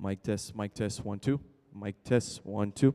Mic test, 1 2. Mic test, 1 2.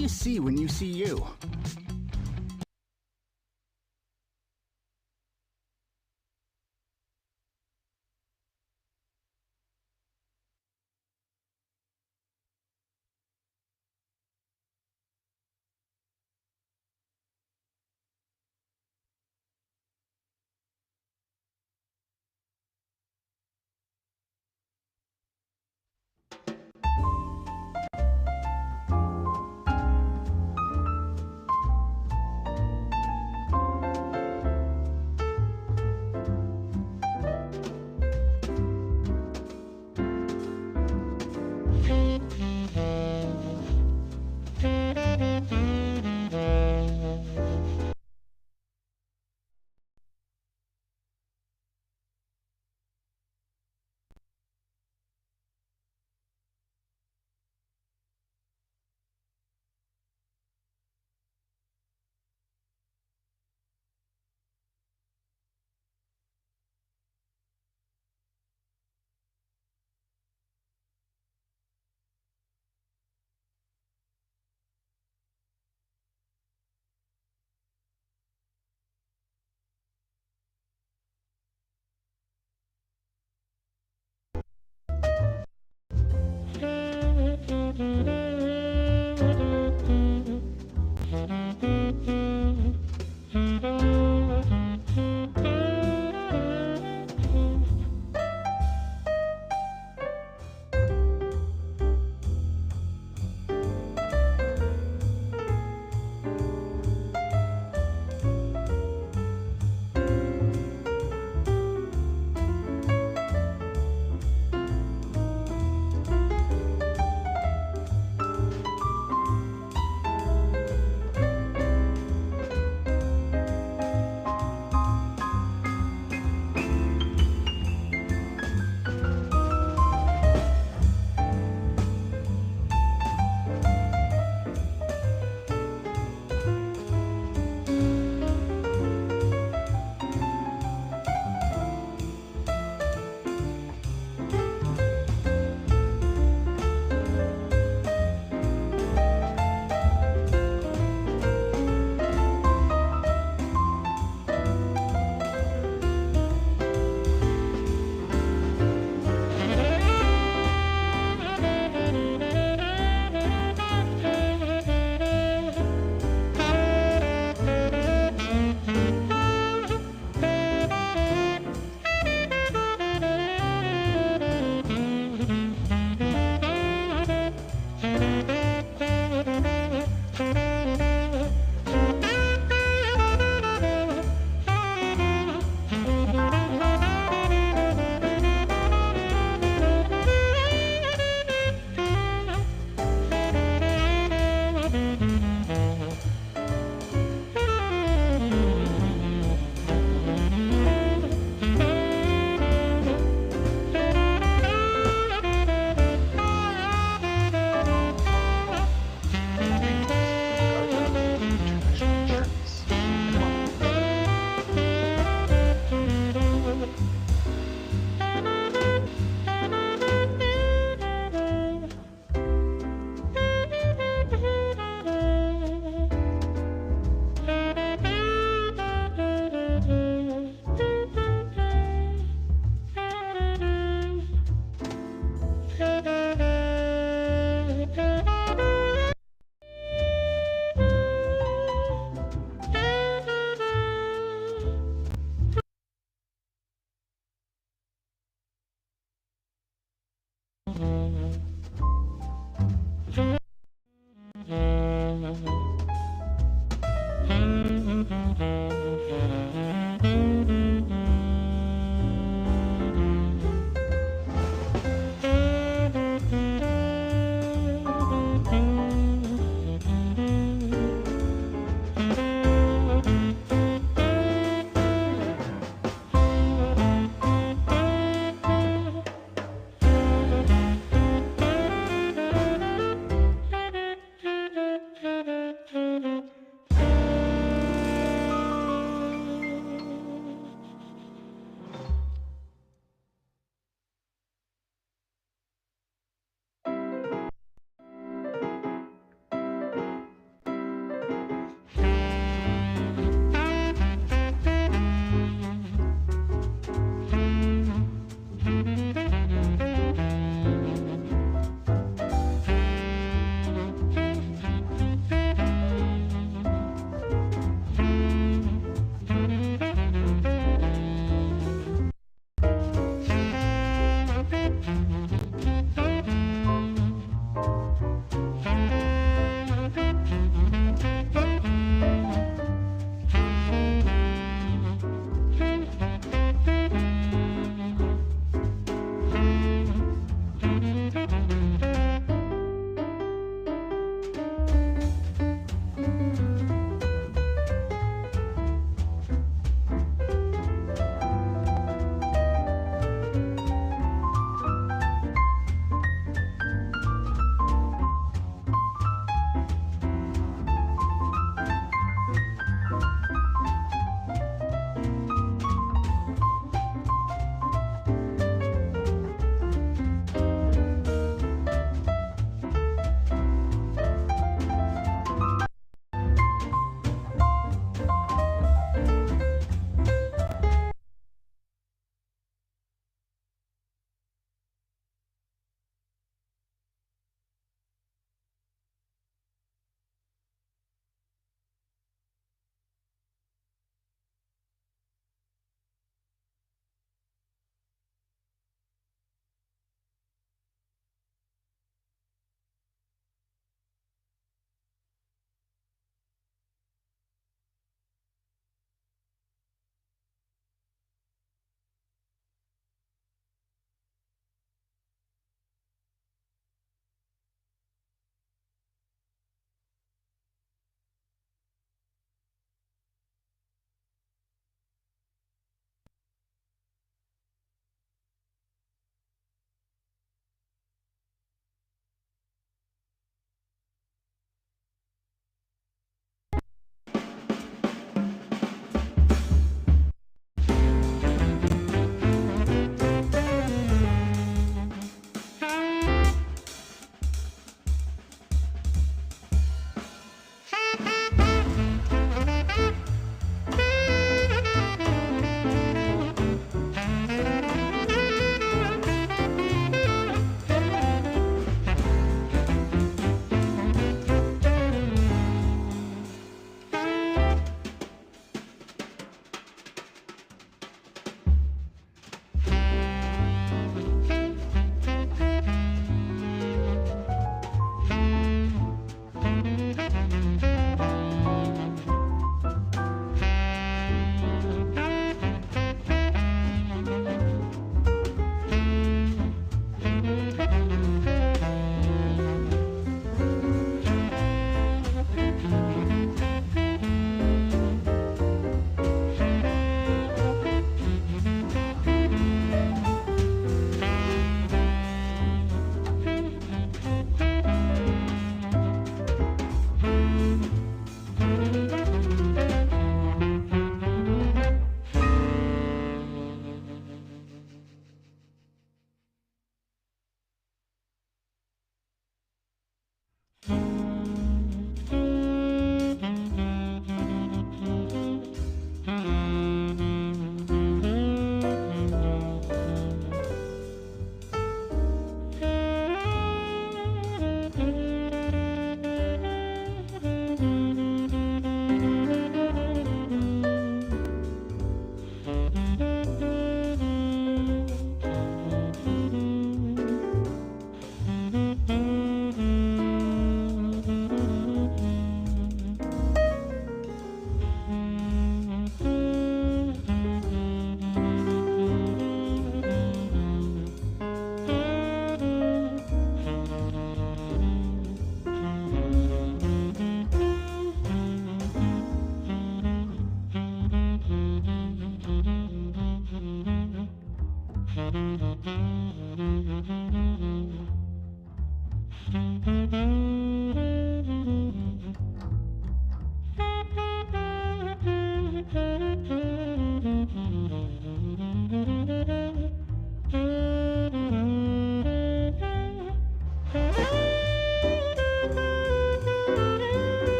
do you see when you see you?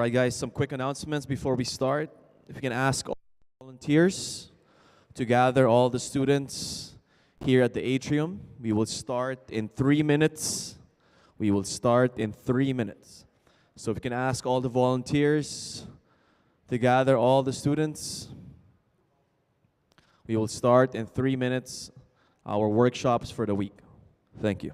right, guys, some quick announcements before we start. If you can ask all volunteers to gather all the students here at the atrium. We will start in 3 minutes. We will start in 3 minutes. So if you can ask all the volunteers to gather all the students. We will start in 3 minutes our workshops for the week. Thank you.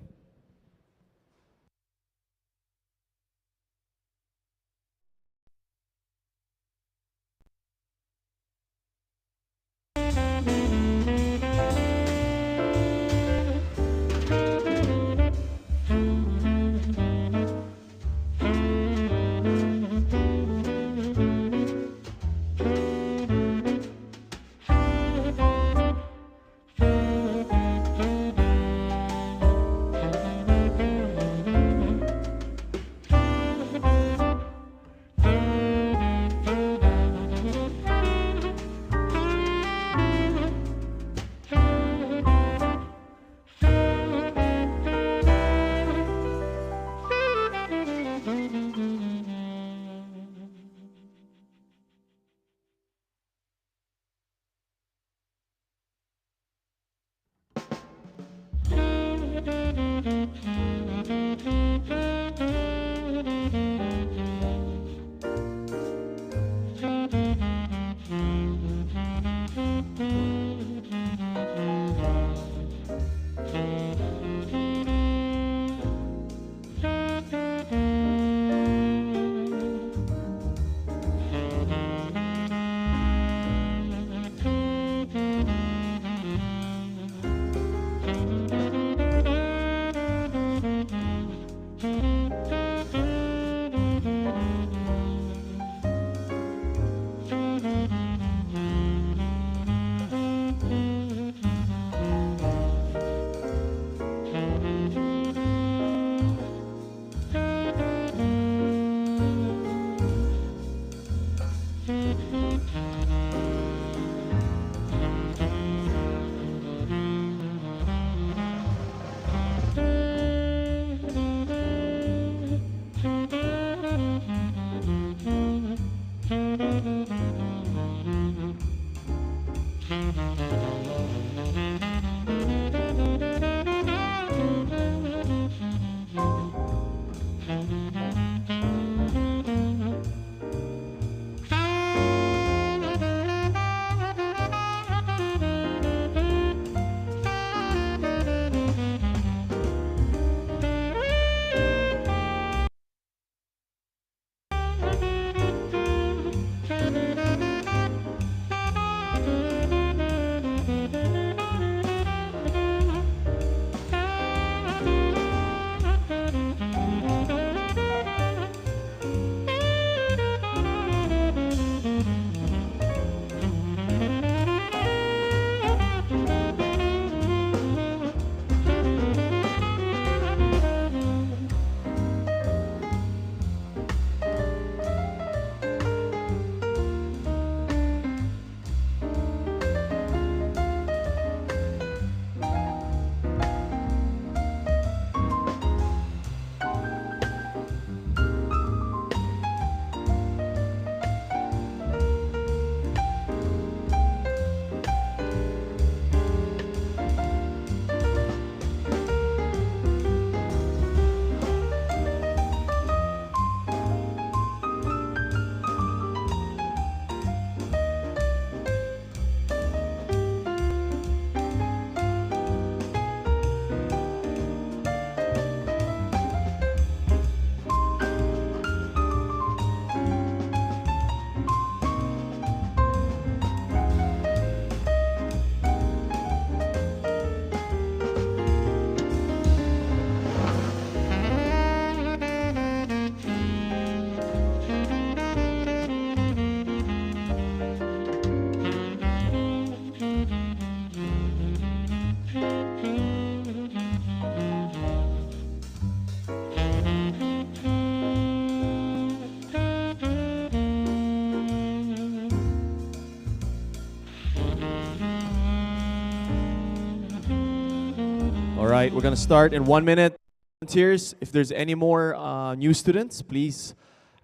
All right, we're going to start in 1 minute. Volunteers, if there's any more new students, please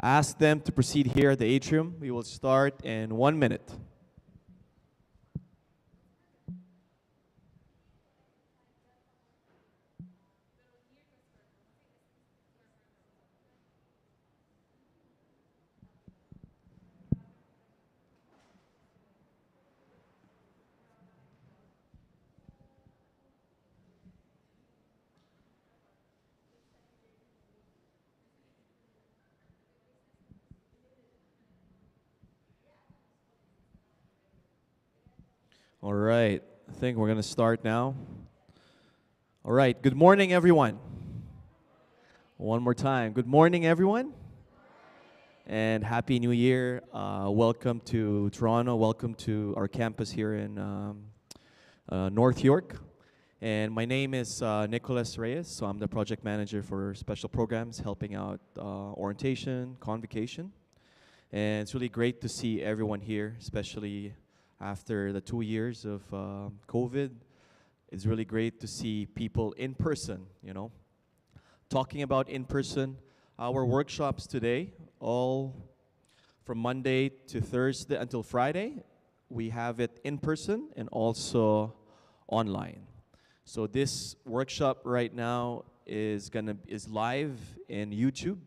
Ask them to proceed here at the atrium. We will start in 1 minute. All right, I think we're going to start now. All right, good morning, everyone. One more time. Good morning, everyone. And Happy New Year. Welcome to Toronto. Welcome to our campus here in North York. And my name is Nicholas Reyes, so I'm the project manager for special programs, helping out orientation, convocation. And it's really great to see everyone here, especially after the 2 years of COVID. It's really great to see people in person, you know. Talking about in person, our workshops today, all from Monday to Thursday until Friday, we have it in person and also online. So this workshop right now is live in YouTube,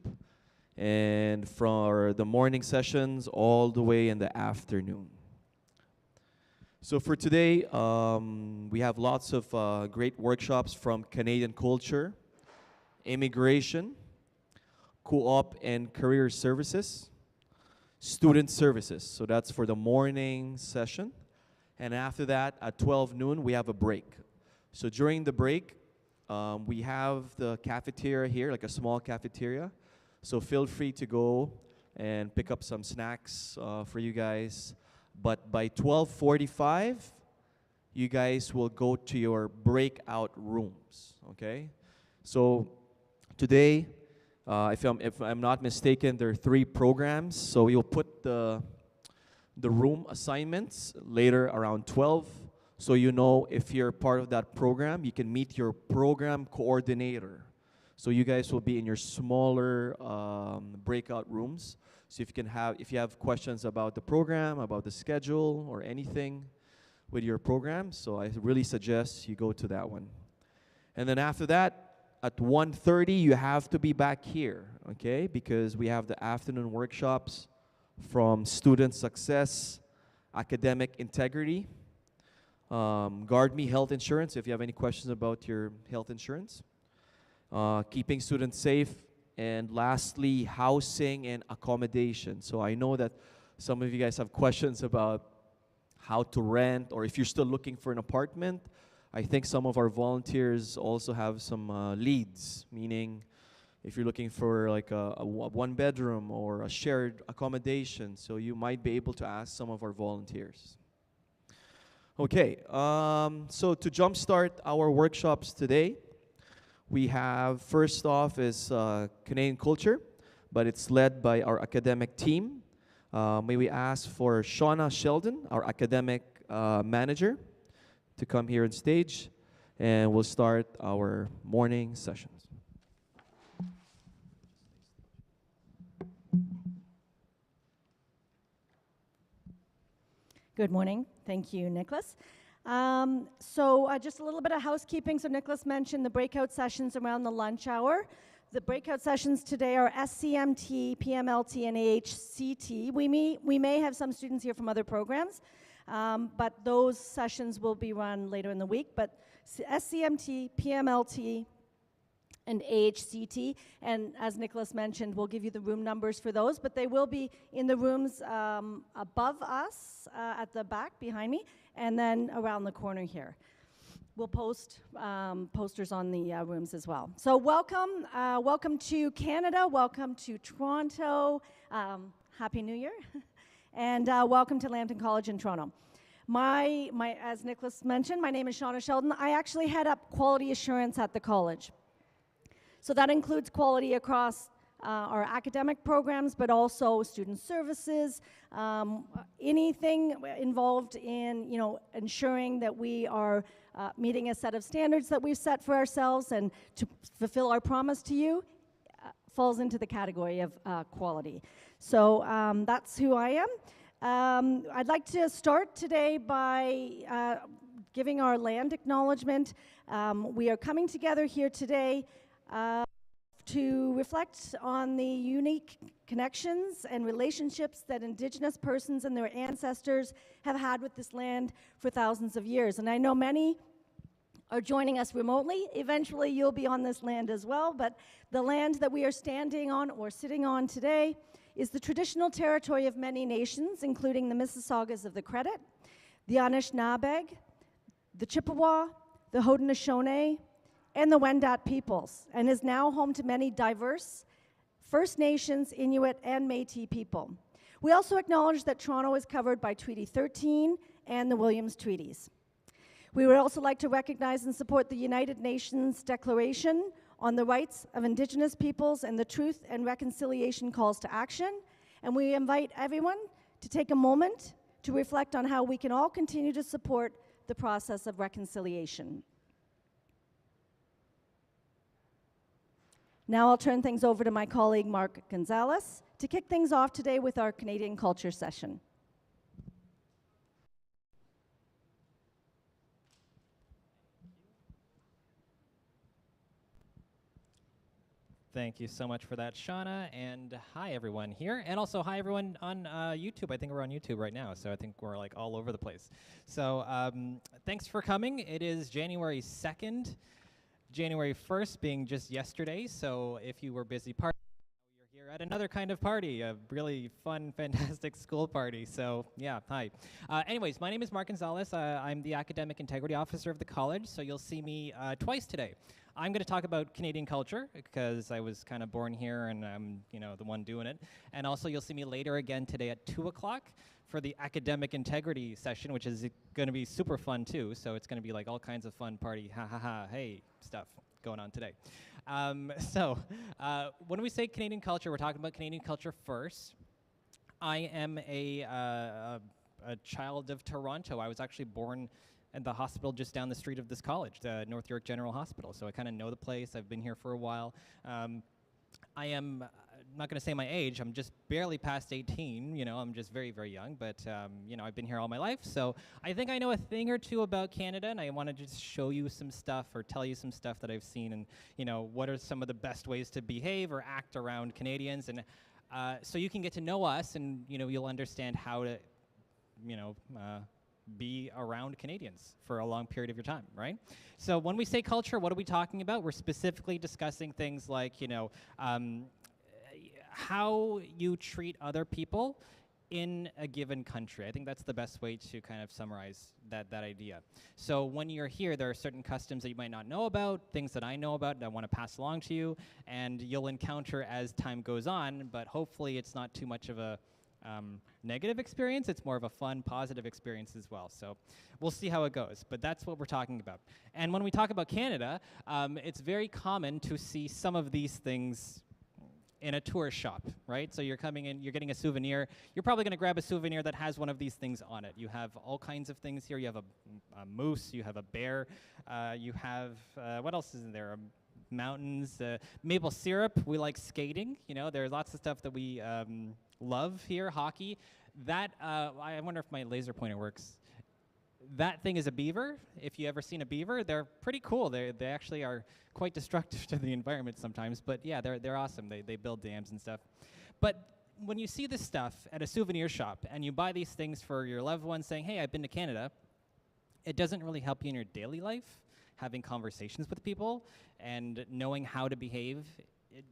and for the morning sessions all the way in the afternoon. So for today, we have lots of great workshops from Canadian culture, immigration, co-op and career services, student services. So that's for the morning session. And after that, at 12 noon, we have a break. So during the break, we have the cafeteria here, like a small cafeteria. So feel free to go and pick up some snacks for you guys. But by 12:45, you guys will go to your breakout rooms, okay? So today, if I'm not mistaken, there are 3 programs. So you'll put the room assignments later around 12. So you know if you're part of that program, you can meet your program coordinator. So you guys will be in your smaller breakout rooms. So if you have questions about the program, about the schedule, or anything with your program, so I really suggest you go to that one. And then after that, at 1:30, you have to be back here, okay? Because we have the afternoon workshops from student success, academic integrity, Guard Me health insurance, if you have any questions about your health insurance, keeping students safe, and lastly, housing and accommodation. So I know that some of you guys have questions about how to rent, or if you're still looking for an apartment. I think some of our volunteers also have some leads, meaning if you're looking for like a one-bedroom or a shared accommodation, so you might be able to ask some of our volunteers. Okay, so to jumpstart our workshops today, we have, first off, is Canadian culture, but it's led by our academic team. May we ask for Shauna Sheldon, our academic manager, to come here on stage, and we'll start our morning sessions. Good morning. Thank you, Nicholas. So just a little bit of housekeeping. So Nicholas mentioned the breakout sessions around the lunch hour. The breakout sessions today are SCMT, PMLT, and AHCT. We may have some students here from other programs, but those sessions will be run later in the week. But SCMT, PMLT, and AHCT, and as Nicholas mentioned, we'll give you the room numbers for those, but they will be in the rooms above us at the back behind me, and then around the corner here. We'll post posters on the rooms as well. So welcome to Canada, welcome to Toronto, Happy New Year, and welcome to Lambton College in Toronto. As Nicholas mentioned, my name is Shauna Sheldon. I actually head up quality assurance at the college. So that includes quality across our academic programs, but also student services, anything involved in, ensuring that we are meeting a set of standards that we've set for ourselves and to fulfill our promise to you. falls into the category of quality. So that's who I am. I'd like to start today by giving our land acknowledgement. We are coming together here today to reflect on the unique connections and relationships that Indigenous persons and their ancestors have had with this land for thousands of years. And I know many are joining us remotely. Eventually you'll be on this land as well, but the land that we are standing on or sitting on today is the traditional territory of many nations, including the Mississaugas of the Credit, the Anishinaabe, the Chippewa, the Haudenosaunee, and the Wendat peoples, and is now home to many diverse First Nations, Inuit, and Métis people. We also acknowledge that Toronto is covered by Treaty 13 and the Williams Treaties. We would also like to recognize and support the United Nations Declaration on the Rights of Indigenous Peoples and the Truth and Reconciliation Calls to Action, and we invite everyone to take a moment to reflect on how we can all continue to support the process of reconciliation. Now I'll turn things over to my colleague Mark Gonzalez to kick things off today with our Canadian Culture session. Thank you so much for that, Shauna, and hi everyone here, and also hi everyone on YouTube. I think we're on YouTube right now, so I think we're like all over the place. So thanks for coming. It is January 2nd, January 1st being just yesterday, so if you were busy partying, you're here at another kind of party, a really fun, fantastic school party. So yeah, hi. Anyways, my name is Mark Gonzalez. I'm the Academic Integrity Officer of the college, so you'll see me twice today. I'm going to talk about Canadian culture because I was kind of born here and I'm, the one doing it. And also you'll see me later again today at 2 o'clock for the academic integrity session, which is going to be super fun too. So it's going to be like all kinds of fun party, ha ha ha, hey stuff going on today. When we say Canadian culture, we're talking about Canadian culture first. I am a child of Toronto. I was actually born at the hospital just down the street of this college, the North York General Hospital. So I kind of know the place. I've been here for a while. I am not going to say my age. I'm just barely past 18. I'm just very, very young. But, I've been here all my life. So I think I know a thing or two about Canada. And I want to just show you some stuff or tell you some stuff that I've seen. And, what are some of the best ways to behave or act around Canadians. And so you can get to know us and, you'll understand how to, be around Canadians for a long period of your time, right? So when we say culture, what are we talking about? We're specifically discussing things like, how you treat other people in a given country. I think that's the best way to kind of summarize that idea. So when you're here, there are certain customs that you might not know about, things that I know about that I want to pass along to you, and you'll encounter as time goes on, but hopefully it's not too much of a negative experience. It's more of a fun, positive experience as well. So we'll see how it goes, but that's what we're talking about. And when we talk about Canada, it's very common to see some of these things in a tourist shop, right? So you're coming in, you're getting a souvenir. You're probably going to grab a souvenir that has one of these things on it. You have all kinds of things here. You have a moose, you have a bear, you have, what else is in there? Mountains, maple syrup. We like skating. There's lots of stuff that we love here. Hockey. That I wonder if my laser pointer works. That thing is a beaver. If you ever seen a beaver, they're pretty cool. They actually are quite destructive to the environment sometimes. But yeah, they're awesome. They build dams and stuff. But when you see this stuff at a souvenir shop and you buy these things for your loved ones, saying, "Hey, I've been to Canada," it doesn't really help you in your daily life. Having conversations with people and knowing how to behave.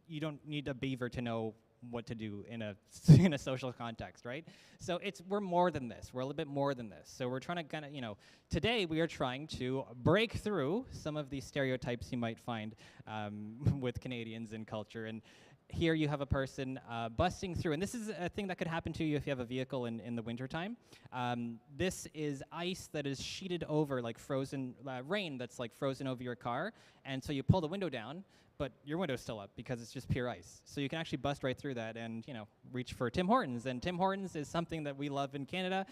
You don't need a beaver to know what to do in a social context, right? So we're more than this. We're a little bit more than this. So we're trying to kind of, today we are trying to break through some of these stereotypes you might find with Canadians and culture. And here you have a person busting through, and this is a thing that could happen to you if you have a vehicle in the wintertime. This is ice that is sheeted over, like frozen rain that's like frozen over your car, and so you pull the window down, but your window's still up because it's just pure ice. So you can actually bust right through that and, reach for Tim Hortons. And Tim Hortons is something that we love in Canada.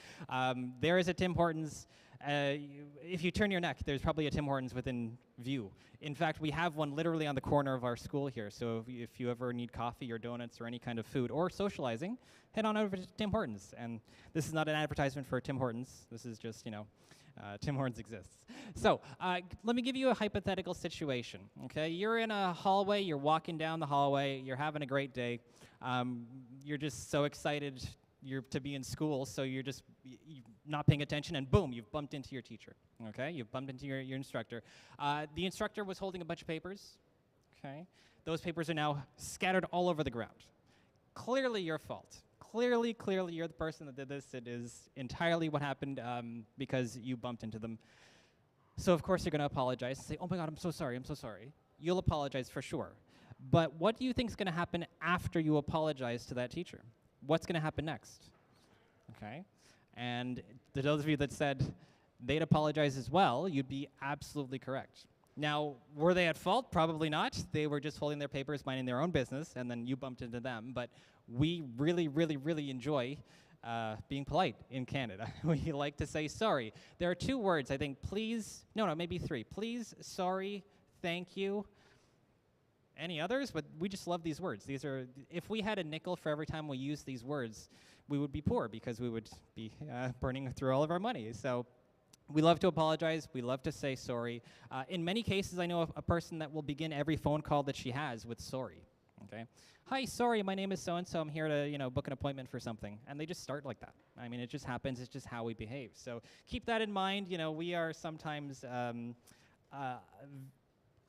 There is a Tim Hortons if you turn your neck, there's probably a Tim Hortons within view. In fact, we have one literally on the corner of our school here. So if you ever need coffee or donuts or any kind of food or socializing, head on over to Tim Hortons. And this is not an advertisement for Tim Hortons. This is just, Tim Hortons exists. So let me give you a hypothetical situation, okay? You're in a hallway, you're walking down the hallway, you're having a great day. You're just so excited to be in school, so you're just not paying attention, and boom, you've bumped into your teacher, okay? You've bumped into your instructor. The instructor was holding a bunch of papers, okay? Those papers are now scattered all over the ground. Clearly your fault. Clearly, you're the person that did this. It is entirely what happened because you bumped into them. So of course you're going to apologize and say, oh my God, I'm so sorry. You'll apologize for sure. But what do you think is going to happen after you apologize to that teacher? What's going to happen next? Okay? And to those of you that said they'd apologize as well, you'd be absolutely correct. Now, were they at fault? Probably not. They were just holding their papers, minding their own business, and then you bumped into them. But we really enjoy being polite in Canada. We like to say sorry. There are 2 words, I think, please, no, maybe 3. Please, sorry, thank you. Any others? But we just love these words. These are, if we had a nickel for every time we use these words, we would be poor because we would be burning through all of our money. So we love to apologize. We love to say sorry. In many cases, I know a person that will begin every phone call that she has with sorry. Okay. Hi, sorry, my name is so-and-so. I'm here to, book an appointment for something. And they just start like that. I mean, it just happens. It's just how we behave. So keep that in mind. We are sometimes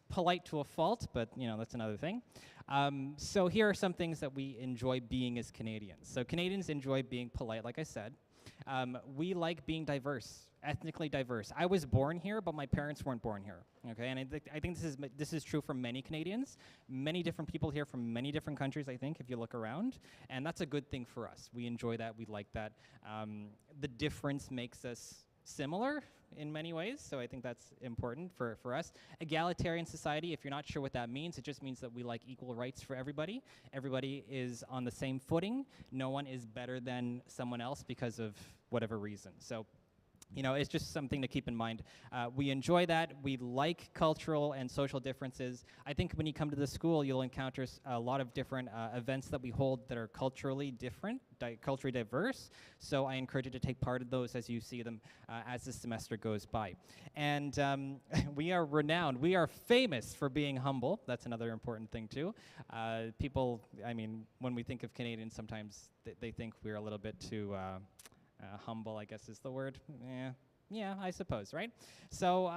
polite to a fault, but, that's another thing. So here are some things that we enjoy being as Canadians. So Canadians enjoy being polite, like I said. We like being diverse, ethnically diverse. I was born here, but my parents weren't born here. Okay, and I think this is true for many Canadians, many different people here from many different countries. I think if you look around, and that's a good thing for us. We enjoy that. We like that. The difference makes us similar in many ways, so I think that's important for us. Egalitarian society, if you're not sure what that means, it just means that we like equal rights for everybody. Everybody is on the same footing. No one is better than someone else because of whatever reason. So it's just something to keep in mind. We enjoy that. We like cultural and social differences. I think when you come to the school, you'll encounter a lot of different events that we hold that are culturally different, culturally diverse. So I encourage you to take part of those as you see them as the semester goes by. And we are renowned. We are famous for being humble. That's another important thing, too. People, when we think of Canadians, sometimes they think we're a little bit too... humble, I guess is the word. Yeah, I suppose, right? So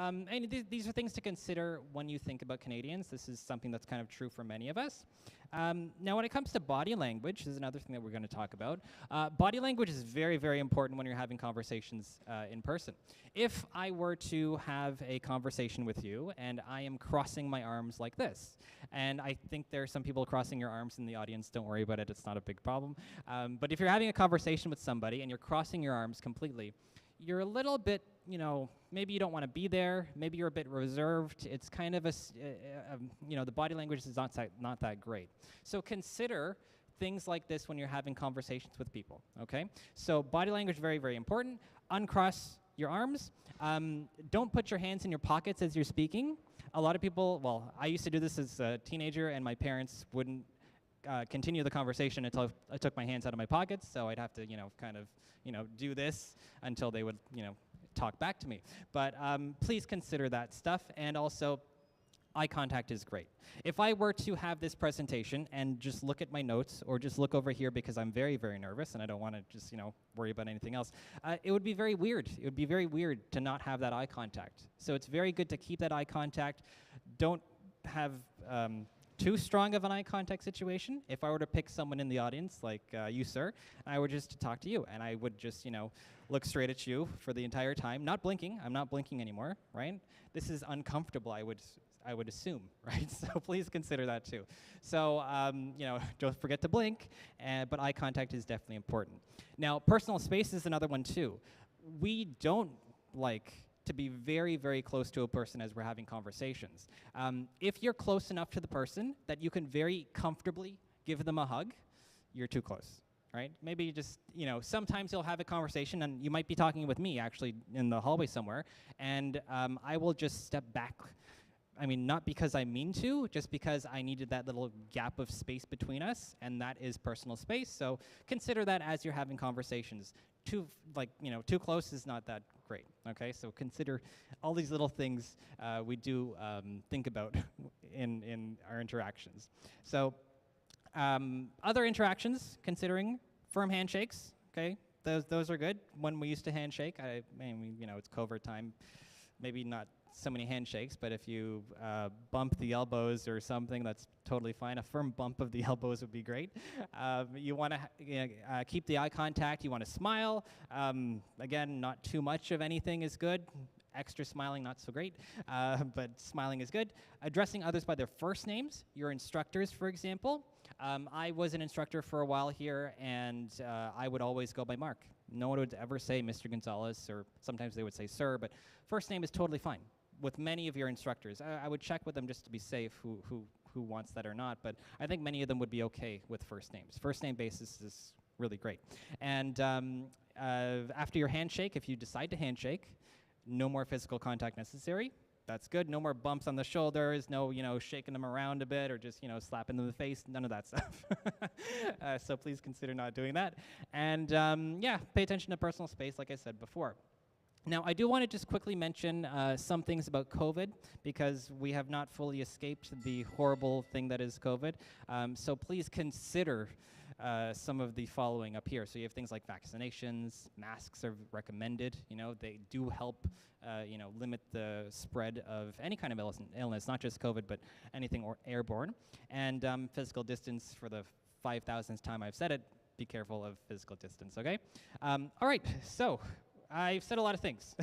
these are things to consider when you think about Canadians. This is something that's kind of true for many of us. Now, when it comes to body language, this is another thing that we're going to talk about. Body language is very important when you're having conversations in person. If I were to have a conversation with you and I am crossing my arms like this, and I think there are some people crossing your arms in the audience, don't worry about it, it's not a big problem. But if you're having a conversation with somebody and you're crossing your arms completely, you're a little bit, maybe you don't want to be there, maybe you're a bit reserved. It's kind of the body language is not that great. So consider things like this when you're having conversations with people, okay? So body language, very important. Uncross your arms. Don't put your hands in your pockets as you're speaking. A lot of people, I used to do this as a teenager, and my parents wouldn't continue the conversation until I took my hands out of my pockets, so I'd have to, do this until they would, talk back to me. But please consider that stuff, and also eye contact is great. If I were to have this presentation and just look at my notes or just look over here because I'm very nervous and I don't want to just, worry about anything else, it would be very weird. It would be very weird to not have that eye contact. So it's very good to keep that eye contact. Don't have too strong of an eye contact situation. If I were to pick someone in the audience, like you, sir, I would just talk to you, and I would just, look straight at you for the entire time, not blinking. I'm not blinking anymore, right? This is uncomfortable, I would assume, right? So please consider that too. So, don't forget to blink, but eye contact is definitely important. Now, personal space is another one too. We don't like to be very close to a person as we're having conversations. If you're close enough to the person that you can very comfortably give them a hug, you're too close. right? Maybe you just, sometimes you'll have a conversation, and you might be talking with me actually in the hallway somewhere, and I will just step back. I mean, not because I mean to, just because I needed that little gap of space between us, and that is personal space. So consider that as you're having conversations. Too close is not that great. Okay, so consider all these little things we do think about in our interactions. So other interactions, considering firm handshakes. Okay, those are good. When we used to handshake, I mean, it's COVID time, maybe not so many handshakes, but if you bump the elbows or something, that's totally fine. A firm bump of the elbows would be great. You want to keep the eye contact. You want to smile. Again, not too much of anything is good. Extra smiling, not so great, but smiling is good. Addressing others by their first names, your instructors, for example. I was an instructor for a while here, and I would always go by Mark. No one would ever say Mr. Gonzalez, or sometimes they would say sir, but first name is totally fine with many of your instructors. I would check with them just to be safe who wants that or not, but I think many of them would be okay with first names. First name basis is really great. And after your handshake, if you decide to handshake, no more physical contact necessary. That's good. No more bumps on the shoulders, no, shaking them around a bit or just, slapping them in the face, none of that stuff. So please consider not doing that. And pay attention to personal space, like I said before. Now, I do want to just quickly mention some things about COVID, because we have not fully escaped the horrible thing that is COVID. So please consider some of the following up here. So you have things like vaccinations, masks are recommended. They do help, limit the spread of any kind of illness, not just COVID, but anything airborne. And physical distance, for the 5,000th time I've said it, be careful of physical distance, okay? All right, so I've said a lot of things.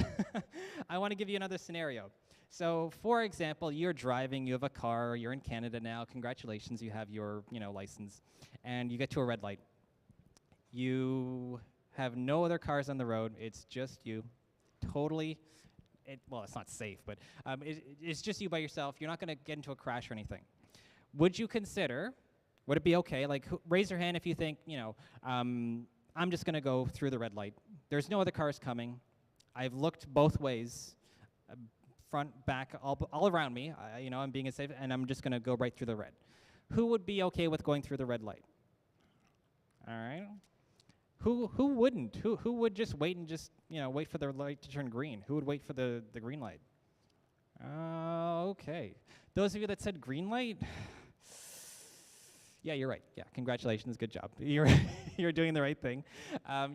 I want to give you another scenario. So, for example, you're driving, you have a car, you're in Canada now, congratulations, you have your, license, and you get to a red light. You have no other cars on the road, it's just you, totally, well, it's not safe, but it's just you by yourself, you're not going to get into a crash or anything. Would you consider, would it be okay, raise your hand if you think, I'm just going to go through the red light. There's no other cars coming. I've looked both ways, front, back, all around me. I'm being safe, and I'm just going to go right through the red. Who would be okay with going through the red light? All right. Who wouldn't? Who would just wait and just wait for the light to turn green? Who would wait for the green light? Okay. Those of you that said green light. Yeah, you're right. Yeah, congratulations. Good job. You're doing the right thing.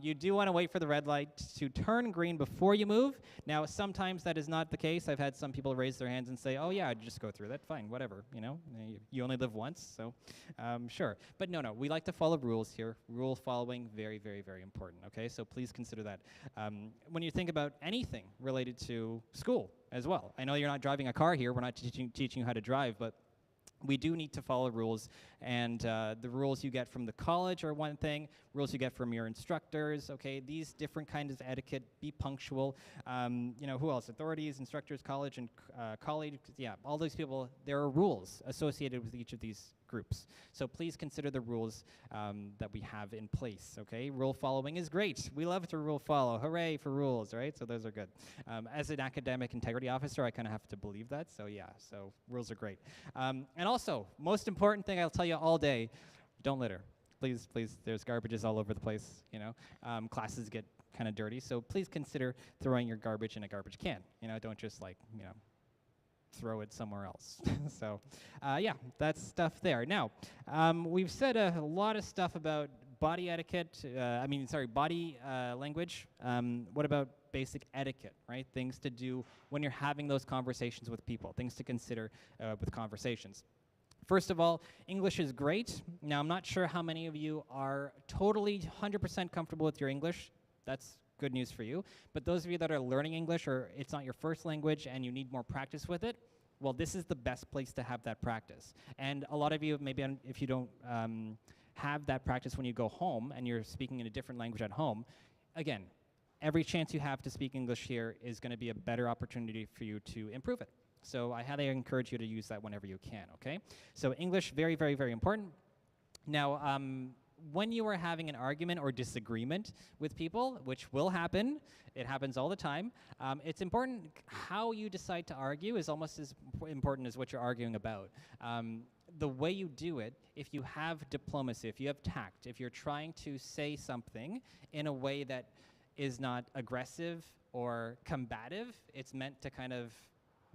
You do want to wait for the red light to turn green before you move. Now, sometimes that is not the case. I've had some people raise their hands and say, oh, yeah, I'd just go through that. Fine, whatever. You only live once, so sure. But no, we like to follow rules here. Rule following, very, very, very important, okay? So please consider that. When you think about anything related to school as well. I know you're not driving a car here. We're not teaching you how to drive, but we do need to follow rules, and the rules you get from the college are one thing, rules you get from your instructors, okay, these different kinds of etiquette, be punctual, who else, authorities, instructors, college, and colleagues, yeah, all those people, there are rules associated with each of these groups. So please consider the rules that we have in place, okay? Rule following is great. We love to rule follow. Hooray for rules, right? So those are good. As an academic integrity officer, I kind of have to believe that, so yeah, so rules are great. And also, most important thing I'll tell you all day, don't litter. Please, there's garbages all over the place, classes get kind of dirty, so please consider throwing your garbage in a garbage can, don't just throw it somewhere else. So, yeah, that's stuff there. Now, we've said a lot of stuff about body etiquette, body language. What about basic etiquette, right? Things to do when you're having those conversations with people, things to consider with conversations. First of all, English is great. Now, I'm not sure how many of you are totally 100% comfortable with your English. That's good news for you. But those of you that are learning English, or it's not your first language and you need more practice with it, well, this is the best place to have that practice. And a lot of you, maybe if you don't have that practice when you go home and you're speaking in a different language at home, again, every chance you have to speak English here is going to be a better opportunity for you to improve it. So I highly encourage you to use that whenever you can, okay? So English, very, very, very important. Now, when you are having an argument or disagreement with people, which will happen, it happens all the time, it's important how you decide to argue is almost as important as what you're arguing about. The way you do it, if you have diplomacy, if you have tact, if you're trying to say something in a way that is not aggressive or combative, it's meant to kind of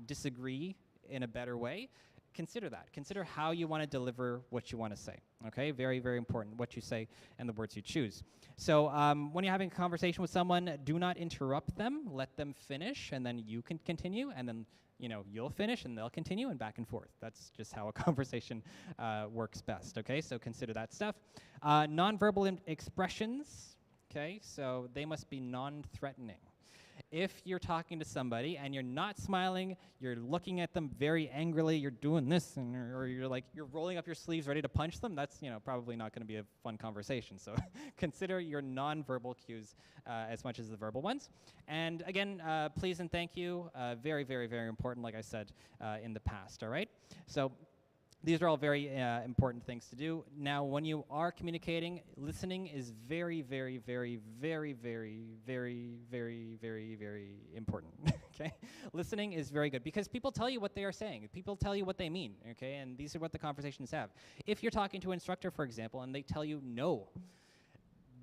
disagree in a better way, consider that. Consider how you want to deliver what you want to say, okay? Very, very important, what you say and the words you choose. So when you're having a conversation with someone, do not interrupt them. Let them finish, and then you can continue, and then you'll finish, and they'll continue, and back and forth. That's just how a conversation works best, okay? So consider that stuff. Nonverbal expressions, okay? So they must be non-threatening. If you're talking to somebody and you're not smiling, you're looking at them very angrily, you're doing this, or you're rolling up your sleeves ready to punch them, that's probably not going to be a fun conversation. So consider your non-verbal cues as much as the verbal ones. And again, please and thank you, very, very, very important, like I said in the past, all right? So these are all very important things to do. Now, when you are communicating, listening is very, very, very, very, very, very, very, very, very important, okay? Listening is very good because people tell you what they are saying. People tell you what they mean, okay? And these are what the conversations have. If you're talking to an instructor, for example, and they tell you no,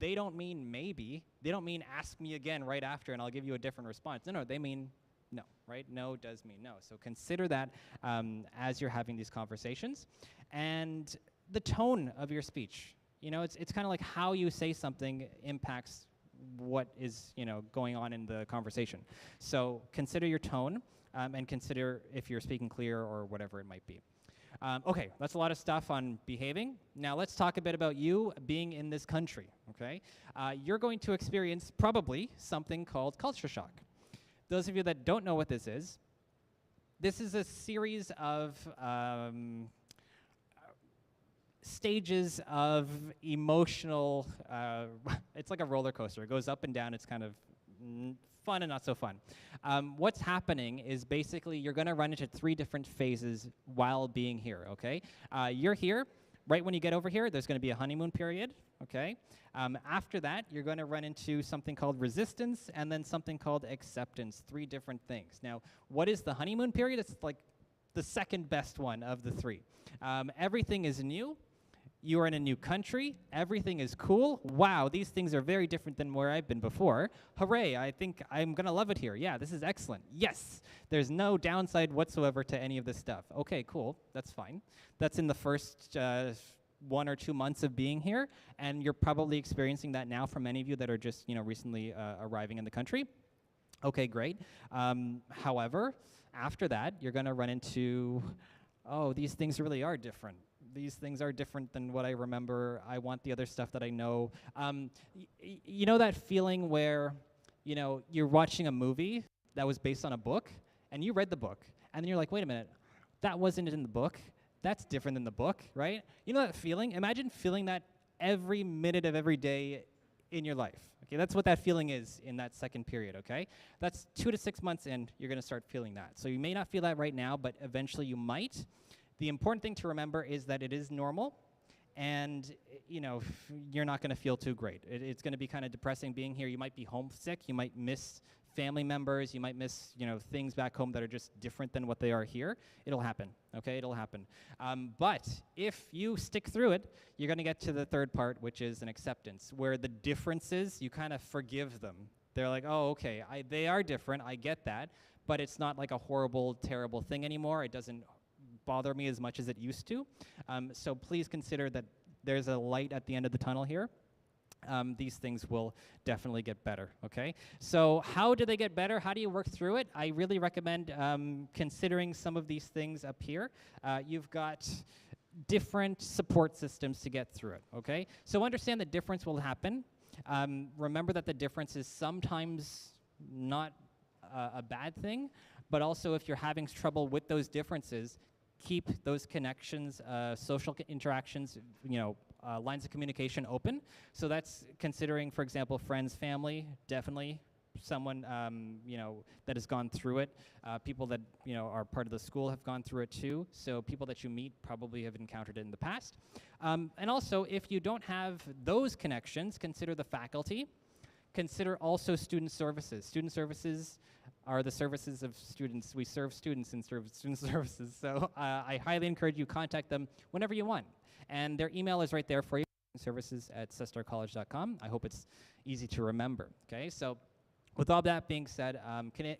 they don't mean maybe. They don't mean ask me again right after and I'll give you a different response. No, they mean no, right? No does mean no. So consider that as you're having these conversations. And the tone of your speech. It's kind of like how you say something impacts what is, going on in the conversation. So consider your tone and consider if you're speaking clear or whatever it might be. Okay, that's a lot of stuff on behaving. Now let's talk a bit about you being in this country, okay? You're going to experience probably something called culture shock. Those of you that don't know what this is a series of stages of emotional, it's like a roller coaster. It goes up and down. It's kind of fun and not so fun. What's happening is basically you're going to run into 3 different phases while being here, okay? You're here. Right when you get over here, there's going to be a honeymoon period, okay? After that, you're going to run into something called resistance and then something called acceptance, 3 different things. Now, what is the honeymoon period? It's like the second best one of the 3. Everything is new. You are in a new country. Everything is cool. Wow, these things are very different than where I've been before. Hooray, I think I'm going to love it here. Yeah, this is excellent. Yes, there's no downside whatsoever to any of this stuff. Okay, cool. That's fine. That's in the first 1 or 2 months of being here, and you're probably experiencing that now for many of you that are just recently arriving in the country. Okay, great. However, after that, you're going to run into, oh, these things really are different. These things are different than what I remember. I want the other stuff that I know. You know that feeling where, you're watching a movie that was based on a book, and you read the book, and then you're like, wait a minute, that wasn't in the book. That's different than the book, right? You know that feeling? Imagine feeling that every minute of every day in your life. Okay, that's what that feeling is in that second period, okay? That's 2 to 6 months in, you're going to start feeling that. So you may not feel that right now, but eventually you might. The important thing to remember is that it is normal, and you're not going to feel too great. It's going to be kind of depressing being here. You might be homesick. You might miss family members. You might miss things back home that are just different than what they are here. It'll happen. Okay, it'll happen. But if you stick through it, you're going to get to the third part, which is an acceptance, where the differences you kind of forgive them. They're like, oh, okay, they are different. I get that, but it's not like a horrible, terrible thing anymore. It doesn't bother me as much as it used to. So please consider that there's a light at the end of the tunnel here. These things will definitely get better, okay? So how do they get better? How do you work through it? I really recommend considering some of these things up here. You've got different support systems to get through it, okay? So understand the difference will happen. Remember that the difference is sometimes not a bad thing, but also if you're having trouble with those differences, keep those connections, social interactions, lines of communication open. So that's considering, for example, friends, family, definitely someone that has gone through it. People that are part of the school have gone through it too. So people that you meet probably have encountered it in the past. And also, if you don't have those connections, consider the faculty. Consider also student services. Student services are the services of students. We serve students in student services. So I highly encourage you contact them whenever you want. And their email is right there for you, services@cestarcollege.com. I hope it's easy to remember. Okay, so with all that being said,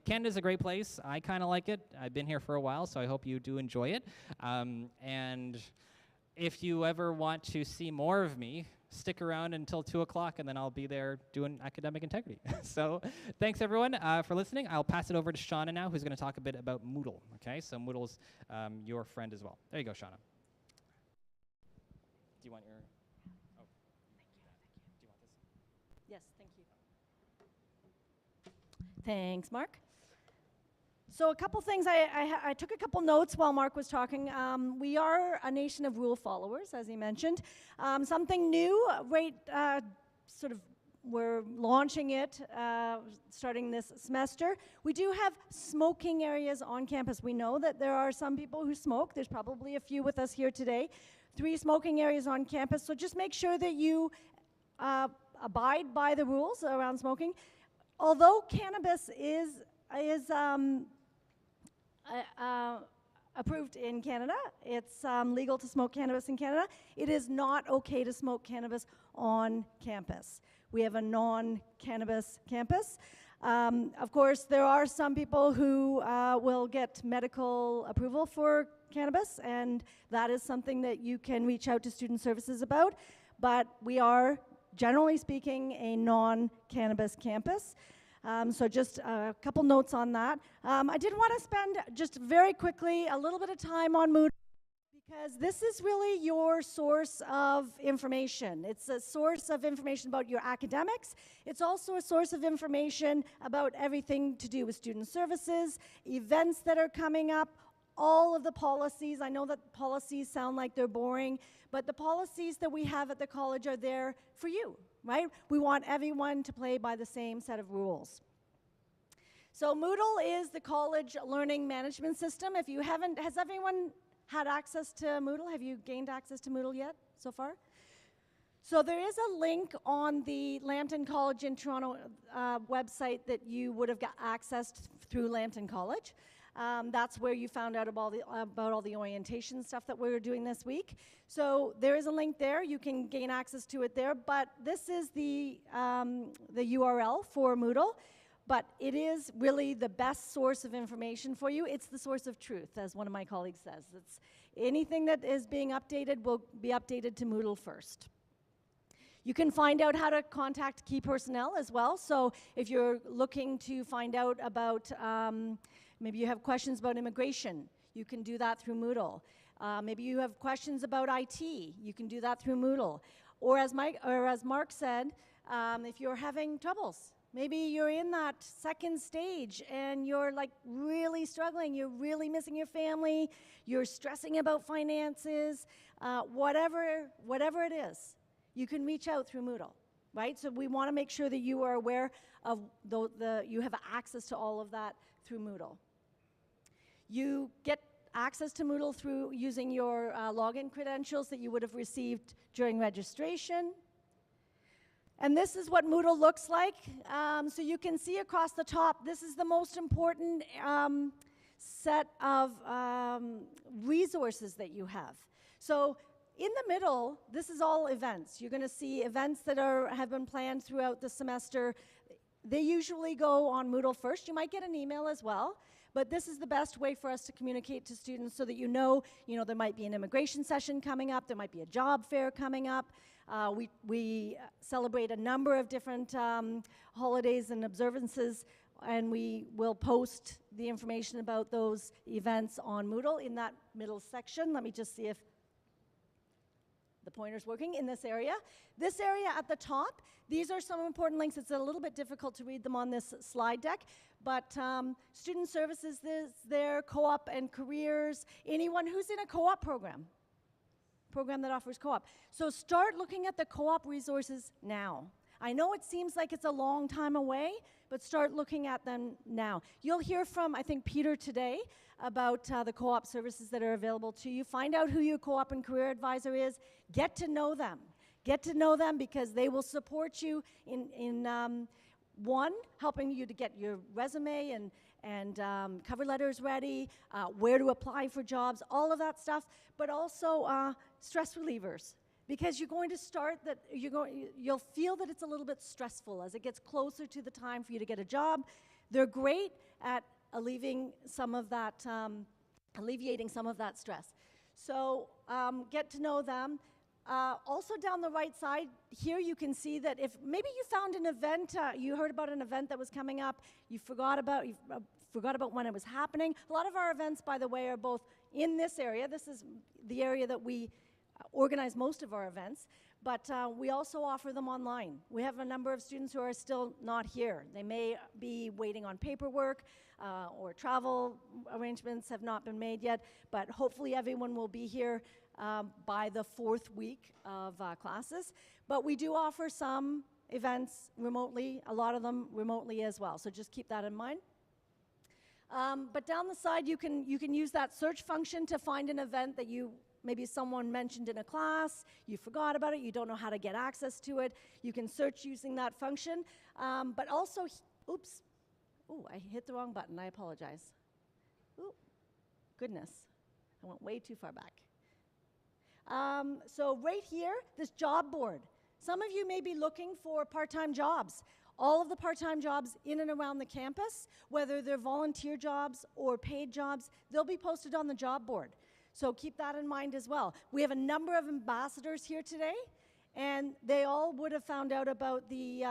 Canada's a great place. I kind of like it. I've been here for a while, so I hope you do enjoy it. And if you ever want to see more of me, stick around until 2 o'clock, and then I'll be there doing academic integrity. So thanks, everyone, for listening. I'll pass it over to Shauna now, who's going to talk a bit about Moodle. Okay, so Moodle's your friend as well. There you go, Shauna. Do you want your... Oh. Thank you. Do you want this? Yes, thank you. Thanks, Mark. So a couple things, I took a couple notes while Mark was talking. We are a nation of rule followers, as he mentioned. Something new, we're launching it starting this semester. We do have smoking areas on campus. We know that there are some people who smoke. There's probably a few with us here today. 3 smoking areas on campus, so just make sure that you abide by the rules around smoking. Although cannabis is approved in Canada, it's legal to smoke cannabis in Canada, it is not okay to smoke cannabis on campus. We have a non-cannabis campus. Of course, there are some people who will get medical approval for cannabis, and that is something that you can reach out to student services about, but we are, generally speaking, a non-cannabis campus. So just a couple notes on that. I did want to spend just very quickly a little bit of time on Moodle, because this is really your source of information. It's a source of information about your academics. It's also a source of information about everything to do with student services, events that are coming up, all of the policies. I know that policies sound like they're boring, but the policies that we have at the college are there for you, right? We want everyone to play by the same set of rules. So Moodle is the college learning management system. If you haven't, has everyone had access to Moodle? Have you gained access to Moodle yet so far? So there is a link on the Lambton College in Toronto website that you would have got accessed through Lambton College. That's where you found out about all the orientation stuff that we're doing this week. So there is a link there. You can gain access to it there. But this is the URL for Moodle. But it is really the best source of information for you. It's the source of truth, as one of my colleagues says. It's anything that is being updated will be updated to Moodle first. You can find out how to contact key personnel as well. So if you're looking to find out about, maybe you have questions about immigration, you can do that through Moodle. Maybe you have questions about IT, you can do that through Moodle. Or as Mark said, if you're having troubles, maybe you're in that second stage and you're like really struggling, you're really missing your family, you're stressing about finances, whatever it is, you can reach out through Moodle, right? So we want to make sure that you are aware of you have access to all of that through Moodle. You get access to Moodle through using your login credentials that you would have received during registration. And this is what Moodle looks like. So you can see across the top, this is the most important set of resources that you have. So in the middle, this is all events. You're going to see events that have been planned throughout the semester. They usually go on Moodle first. You might get an email as well. But this is the best way for us to communicate to students so that you know, there might be an immigration session coming up, there might be a job fair coming up. We celebrate a number of different holidays and observances, and we will post the information about those events on Moodle in that middle section. Let me just see if the pointer's working in this area. This area at the top, these are some important links. It's a little bit difficult to read them on this slide deck, but student services is there, co-op and careers, anyone who's in a co-op program that offers co-op. So start looking at the co-op resources now. I know it seems like it's a long time away, but start looking at them now. You'll hear from, I think, Peter today about the co-op services that are available to you. Find out who your co-op and career advisor is. Get to know them. Get to know them because they will support you in one, helping you to get your resume and cover letters ready, where to apply for jobs, all of that stuff, but also stress relievers. Because you're going to start that, you'll feel that it's a little bit stressful as it gets closer to the time for you to get a job. They're great at alleviating some of that stress. So get to know them. Also down the right side here, you can see that if maybe you found an event, you heard about an event that was coming up, you forgot about when it was happening. A lot of our events, by the way, are both in this area. This is the area that we organize most of our events, but we also offer them online. We have a number of students who are still not here. They may be waiting on paperwork or travel arrangements have not been made yet, but hopefully everyone will be here by the 4th week of classes. But we do offer some events remotely, a lot of them remotely as well, so just keep that in mind. But down the side, you can use that search function to find an event that maybe someone mentioned in a class, you forgot about it, you don't know how to get access to it. You can search using that function. But also, oops, I hit the wrong button, I apologize. Ooh, goodness, I went way too far back. So right here, this job board. Some of you may be looking for part-time jobs. All of the part-time jobs in and around the campus, whether they're volunteer jobs or paid jobs, they'll be posted on the job board. So keep that in mind as well. We have a number of ambassadors here today, and they all would have found out about the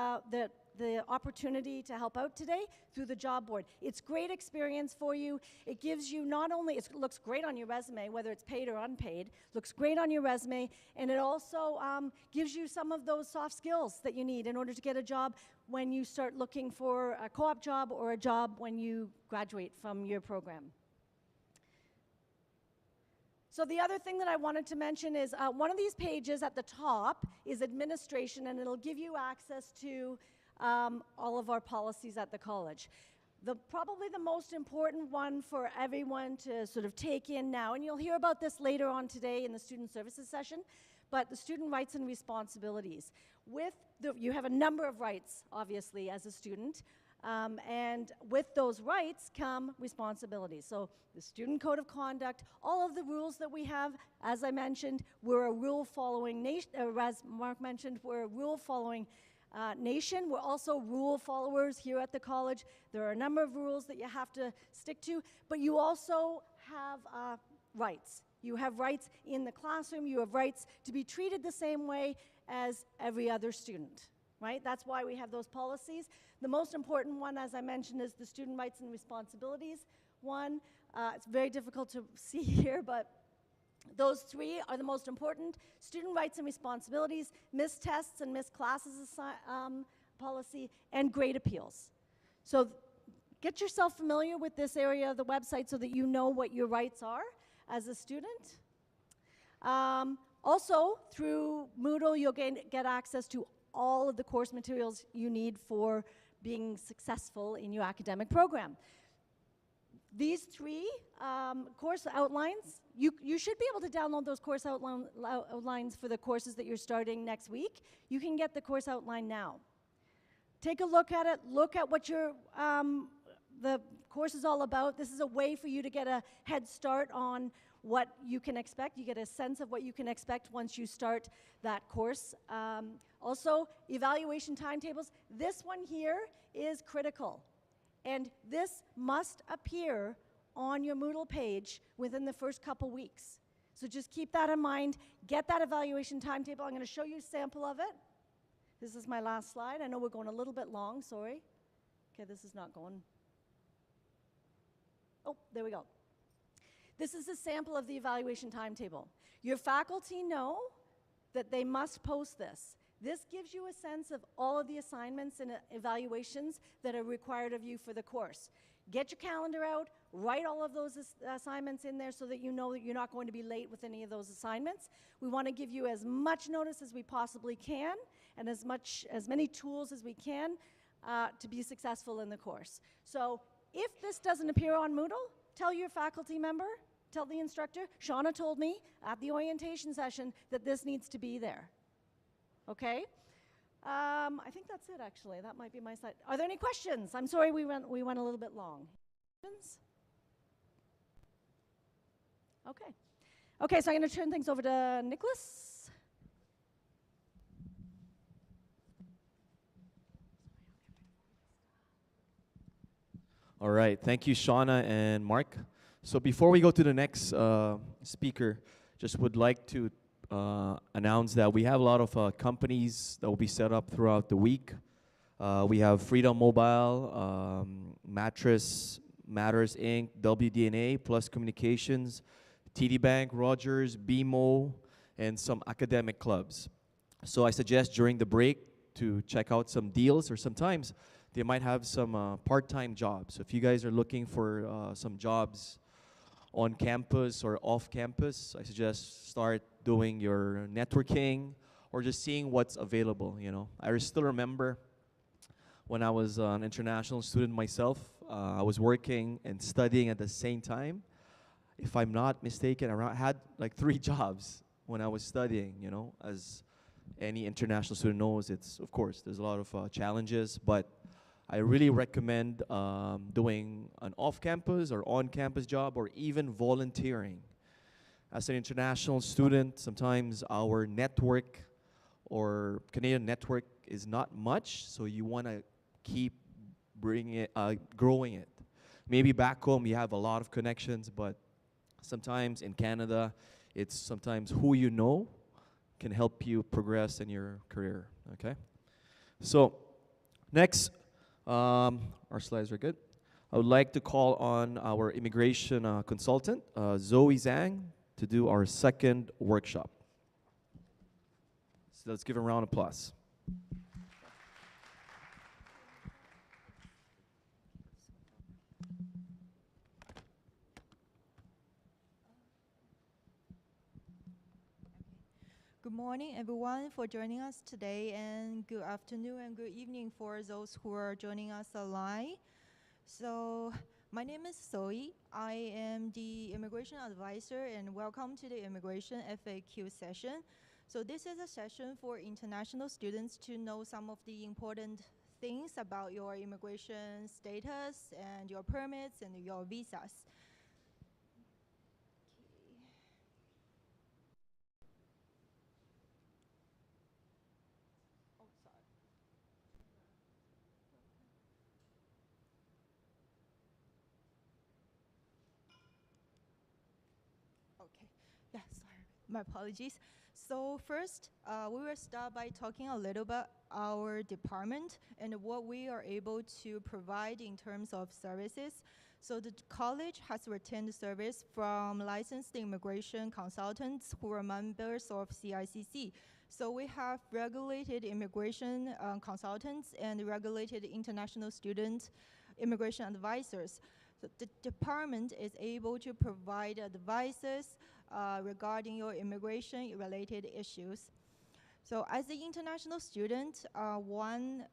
opportunity to help out today through the job board. It's great experience for you. It gives you not only, it looks great on your resume, whether it's paid or unpaid, looks great on your resume, and it also gives you some of those soft skills that you need in order to get a job when you start looking for a co-op job or a job when you graduate from your program. So the other thing that I wanted to mention is one of these pages at the top is administration, and it'll give you access to all of our policies at the college. Probably the most important one for everyone to sort of take in now, and you'll hear about this later on today in the student services session, but the student rights and responsibilities. You have a number of rights, obviously, as a student. And with those rights come responsibilities. So the student code of conduct, all of the rules that we have, as I mentioned, we're a rule-following nation, as Mark mentioned, we're a rule-following nation. We're also rule followers here at the college. There are a number of rules that you have to stick to, but you also have rights. You have rights in the classroom. You have rights to be treated the same way as every other student. Right? That's why we have those policies. The most important one, as I mentioned, is the student rights and responsibilities one. It's very difficult to see here, but those three are the most important. Student rights and responsibilities, missed tests and missed classes policy, and grade appeals. So get yourself familiar with this area of the website so that you know what your rights are as a student. Also, through Moodle, you'll get access to all of the course materials you need for being successful in your academic program. These three course outlines, you should be able to download those course outlines for the courses that you're starting next week. You can get the course outline now. Take a look at it, look at what the course is all about. This is a way for you to get a head start on what you can expect. You get a sense of what you can expect once you start that course. Also, evaluation timetables. This one here is critical. And this must appear on your Moodle page within the first couple weeks. So just keep that in mind. Get that evaluation timetable. I'm going to show you a sample of it. This is my last slide. I know we're going a little bit long, sorry. Okay, this is not going. Oh, there we go. This is a sample of the evaluation timetable. Your faculty know that they must post this. This gives you a sense of all of the assignments and evaluations that are required of you for the course. Get your calendar out, write all of those assignments in there so that you know that you're not going to be late with any of those assignments. We want to give you as much notice as we possibly can and as many tools as we can to be successful in the course. So if this doesn't appear on Moodle, tell your faculty member, tell the instructor. Shauna told me at the orientation session that this needs to be there. Okay? I think that's it, actually. That might be my slide. Are there any questions? I'm sorry we went a little bit long. Questions? Okay. Okay, so I'm going to turn things over to Nicholas. All right, thank you, Shauna and Mark. So before we go to the next speaker, just would like to announce that we have a lot of companies that will be set up throughout the week. We have Freedom Mobile, Mattress Matters Inc., WDNA, Plus Communications, TD Bank, Rogers, BMO, and some academic clubs. So I suggest during the break to check out some deals, or sometimes they might have some part-time jobs. So if you guys are looking for some jobs on campus or off campus, I suggest start doing your networking or just seeing what's available, you know. I still remember when I was an international student myself, I was working and studying at the same time. If I'm not mistaken, I had like 3 jobs when I was studying, you know. As any international student knows, it's, of course, there's a lot of challenges, but I really recommend doing an off-campus or on-campus job or even volunteering. As an international student, sometimes our network or Canadian network is not much, so you want to keep growing it. Maybe back home you have a lot of connections, but sometimes in Canada, it's sometimes who you know can help you progress in your career, okay? So, next, our slides are good. I would like to call on our immigration consultant, Zoe Zhang, to do our second workshop. So let's give a round of applause. Good morning, everyone, for joining us today, and good afternoon and good evening for those who are joining us online. So, my name is Zoe. I am the immigration advisor, and welcome to the immigration FAQ session. So, this is a session for international students to know some of the important things about your immigration status and your permits and your visas. Okay, yeah, sorry, my apologies. So first, we will start by talking a little about our department and what we are able to provide in terms of services. So the college has retained service from licensed immigration consultants who are members of CICC. So we have regulated immigration consultants and regulated international student immigration advisors. So the department is able to provide advices regarding your immigration-related issues. So as an international student, one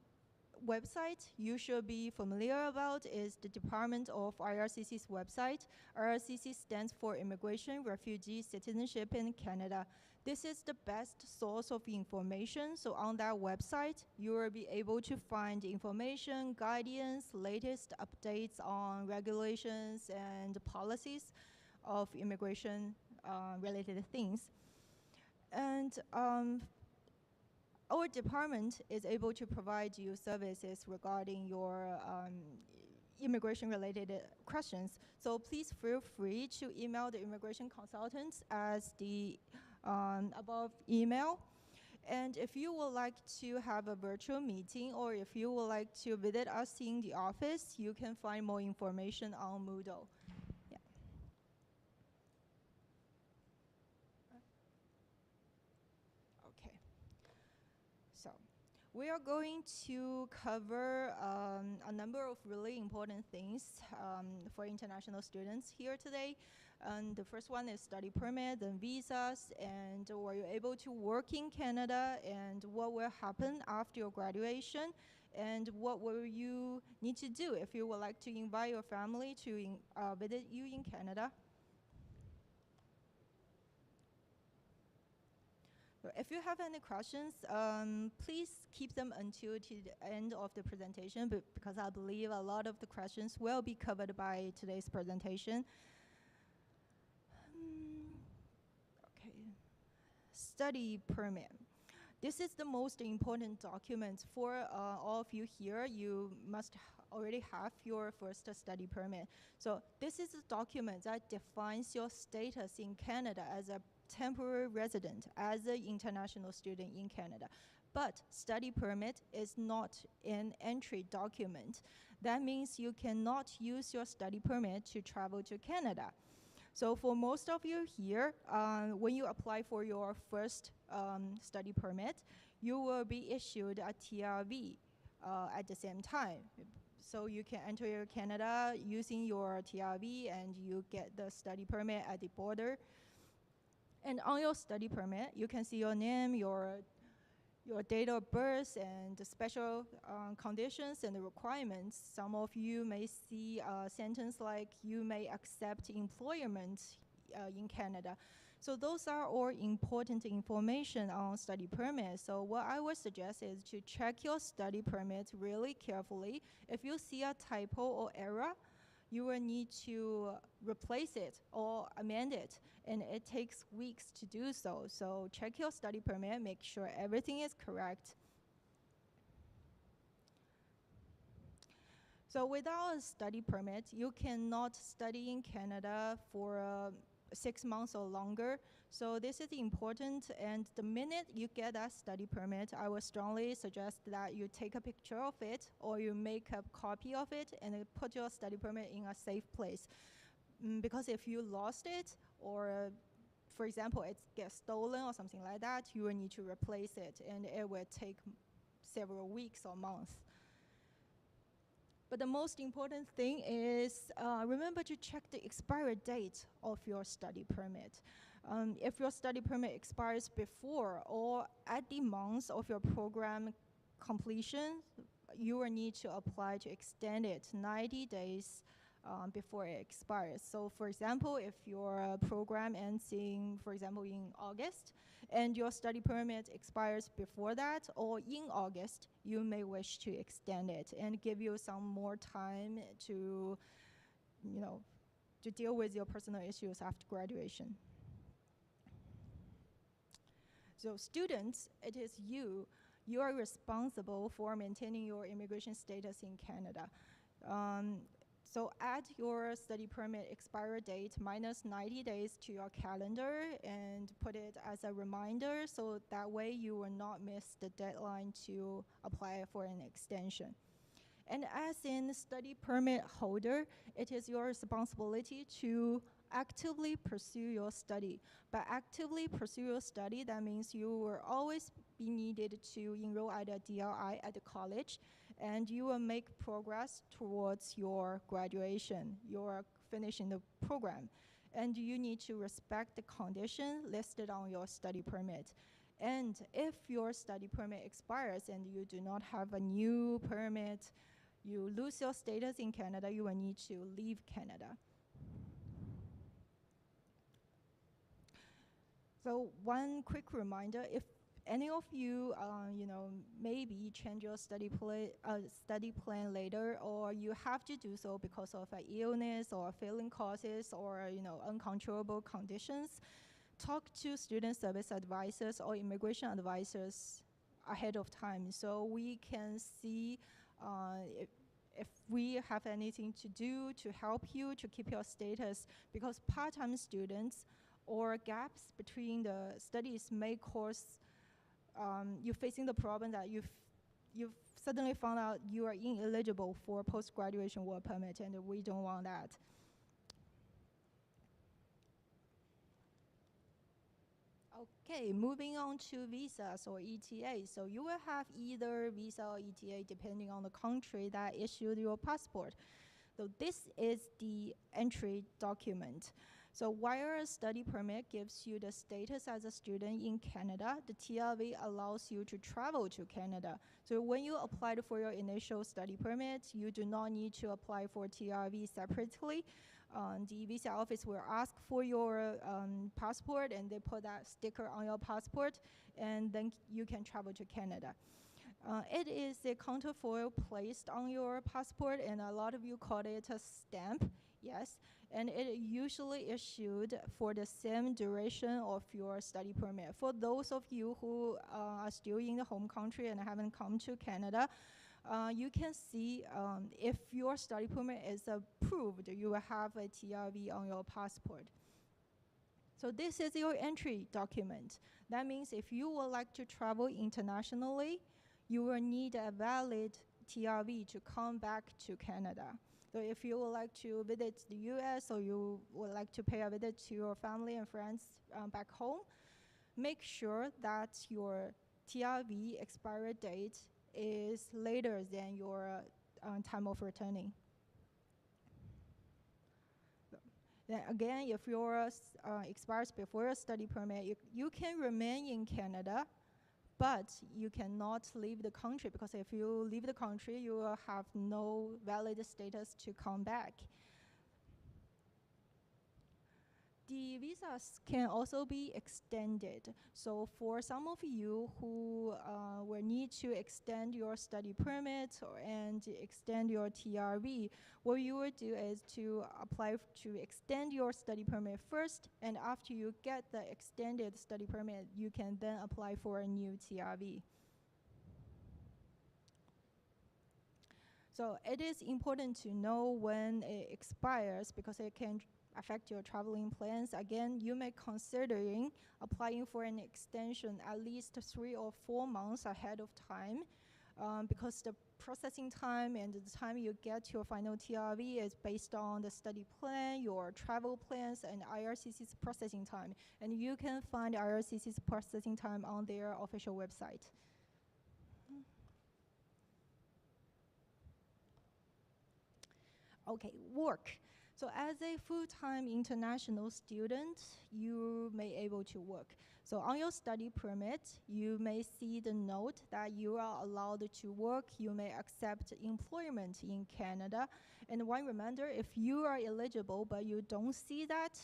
website you should be familiar about is the Department of IRCC's website. IRCC stands for Immigration, Refugee, Citizenship in Canada. This is the best source of information. So on that website, you will be able to find information, guidance, latest updates on regulations and policies of immigration related things. And our department is able to provide you services regarding your immigration-related questions. So please feel free to email the immigration consultants as the above email. And if you would like to have a virtual meeting or if you would like to visit us in the office, you can find more information on Moodle. Yeah. Okay. So We are going to cover a number of really important things for international students here today. And the first one is study permit, then visas, and were you able to work in Canada, and what will happen after your graduation, and what will you need to do if you would like to invite your family to visit you in Canada. If you have any questions, please keep them until to the end of the presentation, because I believe a lot of the questions will be covered by today's presentation. Okay. Study permit. This is the most important document for all of you here. You must already have your first study permit. So this is a document that defines your status in Canada as a temporary resident, as an international student in Canada. But study permit is not an entry document. That means you cannot use your study permit to travel to Canada. So for most of you here, when you apply for your first study permit, you will be issued a TRV at the same time. So you can enter Canada using your TRV, and you get the study permit at the border. And on your study permit, you can see your name, your date of birth, and the special conditions and the requirements. Some of you may see a sentence like, you may accept employment in Canada. So those are all important information on study permit. So what I would suggest is to check your study permit really carefully. If you see a typo or error, you will need to replace it or amend it, and it takes weeks to do so. So check your study permit, make sure everything is correct. So without a study permit, you cannot study in Canada for 6 months or longer. So this is important, and the minute you get that study permit, I would strongly suggest that you take a picture of it, or you make a copy of it and put your study permit in a safe place. Because if you lost it, or for example, it gets stolen or something like that, you will need to replace it, and it will take several weeks or months. But the most important thing is remember to check the expiry date of your study permit. If your study permit expires before or at the month of your program completion, you will need to apply to extend it 90 days before it expires. So for example, if your program ends for example, in August, and your study permit expires before that or in August, you may wish to extend it and give you some more time to, to deal with your personal issues after graduation. So students, it is you are responsible for maintaining your immigration status in Canada. So add your study permit expiry date minus 90 days to your calendar and put it as a reminder, so that way you will not miss the deadline to apply for an extension. And as in study permit holder, it is your responsibility to actively pursue your study. By actively pursue your study, that means you will always be needed to enroll at a DLI at the college, and you will make progress towards your graduation. You are finishing the program. And you need to respect the condition listed on your study permit. And if your study permit expires and you do not have a new permit, you lose your status in Canada, you will need to leave Canada. So one quick reminder, if any of you, maybe change your study plan later, or you have to do so because of an illness or failing courses or uncontrollable conditions, talk to student service advisors or immigration advisors ahead of time, so we can see if we have anything to do to help you to keep your status, because part-time students or gaps between the studies may cause you facing the problem that you've suddenly found out you are ineligible for post-graduation work permit, and we don't want that. Okay, moving on to visas or ETA. So you will have either visa or ETA depending on the country that issued your passport. So this is the entry document. So while a study permit gives you the status as a student in Canada, the TRV allows you to travel to Canada. So when you applied for your initial study permit, you do not need to apply for TRV separately. The visa office will ask for your passport, and they put that sticker on your passport, and then you can travel to Canada. It is a counterfoil placed on your passport, and a lot of you call it a stamp, yes, and it is usually issued for the same duration of your study permit. For those of you who are still in the home country and haven't come to Canada, you can see if your study permit is approved, you will have a TRV on your passport. So this is your entry document. That means if you would like to travel internationally, you will need a valid TRV to come back to Canada. So if you would like to visit the US or you would like to pay a visit to your family and friends back home, make sure that your TRV expiry date is later than your time of returning. Then again, if yours expires before your study permit, you can remain in Canada, but you cannot leave the country, because if you leave the country, you will have no valid status to come back. The visas can also be extended. So for some of you who will need to extend your study permit and extend your TRV, what you will do is to apply to extend your study permit first, and after you get the extended study permit, you can then apply for a new TRV. So it is important to know when it expires, because it can affect your traveling plans. Again, you may considering applying for an extension at least 3 or 4 months ahead of time, because the processing time and the time you get your final TRV is based on the study plan, your travel plans, and IRCC's processing time. And you can find IRCC's processing time on their official website. Okay, work. So as a full-time international student, you may able to work. So on your study permit, you may see the note that you are allowed to work. You may accept employment in Canada. And one reminder, if you are eligible but you don't see that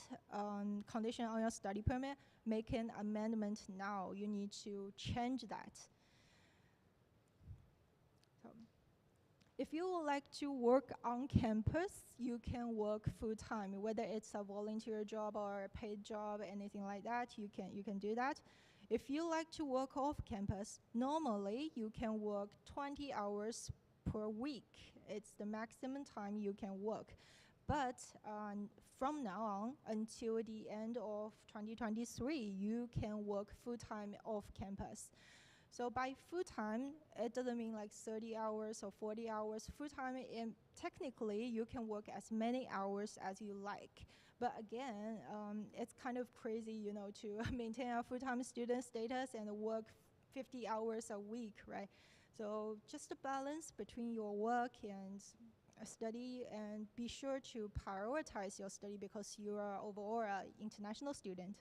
condition on your study permit, make an amendment now. You need to change that. If you would like to work on campus, you can work full-time, whether it's a volunteer job or a paid job, anything like that, you can do that. If you like to work off campus, normally you can work 20 hours per week. It's the maximum time you can work. But from now on until the end of 2023, you can work full-time off campus. So by full-time, it doesn't mean like 30 hours or 40 hours. Full-time, technically, you can work as many hours as you like. But again, it's kind of crazy, you know, to maintain a full-time student status and work 50 hours a week, right? So just a balance between your work and study, and be sure to prioritize your study because you are overall an international student.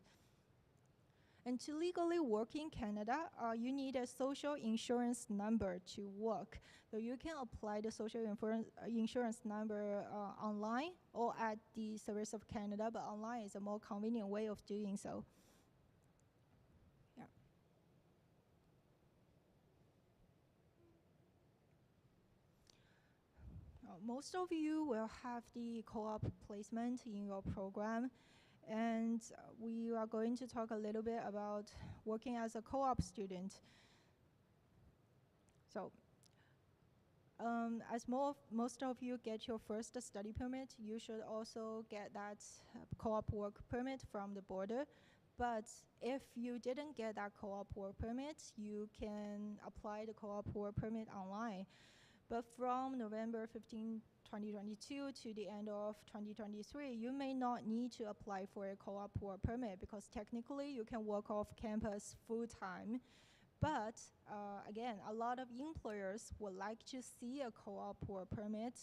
And to legally work in Canada, you need a social insurance number to work. So you can apply the social insurance number online or at the Service of Canada, but online is a more convenient way of doing so. Yeah. Most of you will have the co-op placement in your program. And we are going to talk a little bit about working as a co-op student. So, as most of you get your first study permit, you should also get that co-op work permit from the border. But if you didn't get that co-op work permit, you can apply the co-op work permit online. But from November 15, 2022 to the end of 2023, you may not need to apply for a co-op work permit because technically you can work off campus full-time. But again, a lot of employers would like to see a co-op work permit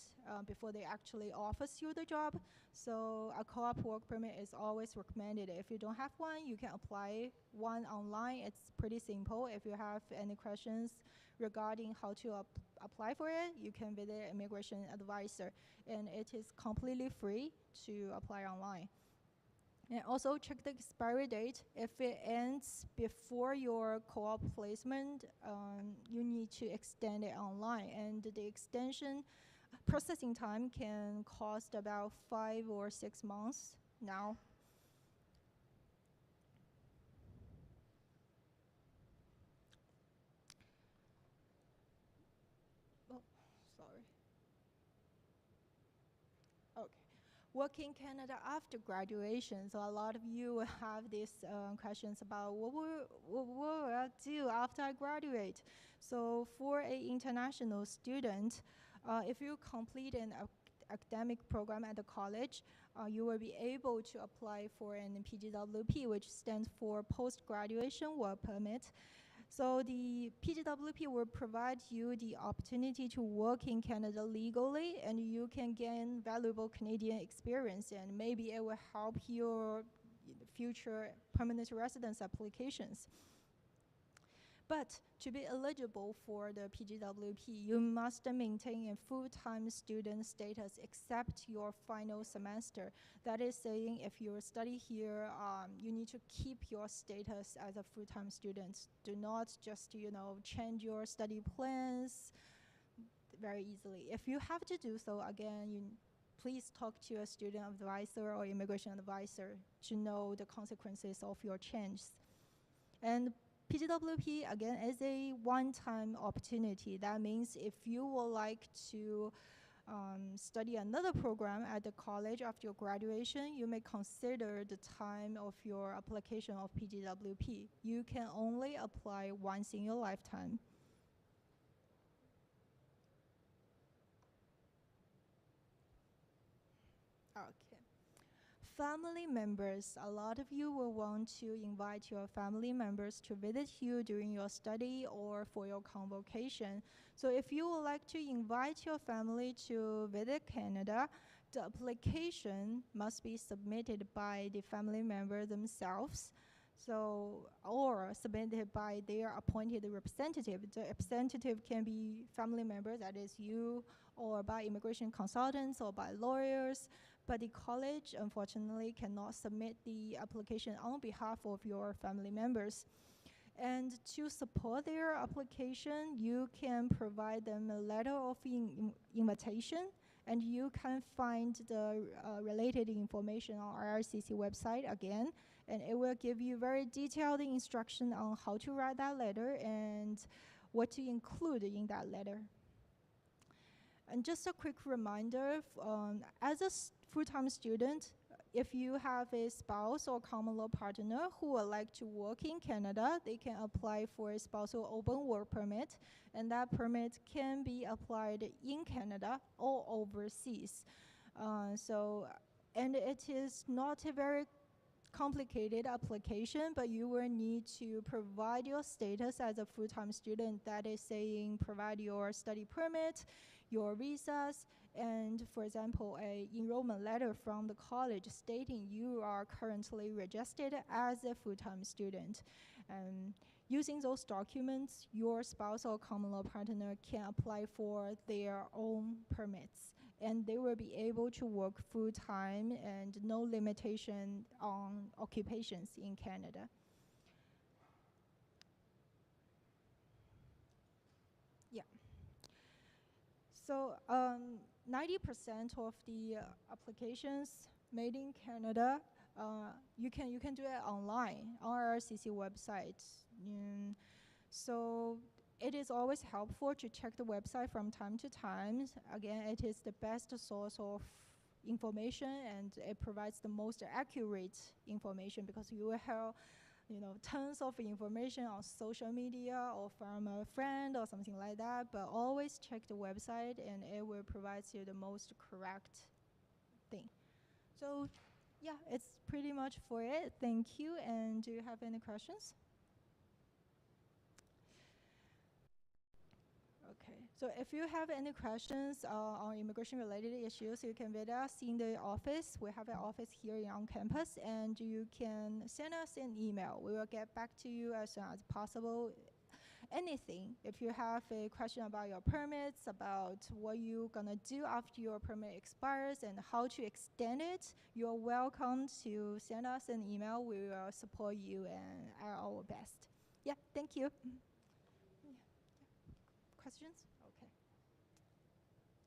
before they actually offers you the job. So a co-op work permit is always recommended. If you don't have one, you can apply one online. It's pretty simple. If you have any questions regarding how to apply for it, you can visit an immigration advisor. And it is completely free to apply online. And also check the expiry date. If it ends before your co-op placement, you need to extend it online. And the extension processing time can cost about 5 or 6 months now. Oh, sorry. Okay. Work in Canada after graduation. So a lot of you will have these questions about what will I do after I graduate. So for an international student, if you complete an academic program at the college, you will be able to apply for an PGWP, which stands for Post-Graduation Work Permit. So the PGWP will provide you the opportunity to work in Canada legally, and you can gain valuable Canadian experience, and maybe it will help your future permanent residence applications. But to be eligible for the PGWP, you must maintain a full-time student status except your final semester. That is saying if you study here, you need to keep your status as a full-time student. Do not just, change your study plans very easily. If you have to do so, again, please talk to a student advisor or immigration advisor to know the consequences of your changes. And PGWP, again, is a one-time opportunity. That means if you would like to study another program at the college after your graduation, you may consider the time of your application of PGWP. You can only apply once in your lifetime. Okay. Family members, a lot of you will want to invite your family members to visit you during your study or for your convocation. So if you would like to invite your family to visit Canada, the application must be submitted by the family member themselves. So, or submitted by their appointed representative. The representative can be family members, that is you, or by immigration consultants or by lawyers. But the college, unfortunately, cannot submit the application on behalf of your family members. And to support their application, you can provide them a letter of invitation, and you can find the related information on IRCC website again, and it will give you very detailed instruction on how to write that letter and what to include in that letter. And just a quick reminder, as a full-time student, if you have a spouse or common law partner who would like to work in Canada, they can apply for a spousal open work permit, and that permit can be applied in Canada or overseas. And it is not a very complicated application, but you will need to provide your status as a full-time student. That is saying provide your study permit, your visas, and for example, a enrollment letter from the college stating you are currently registered as a full-time student. Using those documents, your spouse or common law partner can apply for their own permits, and they will be able to work full-time and no limitation on occupations in Canada. Yeah. So 90% of the applications made in Canada, you can do it online on our RCC website. So it is always helpful to check the website from time to time. Again, it is the best source of information, and it provides the most accurate information because you will have tons of information on social media or from a friend or something like that, but always check the website and it will provide you the most correct thing. So yeah, it's pretty much for it. Thank you. And do you have any questions? Okay, so if you have any questions on immigration-related issues, you can visit us in the office. We have an office here on campus, and you can send us an email. We will get back to you as soon as possible. Anything, if you have a question about your permits, about what you're gonna do after your permit expires and how to extend it, you're welcome to send us an email. We will support you and our best. Yeah, thank you. Questions? Okay.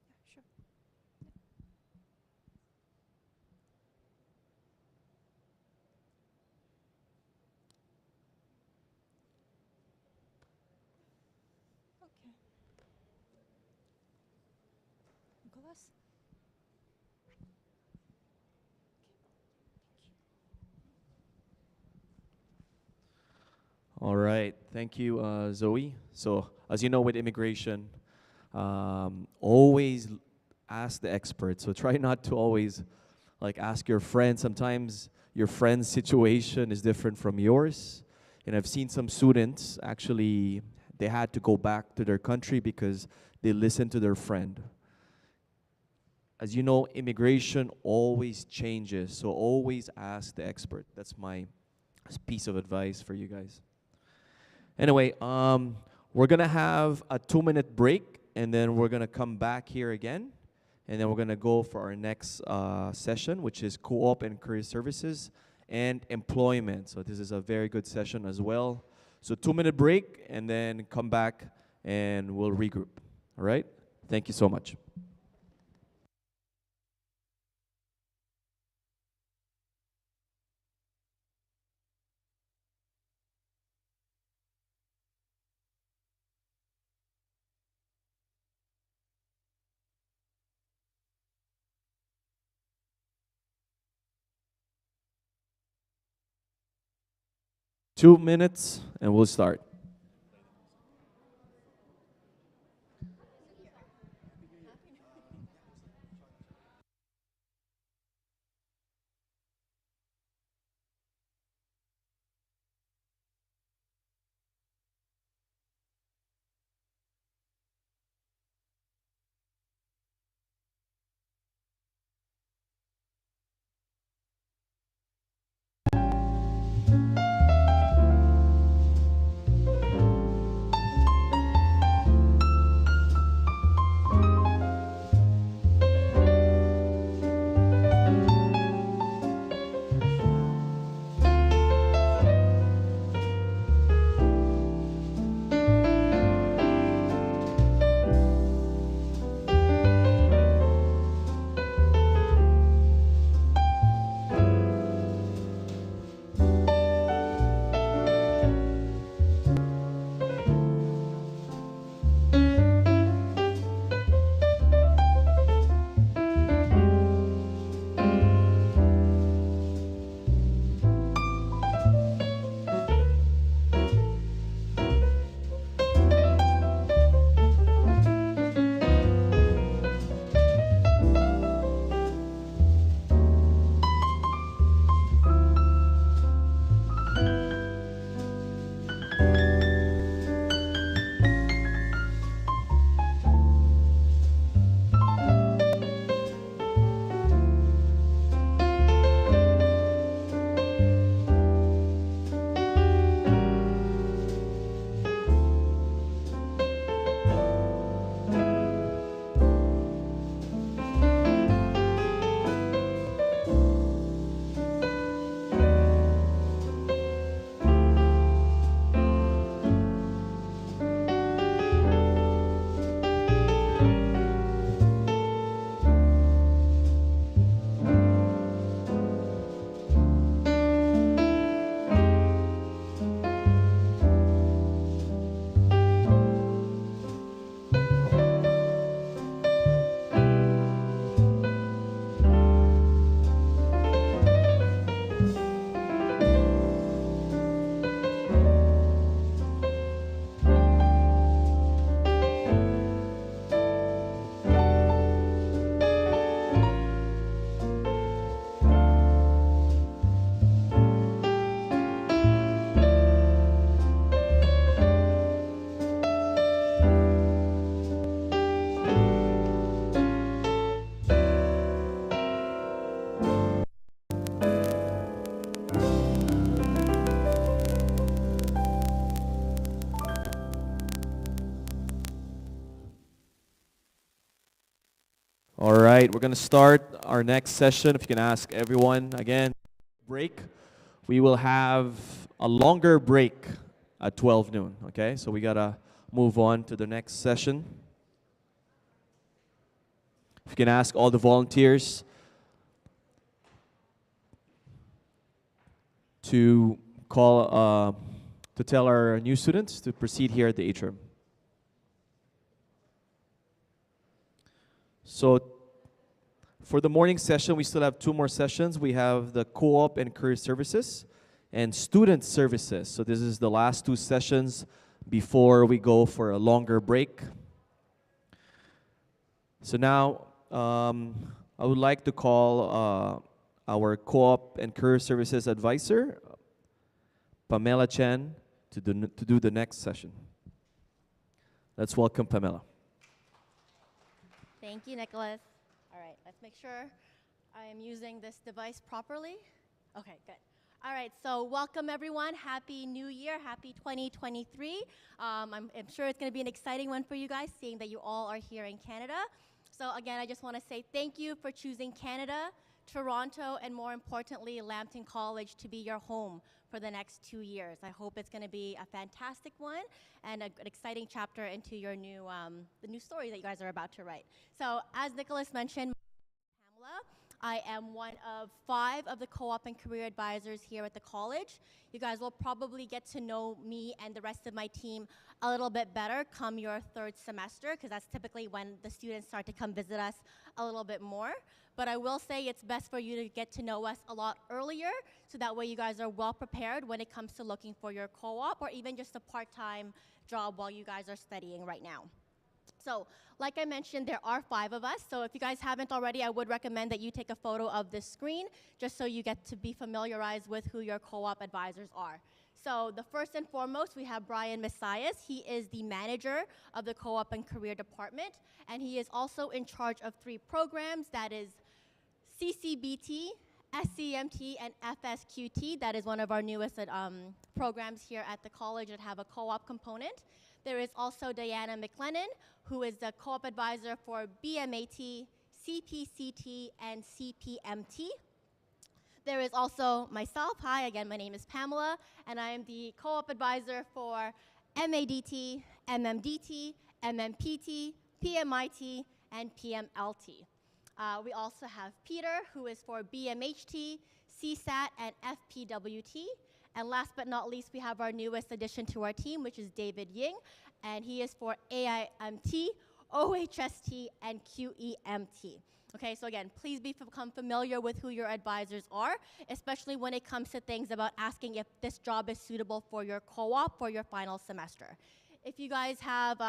Yeah, sure. Okay. Nicholas? All right, thank you, Zoe. So, as you know, with immigration, always ask the expert. So try not to always like ask your friend. Sometimes your friend's situation is different from yours. And I've seen some students actually they had to go back to their country because they listened to their friend. As you know, immigration always changes, so always ask the expert. That's my piece of advice for you guys. Anyway, we're gonna have a 2-minute break, and then we're gonna come back here again, and then we're gonna go for our next session, which is co-op and career services and employment. So this is a very good session as well. So 2-minute break, and then come back, and we'll regroup. All right? Thank you so much. Two minutes, and we'll start. All right, we're going to start our next session. If you can ask everyone again, break. We will have a longer break at 12 noon, okay? So we got to move on to the next session. If you can ask all the volunteers to call, to tell our new students to proceed here at the atrium. So for the morning session, we still have 2 more sessions. We have the co-op and career services and student services. So this is the last 2 sessions before we go for a longer break. So now I would like to call our co-op and career services advisor, Pamela Chen, to do the next session. Let's welcome Pamela. Thank you, Nicholas. All right, let's make sure I am using this device properly. Okay, good. All right, so welcome everyone. Happy New Year, happy 2023. I'm sure it's going to be an exciting one for you guys, seeing that you all are here in Canada. So again, I just want to say thank you for choosing Canada, Toronto, and more importantly, Lambton College to be your home for the next 2 years. I hope it's going to be a fantastic one and an exciting chapter into your new, the new story that you guys are about to write. So as Nicholas mentioned, Pamela, I am one of 5 of the co-op and career advisors here at the college. You guys will probably get to know me and the rest of my team a little bit better come your 3rd semester, because that's typically when the students start to come visit us a little bit more. But I will say it's best for you to get to know us a lot earlier, so that way you guys are well prepared when it comes to looking for your co-op or even just a part-time job while you guys are studying right now. So, like I mentioned, there are 5 of us. So if you guys haven't already, I would recommend that you take a photo of this screen just so you get to be familiarized with who your co-op advisors are. So the first and foremost, we have Brian Messias. He is the manager of the co-op and career department, and he is also in charge of 3 programs. That is CCBT, SCMT, and FSQT. That is one of our newest programs here at the college that have a co-op component. There is also Diana McLennan, who is the co-op advisor for BMAT, CPCT, and CPMT. There is also myself. Hi, again, my name is Pamela, and I am the co-op advisor for MADT, MMDT, MMPT, PMIT, and PMLT. We also have Peter, who is for BMHT, CSAT, and FPWT. And last but not least, we have our newest addition to our team, which is David Ying, and he is for AIMT, OHST, and QEMT. Okay, so again, please become familiar with who your advisors are, especially when it comes to things about asking if this job is suitable for your co-op for your final semester. If you guys have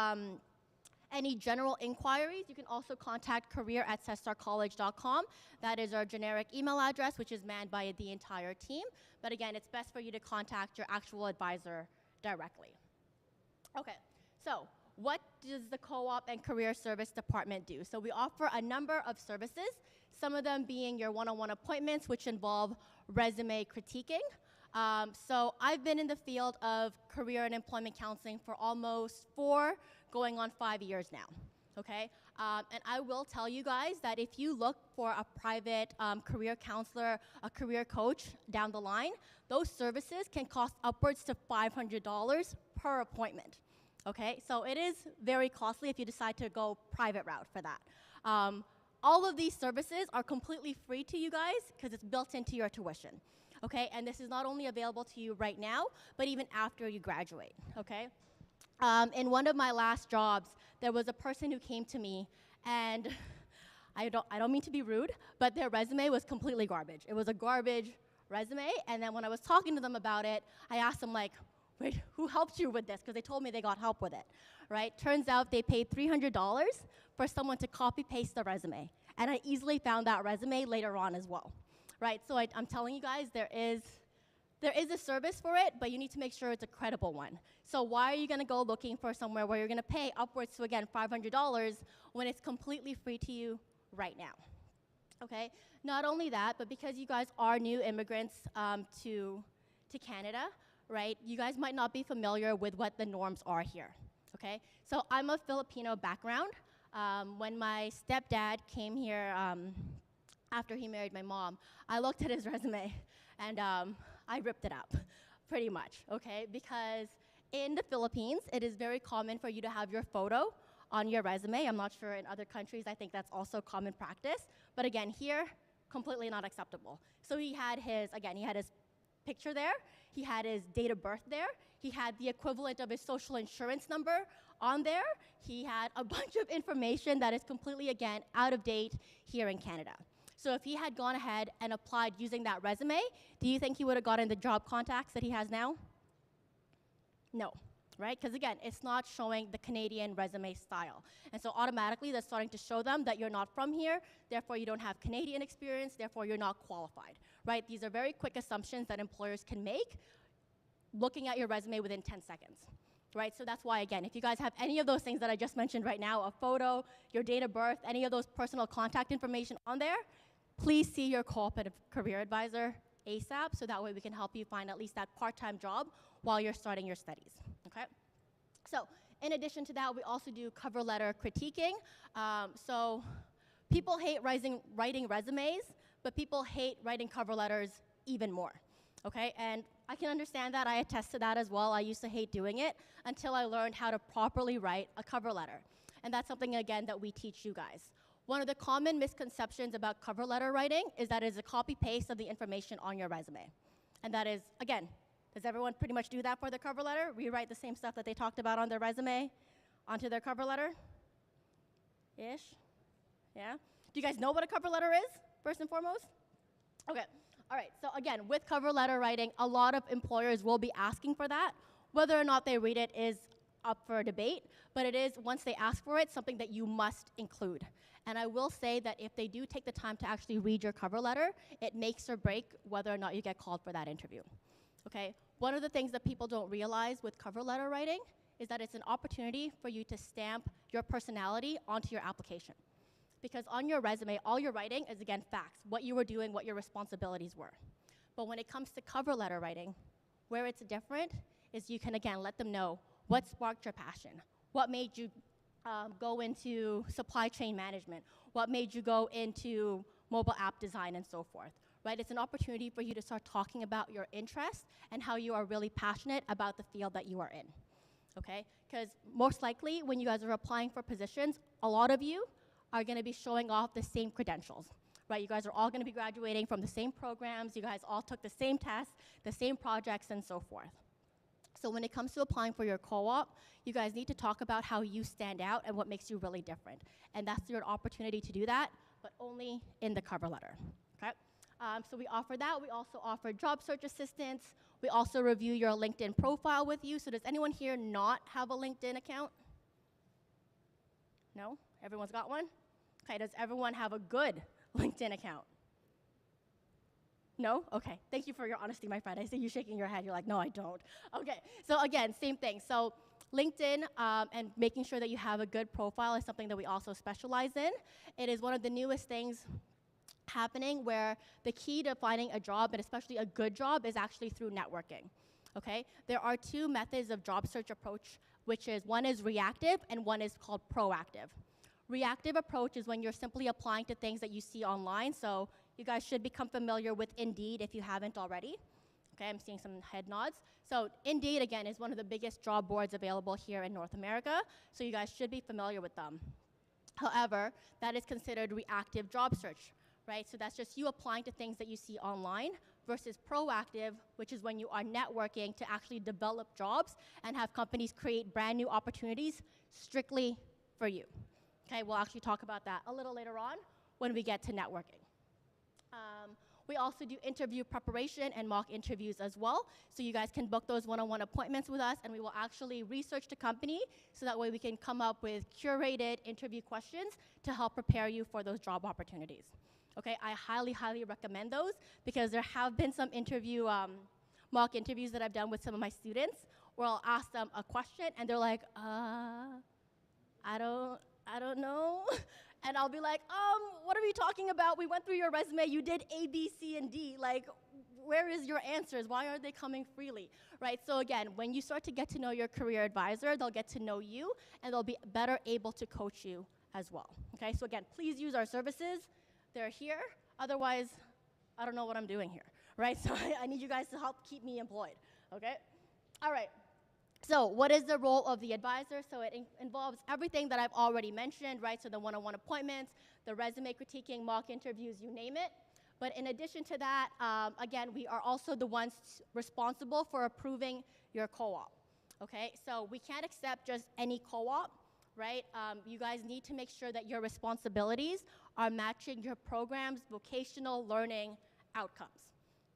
any general inquiries, you can also contact career@cestarcollege.com. That is our generic email address, which is manned by the entire team. But again, it's best for you to contact your actual advisor directly. Okay, so what does the co-op and career service department do? So we offer a number of services, some of them being your one-on-one appointments, which involve resume critiquing. So I've been in the field of career and employment counseling for almost 4, going on 5 years now, okay? And I will tell you guys that if you look for a private career counselor, a career coach down the line, those services can cost upwards to $500 per appointment, okay? So it is very costly if you decide to go private route for that. All of these services are completely free to you guys because it's built into your tuition, okay? And this is not only available to you right now, but even after you graduate, okay? In one of my last jobs, there was a person who came to me, and I don't mean to be rude, but their resume was completely garbage. It was a garbage resume, and then when I was talking to them about it, I asked them, like, wait, who helped you with this? Because they told me they got help with it, right? Turns out they paid $300 for someone to copy-paste the resume, and I easily found that resume later on as well, right? So I'm telling you guys, there is a service for it, but you need to make sure it's a credible one. So why are you going to go looking for somewhere where you're going to pay upwards to, again, $500 when it's completely free to you right now? Okay? Not only that, but because you guys are new immigrants to Canada, right, you guys might not be familiar with what the norms are here. Okay? So I'm of Filipino background. When my stepdad came here after he married my mom, I looked at his resume and I ripped it up, pretty much, okay? Because in the Philippines, it is very common for you to have your photo on your resume. I'm not sure in other countries, I think that's also common practice. But again, here, completely not acceptable. So he had his picture there, he had his date of birth there, he had the equivalent of his social insurance number on there, he had a bunch of information that is completely, again, out of date here in Canada. So if he had gone ahead and applied using that resume, do you think he would have gotten the job contacts that he has now? No, right? Because again, it's not showing the Canadian resume style. And so automatically that's starting to show them that you're not from here, therefore you don't have Canadian experience, therefore you're not qualified, right? These are very quick assumptions that employers can make looking at your resume within 10 seconds, right? So that's why, again, if you guys have any of those things that I just mentioned right now, a photo, your date of birth, any of those personal contact information on there, please see your cooperative career advisor ASAP, so that way we can help you find at least that part-time job while you're starting your studies, okay? So in addition to that, we also do cover letter critiquing. So people hate writing resumes, but people hate writing cover letters even more, okay? And I can understand that. I attest to that as well. I used to hate doing it until I learned how to properly write a cover letter. And that's something, again, that we teach you guys. One of the common misconceptions about cover letter writing is that it's a copy-paste of the information on your resume. And that is, again, does everyone pretty much do that for their cover letter? Rewrite the same stuff that they talked about on their resume onto their cover letter? Ish? Yeah? Do you guys know what a cover letter is, first and foremost? Okay. All right. So again, with cover letter writing, a lot of employers will be asking for that. Whether or not they read it is up for debate, but it is, once they ask for it, something that you must include. And I will say that if they do take the time to actually read your cover letter, it makes or break whether or not you get called for that interview, okay? One of the things that people don't realize with cover letter writing is that it's an opportunity for you to stamp your personality onto your application. Because on your resume, all you're writing is, again, facts, what you were doing, what your responsibilities were. But when it comes to cover letter writing, where it's different is you can, again, let them know what sparked your passion, what made you go into supply chain management, what made you go into mobile app design and so forth, right? It's an opportunity for you to start talking about your interests and how you are really passionate about the field that you are in, okay? Because most likely when you guys are applying for positions, a lot of you are gonna be showing off the same credentials, right? You guys are all gonna be graduating from the same programs, you guys all took the same tests, the same projects and so forth. So when it comes to applying for your co-op, you guys need to talk about how you stand out and what makes you really different. And that's your opportunity to do that, but only in the cover letter, okay? So we offer that. We also offer job search assistance. We also review your LinkedIn profile with you. So does anyone here not have a LinkedIn account? No? Everyone's got one? Okay, does everyone have a good LinkedIn account? No? Okay. Thank you for your honesty, my friend. I see you shaking your head. You're like, no, I don't. Okay. So again, same thing. So LinkedIn and making sure that you have a good profile is something that we also specialize in. It is one of the newest things happening where the key to finding a job, and especially a good job, is actually through networking. Okay? There are two methods of job search approach, which is one is reactive and one is called proactive. Reactive approach is when you're simply applying to things that you see online. So you guys should become familiar with Indeed if you haven't already. Okay, I'm seeing some head nods. So Indeed, again, is one of the biggest job boards available here in North America, so you guys should be familiar with them. However, that is considered reactive job search, right? So that's just you applying to things that you see online versus proactive, which is when you are networking to actually develop jobs and have companies create brand new opportunities strictly for you. Okay, we'll actually talk about that a little later on when we get to networking. We also do interview preparation and mock interviews as well. So you guys can book those one-on-one appointments with us, and we will actually research the company so that way we can come up with curated interview questions to help prepare you for those job opportunities. Okay, I highly, highly recommend those because there have been some mock interviews that I've done with some of my students where I'll ask them a question and they're like, I don't know. And I'll be like, what are we talking about? We went through your resume, you did A, B, C, and D. Like, where is your answers? Why aren't they coming freely, right? So again, when you start to get to know your career advisor, they'll get to know you, and they'll be better able to coach you as well. Okay, so again, please use our services. They're here. Otherwise, I don't know what I'm doing here, right? So I need you guys to help keep me employed, okay? All right. So what is the role of the advisor? So it involves everything that I've already mentioned, right? So the one-on-one appointments, the resume critiquing, mock interviews, you name it. But in addition to that, again, we are also the ones responsible for approving your co-op, okay? So we can't accept just any co-op, right? You guys need to make sure that your responsibilities are matching your program's vocational learning outcomes,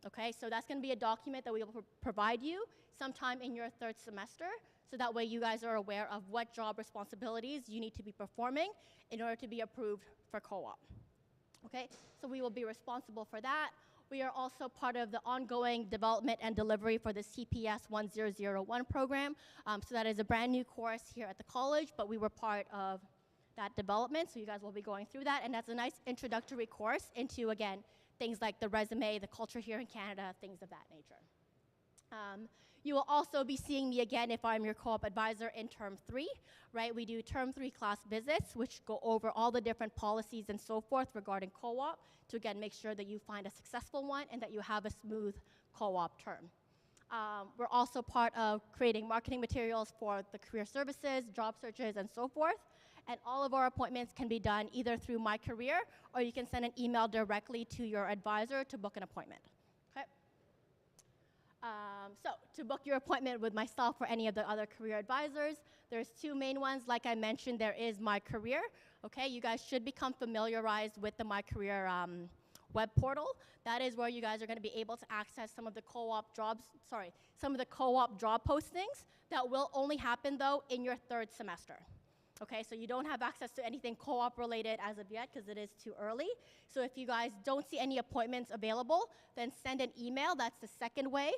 okay? So that's gonna be a document that we will provide you sometime in your third semester, so that way you guys are aware of what job responsibilities you need to be performing in order to be approved for co-op. Okay, so we will be responsible for that. We are also part of the ongoing development and delivery for the CPS 1001 program. So that is a brand new course here at the college, but we were part of that development, so you guys will be going through that, and that's a nice introductory course into, again, things like the resume, the culture here in Canada, things of that nature. You will also be seeing me again if I'm your co-op advisor in term 3, right? We do term 3 class visits, which go over all the different policies and so forth regarding co-op to, again, make sure that you find a successful one and that you have a smooth co-op term. We're also part of creating marketing materials for the career services, job searches, and so forth. And all of our appointments can be done either through My Career, or you can send an email directly to your advisor to book an appointment. So to book your appointment with myself or any of the other career advisors, there's 2 main ones. Like I mentioned, there is My Career. Okay, you guys should become familiarized with the My Career web portal. That is where you guys are going to be able to access some of the co-op jobs, some of the co-op job postings that will only happen though in your 3rd semester. Okay, so you don't have access to anything co-op related as of yet because it is too early. So if you guys don't see any appointments available, then send an email. That's the second way,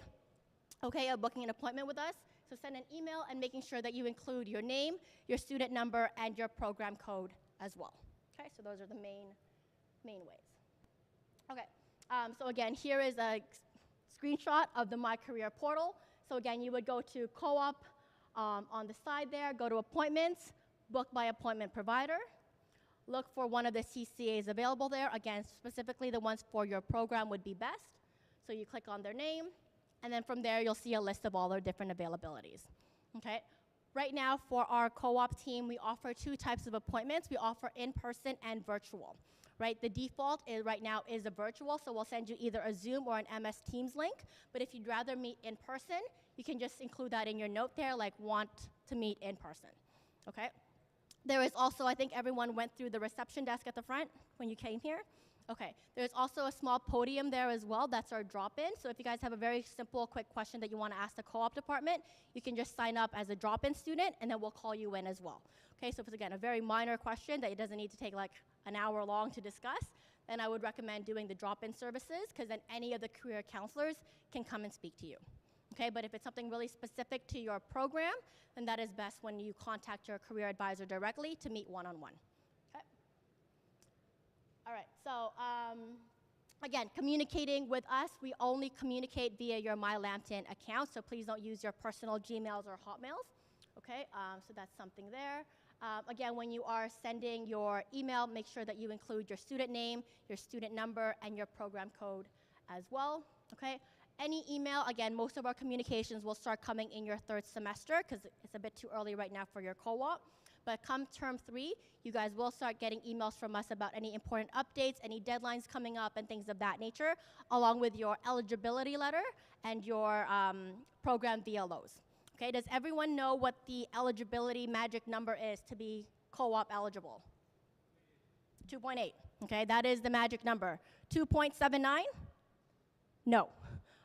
okay, of booking an appointment with us. So send an email and making sure that you include your name, your student number, and your program code as well. Okay, so those are the main ways. Okay, so again, here is a screenshot of the My Career portal. So again, you would go to co-op on the side there, go to appointments, book by appointment provider, look for one of the CCAs available there. Again, specifically the ones for your program would be best. So you click on their name, and then from there you'll see a list of all their different availabilities. Okay. Right now for our co-op team, we offer 2 types of appointments. We offer in-person and virtual. Right, the default is right now is a virtual, so we'll send you either a Zoom or an MS Teams link. But if you'd rather meet in person, you can just include that in your note there, like want to meet in person. Okay. There is also, I think everyone went through the reception desk at the front when you came here. Okay, there's also a small podium there as well. That's our drop-in. So if you guys have a very simple, quick question that you want to ask the co-op department, you can just sign up as a drop-in student, and then we'll call you in as well. Okay, so if it's, again, a very minor question that it doesn't need to take like an hour long to discuss, then I would recommend doing the drop-in services, because then any of the career counselors can come and speak to you. Okay, but if it's something really specific to your program, then that is best when you contact your career advisor directly to meet one-on-one. Okay. All right, so again, communicating with us, we only communicate via your My Lambton account, so please don't use your personal Gmails or Hotmails. Okay, so that's something there. Again, when you are sending your email, make sure that you include your student name, your student number, and your program code as well. Okay. Any email, again, most of our communications will start coming in your 3rd semester because it's a bit too early right now for your co-op. But come term 3, you guys will start getting emails from us about any important updates, any deadlines coming up, and things of that nature, along with your eligibility letter and your program VLOs. Okay, does everyone know what the eligibility magic number is to be co-op eligible? 2.8. Okay, that is the magic number. 2.79? No.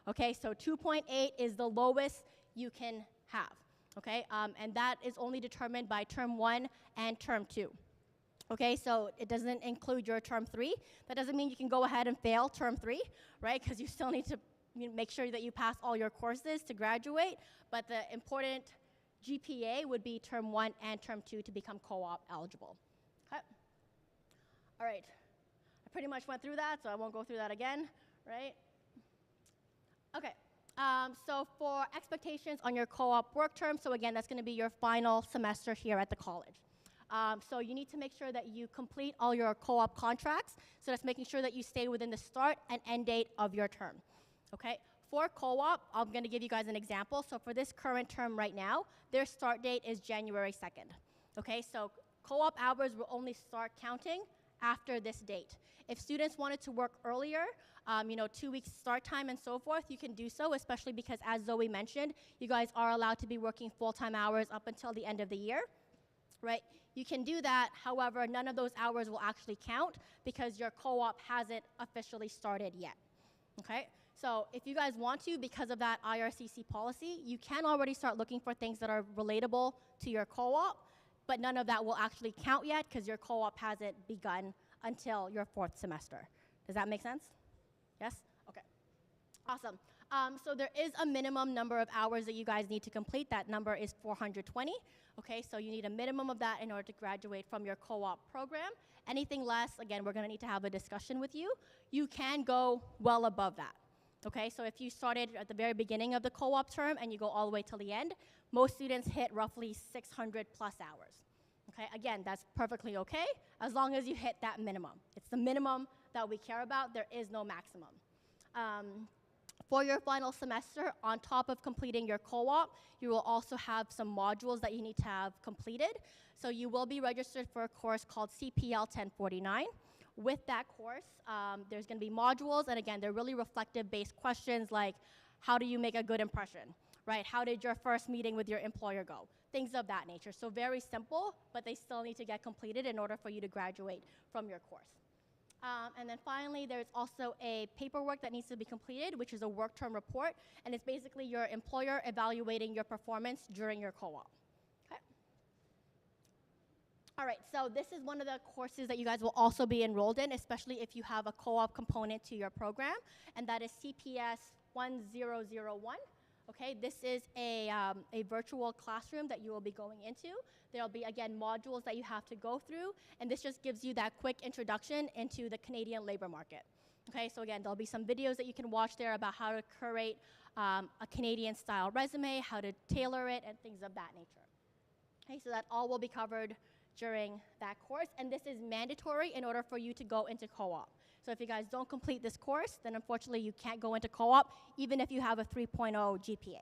Okay, so 2.8 is the lowest you can have, okay? And that is only determined by term 1 and term 2. Okay, so it doesn't include your term 3. That doesn't mean you can go ahead and fail term 3, right? Because you still need to make sure that you pass all your courses to graduate. But the important GPA would be term 1 and term 2 to become co-op eligible. Okay. All right, I pretty much went through that, so I won't go through that again, right? Okay, so for expectations on your co-op work term, so again, that's going to be your final semester here at the college. So you need to make sure that you complete all your co-op contracts. So that's making sure that you stay within the start and end date of your term. Okay? For co-op, I'm going to give you guys an example. So for this current term right now, their start date is January 2nd. Okay? So co-op hours will only start counting after this date. If students wanted to work earlier, 2 weeks start time and so forth, you can do so, especially because, as Zoe mentioned, you guys are allowed to be working full-time hours up until the end of the year, right? You can do that. However, none of those hours will actually count because your co-op hasn't officially started yet, okay? So if you guys want to, because of that IRCC policy, you can already start looking for things that are relatable to your co-op, but none of that will actually count yet because your co-op hasn't begun until your 4th semester. Does that make sense? Yes? Okay. Awesome. So there is a minimum number of hours that you guys need to complete. That number is 420. Okay, so you need a minimum of that in order to graduate from your co-op program. Anything less, again, we're going to need to have a discussion with you. You can go well above that. Okay, so if you started at the very beginning of the co-op term and you go all the way till the end, most students hit roughly 600 plus hours. Okay, again, that's perfectly okay as long as you hit that minimum. It's the minimum that we care about. There is no maximum. For your final semester, on top of completing your co-op, you will also have some modules that you need to have completed. So you will be registered for a course called CPL 1049. With that course, there's going to be modules, and again, they're really reflective-based questions like, how do you make a good impression, right? How did your first meeting with your employer go? Things of that nature. So very simple, but they still need to get completed in order for you to graduate from your course. And then finally, there's also a paperwork that needs to be completed, which is a work term report, and it's basically your employer evaluating your performance during your co-op. Okay. All right, so this is one of the courses that you guys will also be enrolled in, especially if you have a co-op component to your program, and that is CPS 1001. Okay, this is a virtual classroom that you will be going into. There'll be, again, modules that you have to go through, and this just gives you that quick introduction into the Canadian labor market. Okay, so again, there'll be some videos that you can watch there about how to create a Canadian-style resume, how to tailor it, and things of that nature. Okay, so that all will be covered during that course, and this is mandatory in order for you to go into co-op. So if you guys don't complete this course, then unfortunately you can't go into co-op, even if you have a 3.0 GPA.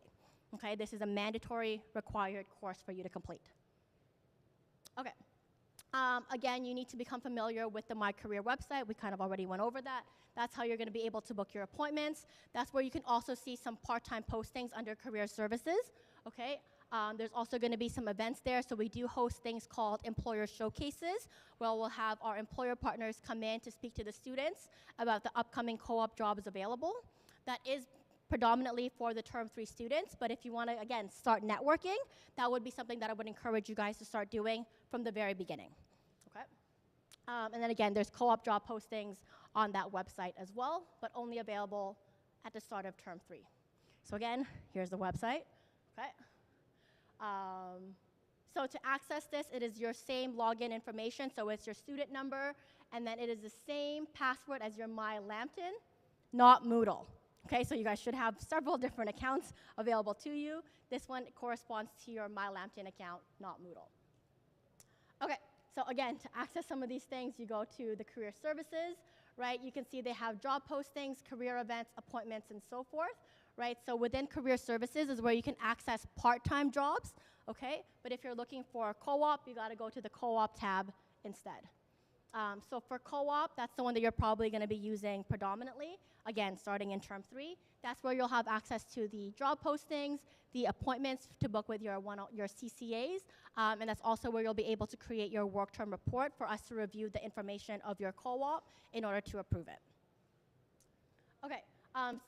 Okay, this is a mandatory required course for you to complete. Okay. Again, you need to become familiar with the My Career website. We kind of already went over that. That's how you're going to be able to book your appointments. That's where you can also see some part-time postings under career services. Okay. There's also going to be some events there. So we do host things called employer showcases, where we'll have our employer partners come in to speak to the students about the upcoming co-op jobs available. That is predominantly for the Term 3 students, but if you want to, again, start networking, that would be something that I would encourage you guys to start doing from the very beginning. Okay? And then again, there's co-op job postings on that website as well, but only available at the start of Term 3. So again, here's the website. Okay? So to access this, it is your same login information. So it's your student number, and then it is the same password as your My Lambton, not Moodle. Okay, so you guys should have several different accounts available to you. This one corresponds to your My Lambton account, not Moodle. Okay, so again, to access some of these things, you go to the career services, right? You can see they have job postings, career events, appointments, and so forth. Right, so within career services is where you can access part-time jobs, okay? But if you're looking for a co-op, you gotta go to the co-op tab instead. So for co-op, that's the one that you're probably gonna be using predominantly, again, starting in Term 3. That's where you'll have access to the job postings, the appointments to book with your CCAs, and that's also where you'll be able to create your work term report for us to review the information of your co-op in order to approve it. Okay.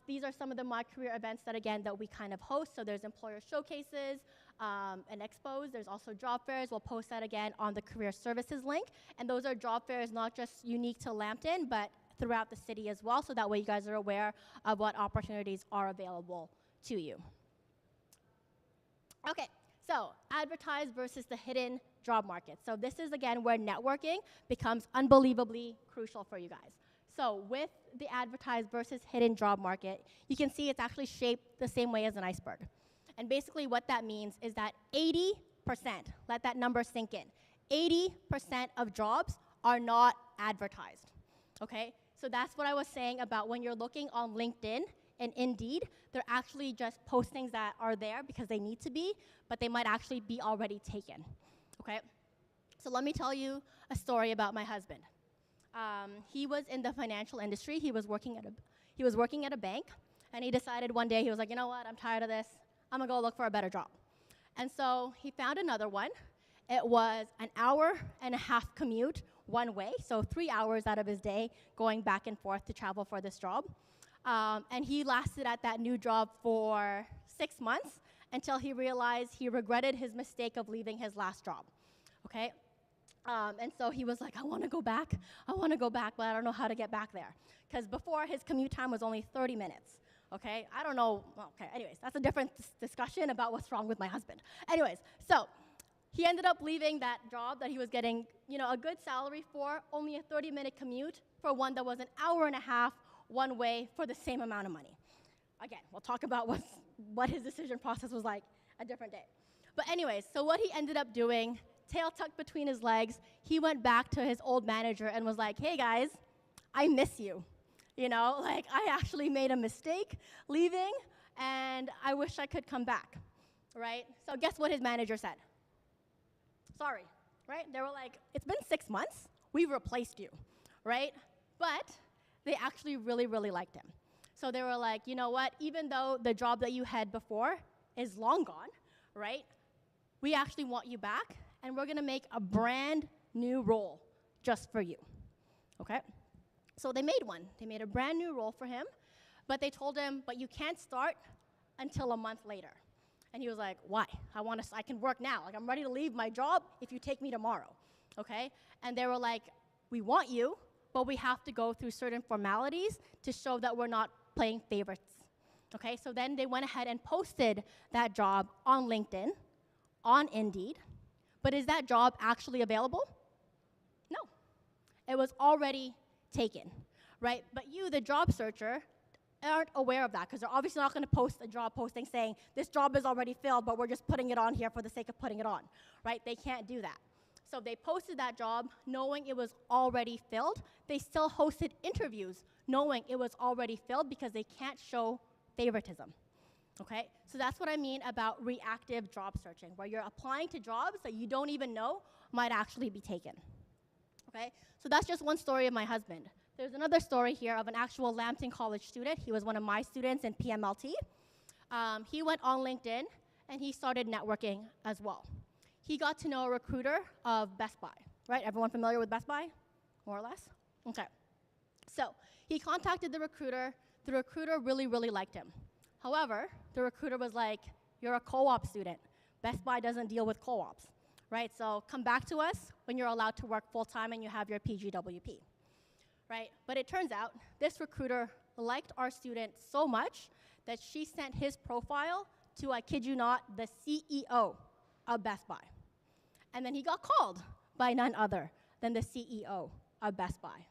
These are some of the My Career events that, again, that we kind of host. So there's employer showcases and expos. There's also job fairs. We'll post that again on the career services link. And those are job fairs not just unique to Lambton, but throughout the city as well. So that way you guys are aware of what opportunities are available to you. Okay, so advertised versus the hidden job market. So this is, again, where networking becomes unbelievably crucial for you guys. So with the advertised versus hidden job market, you can see it's actually shaped the same way as an iceberg. And basically what that means is that 80%, let that number sink in, 80% of jobs are not advertised, okay? So that's what I was saying about when you're looking on LinkedIn and Indeed, they're actually just postings that are there because they need to be, but they might actually be already taken, okay? So let me tell you a story about my husband. He was in the financial industry. He was working at a bank, and he decided one day, he was like, you know what, I'm tired of this. I'm gonna go look for a better job. And so he found another one. It was an hour-and-a-half commute one way, so 3 hours out of his day going back and forth to travel for this job. And he lasted at that new job for 6 months until he realized he regretted his mistake of leaving his last job, okay? And so he was like, I want to go back, but I don't know how to get back there. Because before, his commute time was only 30 minutes, okay? I don't know, okay, anyways, that's a different discussion about what's wrong with my husband. Anyways, so he ended up leaving that job that he was getting, a good salary for, only a 30-minute commute for one that was an hour and a half one way for the same amount of money. Again, we'll talk about what his decision process was like a different day. But anyways, so what he ended up doing, tail tucked between his legs, he went back to his old manager and was like, hey guys, I miss you. I actually made a mistake leaving, and I wish I could come back, right? So guess what his manager said? Sorry, right? They were like, it's been 6 months, we've replaced you, right? But they actually really, really liked him. So they were like, you know what, even though the job that you had before is long gone, right? We actually want you back, and we're gonna make a brand new role just for you, okay? So they made one. They made a brand new role for him, but they told him, but you can't start until a month later. And he was like, why? I can work now. Like, I'm ready to leave my job if you take me tomorrow, okay? And they were like, we want you, but we have to go through certain formalities to show that we're not playing favorites, okay? So then they went ahead and posted that job on LinkedIn, on Indeed, but is that job actually available? No, it was already taken, right? But you, the job searcher, aren't aware of that because they're obviously not going to post a job posting saying this job is already filled, but we're just putting it on here for the sake of putting it on, right? They can't do that. So they posted that job knowing it was already filled. They still hosted interviews knowing it was already filled because they can't show favoritism, okay? So that's what I mean about reactive job searching, where you're applying to jobs that you don't even know might actually be taken, okay? So that's just one story of my husband. There's another story here of an actual Lambton College student. He was one of my students in PMLT. He went on LinkedIn, and he started networking as well. He got to know a recruiter of Best Buy, right? Everyone familiar with Best Buy, more or less? Okay. So he contacted the recruiter. The recruiter really, really liked him. However, the recruiter was like, you're a co-op student. Best Buy doesn't deal with co-ops, right? So come back to us when you're allowed to work full-time and you have your PGWP, right? But it turns out this recruiter liked our student so much that she sent his profile to, I kid you not, the CEO of Best Buy. And then he got called by none other than the CEO of Best Buy.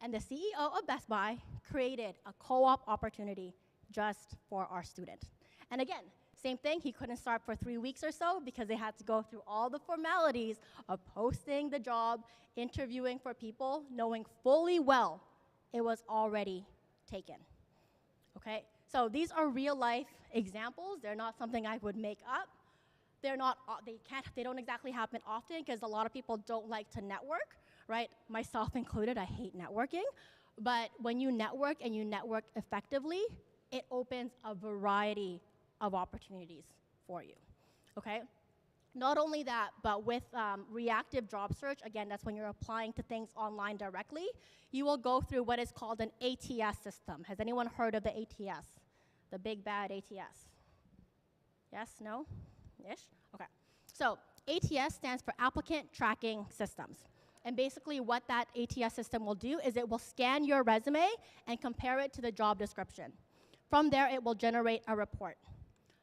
And the CEO of Best Buy created a co-op opportunity just for our student. And again, same thing, he couldn't start for 3 weeks or so because they had to go through all the formalities of posting the job, interviewing for people, knowing fully well it was already taken, okay? So these are real life examples. They're not something I would make up. They don't exactly happen often because a lot of people don't like to network, right? Myself included, I hate networking. But when you network and you network effectively, it opens a variety of opportunities for you, okay? Not only that, but with reactive job search, again, that's when you're applying to things online directly, you will go through what is called an ATS system. Has anyone heard of the ATS? The big bad ATS? Yes, no? Ish? Okay. So ATS stands for Applicant Tracking Systems. And basically what that ATS system will do is it will scan your resume and compare it to the job description. From there, it will generate a report.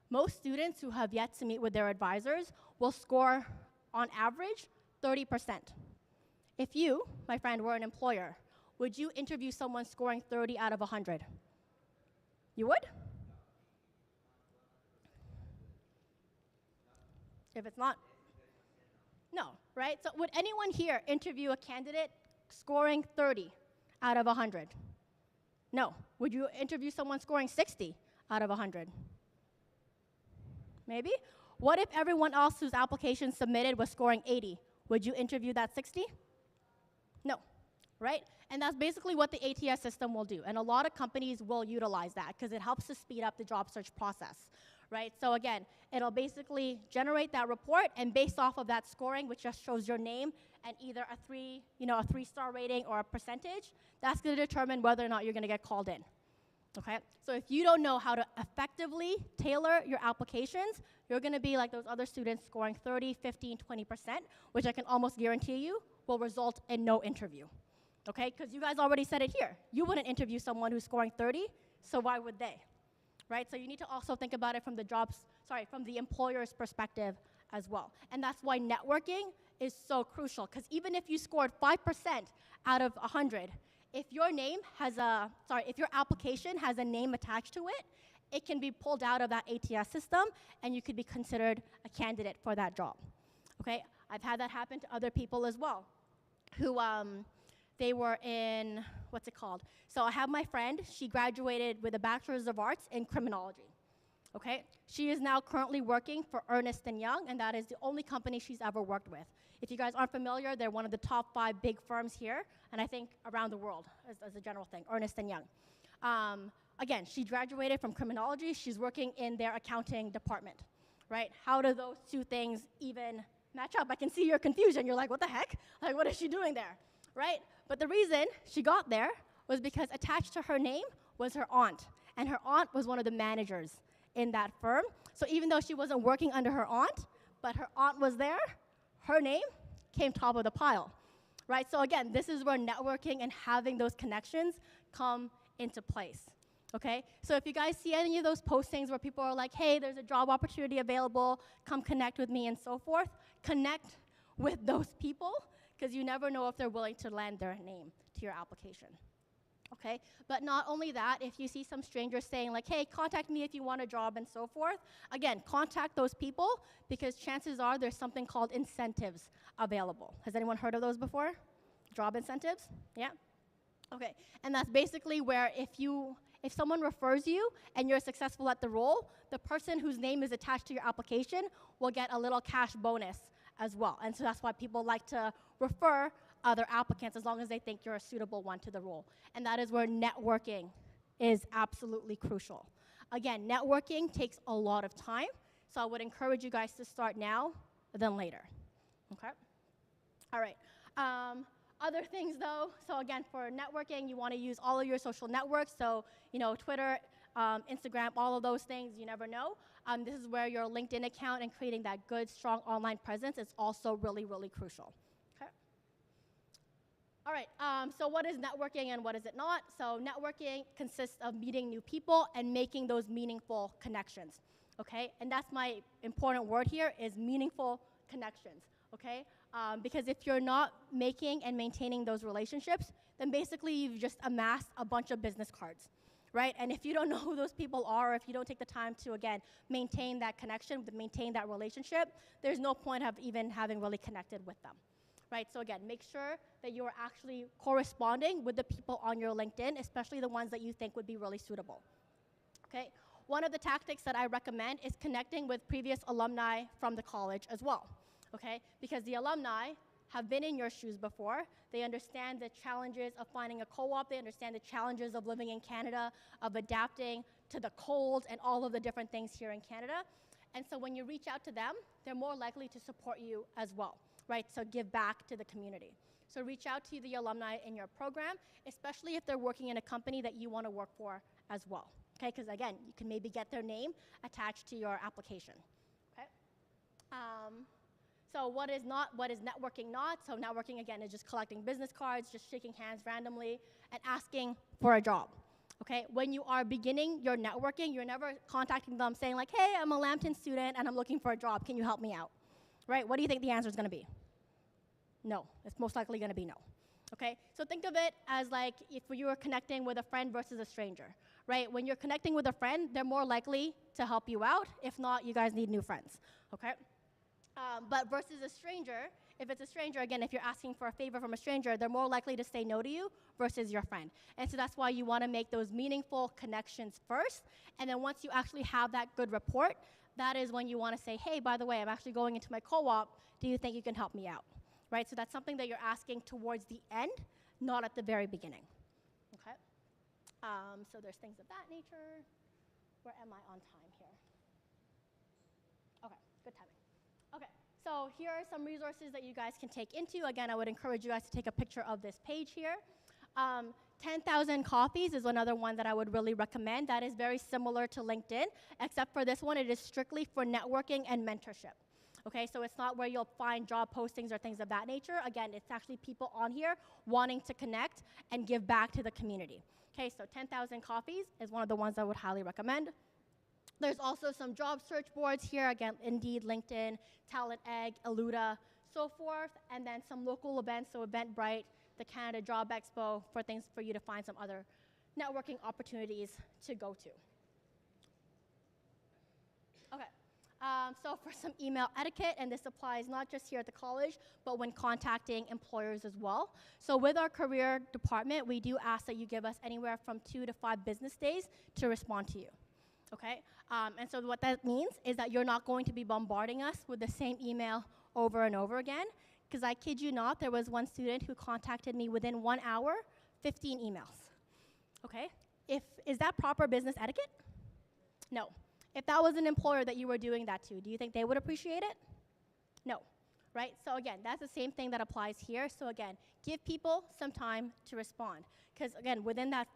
Most students who have yet to meet with their advisors will score, on average, 30%. If you, my friend, were an employer, would you interview someone scoring 30 out of 100? You would? If it's not, No, right? So would anyone here interview a candidate scoring 30 out of 100? No. Would you interview someone scoring 60 out of 100? Maybe? What if everyone else whose application submitted was scoring 80? Would you interview that 60? No, right? And that's basically what the ATS system will do. And a lot of companies will utilize that because it helps to speed up the job search process, right? So again, it'll basically generate that report, and based off of that scoring, which just shows your name and either a 3-star rating or a percentage, that's going to determine whether or not you're going to get called in. Okay? So if you don't know how to effectively tailor your applications, you're going to be like those other students scoring 30, 15, 20%, which I can almost guarantee you will result in no interview. Okay? Because you guys already said it here. You wouldn't interview someone who's scoring 30, so why would they? Right? So you need to also think about it from the employer's perspective as well. And that's why networking is so crucial, because even if you scored 5% out of 100, if your application has a name attached to it, it can be pulled out of that ATS system, and you could be considered a candidate for that job. Okay? I've had that happen to other people as well, who they were in, what's it called? So I have my friend, she graduated with a Bachelor's of Arts in Criminology. Okay? She is now currently working for Ernst & Young, and that is the only company she's ever worked with. If you guys aren't familiar, they're one of the top 5 big firms here, and I think around the world as a general thing, Ernst & Young. Again, she graduated from criminology. She's working in their accounting department, right? How do those two things even match up? I can see your confusion. You're like, what the heck? Like, what is she doing there, right? But the reason she got there was because attached to her name was her aunt, and her aunt was one of the managers in that firm. So even though she wasn't working under her aunt, but her aunt was there, her name came top of the pile, right? So again, this is where networking and having those connections come into place, okay? So if you guys see any of those postings where people are like, hey, there's a job opportunity available, come connect with me and so forth, connect with those people, because you never know if they're willing to lend their name to your application. Okay, but not only that, if you see some stranger saying like, hey, contact me if you want a job and so forth, again, contact those people, because chances are there's something called incentives available. Has anyone heard of those before? Job incentives? Yeah? Okay, and that's basically where if someone refers you and you're successful at the role, the person whose name is attached to your application will get a little cash bonus as well. And so that's why people like to refer other applicants as long as they think you're a suitable one to the role. And that is where networking is absolutely crucial. Again, networking takes a lot of time, so I would encourage you guys to start now than later. Okay? All right. Other things though, so again, for networking, you want to use all of your social networks, so Twitter, Instagram, all of those things, you never know. This is where your LinkedIn account and creating that good, strong online presence is also really, really crucial. All right, so what is networking and what is it not? So networking consists of meeting new people and making those meaningful connections, okay? And that's my important word here, is meaningful connections, okay? Because if you're not making and maintaining those relationships, then basically you've just amassed a bunch of business cards, right? And if you don't know who those people are, or if you don't take the time to, again, maintain that connection, maintain that relationship, there's no point of even having really connected with them. Right, so again, make sure that you're actually corresponding with the people on your LinkedIn, especially the ones that you think would be really suitable. Okay, one of the tactics that I recommend is connecting with previous alumni from the college as well. Okay, because the alumni have been in your shoes before. They understand the challenges of finding a co-op. They understand the challenges of living in Canada, of adapting to the cold and all of the different things here in Canada. And so when you reach out to them, they're more likely to support you as well. Right, so give back to the community. So reach out to the alumni in your program, especially if they're working in a company that you want to work for as well. Okay, because again, you can maybe get their name attached to your application. Okay. So what is networking not? So networking, again, is just collecting business cards, just shaking hands randomly, and asking for a job. Okay, when you are beginning your networking, you're never contacting them saying like, hey, I'm a Lambton student and I'm looking for a job. Can you help me out? Right, what do you think the answer is going to be? No, it's most likely going to be no. Okay, so think of it as like if you were connecting with a friend versus a stranger, right? When you're connecting with a friend, they're more likely to help you out. If not, you guys need new friends, okay? But versus a stranger, if it's a stranger, again, if you're asking for a favor from a stranger, they're more likely to say no to you versus your friend. And so that's why you want to make those meaningful connections first. And then once you actually have that good rapport, that is when you want to say, hey, by the way, I'm actually going into my co-op. Do you think you can help me out? Right? So that's something that you're asking towards the end, not at the very beginning. Okay? So there's things of that nature. Where am I on time here? Okay, good timing. Okay, so here are some resources that you guys can take into. Again, I would encourage you guys to take a picture of this page here. 10,000 Coffees is another one that I would really recommend. That is very similar to LinkedIn, except for this one, it is strictly for networking and mentorship. Okay, so it's not where you'll find job postings or things of that nature. Again, it's actually people on here wanting to connect and give back to the community. Okay, so 10,000 Coffees is one of the ones I would highly recommend. There's also some job search boards here, again, Indeed, LinkedIn, Talent Egg, Eluda, so forth, and then some local events, so Eventbrite, the Canada Job Expo, for things for you to find some other networking opportunities to go to. Okay, so for some email etiquette, and this applies not just here at the college, but when contacting employers as well. So with our career department, we do ask that you give us anywhere from 2 to 5 business days to respond to you. Okay, and so what that means is that you're not going to be bombarding us with the same email over and over again, because I kid you not, there was one student who contacted me within 1 hour, 15 emails. Okay, is that proper business etiquette? No. If that was an employer that you were doing that to, do you think they would appreciate it? No, right? So again, that's the same thing that applies here. So again, give people some time to respond. Because again, within that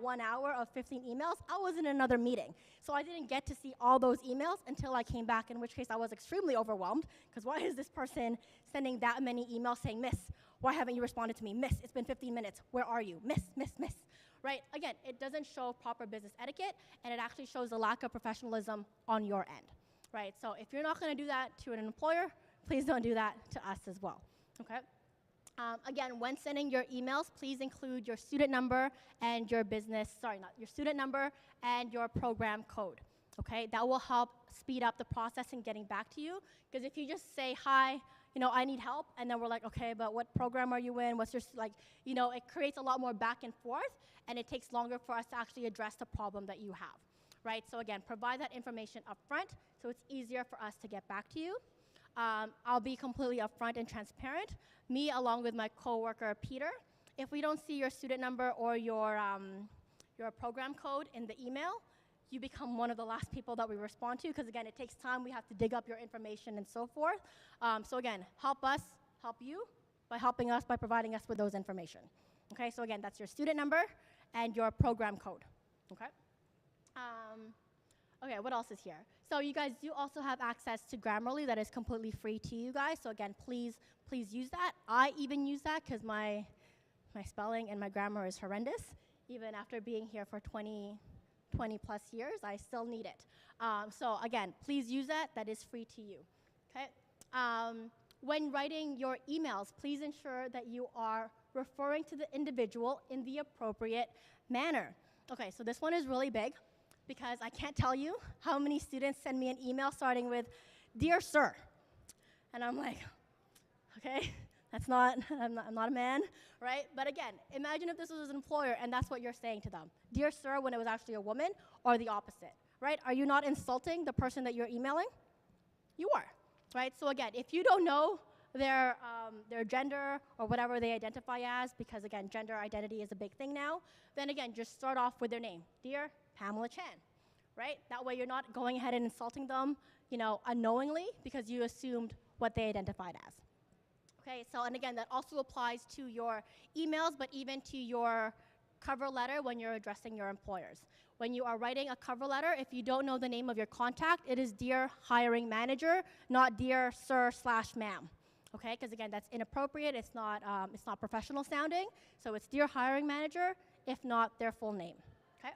1 hour of 15 emails, I was in another meeting. So I didn't get to see all those emails until I came back, in which case I was extremely overwhelmed, because why is this person sending that many emails saying, Miss, why haven't you responded to me? Miss, it's been 15 minutes, where are you? Miss, right? Again, it doesn't show proper business etiquette, and it actually shows a lack of professionalism on your end, right? So if you're not gonna do that to an employer, please don't do that to us as well, okay? Again, when sending your emails, please include your student number and your your student number and your program code, okay? That will help speed up the process in getting back to you, because if you just say, hi, I need help, and then we're like, okay, but what program are you in? What's your, it creates a lot more back and forth, and it takes longer for us to actually address the problem that you have, right? So again, provide that information up front so it's easier for us to get back to you. I'll be completely upfront and transparent. Me, along with my coworker, Peter, if we don't see your student number or your program code in the email, you become one of the last people that we respond to, because again, it takes time. We have to dig up your information and so forth. So again, help us help you by helping us by providing us with those information. Okay, so again, that's your student number and your program code. Okay. Okay, what else is here? So you guys do also have access to Grammarly that is completely free to you guys. So again, please use that. I even use that because my spelling and my grammar is horrendous. Even after being here for 20 plus years, I still need it. So again, please use that. That is free to you. Okay. When writing your emails, please ensure that you are referring to the individual in the appropriate manner. Okay, so this one is really big, because I can't tell you how many students send me an email starting with, "Dear Sir." And I'm like, okay, I'm not a man, right? But again, imagine if this was an employer and that's what you're saying to them. "Dear Sir," when it was actually a woman, or the opposite, right? Are you not insulting the person that you're emailing? You are, right? So again, if you don't know their gender or whatever they identify as, because again, gender identity is a big thing now, then again, just start off with their name. "Dear Pamela Chan," right? That way you're not going ahead and insulting them, unknowingly, because you assumed what they identified as. Okay, so, and again, that also applies to your emails, but even to your cover letter when you're addressing your employers. When you are writing a cover letter, if you don't know the name of your contact, it is "Dear Hiring Manager," not "Dear Sir/Ma'am." Okay, because again, that's inappropriate. It's not professional sounding. So it's "Dear Hiring Manager," if not their full name. Okay.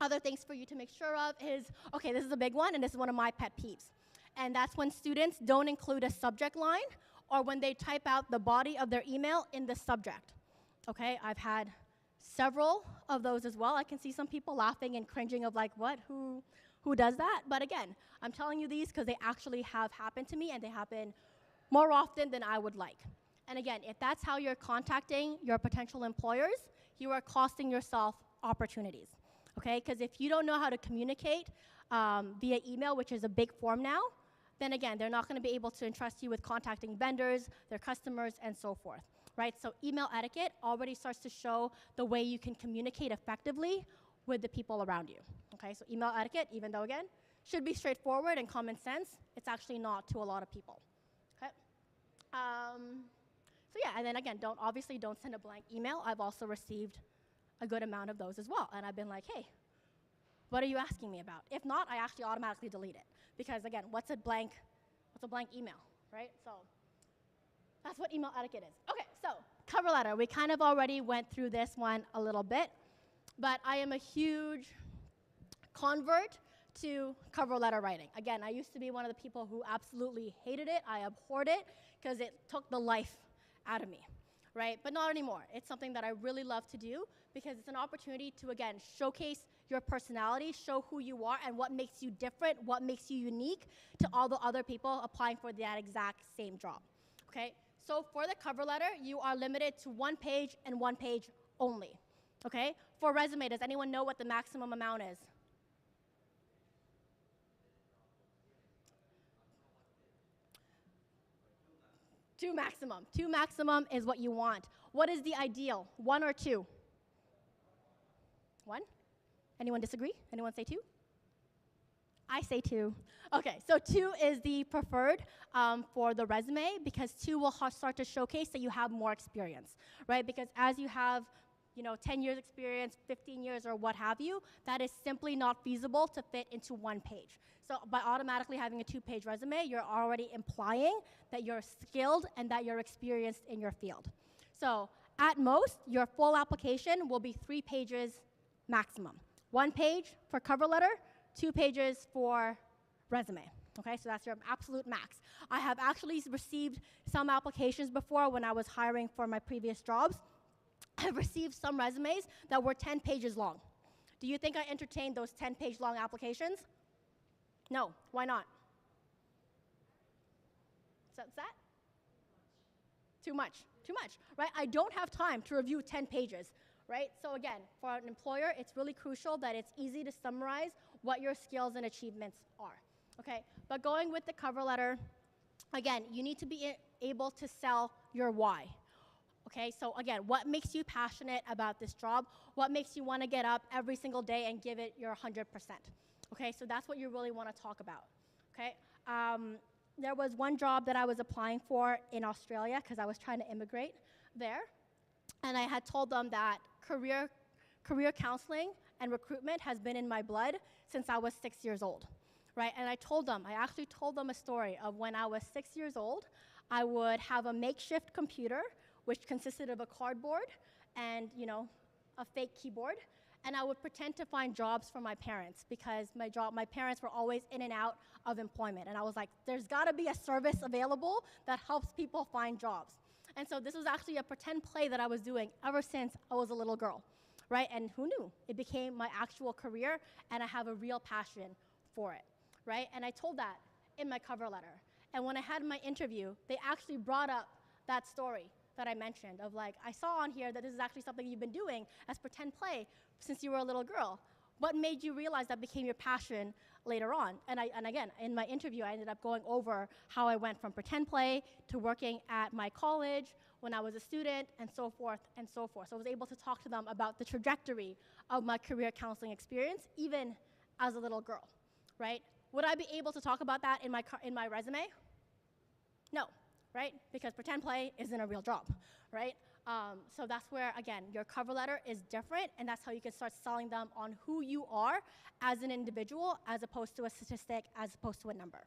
Other things for you to make sure of is, okay, this is a big one, and this is one of my pet peeves. And that's when students don't include a subject line, or when they type out the body of their email in the subject. Okay, I've had several of those as well. I can see some people laughing and cringing of like, what, who does that? But again, I'm telling you these because they actually have happened to me, and they happen more often than I would like. And again, if that's how you're contacting your potential employers, you are costing yourself opportunities, okay? Because if you don't know how to communicate via email, which is a big form now, then again, they're not going to be able to entrust you with contacting vendors, their customers, and so forth, right? So email etiquette already starts to show the way you can communicate effectively with the people around you, okay? So email etiquette, even though, again, should be straightforward and common sense, it's actually not to a lot of people, okay? So yeah, and then again, obviously don't send a blank email. I've also received a good amount of those as well, and I've been like, hey, what are you asking me about? If not, I actually automatically delete it, because again, what's a blank email, right? So that's what email etiquette is. Okay, so cover letter. We kind of already went through this one a little bit, but I am a huge convert to cover letter writing. Again, I used to be one of the people who absolutely hated it. I abhorred it because it took the life out of me, right? But not anymore. It's something that I really love to do because it's an opportunity to, again, showcase your personality, show who you are and what makes you different, what makes you unique to all the other people applying for that exact same job, okay? So for the cover letter, you are limited to 1 page and 1 page only, okay? For resume, does anyone know what the maximum amount is? Two maximum. 2 maximum is what you want. What is the ideal? 1 or 2? 1? Anyone disagree? Anyone say 2? I say 2. Okay, so 2 is the preferred for the resume because 2 will start to showcase that you have more experience, right? Because as you have, 10 years experience, 15 years, or what have you, that is simply not feasible to fit into 1 page. So by automatically having a 2-page resume, you're already implying that you're skilled and that you're experienced in your field. So at most, your full application will be 3 pages maximum. 1 page for cover letter, 2 pages for resume. Okay, so that's your absolute max. I have actually received some applications before when I was hiring for my previous jobs. I've received some resumes that were 10 pages long. Do you think I entertained those 10-page long applications? No. Why not? So what's that? Too much. Too much, right? I don't have time to review 10 pages, right? So again, for an employer, it's really crucial that it's easy to summarize what your skills and achievements are, okay? But going with the cover letter, again, you need to be able to sell your why. Okay, so again, what makes you passionate about this job? What makes you want to get up every single day and give it your 100%? Okay, so that's what you really want to talk about. Okay, there was one job that I was applying for in Australia because I was trying to immigrate there, and I had told them that career counseling and recruitment has been in my blood since I was 6 years old, right? And I actually told them a story of when I was 6 years old, I would have a makeshift computer which consisted of a cardboard and, a fake keyboard. And I would pretend to find jobs for my parents because my parents were always in and out of employment. And I was like, there's gotta be a service available that helps people find jobs. And so this was actually a pretend play that I was doing ever since I was a little girl, right? And who knew? It became my actual career and I have a real passion for it, right? And I told that in my cover letter. And when I had my interview, they actually brought up that story that I mentioned of like, I saw on here that this is actually something you've been doing as pretend play since you were a little girl. What made you realize that became your passion later on? And again, in my interview, I ended up going over how I went from pretend play to working at my college when I was a student and so forth and so forth. So I was able to talk to them about the trajectory of my career counseling experience, even as a little girl, right? Would I be able to talk about that in my resume? No. Right? Because pretend play isn't a real job, right? So that's where, again, your cover letter is different, and that's how you can start selling them on who you are as an individual, as opposed to a statistic, as opposed to a number,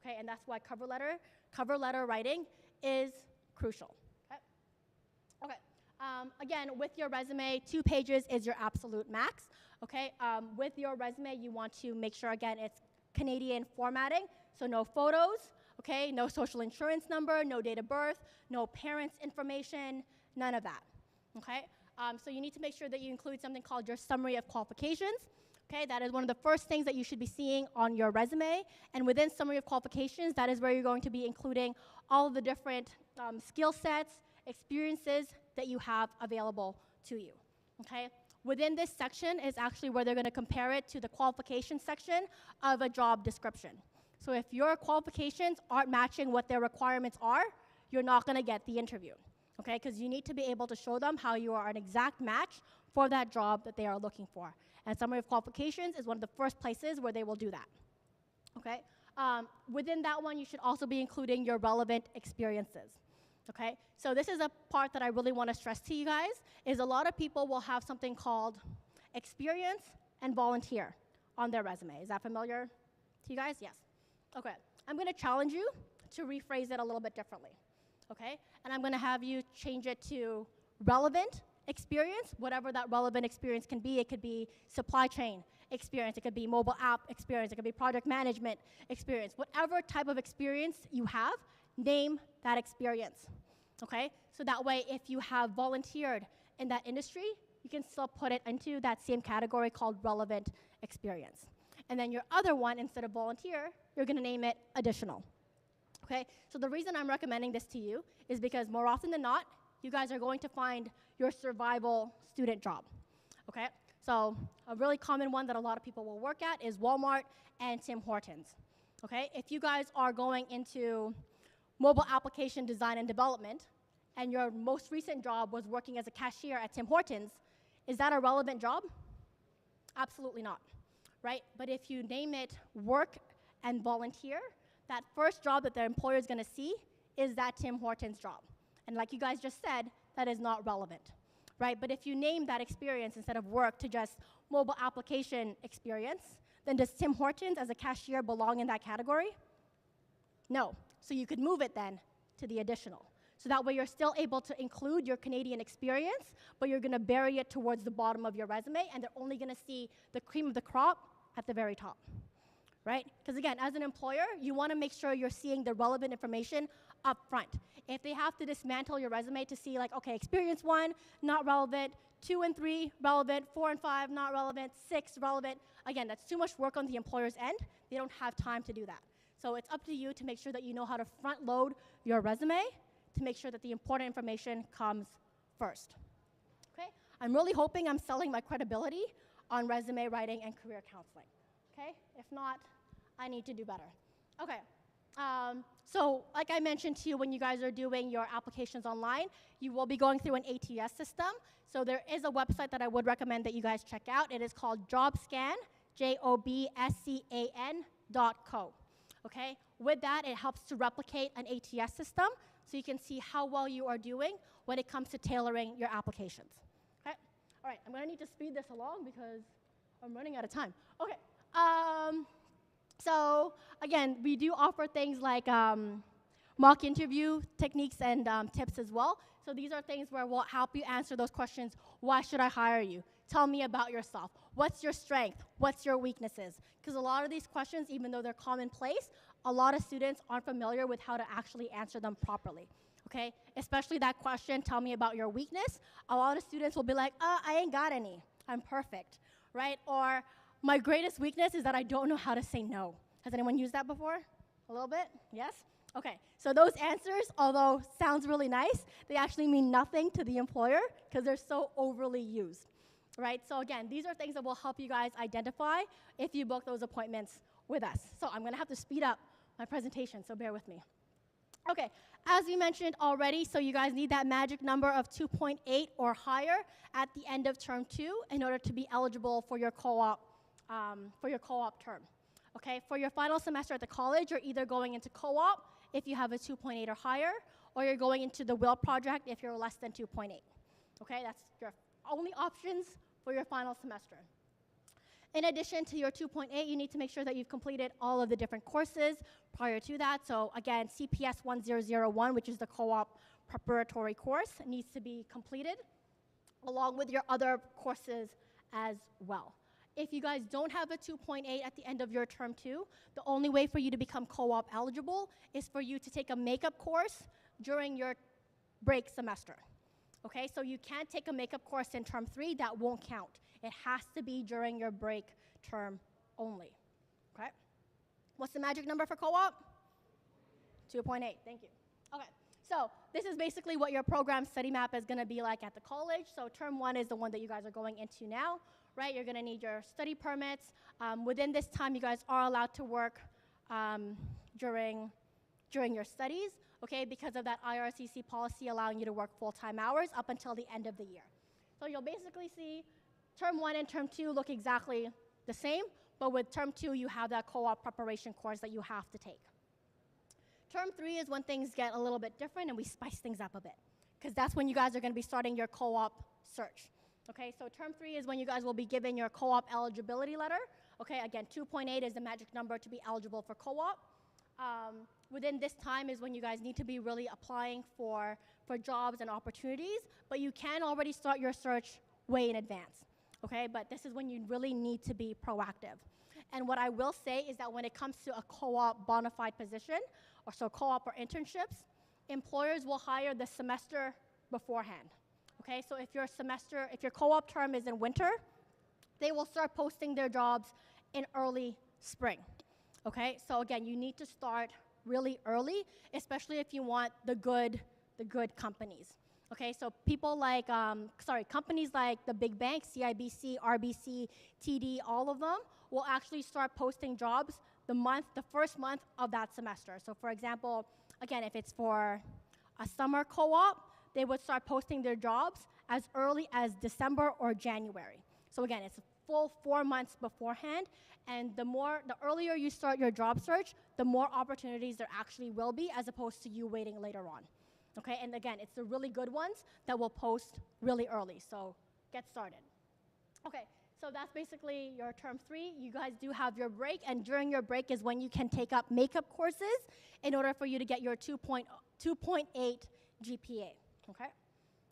okay? And that's why cover letter writing is crucial, okay? Again, with your resume, 2 pages is your absolute max, okay? With your resume, you want to make sure, again, it's Canadian formatting, so no photos, okay, no social insurance number, no date of birth, no parents' information, none of that, okay? So you need to make sure that you include something called your summary of qualifications. Okay, that is one of the first things that you should be seeing on your resume. And within summary of qualifications, that is where you're going to be including all of the different skill sets, experiences that you have available to you. Okay, within this section is actually where they're going to compare it to the qualification section of a job description. So if your qualifications aren't matching what their requirements are, you're not going to get the interview. Okay, because you need to be able to show them how you are an exact match for that job that they are looking for. And summary of qualifications is one of the first places where they will do that. Okay, within that one, you should also be including your relevant experiences. Okay, so this is a part that I really want to stress to you guys, is a lot of people will have something called experience and volunteer on their resume. Is that familiar to you guys? Yes. Okay, I'm going to challenge you to rephrase it a little bit differently. Okay, and I'm going to have you change it to relevant experience, whatever that relevant experience can be. It could be supply chain experience, it could be mobile app experience, it could be project management experience. Whatever type of experience you have, name that experience. Okay, so that way if you have volunteered in that industry, you can still put it into that same category called relevant experience. And then your other one, instead of volunteer, you're going to name it additional. Okay, so the reason I'm recommending this to you is because more often than not, you guys are going to find your survival student job. Okay, so a really common one that a lot of people will work at is Walmart and Tim Hortons. Okay, if you guys are going into mobile application design and development, and your most recent job was working as a cashier at Tim Hortons, is that a relevant job? Absolutely not, right? But if you name it work and volunteer, that first job that the employer is going to see is that Tim Hortons job. And like you guys just said, that is not relevant, right? But if you name that experience instead of work to just mobile application experience, then does Tim Hortons as a cashier belong in that category? No. So you could move it then to the additional. So that way you're still able to include your Canadian experience, but you're going to bury it towards the bottom of your resume, and they're only going to see the cream of the crop at the very top. Right? Because again, as an employer, you want to make sure you're seeing the relevant information up front. If they have to dismantle your resume to see like, okay, experience 1, not relevant, 2 and 3, relevant, 4 and 5, not relevant, 6, relevant, again, that's too much work on the employer's end. They don't have time to do that. So it's up to you to make sure that you know how to front load your resume to make sure that the important information comes first. Okay? I'm really hoping I'm selling my credibility on resume writing and career counseling. Okay? If not, I need to do better. Okay, so like I mentioned to you, when you guys are doing your applications online, you will be going through an ATS system. So there is a website that I would recommend that you guys check out. It is called JobScan, JOBSCAN.co. Okay, with that, it helps to replicate an ATS system so you can see how well you are doing when it comes to tailoring your applications. Okay, all right, I'm gonna need to speed this along because I'm running out of time. Okay. So again, we do offer things like mock interview techniques and tips as well. So these are things where we'll help you answer those questions. Why should I hire you? Tell me about yourself. What's your strength? What's your weaknesses? Because a lot of these questions, even though they're commonplace, a lot of students aren't familiar with how to actually answer them properly. Okay? Especially that question, tell me about your weakness. A lot of students will be like, I ain't got any. I'm perfect, right? Or my greatest weakness is that I don't know how to say no. Has anyone used that before? A little bit? Yes? Okay, so those answers, although sounds really nice, they actually mean nothing to the employer because they're so overly used, right? So again, these are things that will help you guys identify if you book those appointments with us. So I'm gonna have to speed up my presentation, so bear with me. Okay, as we mentioned already, so you guys need that magic number of 2.8 or higher at the end of term 2 in order to be eligible for your co-op term. Okay, for your final semester at the college, you're either going into co-op if you have a 2.8 or higher, or you're going into the WIL project if you're less than 2.8. Okay, that's your only options for your final semester. In addition to your 2.8, you need to make sure that you've completed all of the different courses prior to that. So again, CPS 1001, which is the co-op preparatory course, needs to be completed, along with your other courses as well. If you guys don't have a 2.8 at the end of your term 2, the only way for you to become co-op eligible is for you to take a makeup course during your break semester. Okay, so you can't take a makeup course in term 3, that won't count. It has to be during your break term only. Okay? What's the magic number for co-op? 2.8, thank you. Okay, so this is basically what your program study map is gonna be like at the college. So term 1 is the one that you guys are going into now, right? You're gonna need your study permits. Within this time, you guys are allowed to work during your studies, okay, because of that IRCC policy allowing you to work full-time hours up until the end of the year. So you'll basically see term 1 and term 2 look exactly the same, but with term 2, you have that co-op preparation course that you have to take. Term 3 is when things get a little bit different and we spice things up a bit, because that's when you guys are going to be starting your co-op search. Okay, so term 3 is when you guys will be given your co-op eligibility letter. Okay, again, 2.8 is the magic number to be eligible for co-op. Within this time is when you guys need to be really applying for jobs and opportunities, but you can already start your search way in advance. Okay, but this is when you really need to be proactive. And what I will say is that when it comes to a co-op bona fide position, or so co-op or internships, employers will hire the semester beforehand. Okay, so if your co-op term is in winter, they will start posting their jobs in early spring. Okay, so again, you need to start really early, especially if you want the good companies. Okay, so companies like the big banks, CIBC, RBC, TD, all of them will actually start posting jobs the first month of that semester. So for example, again, if it's for a summer co-op, they would start posting their jobs as early as December or January. So again, it's a full 4 months beforehand, and the earlier you start your job search, the more opportunities there actually will be, as opposed to you waiting later on. Okay, and again, it's the really good ones that will post really early, so get started. Okay, so that's basically your term 3. You guys do have your break, and during your break is when you can take up makeup courses in order for you to get your 2.8 GPA, okay?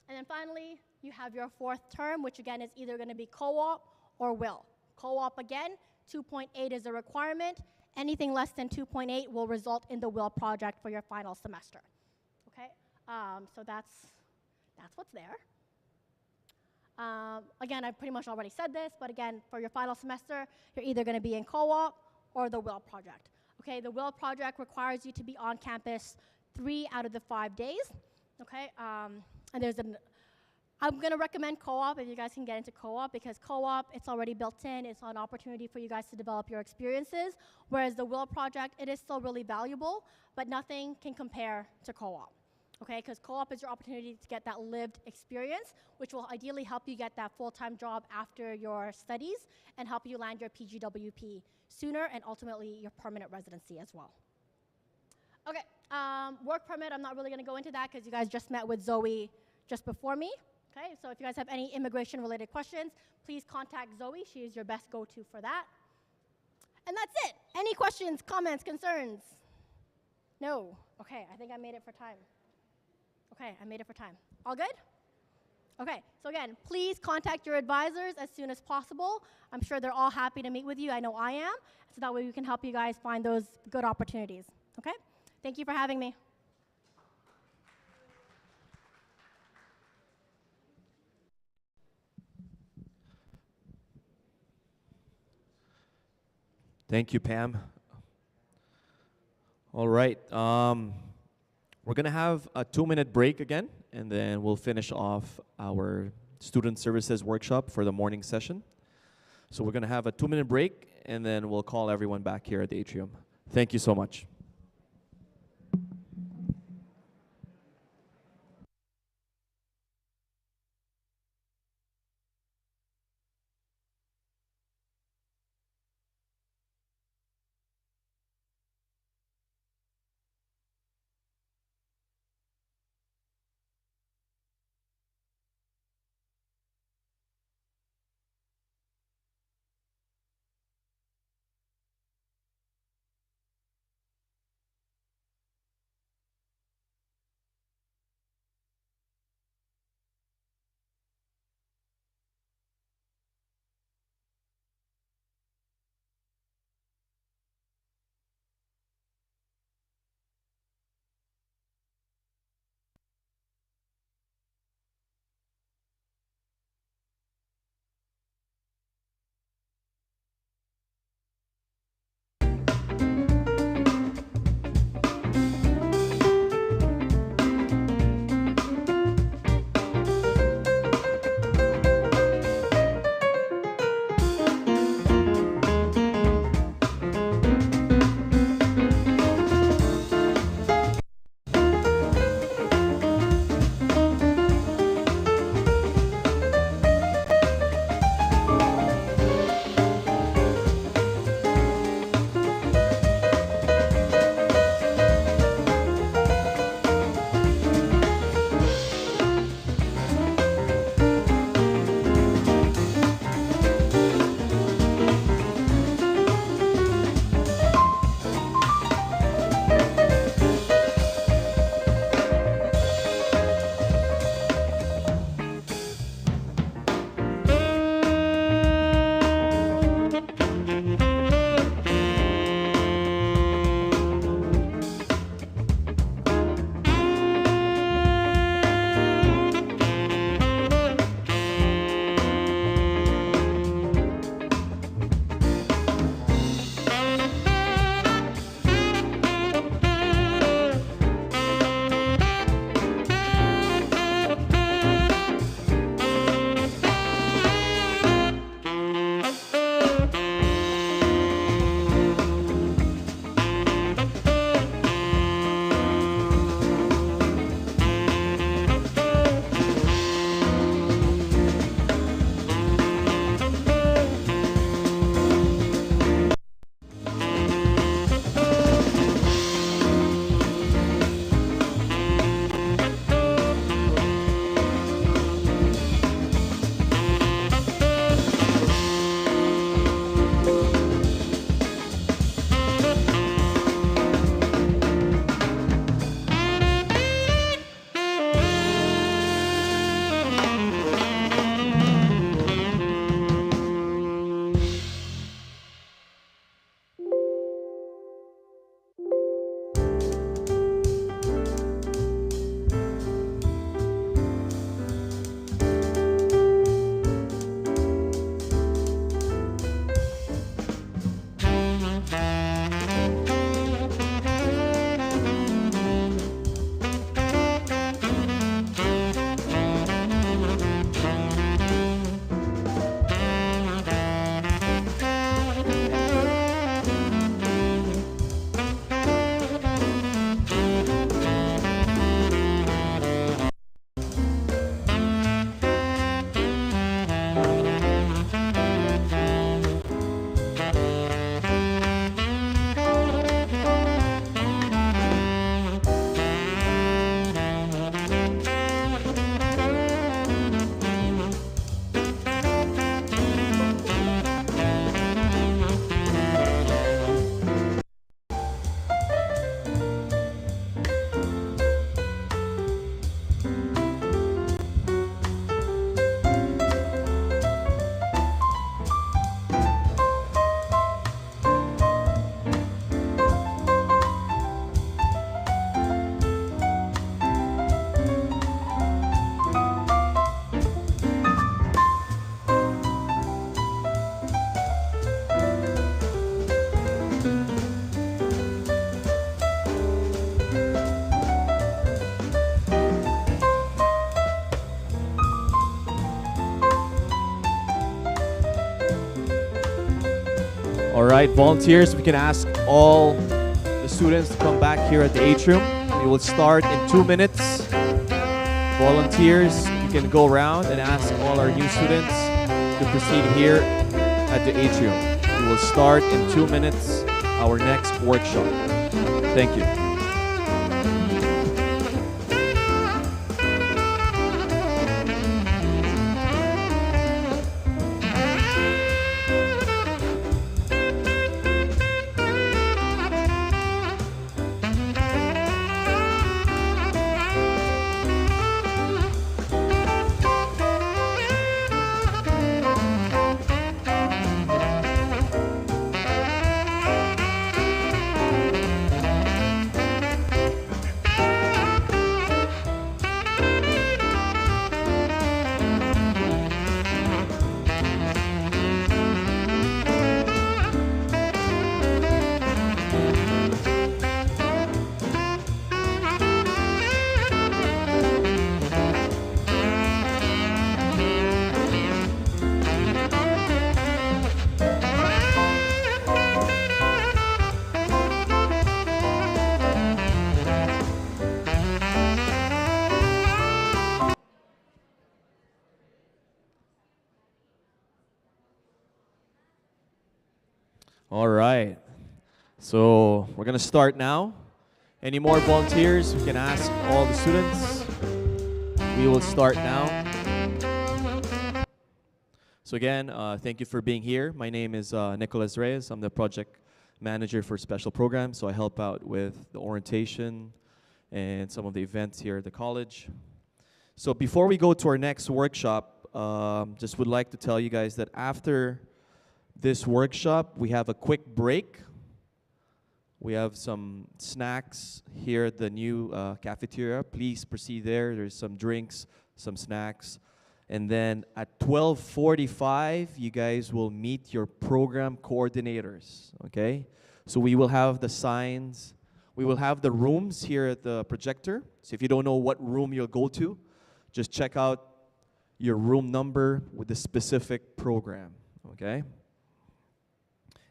And then finally, you have your 4th term, which again is either gonna be co-op or will. Co-op again, 2.8 is a requirement. Anything less than 2.8 will result in the will project for your final semester, okay? So that's what's there. Again, I pretty much already said this, but again, for your final semester, you're either going to be in co-op or the will project. Okay, the will project requires you to be on campus 3 out of the 5 days. Okay, and I'm going to recommend co-op if you guys can get into co-op, because co-op, it's already built in. It's an opportunity for you guys to develop your experiences, whereas the will project, it is still really valuable, but nothing can compare to co-op. Okay, because co-op is your opportunity to get that lived experience, which will ideally help you get that full-time job after your studies and help you land your PGWP sooner and ultimately your permanent residency as well. Okay, work permit, I'm not really going to go into that because you guys just met with Zoe just before me. Okay, so if you guys have any immigration-related questions, please contact Zoe. She is your best go-to for that. And that's it. Any questions, comments, concerns? No? Okay, I think I made it for time. Okay, I made it for time. All good? Okay, so again, please contact your advisors as soon as possible. I'm sure they're all happy to meet with you. I know I am. So that way we can help you guys find those good opportunities. Okay? Thank you for having me. Thank you, Pam. All right. We're going to have a 2-minute break again, and then we'll finish off our student services workshop for the morning session. So we're going to have a 2-minute break, and then we'll call everyone back here at the atrium. Thank you so much. right, volunteers, we can ask all the students to come back here at the atrium. We will start in 2 minutes. Volunteers, you can go around and ask all our new students to proceed here at the atrium. We will start in 2 minutes our next workshop. Thank you. All right. So we're going to start now. Any more volunteers? We can ask all the students. We will start now. So again, thank you for being here. My name is Nicholas Reyes. I'm the project manager for special programs. So I help out with the orientation and some of the events here at the college. So before we go to our next workshop, just would like to tell you guys that after this workshop, we have a quick break. We have some snacks here at the new cafeteria. Please proceed there. There's some drinks, some snacks. And then at 12:45, you guys will meet your program coordinators, okay? So we will have the signs. We will have the rooms here at the projector. So if you don't know what room you'll go to, just check out your room number with the specific program, okay?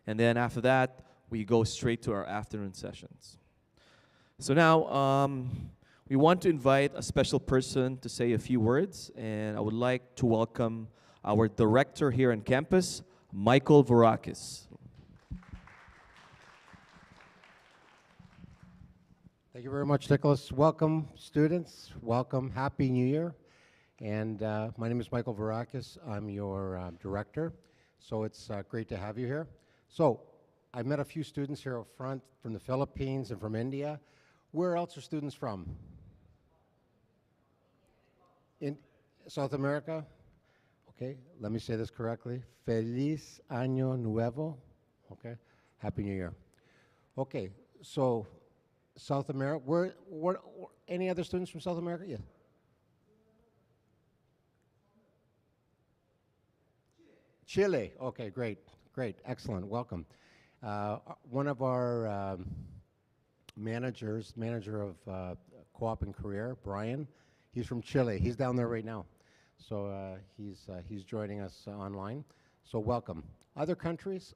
And then after that, we go straight to our afternoon sessions. So now, we want to invite a special person to say a few words, and I would like to welcome our director here on campus, Michael Varakis. Thank you very much, Nicholas. Welcome, students. Welcome. Happy New Year. And my name is Michael Varakis. I'm your director. So it's great to have you here. So I met a few students here up front from the Philippines and from India. Where else are students from? In South America? Okay, let me say this correctly. Feliz Año Nuevo. Okay, Happy New Year. Okay, so South America, where any other students from South America? Yeah. Chile, okay, great, excellent, welcome. One of our manager of co-op and career, Brian, he's from Chile. He's down there right now. So he's joining us online. So welcome. Other countries?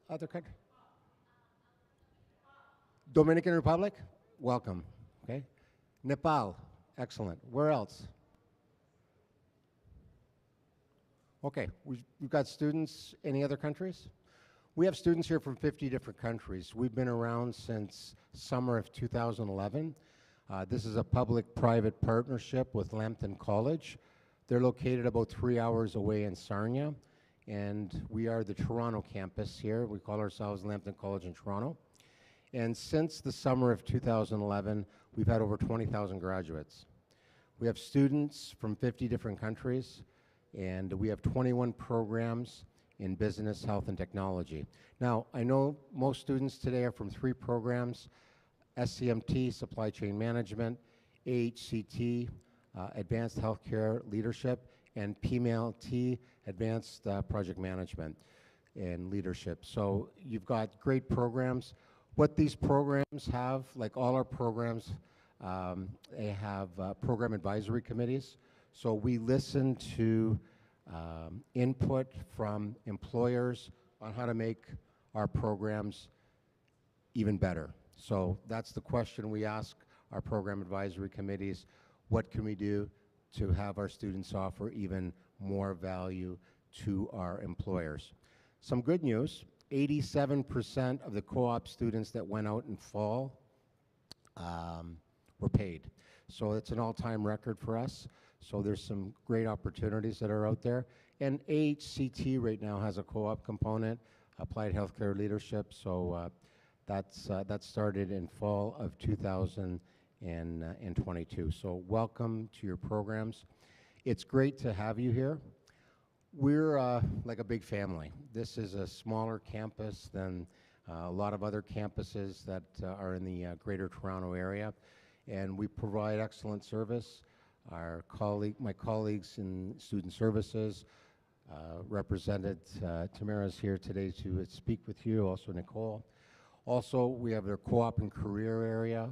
Dominican Republic? Welcome, okay. Nepal, excellent. Where else? Okay, we've got students, any other countries? We have students here from 50 different countries. We've been around since summer of 2011. This is a public-private partnership with Lambton College. They're located about 3 hours away in Sarnia, and we are the Toronto campus here. We call ourselves Lambton College in Toronto. And since the summer of 2011, we've had over 20,000 graduates. We have students from 50 different countries, and we have 21 programs in business, health, and technology. Now, I know most students today are from 3 programs: SCMT, Supply Chain Management, AHCT, Advanced Healthcare Leadership, and PMLT, Advanced Project Management and Leadership. So you've got great programs. What these programs have, like all our programs, they have program advisory committees. So we listen to input from employers on how to make our programs even better. So that's the question we ask our program advisory committees. What can we do to have our students offer even more value to our employers? Some good news, 87% of the co-op students that went out in fall were paid. So it's an all-time record for us. So there's some great opportunities that are out there. And AHCT right now has a co-op component, Applied Healthcare Leadership. So that started in fall of 2022. So welcome to your programs. It's great to have you here. We're like a big family. This is a smaller campus than a lot of other campuses that are in the Greater Toronto area, and we provide excellent service. My colleagues in student services, represented Tamara's here today to speak with you, also Nicole. Also, we have their co-op and career area.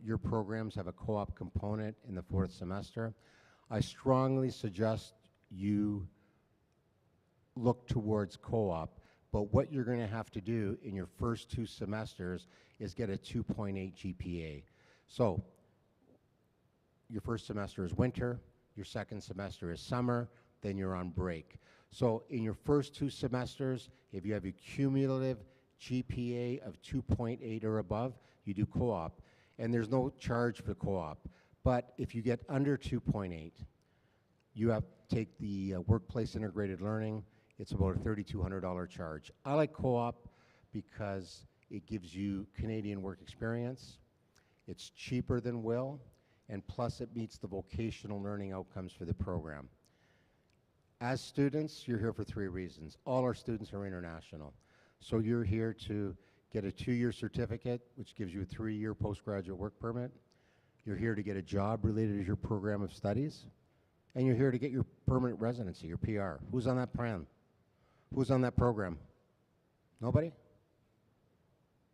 Your programs have a co-op component in the 4th semester. I strongly suggest you look towards co-op, but what you're going to have to do in your first 2 semesters is get a 2.8 GPA. So your first semester is winter, your second semester is summer, then you're on break. So in your first 2 semesters, if you have a cumulative GPA of 2.8 or above, you do co-op. And there's no charge for co-op. But if you get under 2.8, you have to take the workplace integrated learning. It's about a $3,200 charge. I like co-op because it gives you Canadian work experience. It's cheaper than WIL, and plus it meets the vocational learning outcomes for the program. As students, you're here for 3 reasons. All our students are international. So you're here to get a 2-year certificate, which gives you a 3-year postgraduate work permit. You're here to get a job related to your program of studies. And you're here to get your permanent residency, your PR. Who's on that plan? Who's on that program? Nobody?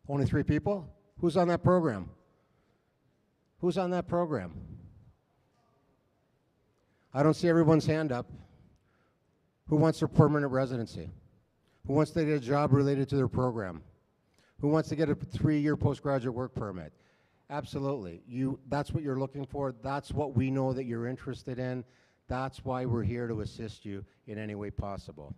Only 3 people? Who's on that program? Who's on that program? I don't see everyone's hand up. Who wants their permanent residency? Who wants to get a job related to their program? Who wants to get a 3-year postgraduate work permit? Absolutely. That's what you're looking for. That's what we know that you're interested in. That's why we're here to assist you in any way possible.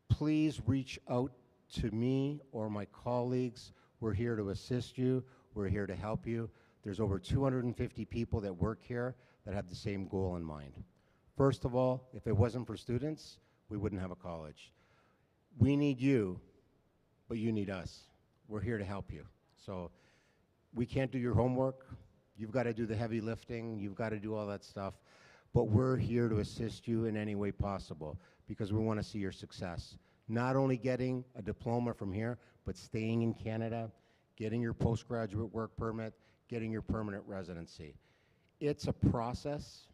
Please reach out to me or my colleagues. We're here to assist you. We're here to help you. There's over 250 people that work here that have the same goal in mind. First of all, if it wasn't for students, we wouldn't have a college. We need you, but you need us. We're here to help you. So we can't do your homework. You've got to do the heavy lifting. You've got to do all that stuff. But we're here to assist you in any way possible because we want to see your success. Not only getting a diploma from here, but staying in Canada, getting your postgraduate work permit, getting your permanent residency. It's a process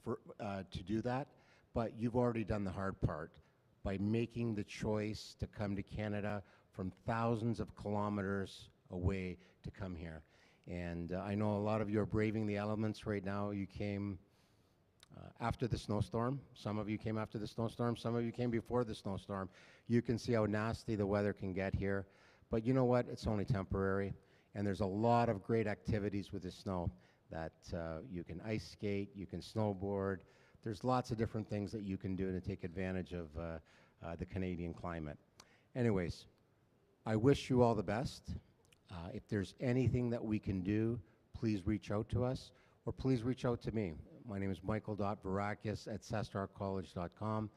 to do that, but you've already done the hard part by making the choice to come to Canada from thousands of kilometers away to come here. And I know a lot of you are braving the elements right now. You came after the snowstorm. Some of you came after the snowstorm. Some of you came before the snowstorm. You can see how nasty the weather can get here. But you know what? It's only temporary. And there's a lot of great activities with the snow that you can ice skate, you can snowboard. There's lots of different things that you can do to take advantage of the Canadian climate. Anyways, I wish you all the best. If there's anything that we can do, please reach out to us, or please reach out to me. My name is michael.varakis@cestarcollege.com.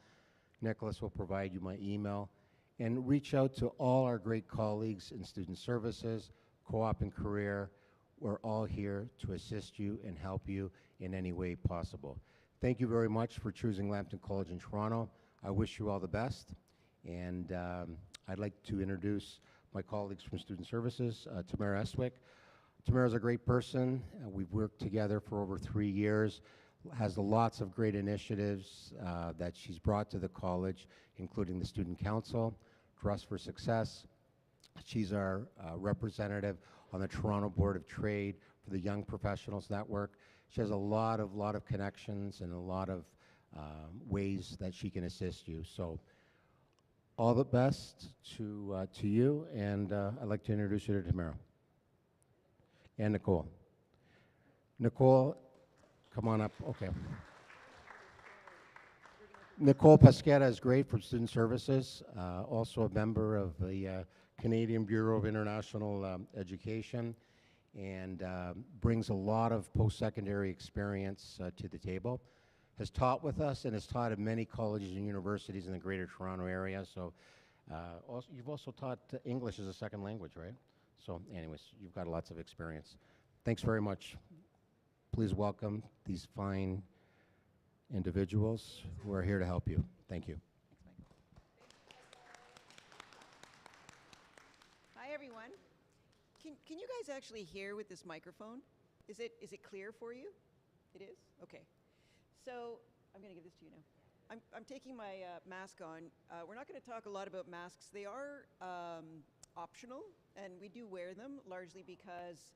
Nicholas will provide you my email. And reach out to all our great colleagues in student services, co-op and career. We're all here to assist you and help you in any way possible. Thank you very much for choosing Lambton College in Toronto. I wish you all the best. And I'd like to introduce my colleagues from Student Services, Tamara Estwick. Tamara's a great person. We've worked together for over 3 years, has lots of great initiatives that she's brought to the college, including the Student Council, Trust for Success. She's our representative on the Toronto Board of Trade for the Young Professionals Network. She has a lot of connections and a lot of ways that she can assist you. So all the best to you, and I'd like to introduce you to Tamara and Nicole. Nicole, come on up. Okay. Nicole Pasquetta is great from Student Services, also a member of the Canadian Bureau of International Education, and brings a lot of post-secondary experience to the table. Has taught with us and has taught at many colleges and universities in the Greater Toronto area. So you've also taught English as a second language, right? So anyways, you've got lots of experience. Thanks very much. Please welcome these fine individuals who are here to help you. Thank you. Hi, everyone. Can you guys actually hear with this microphone? Is it clear for you? It is? Okay. So I'm going to give this to you now. I'm taking my mask on. We're not going to talk a lot about masks. They are optional, and we do wear them largely because,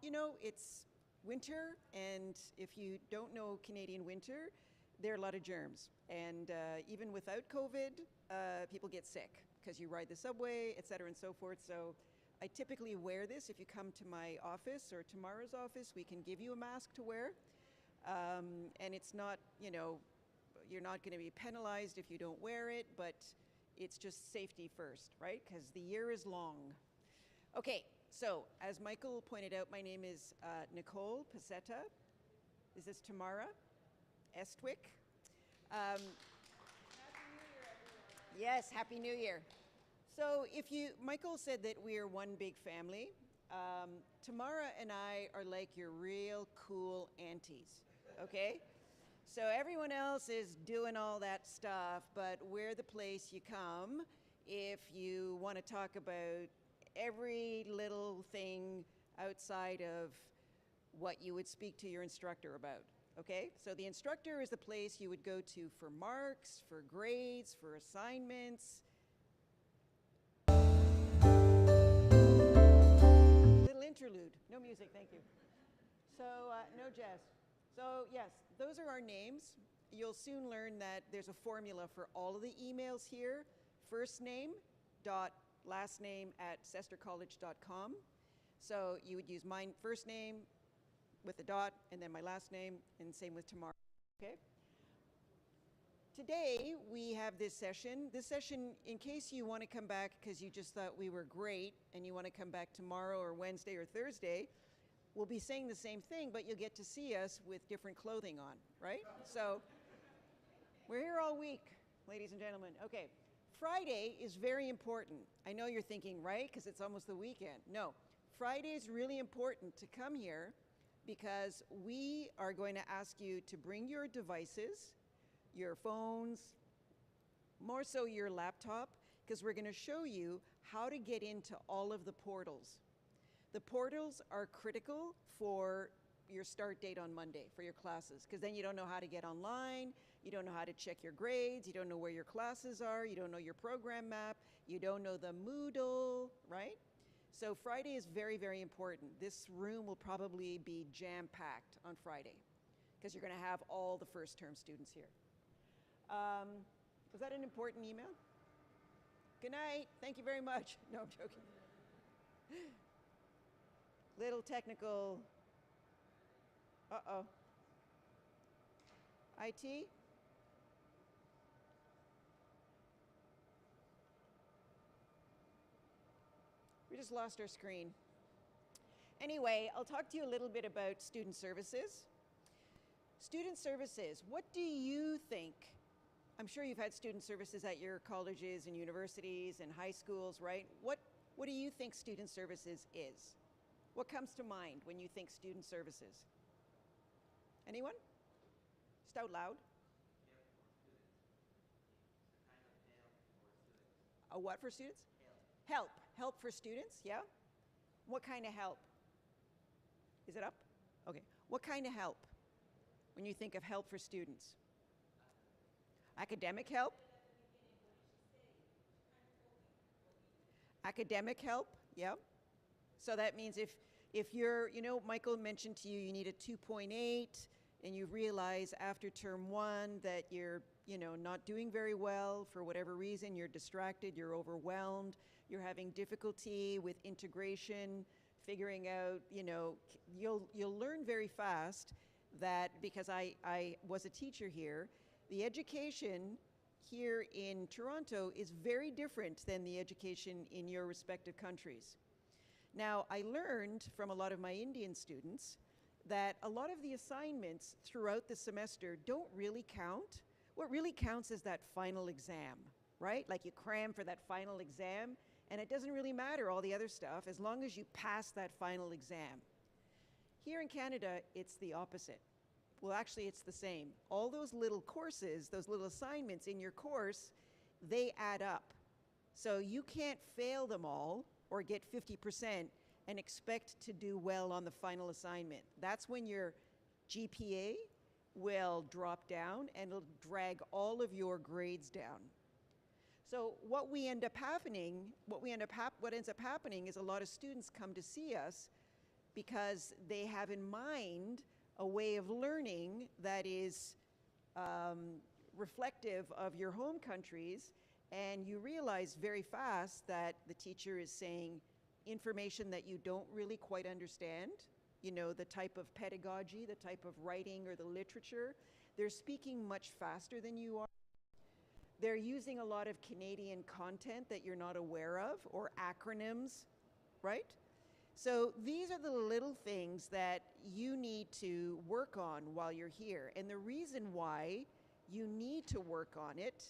you know, it's winter, and if you don't know Canadian winter, there are a lot of germs. And even without COVID, people get sick because you ride the subway, et cetera, and so forth. So I typically wear this. If you come to my office or Tamara's office, we can give you a mask to wear. And it's not, you know, you're not going to be penalized if you don't wear it, but it's just safety first, right? Because the year is long. Okay, so as Michael pointed out, my name is Nicole Pasquetta. Is this Tamara Estwick? Happy New Year, everyone. Yes, Happy New Year. So Michael said that we are one big family. Tamara and I are like your real cool aunties, okay? So everyone else is doing all that stuff, but we're the place you come if you want to talk about every little thing outside of what you would speak to your instructor about, okay? So the instructor is the place you would go to for marks, for grades, for assignments. Little interlude. No music, thank you. So no jazz. So yes, those are our names. You'll soon learn that there's a formula for all of the emails here. First name dot last name at cestarcollege.com. So you would use my first name with a dot and then my last name, and same with Tamara, okay? Today we have this session. This session, in case you want to come back because you just thought we were great and you want to come back tomorrow or Wednesday or Thursday, we'll be saying the same thing, but you'll get to see us with different clothing on, right? So we're here all week, ladies and gentlemen. Okay, Friday is very important. I know you're thinking, right? Because it's almost the weekend. No, Friday is really important to come here because we are going to ask you to bring your devices, your phones, more so your laptop, because we're going to show you how to get into all of the portals. The portals are critical for your start date on Monday for your classes, because then you don't know how to get online, you don't know how to check your grades, you don't know where your classes are, you don't know your program map, you don't know the Moodle, right? So Friday is very, very important. This room will probably be jam-packed on Friday, because you're going to have all the first-term students here. Was that an important email? Good night. Thank you very much. No, I'm joking. Little technical. Uh-oh. IT? We just lost our screen. Anyway, I'll talk to you a little bit about student services. Student services, what do you think? I'm sure you've had student services at your colleges and universities and high schools, right? What do you think student services is? What comes to mind when you think student services? Anyone? Just out loud. A what for students? Help. Help for students, yeah? What kind of help? Is it up? Okay. What kind of help when you think of help for students? Academic help? Academic help, yeah. So that means if you're, you know, Michael mentioned to you, you need a 2.8, and you realize after term 1 that you're not doing very well for whatever reason, you're distracted, you're overwhelmed, you're having difficulty with integration, figuring out, you'll learn very fast that, because I was a teacher here, the education here in Toronto is very different than the education in your respective countries. Now, I learned from a lot of my Indian students that a lot of the assignments throughout the semester don't really count. What really counts is that final exam, right? Like you cram for that final exam, and it doesn't really matter all the other stuff as long as you pass that final exam. Here in Canada, it's the opposite. Well, actually, it's the same. All those little courses, those little assignments in your course, they add up. So you can't fail them all or get 50% and expect to do well on the final assignment. That's when your GPA will drop down and it'll drag all of your grades down. So what ends up happening is a lot of students come to see us because they have in mind a way of learning that is reflective of your home countries, and you realize very fast that the teacher is saying information that you don't really quite understand, the type of pedagogy, the type of writing or the literature. They're speaking much faster than you are. They're using a lot of Canadian content that you're not aware of, or acronyms, right? So these are the little things that you need to work on while you're here. And the reason why you need to work on it,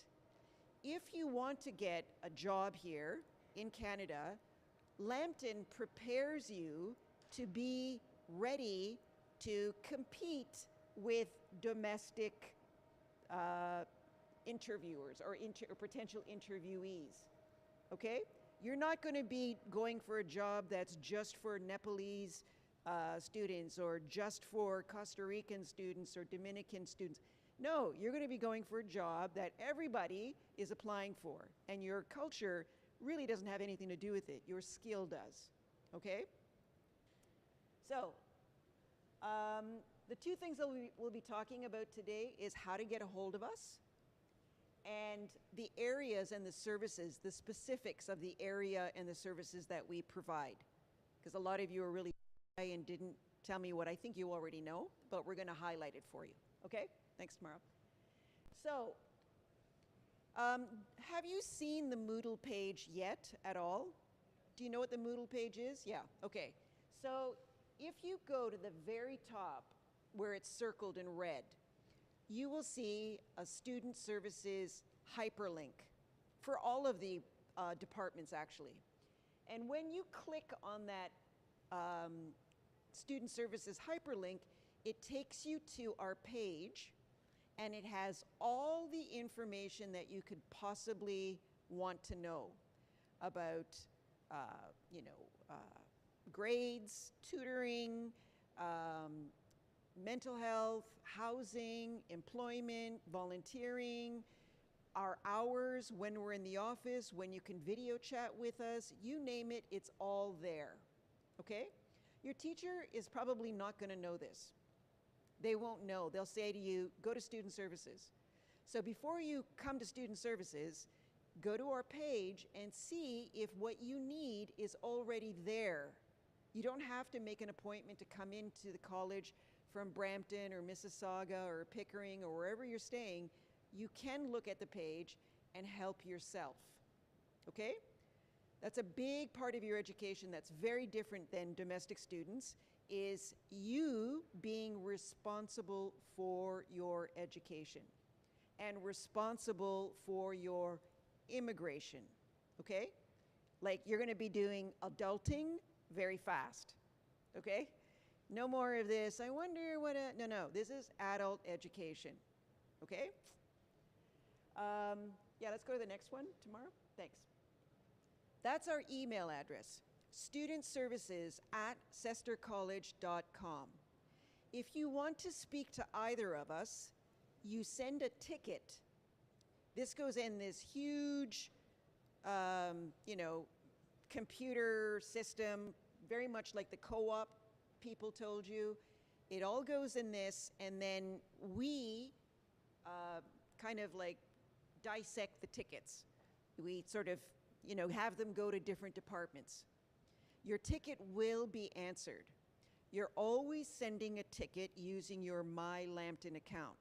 if you want to get a job here in Canada, Lambton prepares you to be ready to compete with domestic interviewers or potential interviewees, okay? You're not going to be going for a job that's just for Nepalese students or just for Costa Rican students or Dominican students. No, you're going to be going for a job that everybody is applying for, and your culture really doesn't have anything to do with it. Your skill does, okay? So, the two things that we'll be talking about today is how to get a hold of us, and the areas and the services, the specifics of the area and the services that we provide. Because a lot of you are really shy and didn't tell me what I think you already know, but we're going to highlight it for you. Okay? Thanks, Tamara. So, have you seen the Moodle page yet at all? Do you know what the Moodle page is? Yeah, okay. So, if you go to the very top where it's circled in red, you will see a student services hyperlink for all of the departments, actually. And when you click on that student services hyperlink, it takes you to our page, and it has all the information that you could possibly want to know about, grades, tutoring, mental health, housing, employment, volunteering, our hours, when we're in the office, when you can video chat with us, you name it, it's all there, okay? Your teacher is probably not gonna know this. They won't know. They'll say to you, go to student services. So before you come to student services, go to our page and see if what you need is already there. You don't have to make an appointment to come into the college from Brampton or Mississauga or Pickering or wherever you're staying. You can look at the page and help yourself, okay? That's a big part of your education that's very different than domestic students, is you being responsible for your education and responsible for your immigration, okay? Like, you're gonna be doing adulting very fast, okay? No more of this, I wonder what no, this is adult education, okay? Yeah, let's go to the next one tomorrow. Thanks. That's our email address, studentservices@cestarcollege.com. If you want to speak to either of us, you send a ticket. This goes in this huge, computer system, very much like the co-op people told you. It all goes in this, and then we kind of like dissect the tickets. We sort of, have them go to different departments. Your ticket will be answered. You're always sending a ticket using your My Lambton account.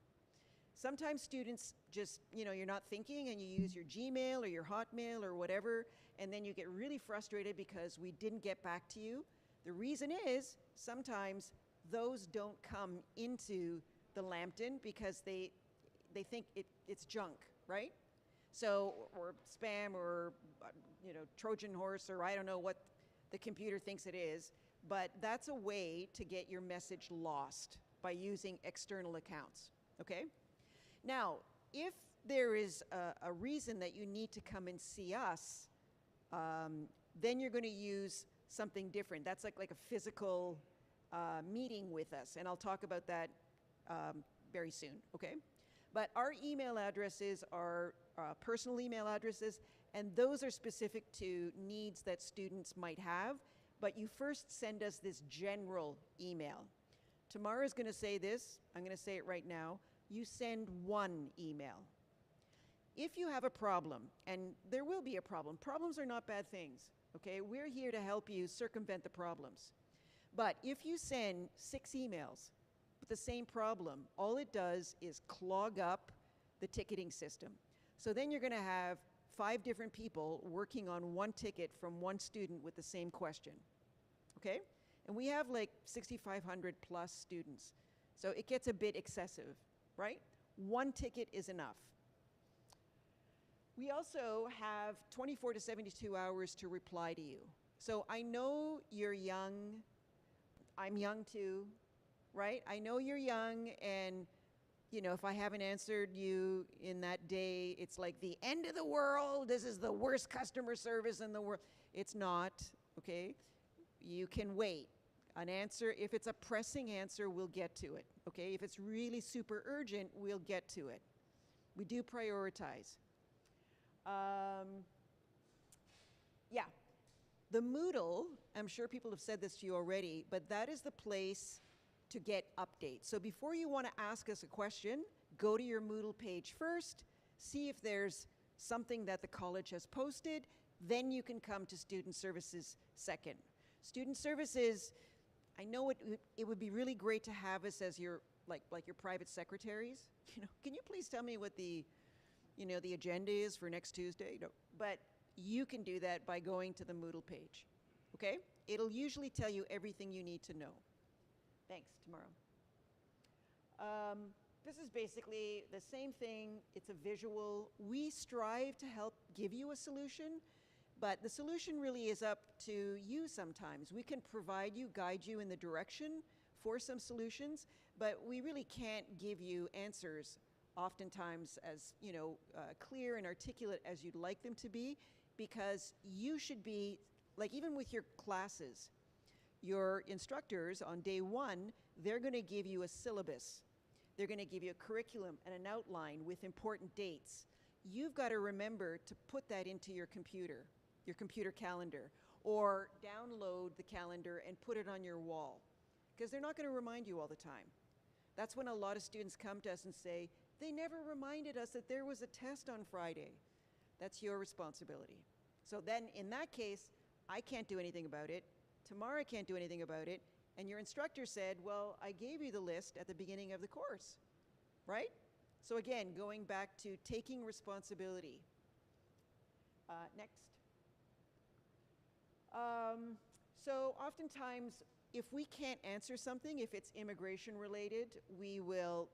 Sometimes students just, you're not thinking and you use your Gmail or your Hotmail or whatever, and then you get really frustrated because we didn't get back to you. The reason is sometimes those don't come into the Lambton because they think it's junk, right? So, or spam or, Trojan horse, or I don't know what the computer thinks it is, but that's a way to get your message lost by using external accounts, okay? Now, if there is a reason that you need to come and see us, then you're going to use something different. That's like a physical meeting with us, and I'll talk about that very soon, okay? But our email addresses are personal email addresses, and those are specific to needs that students might have, but you first send us this general email. Tamara's going to say this. I'm going to say it right now. You send one email. If you have a problem, and there will be a problem, problems are not bad things, okay? We're here to help you circumvent the problems. But if you send 6 emails with the same problem, all it does is clog up the ticketing system. So then you're going to have 5 different people working on one ticket from one student with the same question, okay? And we have like 6,500 plus students. So it gets a bit excessive, right? One ticket is enough. We also have 24 to 72 hours to reply to you. So I know you're young. I'm young too, right? I know you're young, and if I haven't answered you in that day, it's like the end of the world. This is the worst customer service in the world. It's not, okay? You can wait. An answer, if it's a pressing answer, we'll get to it, okay? If it's really super urgent, we'll get to it. We do prioritize. Yeah, the Moodle, I'm sure people have said this to you already, but that is the place to get updates. So before you want to ask us a question, go to your Moodle page first, see if there's something that the college has posted, then you can come to Student Services second. Student Services, I know it would be really great to have us as your, like your private secretaries. Can you please tell me what the agenda is for next Tuesday? No. But you can do that by going to the Moodle page, okay? It'll usually tell you everything you need to know. Thanks, Tamara. This is basically the same thing. It's a visual. We strive to help give you a solution, but the solution really is up to you sometimes. We can provide you, guide you in the direction for some solutions, but we really can't give you answers oftentimes as clear and articulate as you'd like them to be, because you should be, like even with your classes, your instructors on day 1, they're going to give you a syllabus. They're going to give you a curriculum and an outline with important dates. You've got to remember to put that into your computer calendar, or download the calendar and put it on your wall, because they're not going to remind you all the time. That's when a lot of students come to us and say, they never reminded us that there was a test on Friday. That's your responsibility. So then in that case, I can't do anything about it. Tamara can't do anything about it. And your instructor said, well, I gave you the list at the beginning of the course, right? So again, going back to taking responsibility. Next. So oftentimes, if we can't answer something, if it's immigration related, we will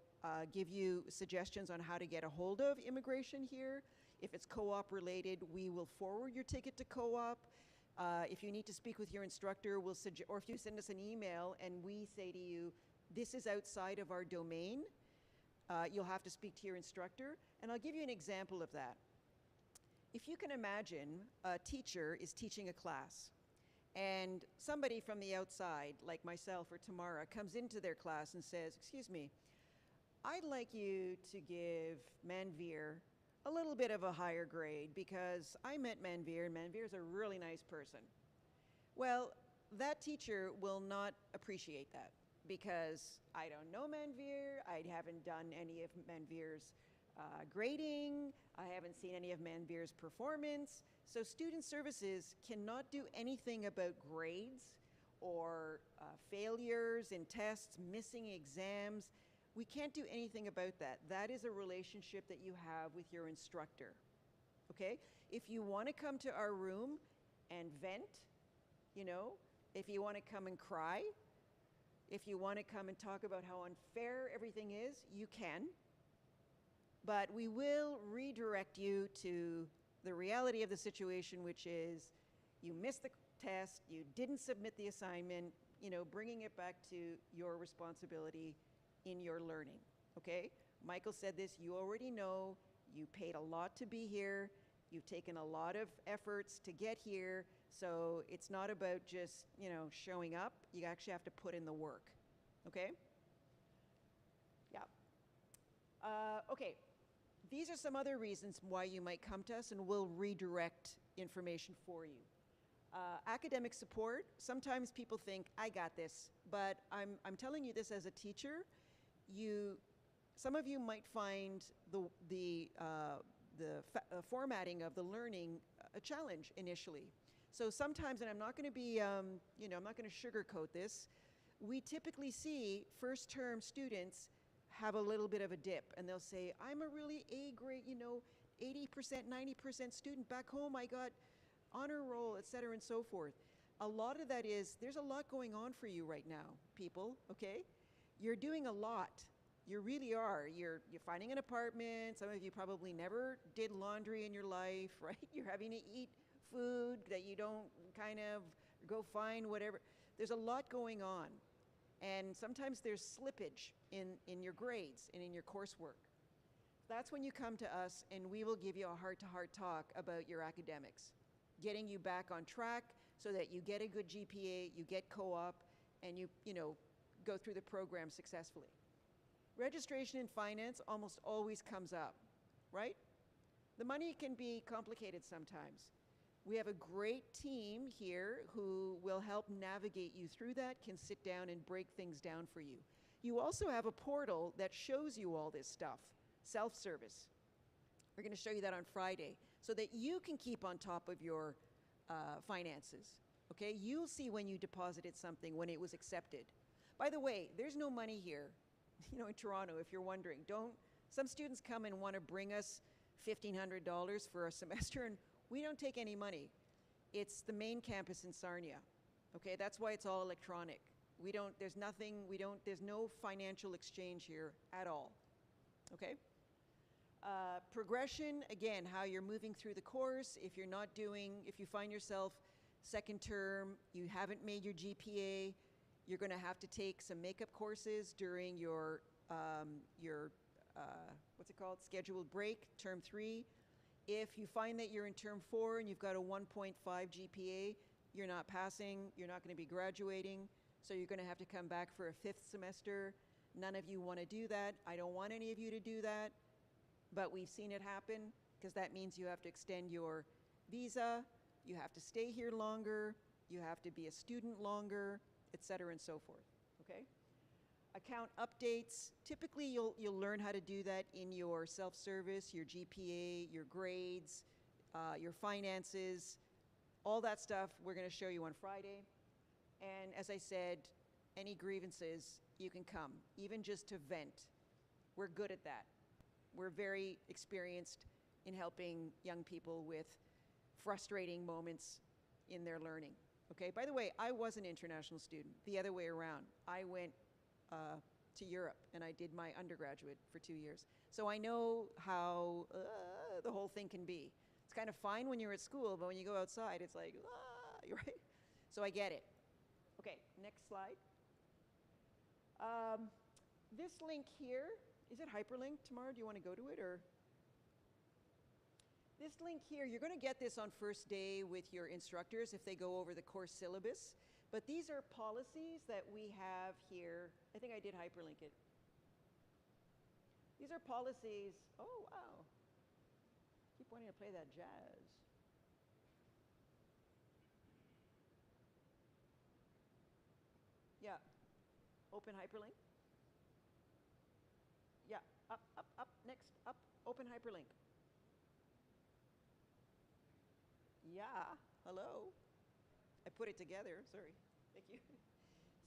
give you suggestions on how to get a hold of immigration here. If it's co-op related, we will forward your ticket to co-op. If you need to speak with your instructor, or if you send us an email and we say to you, this is outside of our domain, you'll have to speak to your instructor. And I'll give you an example of that. If you can imagine, a teacher is teaching a class, and somebody from the outside, like myself or Tamara, comes into their class and says, excuse me, I'd like you to give Manveer a little bit of a higher grade because I met Manveer, and Manveer's a really nice person. Well, that teacher will not appreciate that because I don't know Manveer, I haven't done any of Manveer's grading. I haven't seen any of Manveer's performance. So student services cannot do anything about grades or failures in tests, missing exams. We can't do anything about that. That is a relationship that you have with your instructor, okay? If you want to come to our room and vent, you know, if you want to come and cry, if you want to come and talk about how unfair everything is, you can. But we will redirect you to the reality of the situation, which is you missed the test, you didn't submit the assignment, you know, bringing it back to your responsibility in your learning, okay? Michael said this, you already know, you paid a lot to be here, you've taken a lot of efforts to get here, so it's not about just, you know, showing up, you actually have to put in the work, okay? Yeah. Okay, these are some other reasons why you might come to us, and we'll redirect information for you. Academic support, sometimes people think, I got this, but I'm telling you this as a teacher. Some of you might find the formatting of the learning a challenge initially. So sometimes, and I'm not going to be, you know, I'm not going to sugarcoat this, we typically see first term students have a little bit of a dip, and they'll say, I'm a really A grade, you know, 80%, 90% student. Back home, I got honor roll, et cetera, and so forth. A lot of that is, there's a lot going on for you right now, people, okay? You're doing a lot. You really are. You're finding an apartment. Some of you probably never did laundry in your life, right? You're having to eat food that you don't kind of go find, whatever. There's a lot going on. And sometimes there's slippage in your grades and in your coursework. That's when you come to us and we will give you a heart-to-heart talk about your academics, getting you back on track so that you get a good GPA, you get co-op, and you know, go through the program successfully. Registration in finance almost always comes up, right? The money can be complicated sometimes. We have a great team here who will help navigate you through that, can sit down and break things down for you. You also have a portal that shows you all this stuff, self-service. We're going to show you that on Friday so that you can keep on top of your finances, okay? You'll see when you deposited something, when it was accepted. By the way, there's no money here, you know, in Toronto, if you're wondering. Some students come and want to bring us $1,500 for a semester, and we don't take any money. It's the main campus in Sarnia, okay? That's why it's all electronic. There's no financial exchange here at all, okay? Progression, again, how you're moving through the course. If you find yourself second term, you haven't made your GPA, you're going to have to take some makeup courses during your what's it called, scheduled break, term 3. If you find that you're in term 4 and you've got a 1.5 GPA, you're not passing, you're not going to be graduating, so you're going to have to come back for a 5th semester. None of you want to do that. I don't want any of you to do that, but we've seen it happen because that means you have to extend your visa, you have to stay here longer, you have to be a student longer, et cetera, and so forth, okay? Account updates, typically you'll learn how to do that in your self-service, your GPA, your grades, your finances, all that stuff we're going to show you on Friday. And as I said, any grievances, you can come, even just to vent. We're good at that. We're very experienced in helping young people with frustrating moments in their learning. Okay, by the way, I was an international student, the other way around. I went to Europe and I did my undergraduate for 2 years. So I know how the whole thing can be. It's kind of fine when you're at school, but when you go outside, it's like, right? So I get it. Okay, next slide. This link here, is it hyperlinked tomorrow? Do you want to go to it or? This link here, you're going to get this on first day with your instructors if they go over the course syllabus. But these are policies that we have here. I think I did hyperlink it. These are policies. Oh, wow. Keep wanting to play that jazz. Yeah. Open hyperlink. Yeah. Up, up, up. Next. Up. open hyperlink. Yeah, hello. I put it together, sorry. Thank you.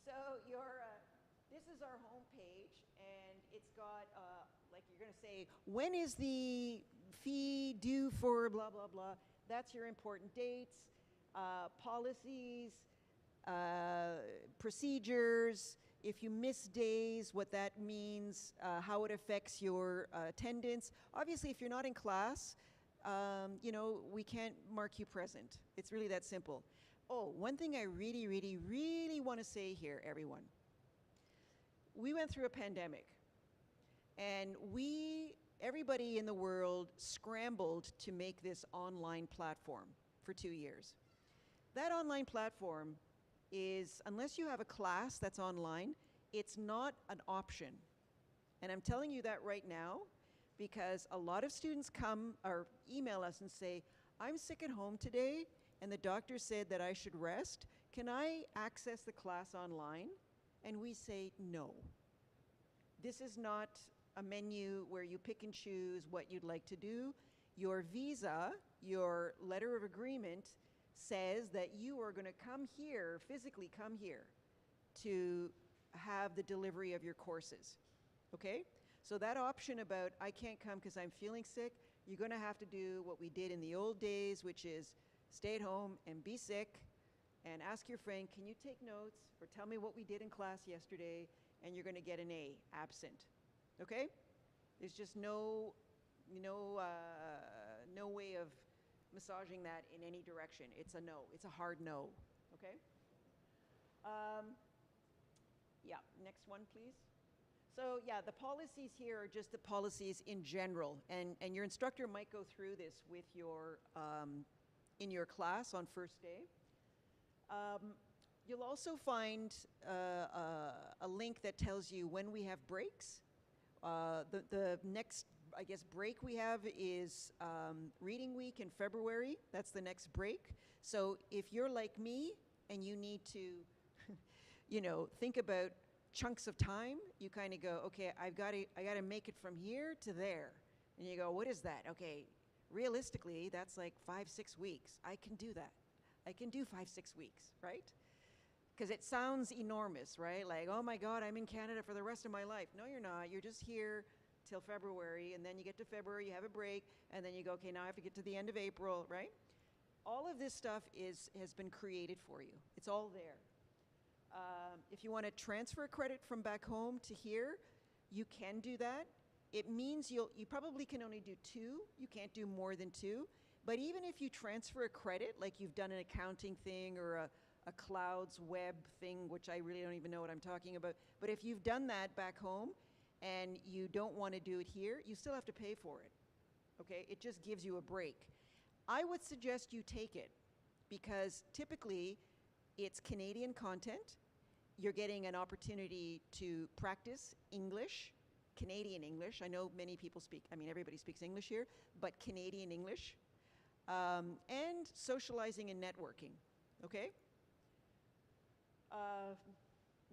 So this is our home page, and it's got, like you're going to say, when is the fee due for blah, blah, blah. That's your important dates, policies, procedures, if you miss days, what that means, how it affects your attendance. Obviously, if you're not in class, you know, we can't mark you present. It's really that simple. Oh, one thing I really, really, really want to say here, everyone. We went through a pandemic, and everybody in the world scrambled to make this online platform for 2 years. That online platform is, unless you have a class that's online, it's not an option. And I'm telling you that right now because a lot of students come or email us and say, I'm sick at home today and the doctor said that I should rest. Can I access the class online? And we say no. This is not a menu where you pick and choose what you'd like to do. Your visa, your letter of agreement, says that you are going to come here, physically come here, to have the delivery of your courses, okay? So that option about, I can't come because I'm feeling sick, you're going to have to do what we did in the old days, which is stay at home and be sick and ask your friend, can you take notes or tell me what we did in class yesterday, and you're going to get an A, absent, okay? There's just no way of massaging that in any direction. It's a no. It's a hard no. Okay? Yeah, next one, please. So yeah, the policies here are just the policies in general, and your instructor might go through this with your in your class on first day. You'll also find a link that tells you when we have breaks. The next, I guess, break we have is reading week in February. That's the next break. So if you're like me and you need to, you know, think about chunks of time, you kind of go, okay, I got to make it from here to there. And you go, what is that? Okay, realistically, that's like 5-6 weeks. I can do that. I can do 5-6 weeks, right? Because it sounds enormous, right? Like, oh my God, I'm in Canada for the rest of my life. No, you're not. You're just here till February, and then you get to February, you have a break, and then you go, okay, now I have to get to the end of April, right? All of this stuff has been created for you. It's all there. If you want to transfer credit from back home to here, you can do that. It means you probably can only do 2. You can't do more than 2. But even if you transfer a credit, like you've done an accounting thing or a clouds web thing, which I really don't even know what I'm talking about, but if you've done that back home and you don't want to do it here, you still have to pay for it, okay? It just gives you a break. I would suggest you take it because typically it's Canadian content. You're getting an opportunity to practice English, Canadian English. I know many people speak, I mean, everybody speaks English here, but Canadian English, and socializing and networking, okay?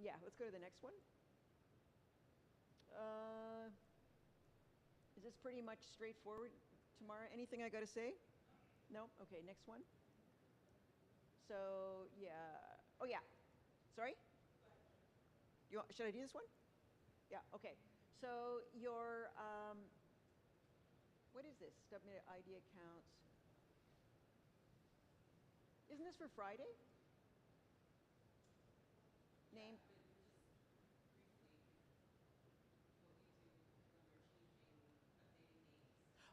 Yeah, let's go to the next one. Is this pretty much straightforward, Tamara? Anything I got to say? No? Okay, next one. So, yeah. Oh, yeah. Sorry? Should I do this one? Yeah, okay. So, your, what is this? Submit ID accounts. Isn't this for Friday? Name.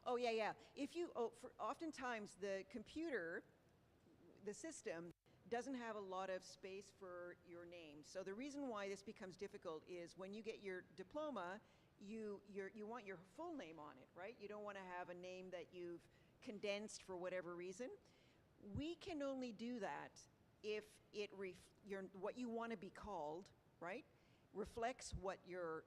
Oh, yeah, yeah. If you, oftentimes the computer, the system, doesn't have a lot of space for your name. So the reason why this becomes difficult is when you get your diploma, you want your full name on it, right? You don't want to have a name that you've condensed for whatever reason. We can only do that if it what you want to be called, right, reflects what your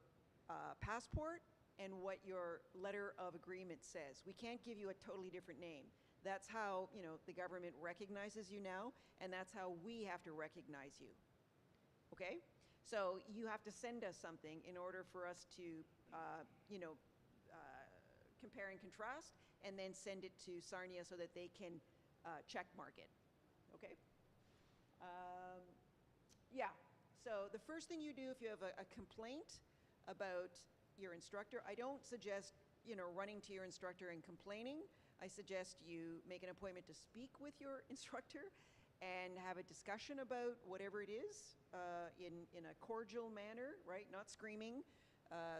passport and what your letter of agreement says. We can't give you a totally different name. That's how, you know, the government recognizes you now, and that's how we have to recognize you. Okay? So you have to send us something in order for us to, you know, compare and contrast, and then send it to Sarnia so that they can check mark it. Okay? Yeah, so the first thing you do if you have a complaint about your instructor, I don't suggest, running to your instructor and complaining. I suggest you make an appointment to speak with your instructor and have a discussion about whatever it is in a cordial manner, right? Not screaming.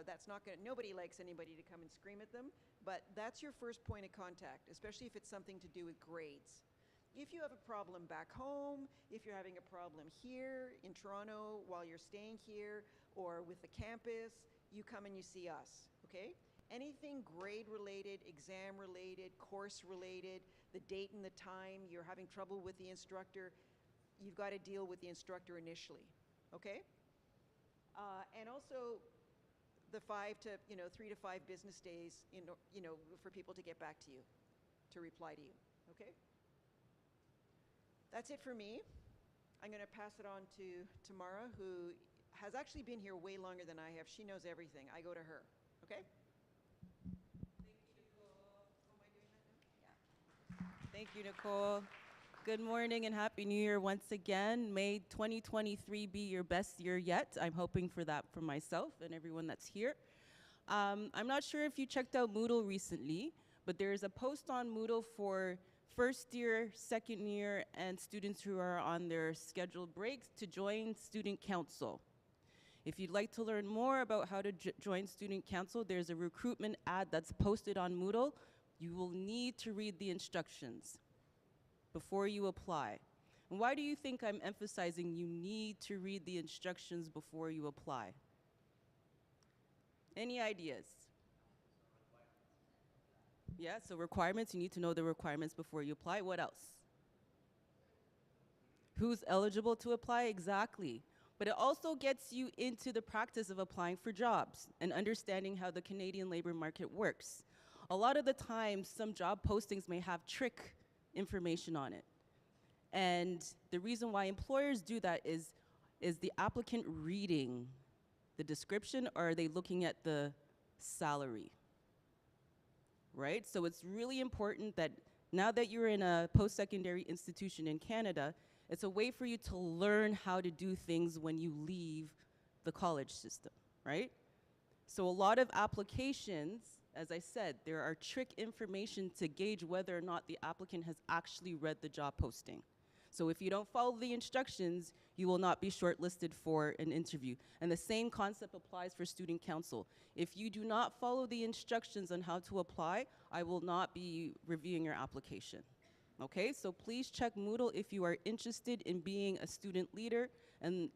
That's not gonna, nobody likes anybody to come and scream at them, but that's your first point of contact, especially if it's something to do with grades. If you have a problem back home, if you're having a problem here in Toronto while you're staying here or with the campus, you come and you see us, okay? Anything grade related, exam related, course related, the date and the time, you're having trouble with the instructor, you've got to deal with the instructor initially, okay? And also the 3 to 5 business days, for people to get back to you, to reply to you, okay? That's it for me. I'm going to pass it on to Tamara, who has actually been here way longer than I have. She knows everything. I go to her, okay? Thank you, Nicole. Good morning and Happy New Year once again. May 2023 be your best year yet. I'm hoping for that for myself and everyone that's here. I'm not sure if you checked out Moodle recently, but there is a post on Moodle for first year, second year, and students who are on their scheduled breaks to join Student Council. If you'd like to learn more about how to join Student Council, there's a recruitment ad that's posted on Moodle. You will need to read the instructions before you apply. And why do you think I'm emphasizing you need to read the instructions before you apply? Any ideas? Yeah, so requirements, you need to know the requirements before you apply. What else? Who's eligible to apply? Exactly. But it also gets you into the practice of applying for jobs and understanding how the Canadian labor market works. A lot of the times, some job postings may have trick information on it. And the reason why employers do that is the applicant reading the description, or are they looking at the salary? Right? So it's really important that now that you're in a post-secondary institution in Canada, it's a way for you to learn how to do things when you leave the college system, right? So a lot of applications, as I said, there are trick information to gauge whether or not the applicant has actually read the job posting. So if you don't follow the instructions, you will not be shortlisted for an interview. And the same concept applies for Student Council. If you do not follow the instructions on how to apply, I will not be reviewing your application. Okay, so please check Moodle if you are interested in being a student leader and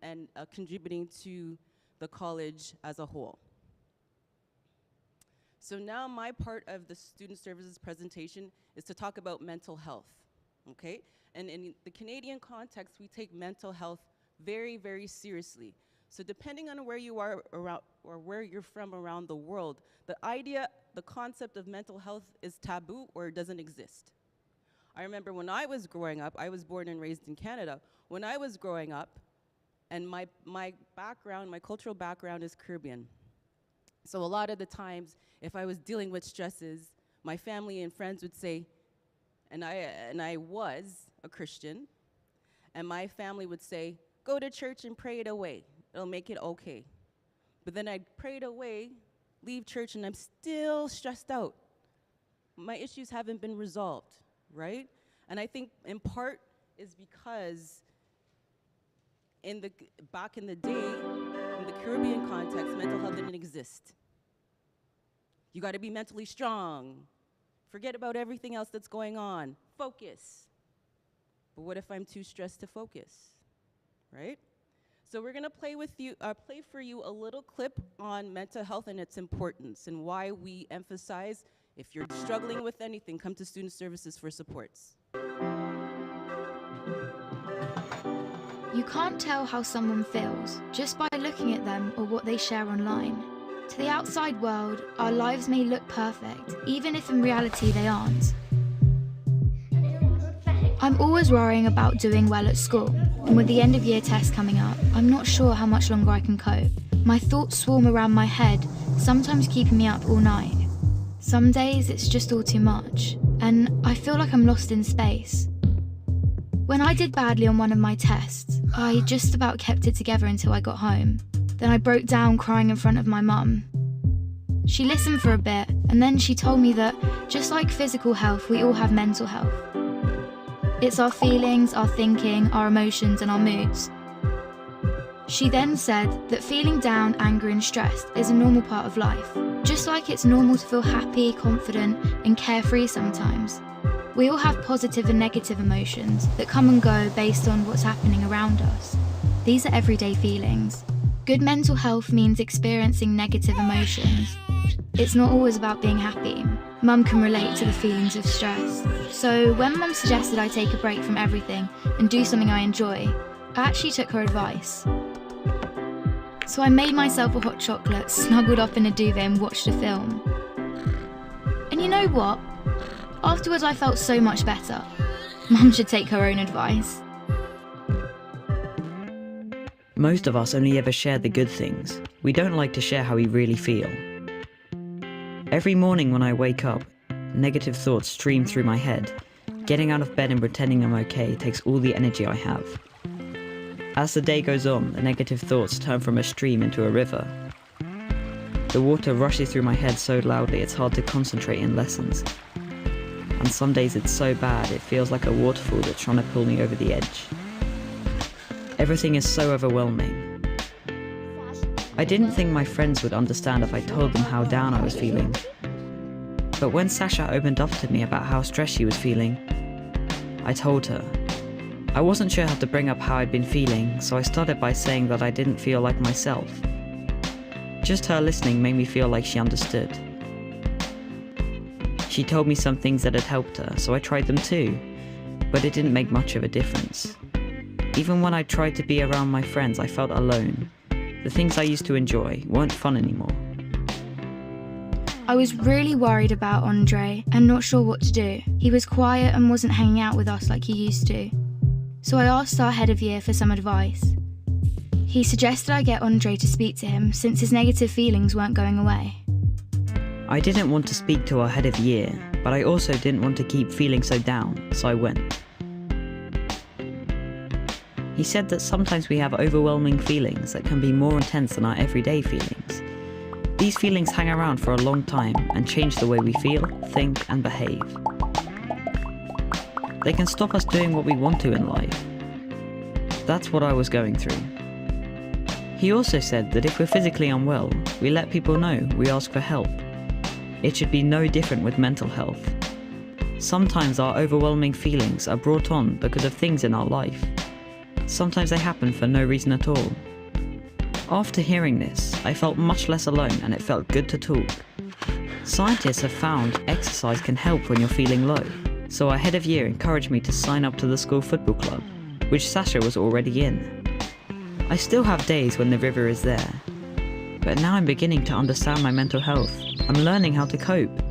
contributing to the college as a whole. So now my part of the student services presentation is to talk about mental health, okay? And in the Canadian context, we take mental health very, very seriously. So depending on where you are around, or where you're from around the world, the concept of mental health is taboo or doesn't exist. I remember when I was growing up, I was born and raised in Canada. When I was growing up, and my background, my cultural background is Caribbean. So a lot of the times, if I was dealing with stresses, my family and friends would say, and I was a Christian, and my family would say, go to church and pray it away. It'll make it okay. But then I'd pray it away, leave church, and I'm still stressed out. My issues haven't been resolved, right? And I think in part is because back in the day, in the Caribbean context, mental health didn't exist. You gotta be mentally strong. Forget about everything else that's going on. Focus. But what if I'm too stressed to focus, right? So we're gonna play for you a little clip on mental health and its importance and why we emphasize, if you're struggling with anything, come to Student Services for supports. You can't tell how someone feels just by looking at them or what they share online. To the outside world, our lives may look perfect, even if in reality they aren't. I'm always worrying about doing well at school, and with the end of year test coming up, I'm not sure how much longer I can cope. My thoughts swarm around my head, sometimes keeping me up all night. Some days it's just all too much, and I feel like I'm lost in space. When I did badly on one of my tests, I just about kept it together until I got home. Then I broke down crying in front of my mum. She listened for a bit, and then she told me that, just like physical health, we all have mental health. It's our feelings, our thinking, our emotions, and our moods. She then said that feeling down, angry, and stressed is a normal part of life, just like it's normal to feel happy, confident, and carefree sometimes. We all have positive and negative emotions that come and go based on what's happening around us. These are everyday feelings. Good mental health means experiencing negative emotions. It's not always about being happy. Mum can relate to the feelings of stress. So when Mum suggested I take a break from everything and do something I enjoy, I actually took her advice. So I made myself a hot chocolate, snuggled up in a duvet and watched a film. And you know what? Afterwards I felt so much better. Mum should take her own advice. Most of us only ever share the good things. We don't like to share how we really feel. Every morning when I wake up, negative thoughts stream through my head. Getting out of bed and pretending I'm okay takes all the energy I have. As the day goes on, the negative thoughts turn from a stream into a river. The water rushes through my head so loudly it's hard to concentrate in lessons. And some days it's so bad it feels like a waterfall that's trying to pull me over the edge. Everything is so overwhelming. I didn't think my friends would understand if I told them how down I was feeling. But when Sasha opened up to me about how stressed she was feeling, I told her. I wasn't sure how to bring up how I'd been feeling, so I started by saying that I didn't feel like myself. Just her listening made me feel like she understood. She told me some things that had helped her, so I tried them too, but it didn't make much of a difference. Even when I tried to be around my friends, I felt alone. The things I used to enjoy weren't fun anymore. I was really worried about Andre and not sure what to do. He was quiet and wasn't hanging out with us like he used to. So I asked our head of year for some advice. He suggested I get Andre to speak to him since his negative feelings weren't going away. I didn't want to speak to our head of year, but I also didn't want to keep feeling so down, so I went. He said that sometimes we have overwhelming feelings that can be more intense than our everyday feelings. These feelings hang around for a long time and change the way we feel, think, and behave. They can stop us doing what we want to in life. That's what I was going through. He also said that if we're physically unwell, we let people know, we ask for help. It should be no different with mental health. Sometimes our overwhelming feelings are brought on because of things in our life. Sometimes they happen for no reason at all. After hearing this, I felt much less alone and it felt good to talk. Scientists have found exercise can help when you're feeling low, so our head of year encouraged me to sign up to the school football club, which Sasha was already in. I still have days when the river is there, but now I'm beginning to understand my mental health. I'm learning how to cope.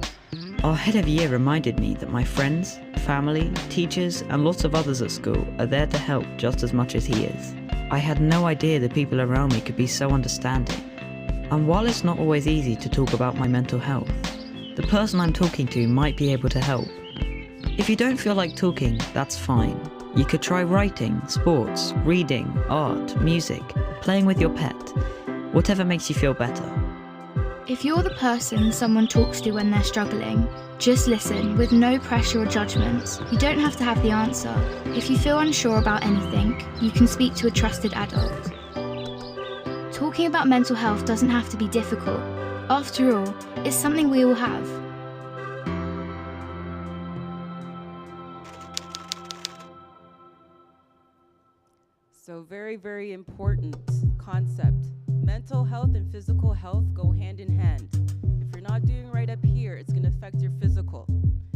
Our head of year reminded me that my friends, family, teachers, and lots of others at school are there to help just as much as he is. I had no idea the people around me could be so understanding. And while it's not always easy to talk about my mental health, the person I'm talking to might be able to help. If you don't feel like talking, that's fine. You could try writing, sports, reading, art, music, playing with your pet, whatever makes you feel better. If you're the person someone talks to when they're struggling, just listen with no pressure or judgments. You don't have to have the answer. If you feel unsure about anything, you can speak to a trusted adult. Talking about mental health doesn't have to be difficult. After all, it's something we all have. So very, very important concept. Mental health and physical health go hand in hand. If you're not doing right up here, it's gonna affect your physical.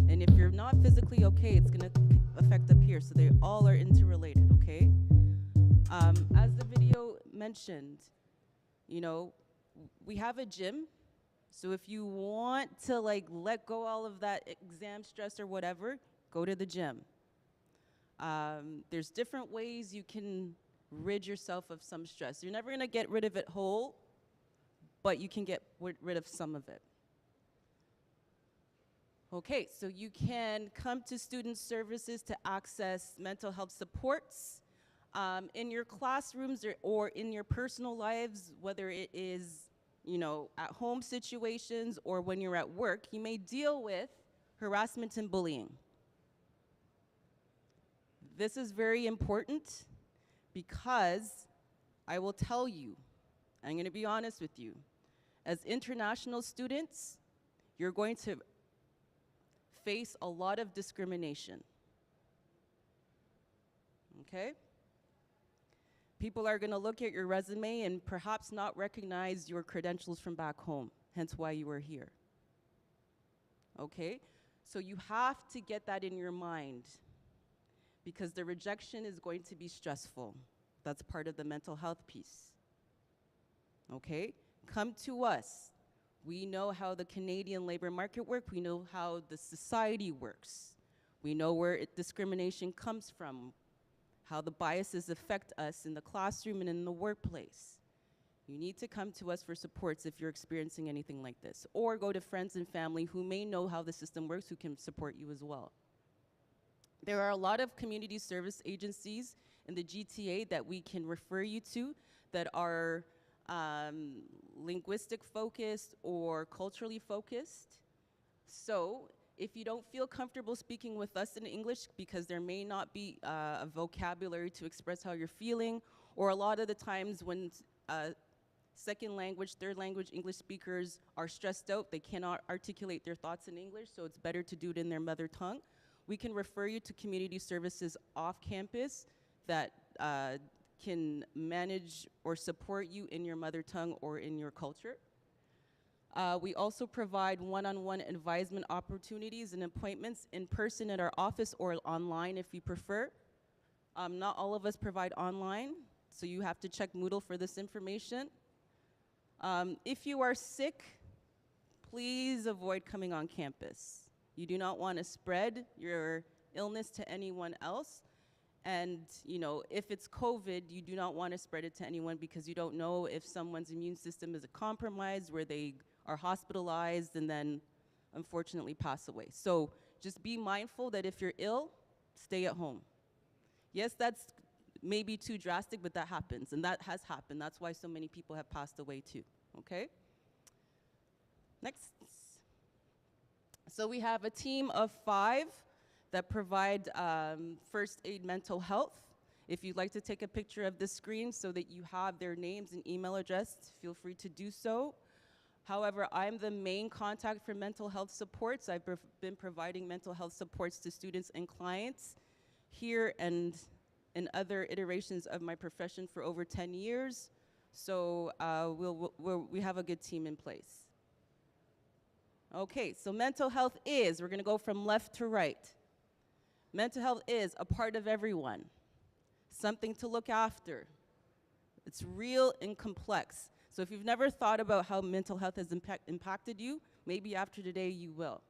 And if you're not physically okay, it's gonna affect up here. So they all are interrelated, okay? As the video mentioned, you know, we have a gym. So if you want to like let go all of that exam stress or whatever, go to the gym. There's different ways you can rid yourself of some stress. You're never gonna get rid of it whole, but you can get rid of some of it. Okay, so you can come to student services to access mental health supports in your classrooms or in your personal lives, whether it is, at home situations or when you're at work. You may deal with harassment and bullying. This is very important because I will tell you, I'm going to be honest with you, as international students, you're going to face a lot of discrimination. Okay? People are going to look at your resume and perhaps not recognize your credentials from back home, hence why you are here. Okay? So you have to get that in your mind because the rejection is going to be stressful. That's part of the mental health piece. Okay? Come to us. We know how the Canadian labor market works. We know how the society works. We know where discrimination comes from, how the biases affect us in the classroom and in the workplace. You need to come to us for supports if you're experiencing anything like this, or go to friends and family who may know how the system works who can support you as well. There are a lot of community service agencies in the GTA that we can refer you to that are linguistic focused or culturally focused. So if you don't feel comfortable speaking with us in English because there may not be a vocabulary to express how you're feeling, or a lot of the times when second language, third language English speakers are stressed out, they cannot articulate their thoughts in English, so it's better to do it in their mother tongue. We can refer you to community services off campus that can manage or support you in your mother tongue or in your culture. We also provide one-on-one advisement opportunities and appointments in person at our office or online if you prefer. Not all of us provide online, so you have to check Moodle for this information. If you are sick, please avoid coming on campus. You do not want to spread your illness to anyone else. And, if it's COVID, you do not want to spread it to anyone because you don't know if someone's immune system is compromised, where they are hospitalized and then unfortunately pass away. So just be mindful that if you're ill, stay at home. Yes, that's maybe too drastic, but that happens, and that has happened. That's why so many people have passed away too, okay? Next. So we have a team of 5 that provide first aid mental health. If you'd like to take a picture of the screen so that you have their names and email address, feel free to do so. However, I'm the main contact for mental health supports. I've been providing mental health supports to students and clients here and in other iterations of my profession for over 10 years. So we have a good team in place. Okay, so mental health is, we're gonna go from left to right. Mental health is a part of everyone, something to look after. It's real and complex. So if you've never thought about how mental health has impacted you, maybe after today you will.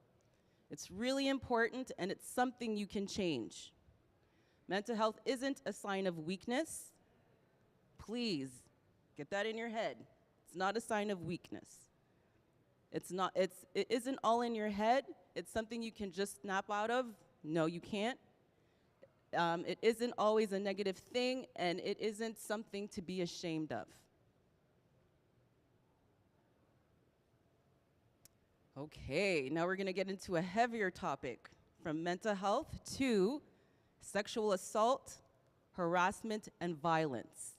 It's really important and it's something you can change. Mental health isn't a sign of weakness. Please, get that in your head. It's not a sign of weakness. It isn't all in your head. It's something you can just snap out of. No, you can't. It isn't always a negative thing, and it isn't something to be ashamed of. Okay, now we're gonna get into a heavier topic, from mental health to sexual assault, harassment, and violence.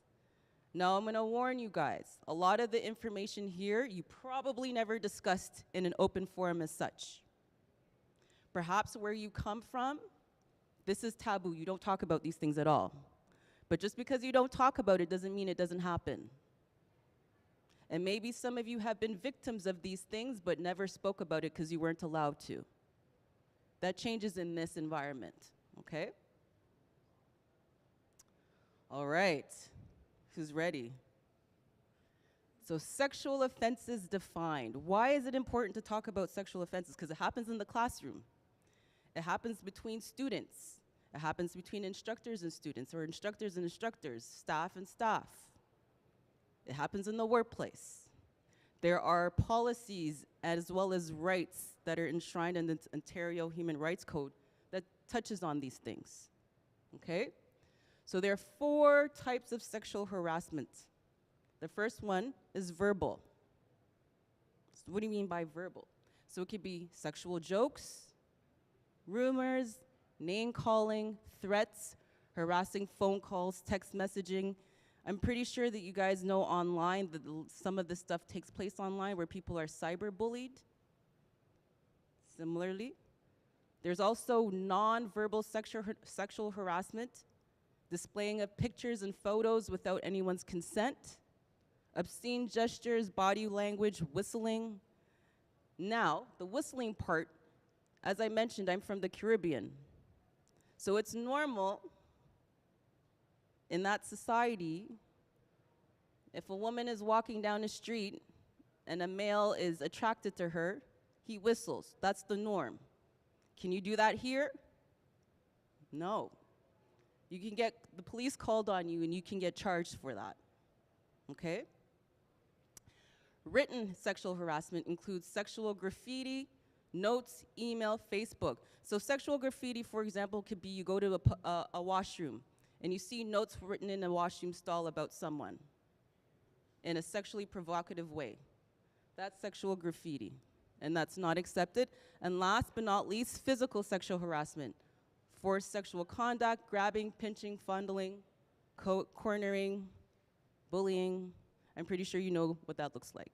Now I'm gonna warn you guys, a lot of the information here you probably never discussed in an open forum as such. Perhaps where you come from, this is taboo, you don't talk about these things at all. But just because you don't talk about it doesn't mean it doesn't happen. And maybe some of you have been victims of these things but never spoke about it because you weren't allowed to. That changes in this environment, okay? All right, who's ready? So sexual offenses defined. Why is it important to talk about sexual offenses? Because it happens in the classroom. It happens between students. It happens between instructors and students, or instructors and instructors, staff and staff. It happens in the workplace. There are policies as well as rights that are enshrined in the Ontario Human Rights Code that touches on these things, okay? So there are 4 types of sexual harassment. The first one is verbal. So what do you mean by verbal? So it could be sexual jokes, rumors, name calling, threats, harassing phone calls, text messaging. I'm pretty sure that you guys know online that some of this stuff takes place online where people are cyberbullied. Similarly, there's also non-verbal sexual harassment, displaying of pictures and photos without anyone's consent, obscene gestures, body language, whistling. Now, the whistling part, as I mentioned, I'm from the Caribbean. So it's normal in that society, if a woman is walking down the street and a male is attracted to her, he whistles. That's the norm. Can you do that here? No. You can get the police called on you and you can get charged for that, okay? Written sexual harassment includes sexual graffiti, notes, email, Facebook. So sexual graffiti, for example, could be you go to a washroom and you see notes written in a washroom stall about someone in a sexually provocative way. That's sexual graffiti, and that's not accepted. And last but not least, physical sexual harassment. Forced sexual conduct, grabbing, pinching, fondling, cornering, bullying. I'm pretty sure you know what that looks like.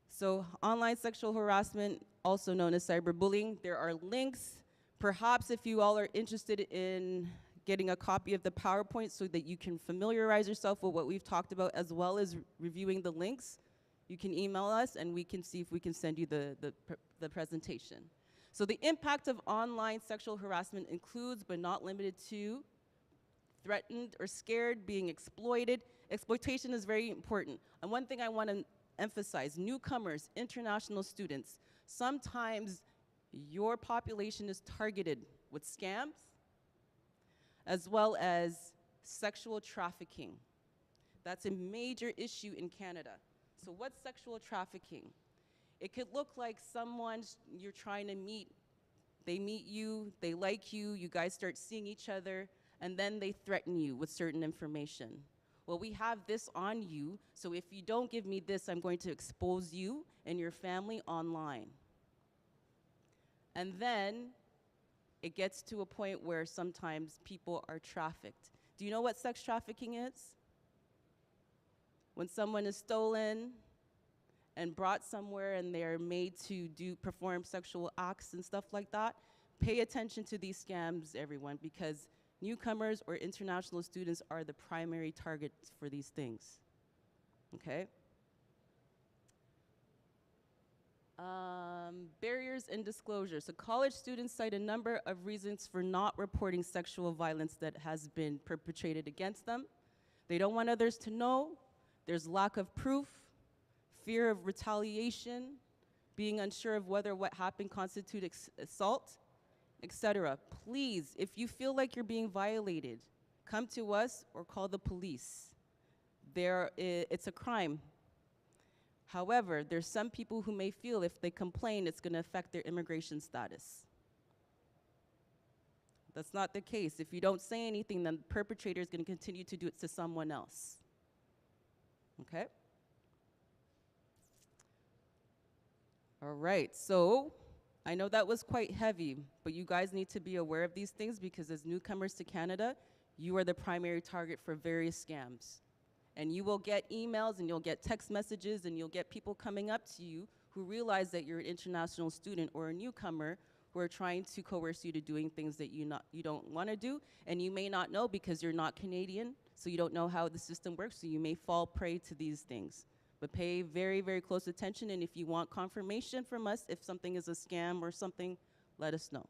So online sexual harassment, also known as cyberbullying, there are links. Perhaps if you all are interested in getting a copy of the PowerPoint so that you can familiarize yourself with what we've talked about as well as reviewing the links, you can email us and we can see if we can send you the presentation. So the impact of online sexual harassment includes, but not limited to, threatened or scared, being exploited. Exploitation is very important. And one thing I want to emphasize, newcomers, international students, sometimes your population is targeted with scams as well as sexual trafficking. That's a major issue in Canada. So what's sexual trafficking? It could look like someone you're trying to meet. They meet you, they like you, you guys start seeing each other, and then they threaten you with certain information. Well, we have this on you, so if you don't give me this, I'm going to expose you and your family online. And then it gets to a point where sometimes people are trafficked. Do you know what sex trafficking is? When someone is stolen and brought somewhere and they're made to perform sexual acts and stuff like that, pay attention to these scams, everyone, because newcomers or international students are the primary targets for these things, okay? Barriers and disclosure. So college students cite a number of reasons for not reporting sexual violence that has been perpetrated against them. They don't want others to know. There's lack of proof, fear of retaliation, being unsure of whether what happened constitutes assault, etc. Please, if you feel like you're being violated, come to us or call the police. It's a crime. However, there's some people who may feel if they complain, it's going to affect their immigration status. That's not the case. If you don't say anything, then the perpetrator is going to continue to do it to someone else. Okay? All right, so I know that was quite heavy, but you guys need to be aware of these things because as newcomers to Canada, you are the primary target for various scams. And you will get emails and you'll get text messages and you'll get people coming up to you who realize that you're an international student or a newcomer who are trying to coerce you to doing things that you don't want to do, and you may not know because you're not Canadian, so you don't know how the system works, so you may fall prey to these things. But pay very, very close attention, and if you want confirmation from us, if something is a scam or something, let us know.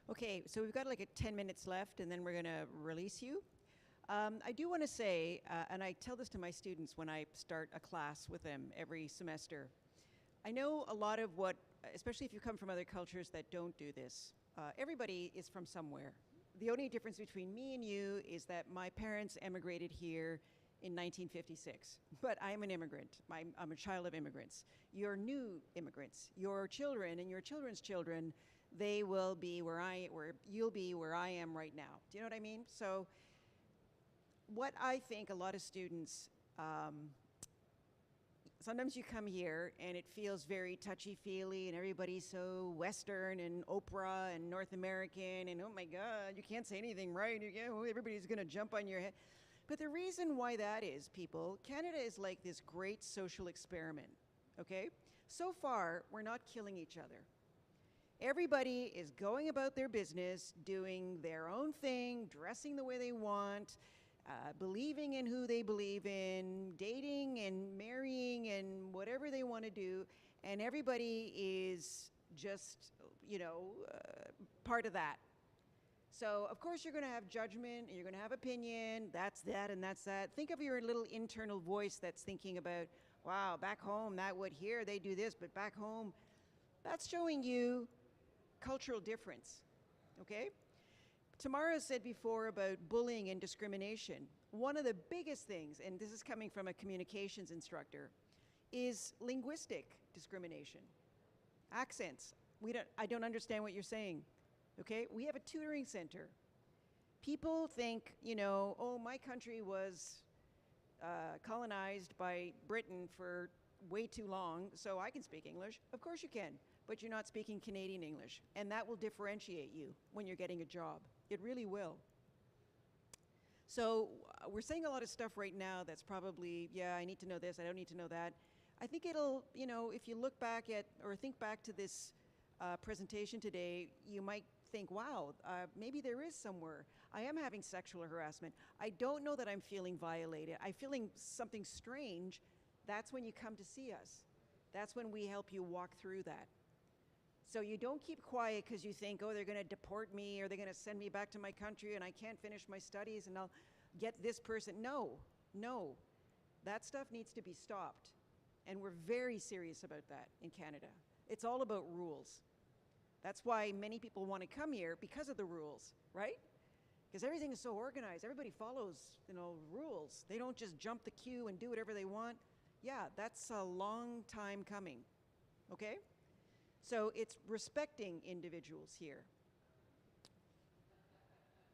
Okay, so we've got like 10 minutes left, and then we're going to release you. I do want to say, and I tell this to my students when I start a class with them every semester, I know a lot of what, especially if you come from other cultures that don't do this, everybody is from somewhere. The only difference between me and you is that my parents emigrated here in 1956, but I'm an immigrant. I'm a child of immigrants. You're new immigrants. Your children and your children's children, they will be where you'll be where I am right now. Do you know what I mean? So what I think a lot of students, sometimes you come here and it feels very touchy-feely and everybody's so Western and Oprah and North American and oh my God, you can't say anything right. Everybody's gonna jump on your head. But the reason why that is, people, Canada is like this great social experiment, okay? So far, we're not killing each other. Everybody is going about their business, doing their own thing, dressing the way they want, believing in who they believe in, dating and marrying and whatever they want to do, and everybody is just, part of that. So, of course, you're going to have judgment, and you're going to have opinion, that's that and that's that. Think of your little internal voice that's thinking about, wow, back home, that would here, they do this, but back home, that's showing you cultural difference, okay? Tamara said before about bullying and discrimination. One of the biggest things, and this is coming from a communications instructor, is linguistic discrimination. Accents. I don't understand what you're saying. Okay, we have a tutoring center. People think, oh, my country was colonized by Britain for way too long, so I can speak English. Of course you can, but you're not speaking Canadian English, and that will differentiate you when you're getting a job. It really will. So we're saying a lot of stuff right now that's probably, yeah, I need to know this, I don't need to know that. I think it'll, if you look back at, or think back to this presentation today, you might think, wow, maybe there is somewhere. I am having sexual harassment. I don't know that I'm feeling violated. I'm feeling something strange. That's when you come to see us. That's when we help you walk through that. So you don't keep quiet because you think, oh, they're going to deport me or they're going to send me back to my country and I can't finish my studies and I'll get this person. No. That stuff needs to be stopped. And we're very serious about that in Canada. It's all about rules. That's why many people want to come here, because of the rules, right? Because everything is so organized. Everybody follows, rules. They don't just jump the queue and do whatever they want. Yeah, that's a long time coming, okay? So it's respecting individuals here.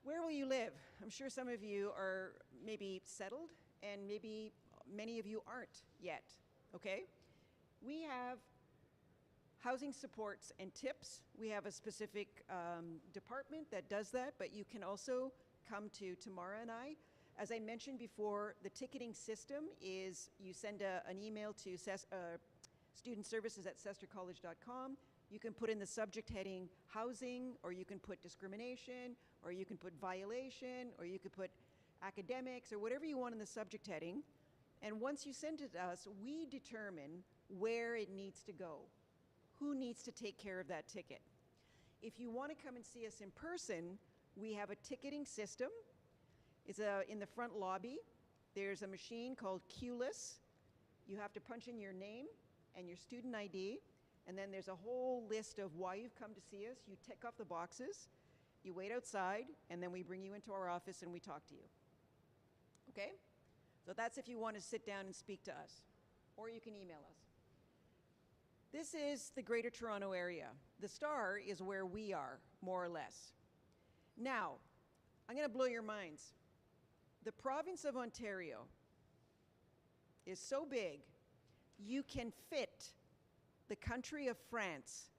Where will you live? I'm sure some of you are maybe settled, and maybe many of you aren't yet, okay? We have housing supports and tips. We have a specific department that does that, but you can also come to Tamara and I. As I mentioned before, the ticketing system is you send an email to studentservices@cestarcollege.com. You can put in the subject heading housing, or you can put discrimination, or you can put violation, or you could put academics, or whatever you want in the subject heading. And once you send it to us, we determine where it needs to go. Who needs to take care of that ticket? If you want to come and see us in person, we have a ticketing system. It's in the front lobby. There's a machine called Qless. You have to punch in your name and your student ID, and then there's a whole list of why you've come to see us. You tick off the boxes, you wait outside, and then we bring you into our office and we talk to you. Okay? So that's if you want to sit down and speak to us, or you can email us. This is the Greater Toronto Area. The star is where we are, more or less. Now, I'm going to blow your minds. The province of Ontario is so big, you can fit the country of France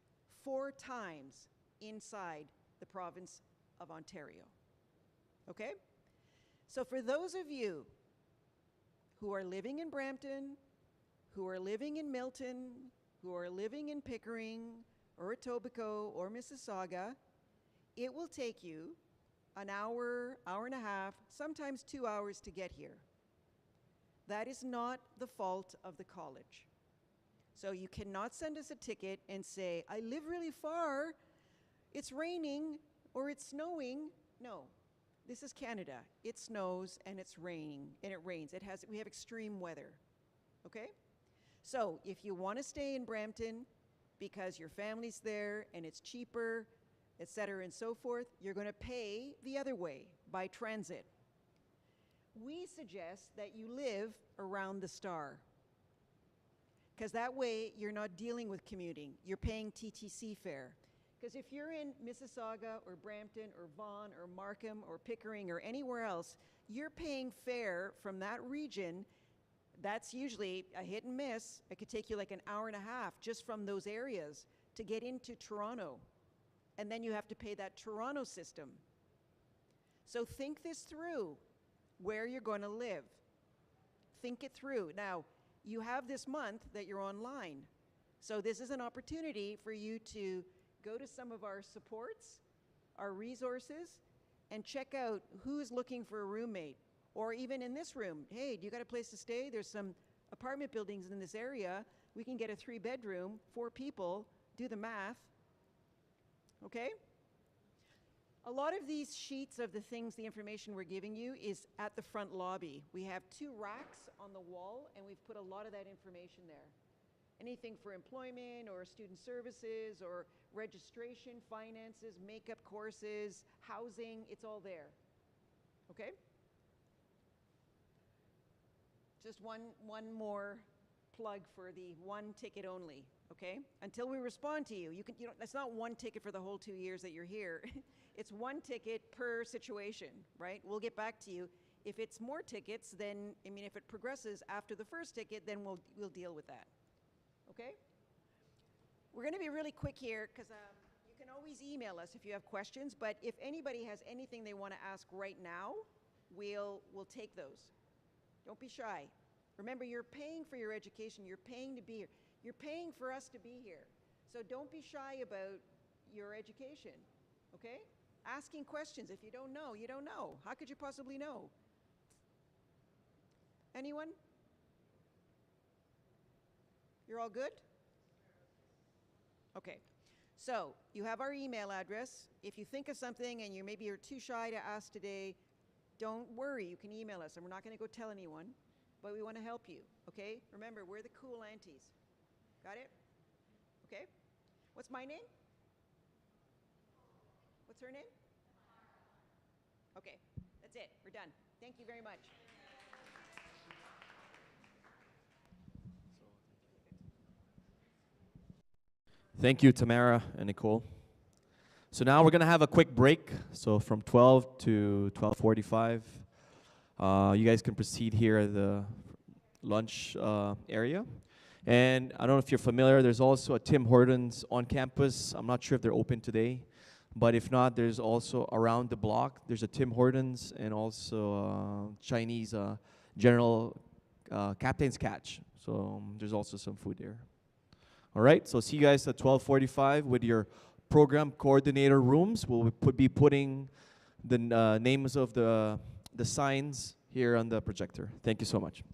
4 times inside the province of Ontario. Okay? So for those of you who are living in Brampton, who are living in Milton, who are living in Pickering, or Etobicoke, or Mississauga, it will take you an hour, hour and a half, sometimes 2 hours to get here. That is not the fault of the college. So you cannot send us a ticket and say, I live really far, it's raining, or it's snowing. No, this is Canada. It snows and it's raining, and it rains. We have extreme weather, okay? So if you want to stay in Brampton because your family's there and it's cheaper, et cetera and so forth, you're going to pay the other way by transit. we suggest that you live around the Star. Because that way you're not dealing with commuting. You're paying TTC fare. Because if you're in Mississauga or Brampton or Vaughan or Markham or Pickering or anywhere else, you're paying fare from that region. That's usually a hit and miss. It could take you like an hour and a half just from those areas to get into Toronto. And then you have to pay that Toronto system. So think this through, where you're going to live. Think it through. Now, you have this month that you're online. So this is an opportunity for you to go to some of our supports, our resources, and check out who's looking for a roommate. Or even in this room, hey, do you got a place to stay? There's some apartment buildings in this area. We can get a 3-bedroom, 4 people, do the math. Okay? A lot of these sheets of the things, the information we're giving you is at the front lobby. We have 2 racks on the wall, and we've put a lot of that information there. Anything for employment or student services or registration, finances, makeup courses, housing, it's all there. Okay? Just one more plug for the 1 ticket only, okay? Until we respond to you. You know, that's not 1 ticket for the whole 2 years that you're here. It's 1 ticket per situation, right? We'll get back to you. If it's more tickets, then, I mean, if it progresses after the first ticket, then we'll deal with that, okay? We're gonna be really quick here, because you can always email us if you have questions, but if anybody has anything they wanna ask right now, we'll take those. Don't be shy. Remember, you're paying for your education. You're paying to be here. You're paying for us to be here. So don't be shy about your education, okay? Asking questions. If you don't know, you don't know. How could you possibly know? Anyone? You're all good? Okay. So you have our email address. If you think of something and maybe you're too shy to ask today, don't worry, you can email us, and we're not going to go tell anyone, but we want to help you, okay? Remember, we're the cool aunties. Got it? Okay? What's my name? What's her name? Okay, that's it. We're done. Thank you very much. Thank you, Tamara and Nicole. So now we're going to have a quick break. So from 12 to 12:45, you guys can proceed here at the lunch area. And I don't know if you're familiar, there's also a Tim Hortons on campus. I'm not sure if they're open today, but if not, there's also around the block, there's a Tim Hortons and also Chinese General Captain's Catch. So there's also some food there. All right, so see you guys at 12:45 with your program coordinator rooms. We'll be putting the names of the signs here on the projector. Thank you so much.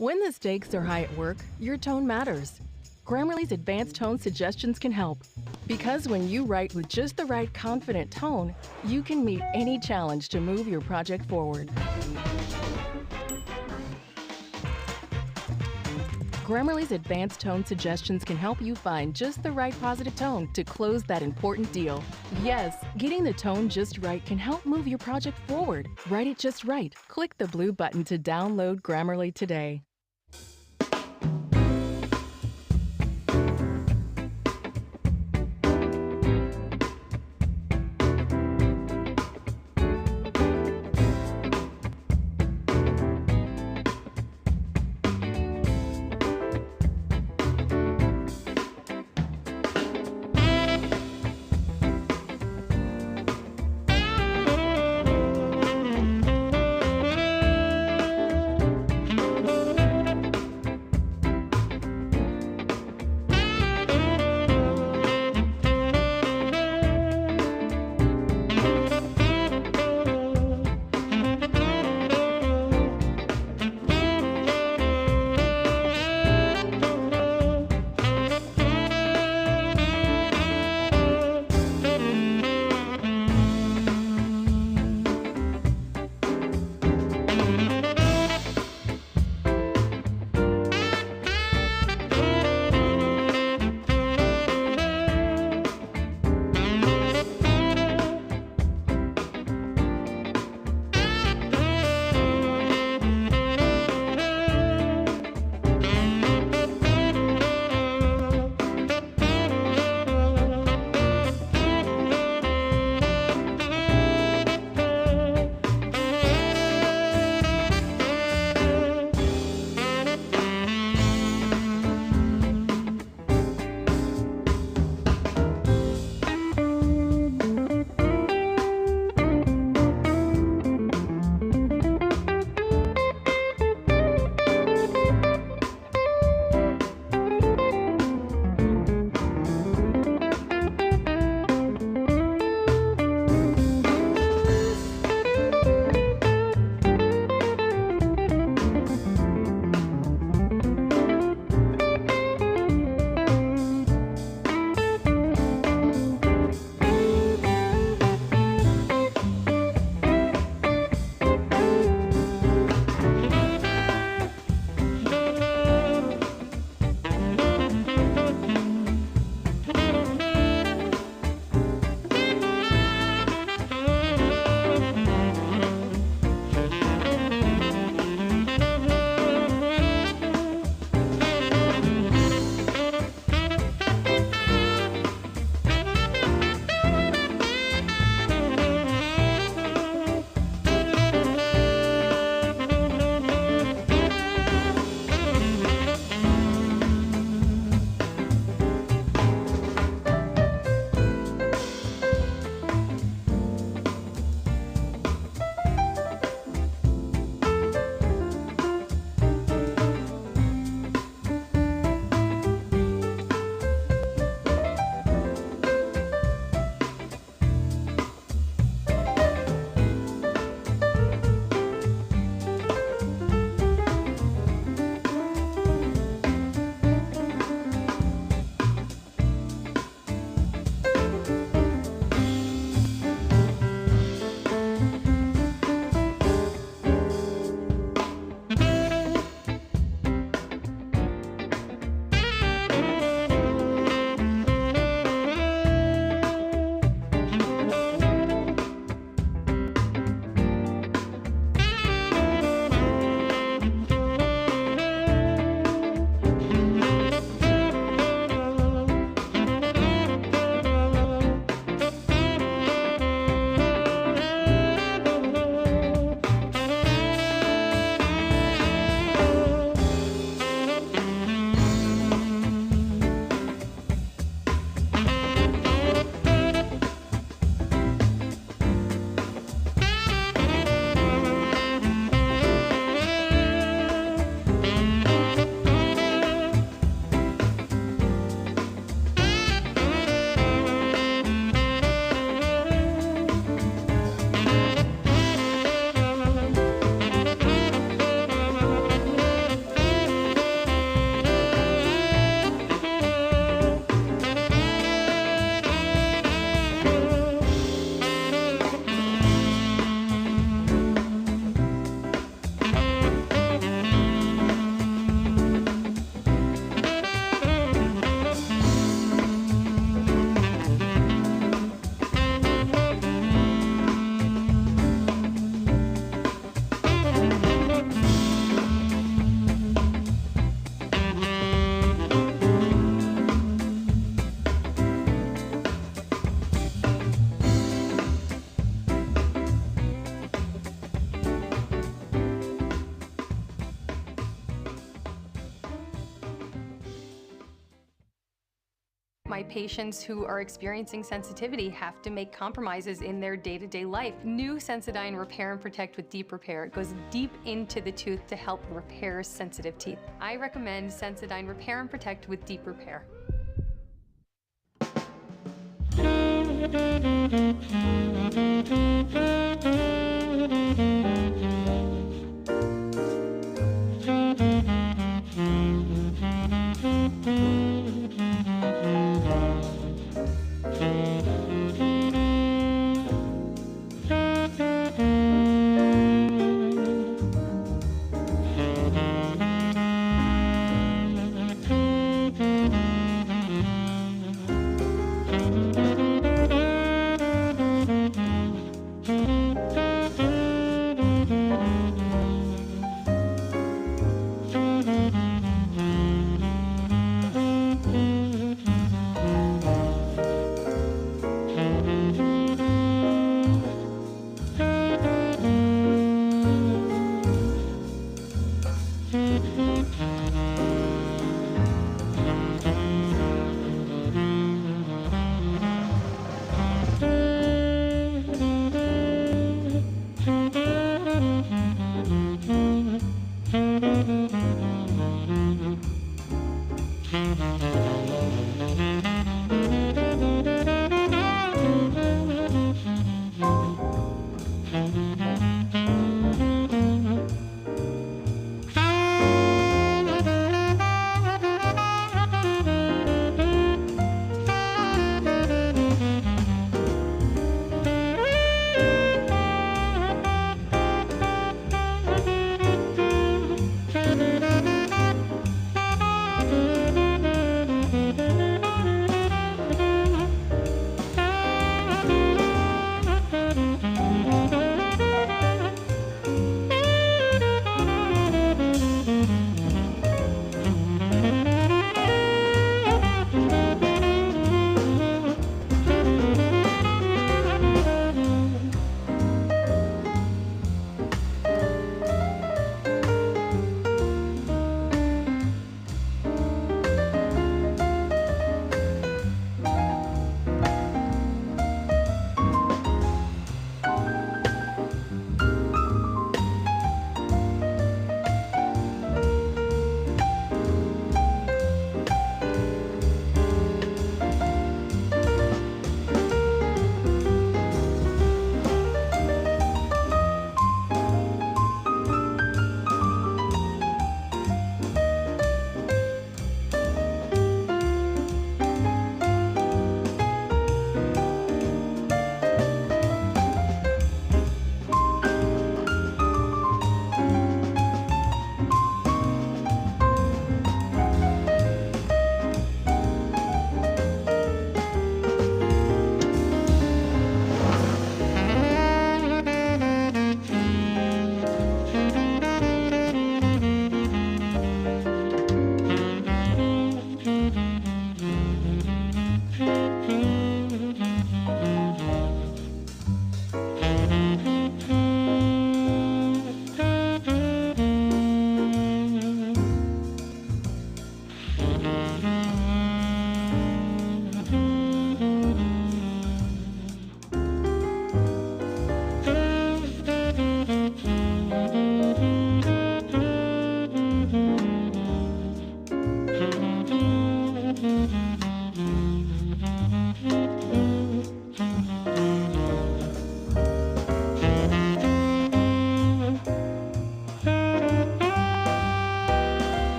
When the stakes are high at work, your tone matters. Grammarly's advanced tone suggestions can help. Because when you write with just the right confident tone, you can meet any challenge to move your project forward. Grammarly's advanced tone suggestions can help you find just the right positive tone to close that important deal. Yes, getting the tone just right can help move your project forward. Write it just right. Click the blue button to download Grammarly today. my patients who are experiencing sensitivity have to make compromises in their day-to-day life. New Sensodyne Repair and Protect with Deep Repair goes deep into the tooth to help repair sensitive teeth. I recommend Sensodyne Repair and Protect with Deep Repair.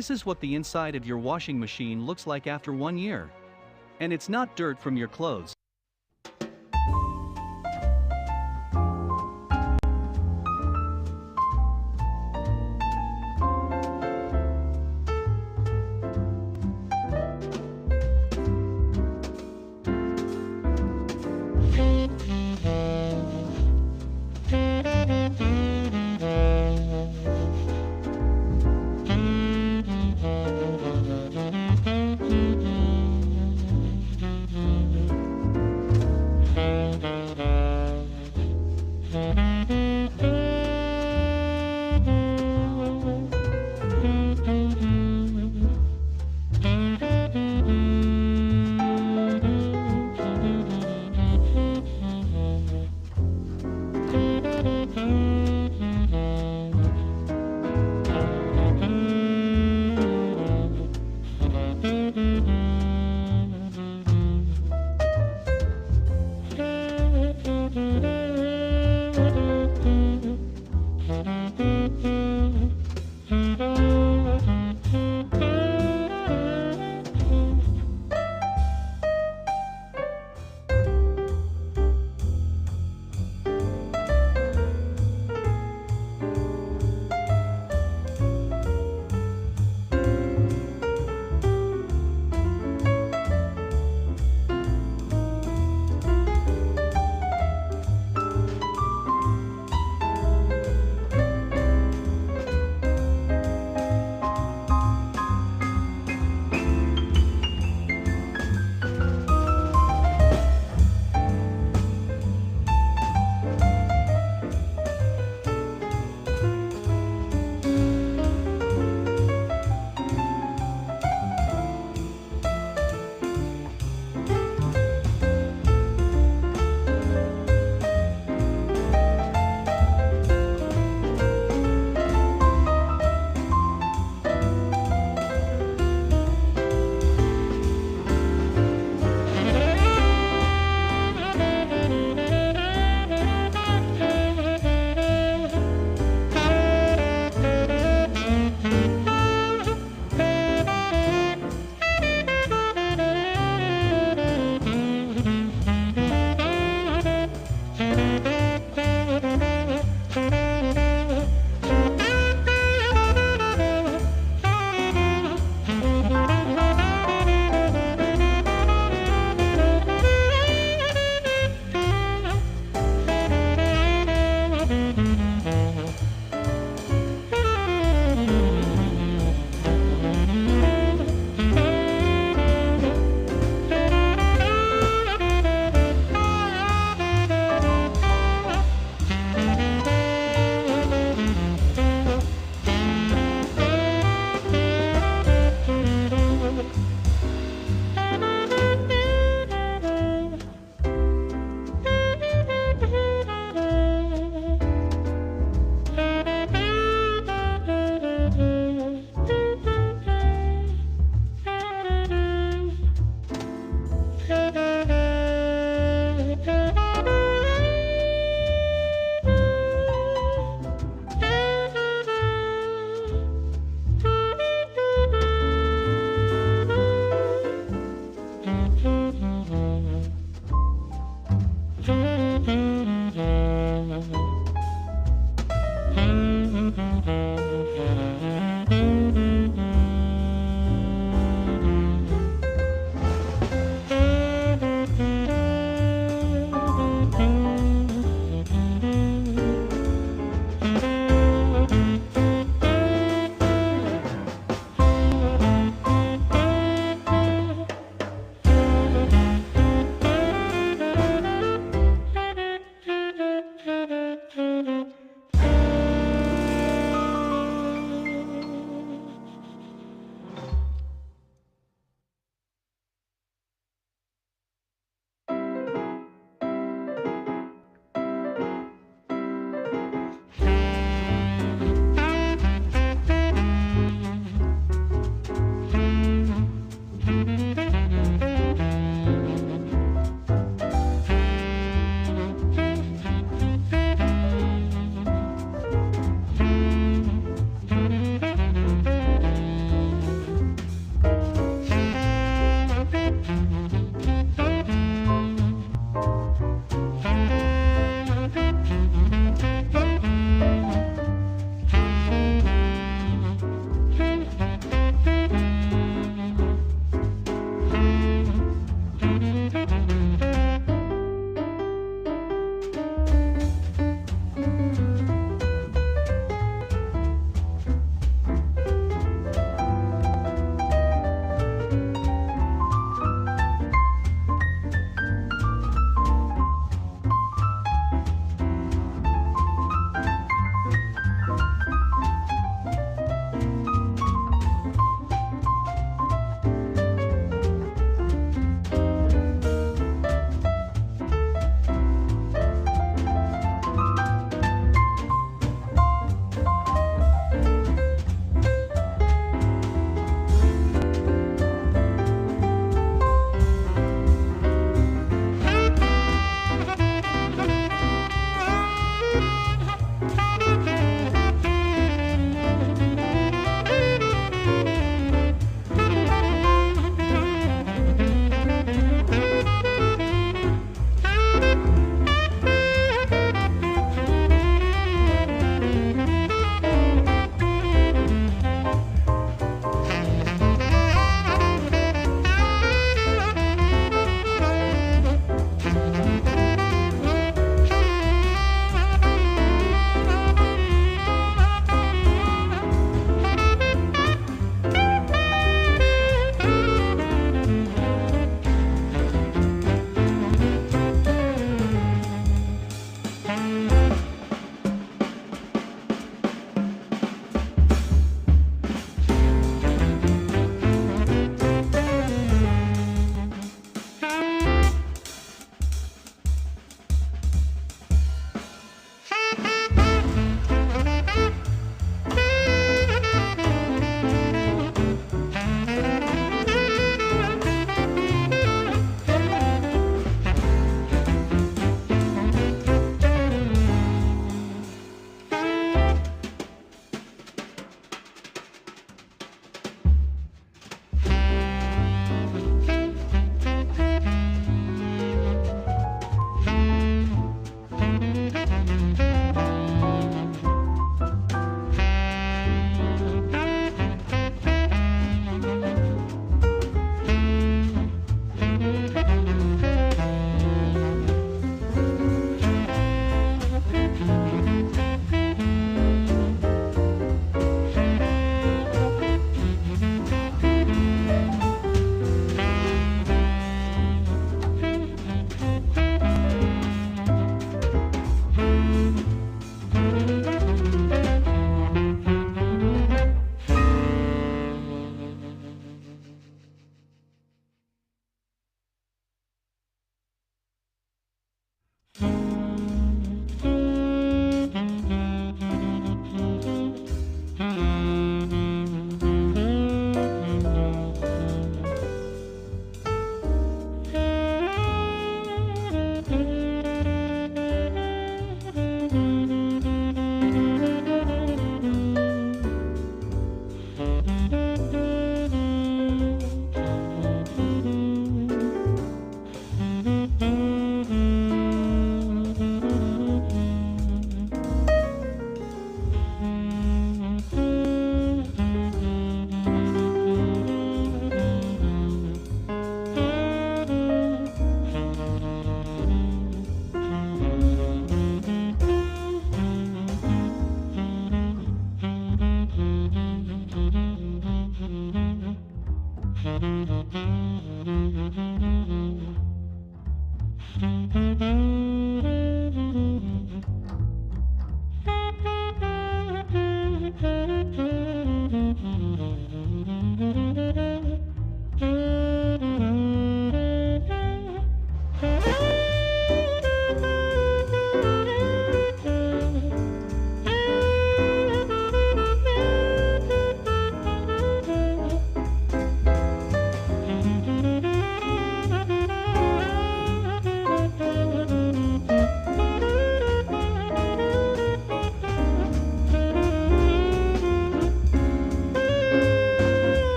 this is what the inside of your washing machine looks like after 1 year. And it's not dirt from your clothes.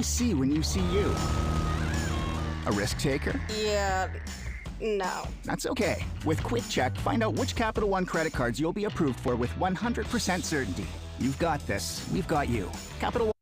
see when you see you? A risk taker? Yeah, no. That's okay. With Quick Check, find out which Capital One credit cards you'll be approved for with 100% certainty. You've got this. We've got you. Capital One.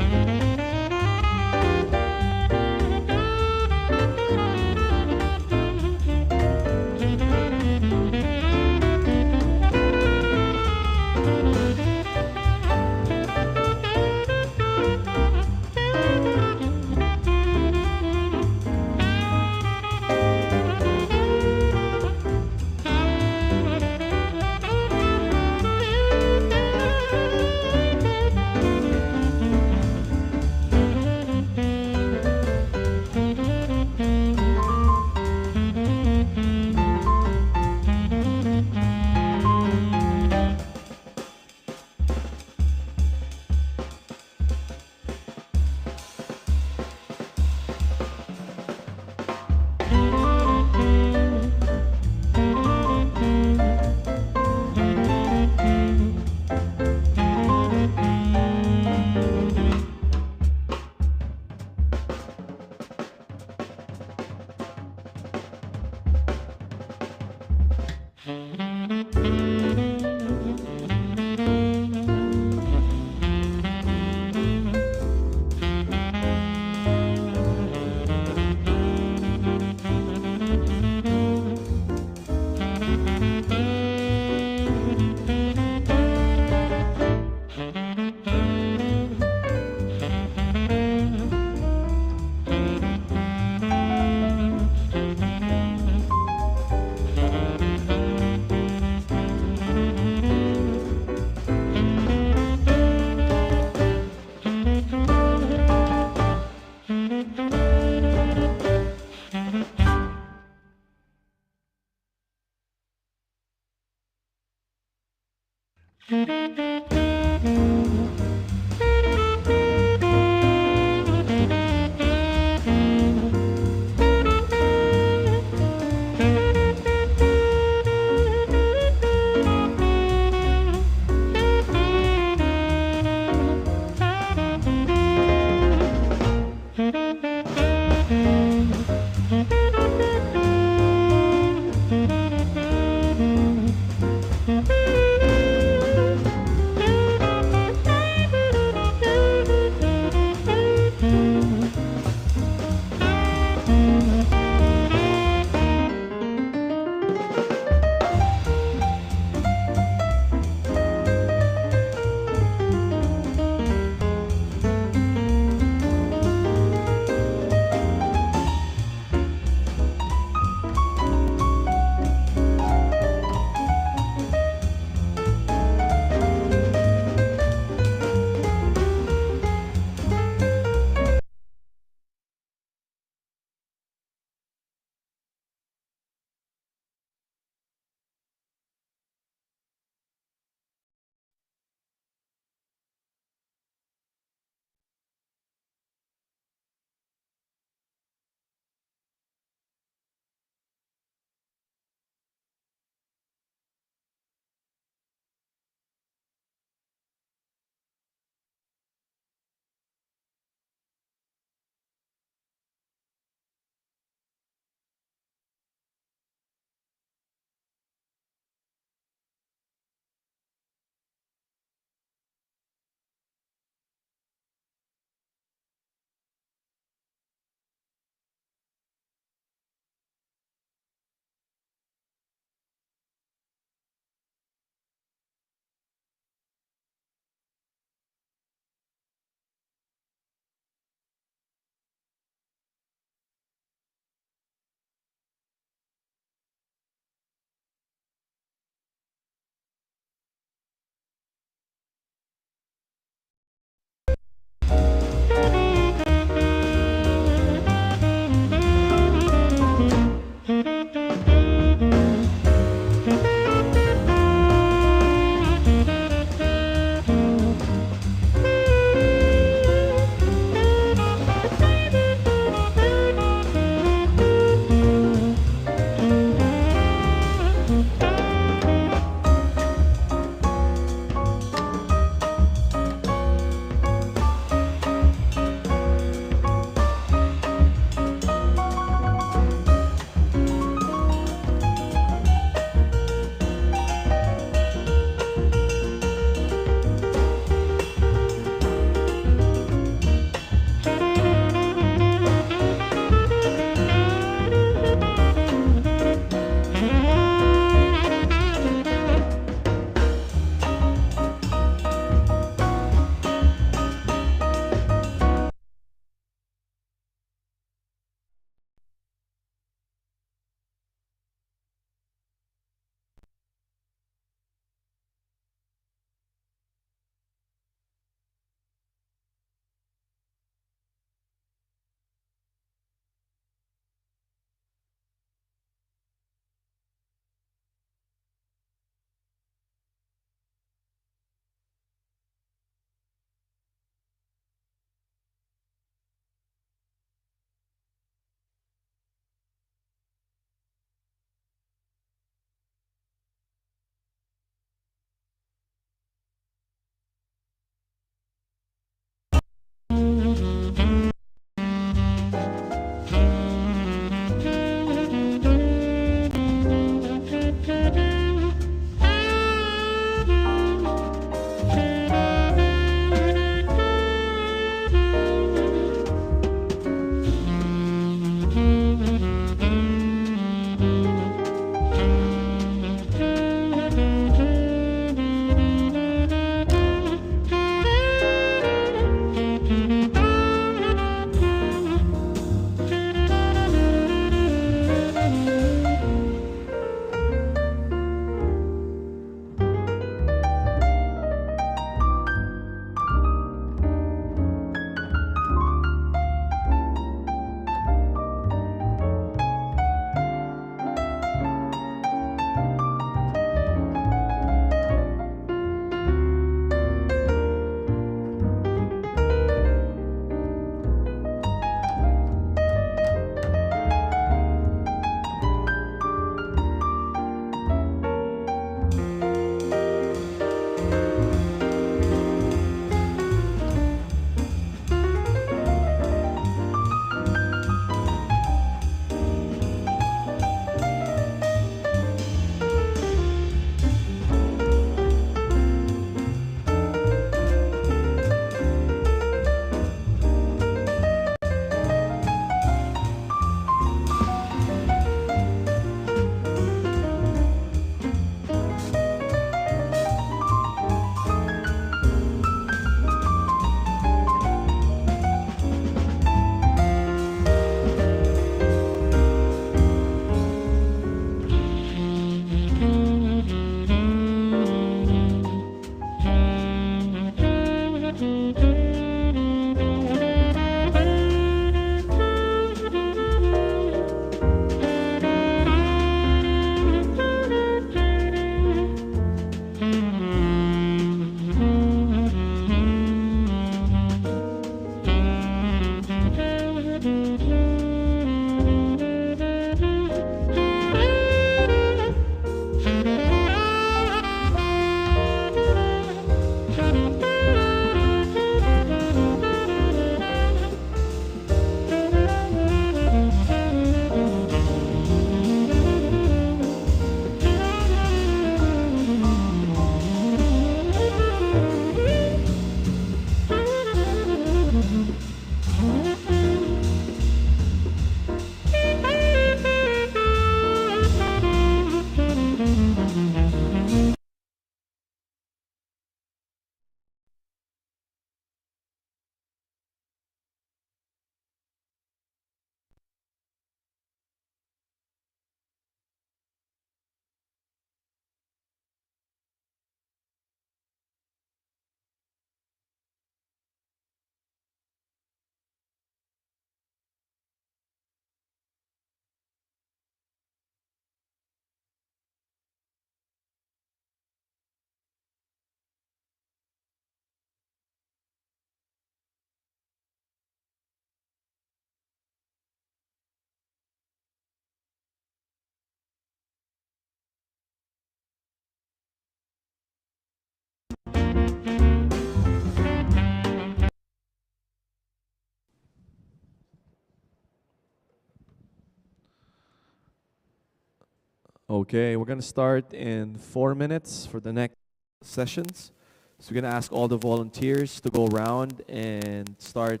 Okay, we're going to start in 4 minutes for the next sessions. So we're going to ask all the volunteers to go around and start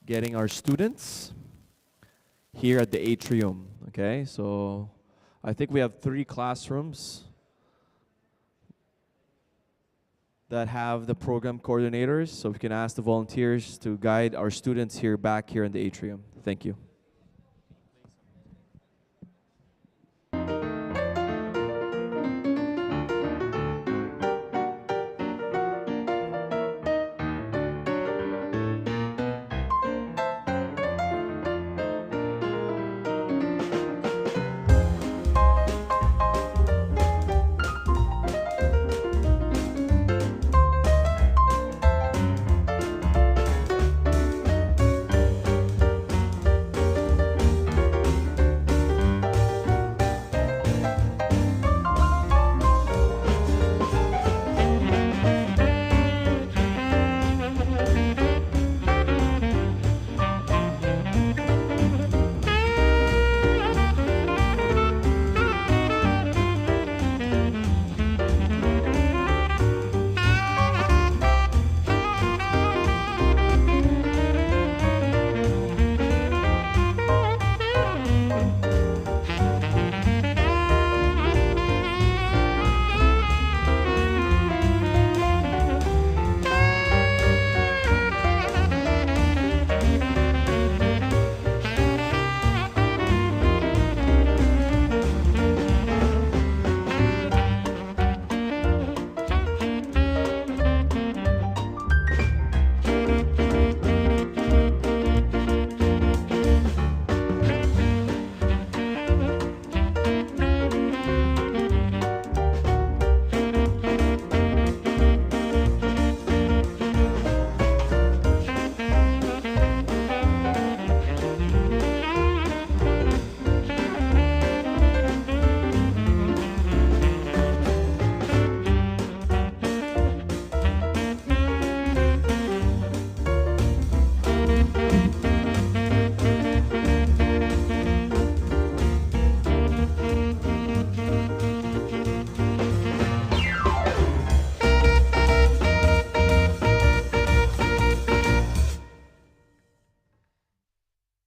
getting our students here at the atrium. Okay, so I think we have 3 classrooms that have the program coordinators, so we can ask the volunteers to guide our students here back here in the atrium. Thank you.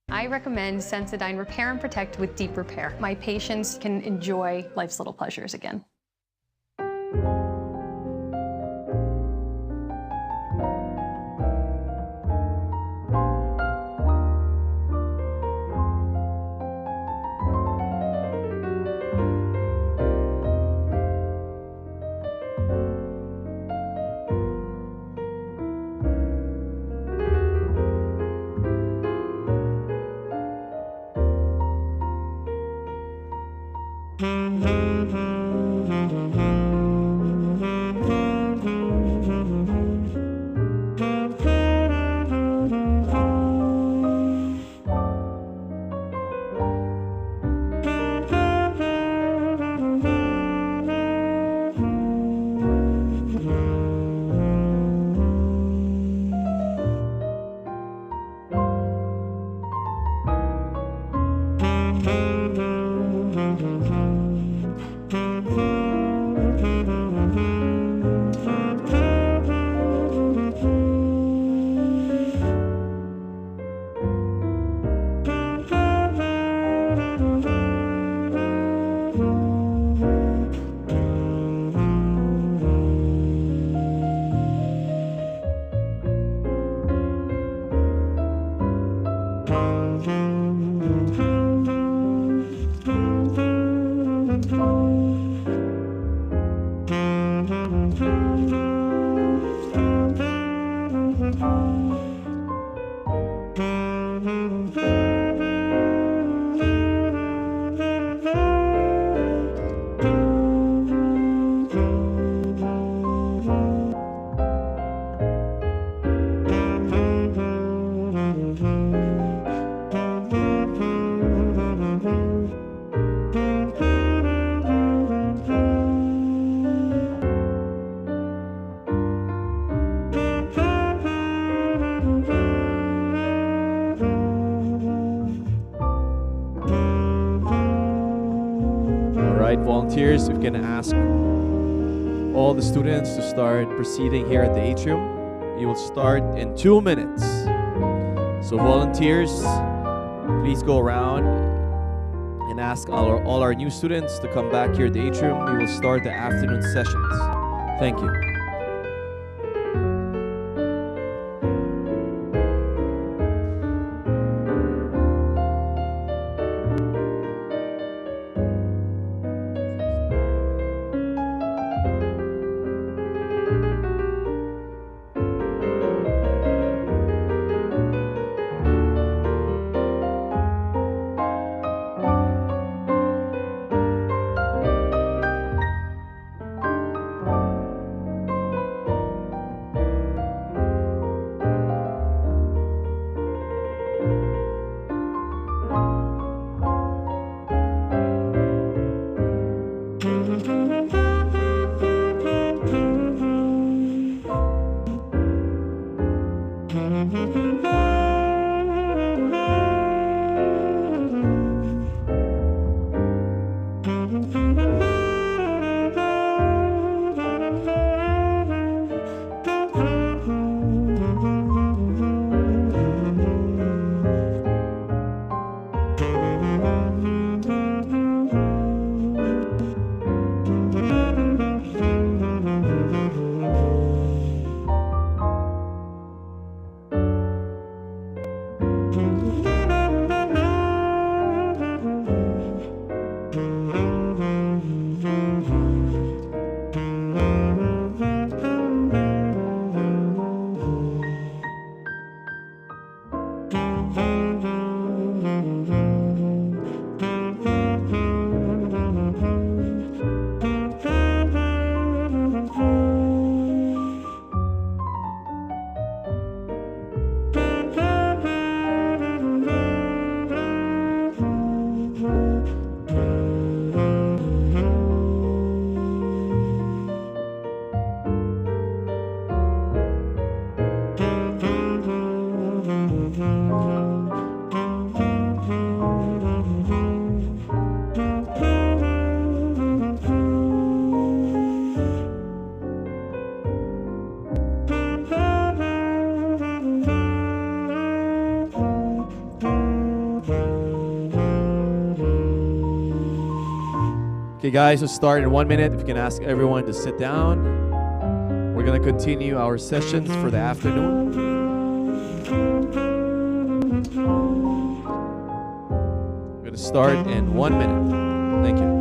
I recommend Sensodyne Repair and Protect with Deep Repair. My patients can enjoy life's little pleasures again. volunteers, if you can ask all the students to start proceeding here at the atrium. You will start in 2 minutes. So volunteers, please go around and ask all our new students to come back here at the atrium. We will start the afternoon sessions. Thank you. Okay, guys, we'll start in 1 minute. If you can ask everyone to sit down. We're going to continue our sessions for the afternoon. We're going to start in 1 minute. Thank you.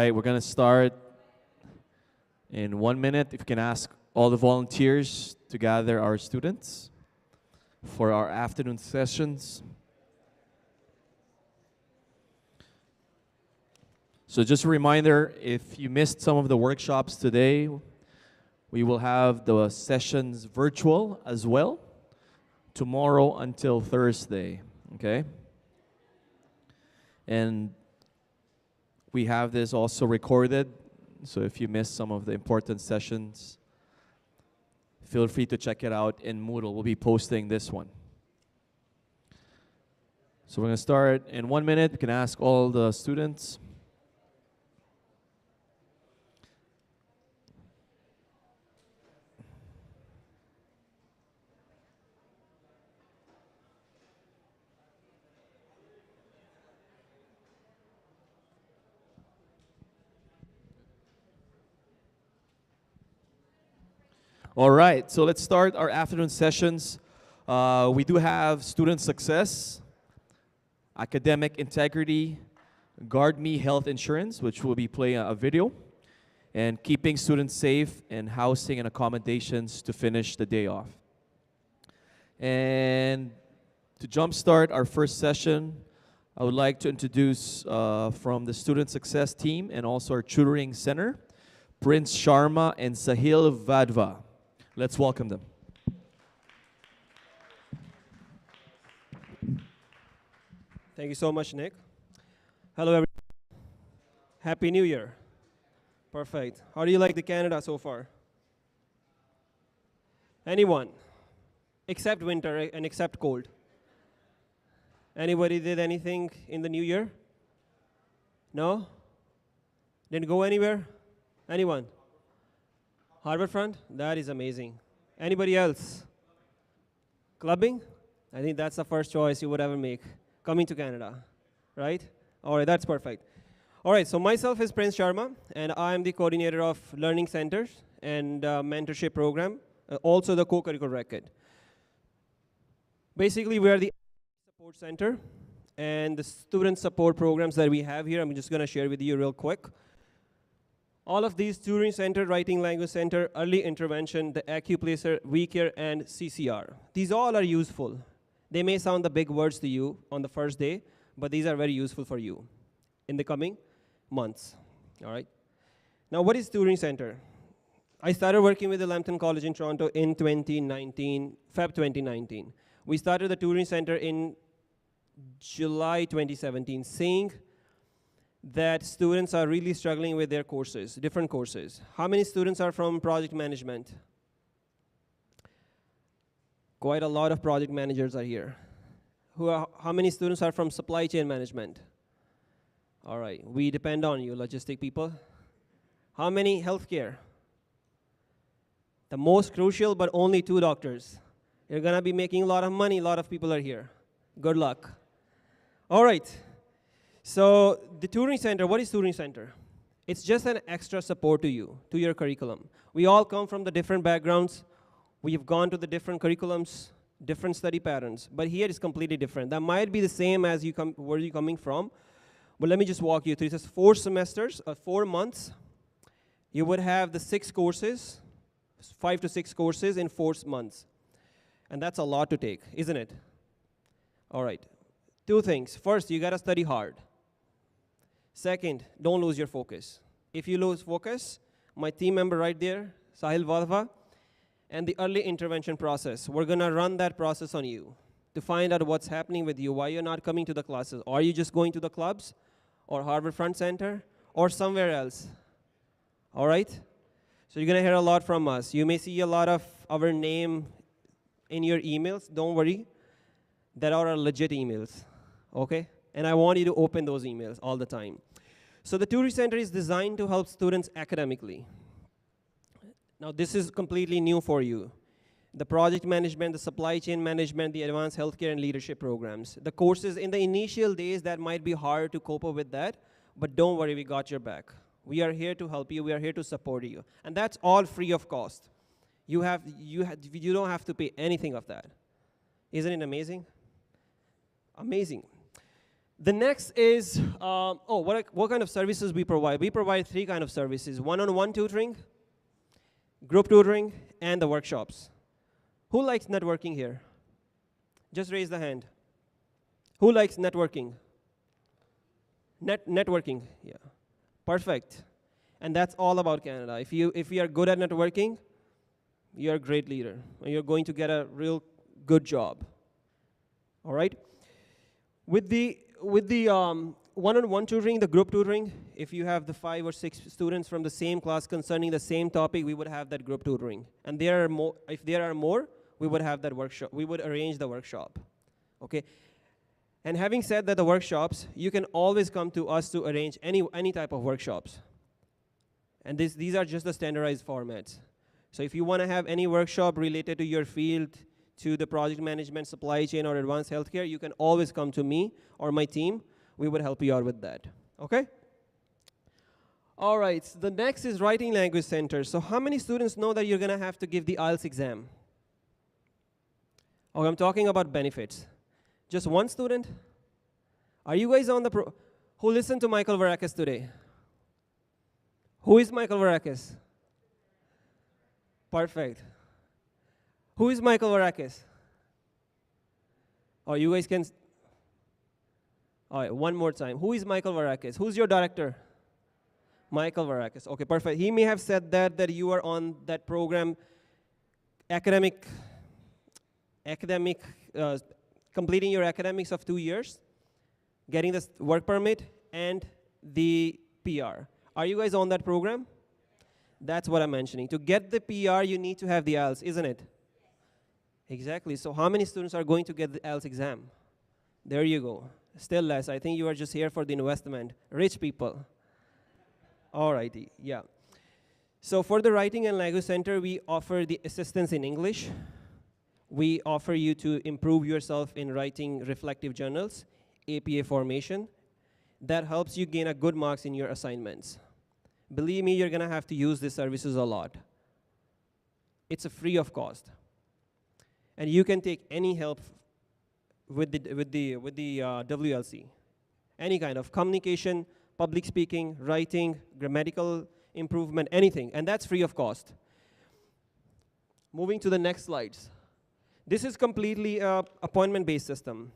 right, we're going to start in 1 minute. If you can ask all the volunteers to gather our students for our afternoon sessions. So just a reminder, if you missed some of the workshops today, we will have the sessions virtual as well tomorrow until Thursday, okay? And we have this also recorded, so if you missed some of the important sessions, feel free to check it out in Moodle. We'll be posting this one. So we're going to start in 1 minute. You can ask all the students. All right, so let's start our afternoon sessions. We do have student success, academic integrity, Guard Me health insurance, which will be playing a video, and keeping students safe, and housing and accommodations to finish the day off. And to jumpstart our first session, I would like to introduce from the student success team and also our tutoring center, Prince Sharma and Sahil Vadva. Let's welcome them. Thank you so much, Nick. Hello, everyone. Happy New Year. Perfect. How do you like the Canada so far? Anyone? Except winter and except cold. Anybody did anything in the new year? No? Didn't go anywhere? Anyone? Harbourfront? That is amazing. Anybody else? Clubbing? I think that's the first choice you would ever make. Coming to Canada, right? All right, that's perfect. All right, so myself is Prince Sharma, and I am the coordinator of learning centers and mentorship program, also the co-curricular record. Basically, we are the support center, and the student support programs that we have here, I'm just going to share with you real quick. All of these, tutoring center, writing language center, early intervention, the acuplacer, WeCare, and CCR. These all are useful. They may sound the big words to you on the first day, but these are very useful for you in the coming months, all right? Now, what is tutoring center? I started working with the Lambton College in Toronto in 2019, Feb 2019. We started the tutoring center in July 2017, seeing that students are really struggling with their courses, different courses. How many students are from project management? Quite a lot of project managers are here. How many students are from supply chain management? All right, we depend on you, logistic people. How many healthcare? The most crucial, but only 2 doctors. You're gonna be making a lot of money, a lot of people are here. Good luck. All right. So the tutoring center, what is tutoring center? It's just an extra support to you, to your curriculum. We all come from the different backgrounds. We've gone to the different curriculums, different study patterns, but here it's completely different. That might be the same as where you're coming from, but let me just walk you through. It says 4 semesters, 4 months. You would have the 6 courses, 5 to 6 courses in 4 months. And that's a lot to take, isn't it? All right, 2 things. First, you gotta study hard. Second, don't lose your focus. If you lose focus, my team member right there, Sahil Vadva, and the early intervention process, we're gonna run that process on you to find out what's happening with you, why you're not coming to the classes. Are you just going to the clubs or Harbourfront Center or somewhere else? All right? So you're gonna hear a lot from us. You may see a lot of our name in your emails. Don't worry, that are our legit emails, okay? And I want you to open those emails all the time. So the tutoring center is designed to help students academically. Now this is completely new for you. The project management, the supply chain management, the advanced healthcare and leadership programs. The courses in the initial days that might be hard to cope up with that, but don't worry, we got your back. We are here to help you, we are here to support you. And that's all free of cost. You don't have to pay anything of that. Isn't it amazing? Amazing. The next is, what kind of services we provide? We provide 3 kind of services: one-on-one tutoring, group tutoring, and the workshops. Who likes networking here? Just raise the hand. Who likes networking? Networking, yeah. Perfect. And that's all about Canada. If you are good at networking, you're a great leader. And you're going to get a real good job. All right? With the one-on-one tutoring, the group tutoring, if you have the 5 or 6 students from the same class concerning the same topic, we would have that group tutoring. And if there are more, we would have that workshop. We would arrange the workshop. Okay? And having said that, the workshops, you can always come to us to arrange any type of workshops. And these are just the standardized formats. So if you want to have any workshop related to your field, to the project management, supply chain, or advanced healthcare, you can always come to me or my team. We would help you out with that. Okay? All right, so the next is Writing Language Center. So how many students know that you're going to have to give the IELTS exam? Oh, I'm talking about benefits. Just one student? Are you guys on the who listened to Michael Varakis today? Who is Michael Varakis? Perfect. Who is Michael Varakis? Oh, you guys can. All right, one more time. Who is Michael Varakis? Who's your director? Michael Varakis. Okay, perfect. He may have said that you are on that program, completing your academics of 2 years, getting the work permit, and the PR. Are you guys on that program? That's what I'm mentioning. To get the PR, you need to have the IELTS, isn't it? Exactly. So how many students are going to get the IELTS exam? There you go. Still less. I think you are just here for the investment. Rich people. All righty. Yeah. So for the Writing and Language Center, we offer the assistance in English. We offer you to improve yourself in writing reflective journals, APA formation. That helps you gain a good marks in your assignments. Believe me, you're going to have to use these services a lot. It's a free of cost. And you can take any help with the WLC. Any kind of communication, public speaking, writing, grammatical improvement, anything. And that's free of cost. Moving to the next slides. This is completely appointment-based system.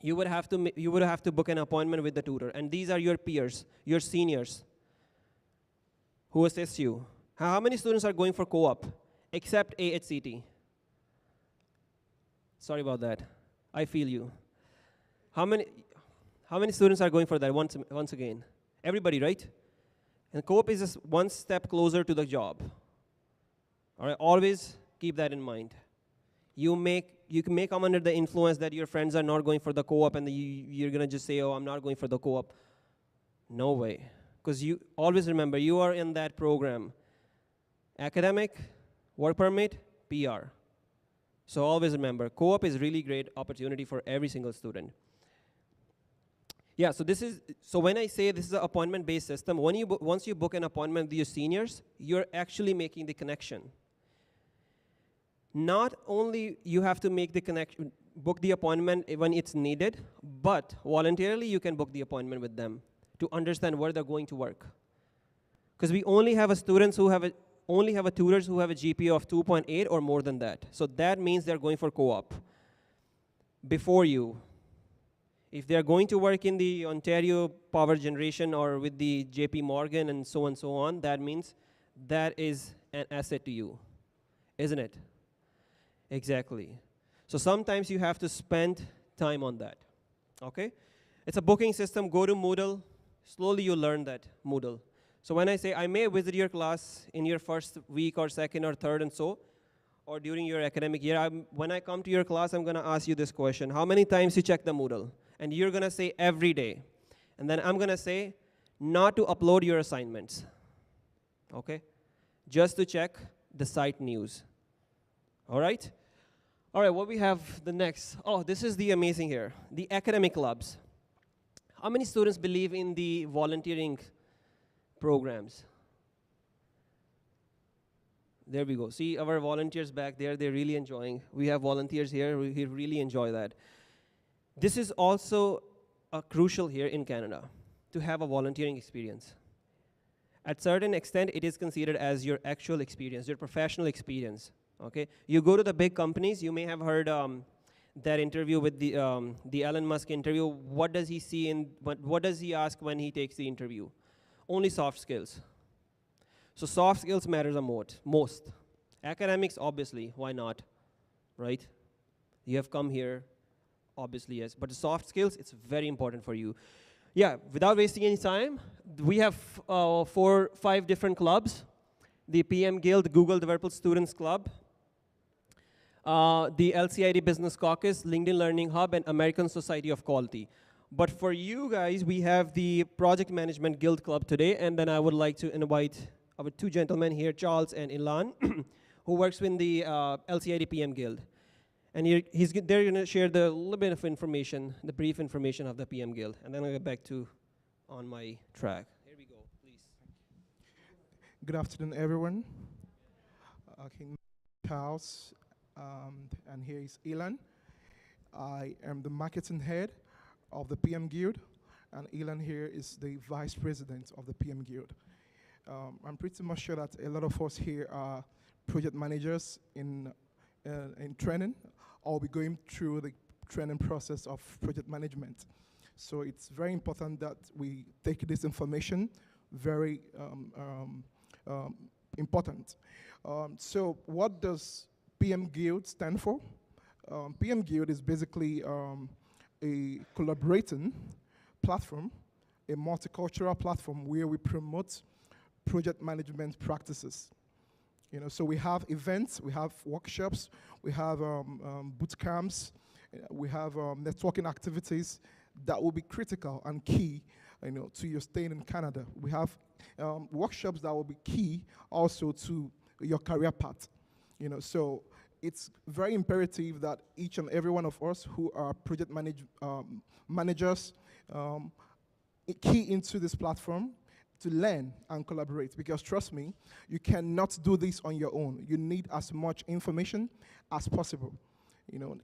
You would have to book an appointment with the tutor. And these are your peers, your seniors, who assist you. How many students are going for co-op, except AHCT? Sorry about that. I feel you. How many students are going for that once again? Everybody, right? And co-op is just one step closer to the job. All right, always keep that in mind. You may come under the influence that your friends are not going for the co-op and you're going to just say, oh, I'm not going for the co-op. No way. Because you always remember, you are in that program. Academic, work permit, PR. So always remember, co-op is really great opportunity for every single student. Yeah, so when I say this is an appointment-based system, once you book an appointment with your seniors, you're actually making the connection. Not only you have to make the connection, book the appointment when it's needed, but voluntarily you can book the appointment with them to understand where they're going to work. Because we only have tutors who have a GPA of 2.8 or more than that. So that means they're going for co-op before you. If they're going to work in the Ontario Power Generation or with the JP Morgan and so on, that means that is an asset to you, isn't it? Exactly. So sometimes you have to spend time on that, okay? It's a booking system. Go to Moodle. Slowly you learn that Moodle. So when I say I may visit your class in your first week or second or third and so, or during your academic year, when I come to your class, I'm going to ask you this question. How many times you check the Moodle? And you're going to say every day. And then I'm going to say not to upload your assignments, okay? Just to check the site news, all right? All right, what we have the next. Oh, this is the amazing here, the academic clubs. How many students believe in the volunteering programs? There we go. See our volunteers back there, they're really enjoying. We have volunteers here, we really enjoy that. This is also crucial here in Canada to have a volunteering experience. At certain extent, it is considered as your actual experience, your professional experience. Okay, you go to the big companies. You may have heard that interview with the Elon Musk interview. What does he see in what does he ask when he takes the interview? Only soft skills. So soft skills matters the most. Academics, obviously, why not, right? You have come here, obviously, yes. But the soft skills, it's very important for you. Yeah, without wasting any time, we have 5 different clubs. The PM Guild, Google Developer Students Club, the LCID Business Caucus, LinkedIn Learning Hub, and American Society of Quality. But for you guys, we have the Project Management Guild Club today, and then I would like to invite our 2 gentlemen here, Charles and Ilan, who works with the LCID PM Guild. And they're going to share the little bit of information, the brief information of the PM Guild. And then I'll get back to on my track. Here we go, please. Good afternoon, everyone. Charles, and here is Ilan. I am the marketing head of the PM Guild, and Ilan here is the vice president of the PM Guild. I'm pretty much sure that a lot of us here are project managers in training. I'll be going through the training process of project management. So it's very important that we take this information very important. So what does PM Guild stand for? PM Guild is basically a collaborating platform, a multicultural platform where we promote project management practices. So we have events, we have workshops, we have boot camps, we have networking activities that will be critical and key, to your staying in Canada. We have workshops that will be key also to your career path. So it's very imperative that each and every one of us who are project managers key into this platform to learn and collaborate, because trust me, you cannot do this on your own. You need as much information as possible.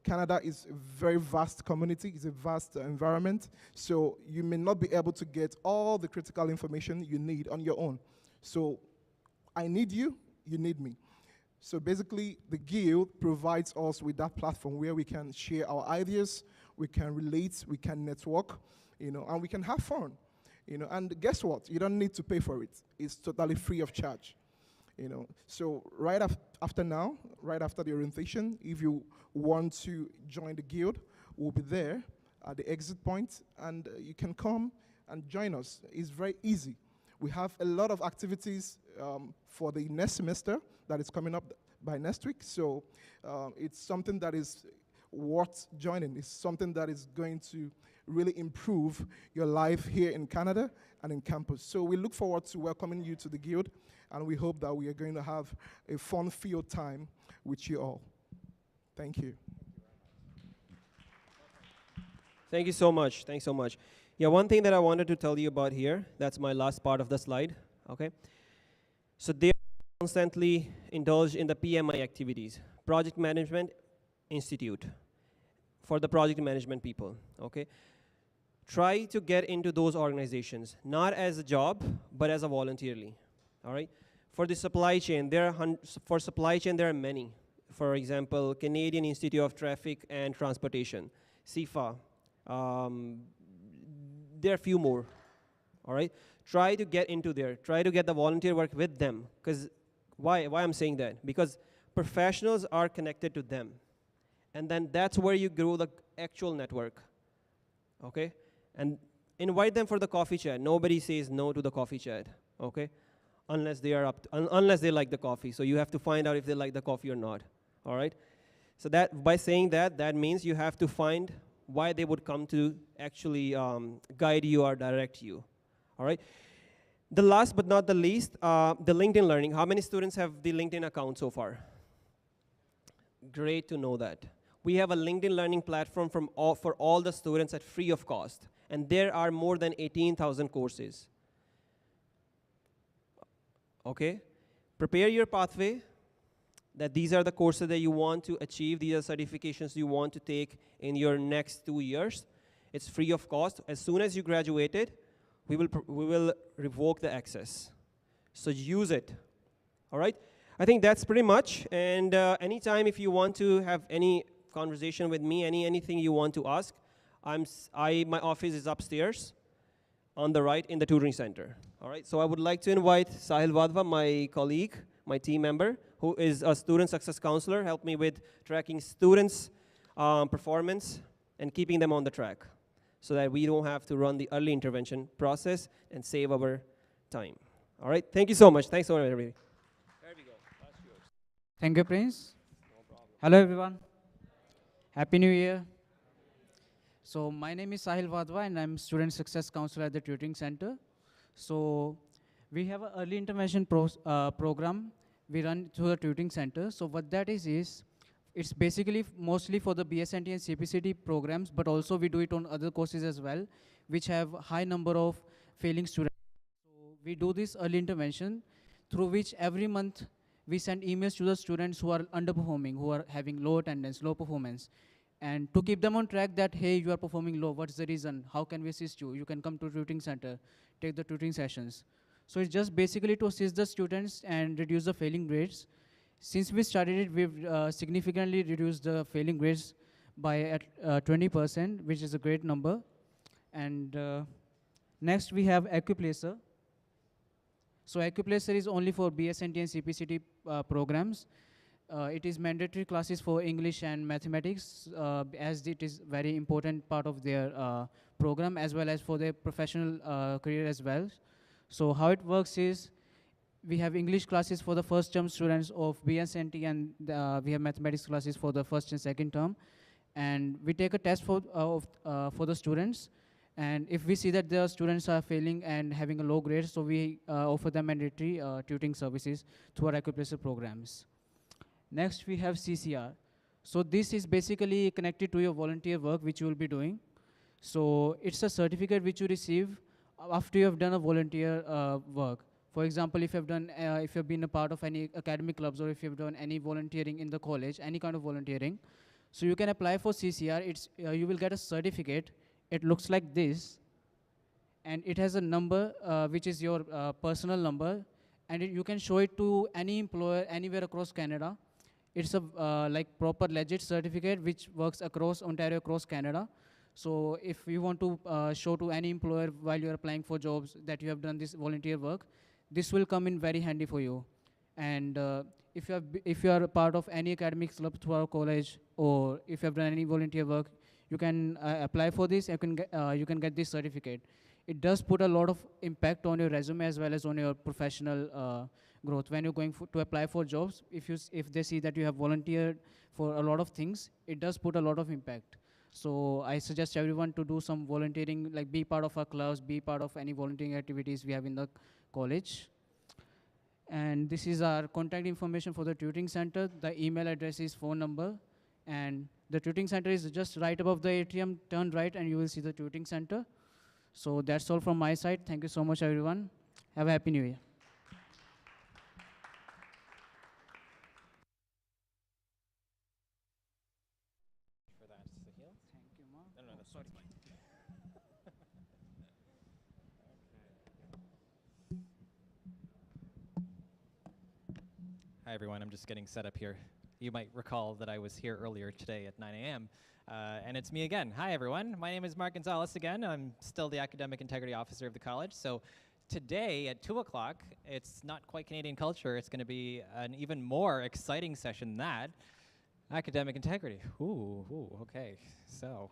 Canada is a very vast community, it's a vast environment, so you may not be able to get all the critical information you need on your own. So I need you, you need me. So basically, the Guild provides us with that platform where we can share our ideas, we can relate, we can network, and we can have fun. And guess what? You don't need to pay for it. It's totally free of charge. So right after now, right after the orientation, if you want to join the Guild, we'll be there at the exit point, and you can come and join us. It's very easy. We have a lot of activities for the next semester that is coming up by next week. So it's something that is worth joining. It's something that is going to really improve your life here in Canada and in campus. So we look forward to welcoming you to the Guild, and we hope that we are going to have a fun-filled time with you all. Thank you. Thank you so much. Thanks so much. Yeah, one thing that I wanted to tell you about here, that's my last part of the slide, okay? So they constantly indulge in the PMI activities, Project Management Institute, for the project management people, okay? Try to get into those organizations, not as a job, but as a voluntarily, all right? For the supply chain, there are many. For example, Canadian Institute of Traffic and Transportation, CIFA. There are a few more, all right? Try to get into there. Try to get the volunteer work with them. Because why I'm saying that? Because professionals are connected to them. And then that's where you grow the actual network, okay? And invite them for the coffee chat. Nobody says no to the coffee chat, okay? Unless they are unless they like the coffee. So you have to find out if they like the coffee or not, all right? So that by saying that, that means you have to find why they would come to actually guide you or direct you, all right? The last but not the least, the LinkedIn Learning. How many students have the LinkedIn account so far? Great to know that. We have a LinkedIn Learning platform for all the students at free of cost. And there are more than 18,000 courses. Okay? Prepare your pathway, that these are the courses that you want to achieve, these are certifications you want to take in your next 2 years. It's free of cost. As soon as you graduated, we will revoke the access. So use it. All right? I think that's pretty much. And anytime if you want to have any conversation with me, anything you want to ask, my office is upstairs on the right in the tutoring center. All right? So I would like to invite Sahil Vadva, my colleague, my team member, who is a student success counselor, help me with tracking students' performance and keeping them on the track so that we don't have to run the early intervention process and save our time. All right? Thank you so much. Thanks so much, everybody. There we go. That's yours. Thank you, Prince. No problem. Hello, everyone. Happy New Year. So my name is Sahil Vadva, and I'm Student Success Counselor at the Tutoring Center. So we have an early intervention program we run through the Tutoring Center. So what that is it's basically mostly for the BSNT and CPCT programs, but also we do it on other courses as well, which have high number of failing students. So we do this early intervention through which every month we send emails to the students who are underperforming, who are having low attendance, low performance. And to keep them on track that, hey, you are performing low, what's the reason? How can we assist you? You can come to tutoring center, take the tutoring sessions. So it's just basically to assist the students and reduce the failing grades. Since we started it, we've significantly reduced the failing grades by 20%, which is a great number. And next we have AccuPlacer. So AccuPlacer is only for BSNT and CPCT programs. It is mandatory classes for English and mathematics, as it is very important part of their program, as well as for their professional career as well. So how it works is, we have English classes for the first term students of BSNT, and we have mathematics classes for the first and second term. And we take a test for the students. And if we see that the students are failing and having a low grade, so we offer them mandatory tutoring services through our AccuPlacer programs. Next, we have CCR. So this is basically connected to your volunteer work, which you will be doing. So it's a certificate which you receive after you have done a volunteer work. For example, if you've been a part of any academic clubs, or if you've done any volunteering in the college, any kind of volunteering, so you can apply for CCR. You will get a certificate. It looks like this, and it has a number which is your personal number, and you can show it to any employer anywhere across Canada. It's a like proper legit certificate which works across Ontario, across Canada. So if you want to show to any employer while you're applying for jobs that you have done this volunteer work, this will come in very handy for you. And if you are a part of any academic club through our college, or if you have done any volunteer work, you can apply for this. You can get this certificate. It does put a lot of impact on your resume as well as on your professional growth. When you're going to apply for jobs, if they see that you have volunteered for a lot of things, it does put a lot of impact. So I suggest everyone to do some volunteering, like be part of our clubs, be part of any volunteering activities we have in the college. And this is our contact information for the tutoring center. The email address is phone number. And the tutoring center is just right above the atrium. Turn right and you will see the tutoring center. So that's all from my side. Thank you so much, everyone. Have a happy new year. Hi, everyone. I'm just getting set up here. You might recall that I was here earlier today at 9 a.m. And it's me again. Hi, everyone. My name is Mark Gonzalez again. I'm still the Academic Integrity Officer of the college. So today at 2 o'clock, it's not quite Canadian culture. It's going to be an even more exciting session than that. Academic integrity. Ooh, okay. So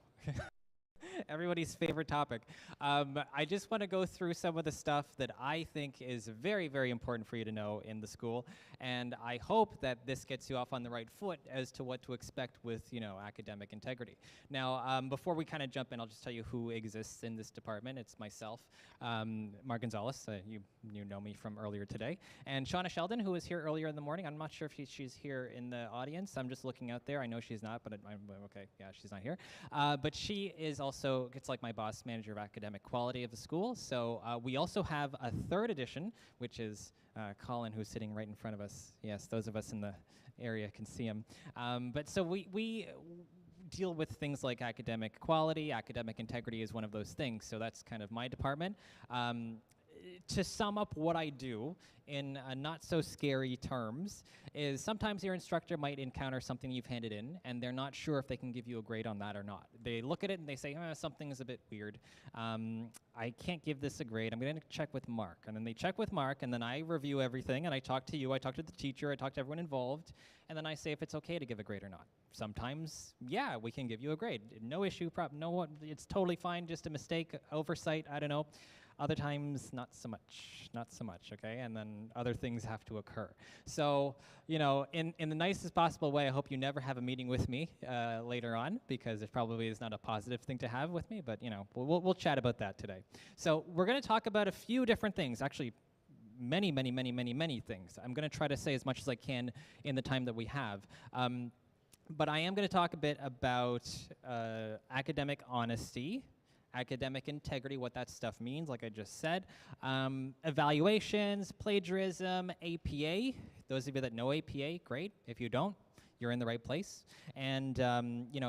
everybody's favorite topic. I just want to go through some of the stuff that I think is very, very important for you to know in the school, and I hope that this gets you off on the right foot as to what to expect with, academic integrity. Now, before we kind of jump in, I'll just tell you who exists in this department. It's myself, Mark Gonzalez, you know me from earlier today, and Shauna Sheldon, who was here earlier in the morning. I'm not sure if she's here in the audience. I'm just looking out there. I know she's not, but okay, yeah, she's not here. But she is also, it's like my boss, manager of academic quality of the school. So we also have a third edition, which is Colin, who's sitting right in front of us. Yes, those of us in the area can see him. But so we deal with things like academic quality. Academic integrity is one of those things, so that's kind of my department. To sum up what I do in not so scary terms is sometimes your instructor might encounter something you've handed in and they're not sure if they can give you a grade on that or not. They look at it and they say, something is a bit weird. I can't give this a grade. I'm going to check with Mark. And then they check with Mark, and then I review everything, and I talk to you, I talk to the teacher, I talk to everyone involved, and then I say if it's okay to give a grade or not. Sometimes, yeah, we can give you a grade. No issue, it's totally fine, just a mistake, oversight, I don't know. Other times, not so much, okay? And then other things have to occur. So, in the nicest possible way, I hope you never have a meeting with me later on, because it probably is not a positive thing to have with me, but, we'll chat about that today. So we're going to talk about a few different things, actually many things. I'm going to try to say as much as I can in the time that we have. But I am going to talk a bit about academic honesty, academic integrity, what that stuff means, like I just said. Evaluations, plagiarism, APA. Those of you that know APA, great. If you don't, you're in the right place. And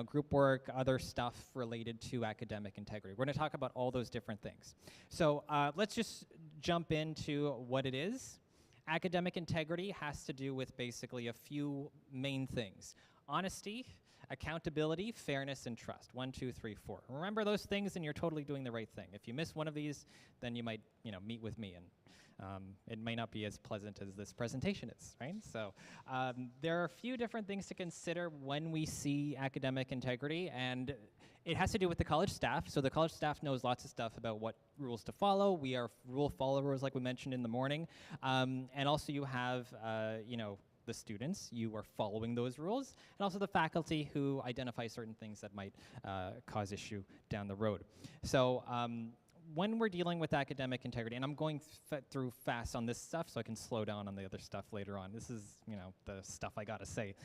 group work, other stuff related to academic integrity. We're going to talk about all those different things. So let's just jump into what it is. Academic integrity has to do with basically a few main things. Honesty, accountability, fairness, and trust. 1, 2, 3, 4. Remember those things and you're totally doing the right thing. If you miss one of these, then you might, meet with me, and it may not be as pleasant as this presentation is, right? So there are a few different things to consider when we see academic integrity, and it has to do with the college staff. So the college staff knows lots of stuff about what rules to follow. We are rule followers, like we mentioned in the morning. And also you have, the students, you are following those rules, and also the faculty who identify certain things that might cause issue down the road. So when we're dealing with academic integrity, and I'm going through fast on this stuff so I can slow down on the other stuff later on. This is, the stuff I gotta say.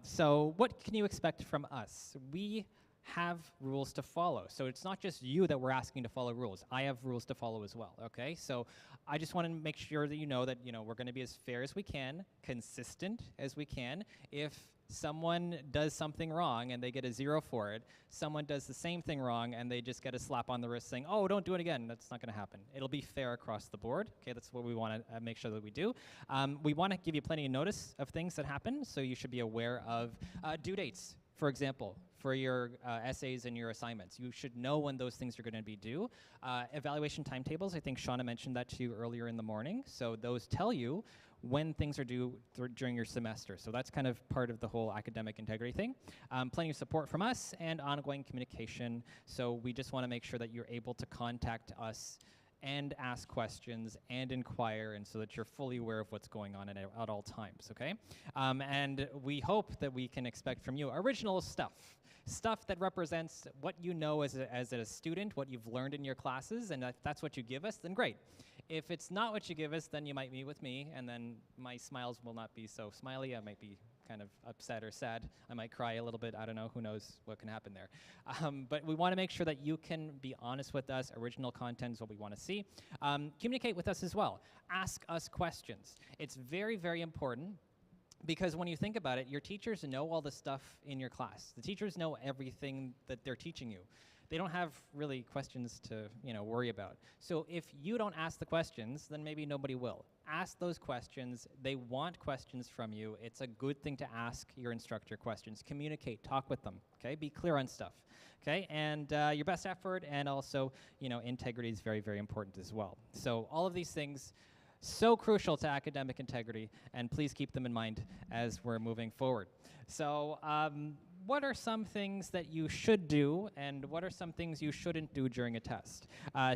So what can you expect from us? We have rules to follow. So it's not just you that we're asking to follow rules. I have rules to follow as well, okay? So I just want to make sure that you know that, we're going to be as fair as we can, consistent as we can. If someone does something wrong and they get a 0 for it, someone does the same thing wrong and they just get a slap on the wrist saying, oh, don't do it again. That's not going to happen. It'll be fair across the board. Okay, that's what we want to make sure that we do. We want to give you plenty of notice of things that happen, so you should be aware of due dates, for example. For your essays and your assignments. You should know when those things are going to be due. Evaluation timetables, I think Shauna mentioned that to you earlier in the morning. So those tell you when things are due during your semester. So that's kind of part of the whole academic integrity thing. Plenty of support from us and ongoing communication. So we just want to make sure that you're able to contact us and ask questions and inquire, and so that you're fully aware of what's going on at all times, okay? And we hope that we can expect from you original stuff that represents what you know as a student, what you've learned in your classes, and if that's what you give us, then great. If it's not what you give us, then you might meet with me, and then my smiles will not be so smiley. I might be kind of upset or sad. I might cry a little bit. I don't know. Who knows what can happen there. But we want to make sure that you can be honest with us. Original content is what we want to see. Communicate with us as well. Ask us questions. It's very, very important, because when you think about it, your teachers know all the stuff in your class. The teachers know everything that they're teaching you. They don't have really questions to worry about. So if you don't ask the questions, then maybe nobody will. Ask those questions. They want questions from you. It's a good thing to ask your instructor questions. Communicate, talk with them, okay? Be clear on stuff, okay? And your best effort, and also, integrity is very, very important as well. So all of these things, so crucial to academic integrity, and please keep them in mind as we're moving forward. So what are some things that you should do, and what are some things you shouldn't do during a test?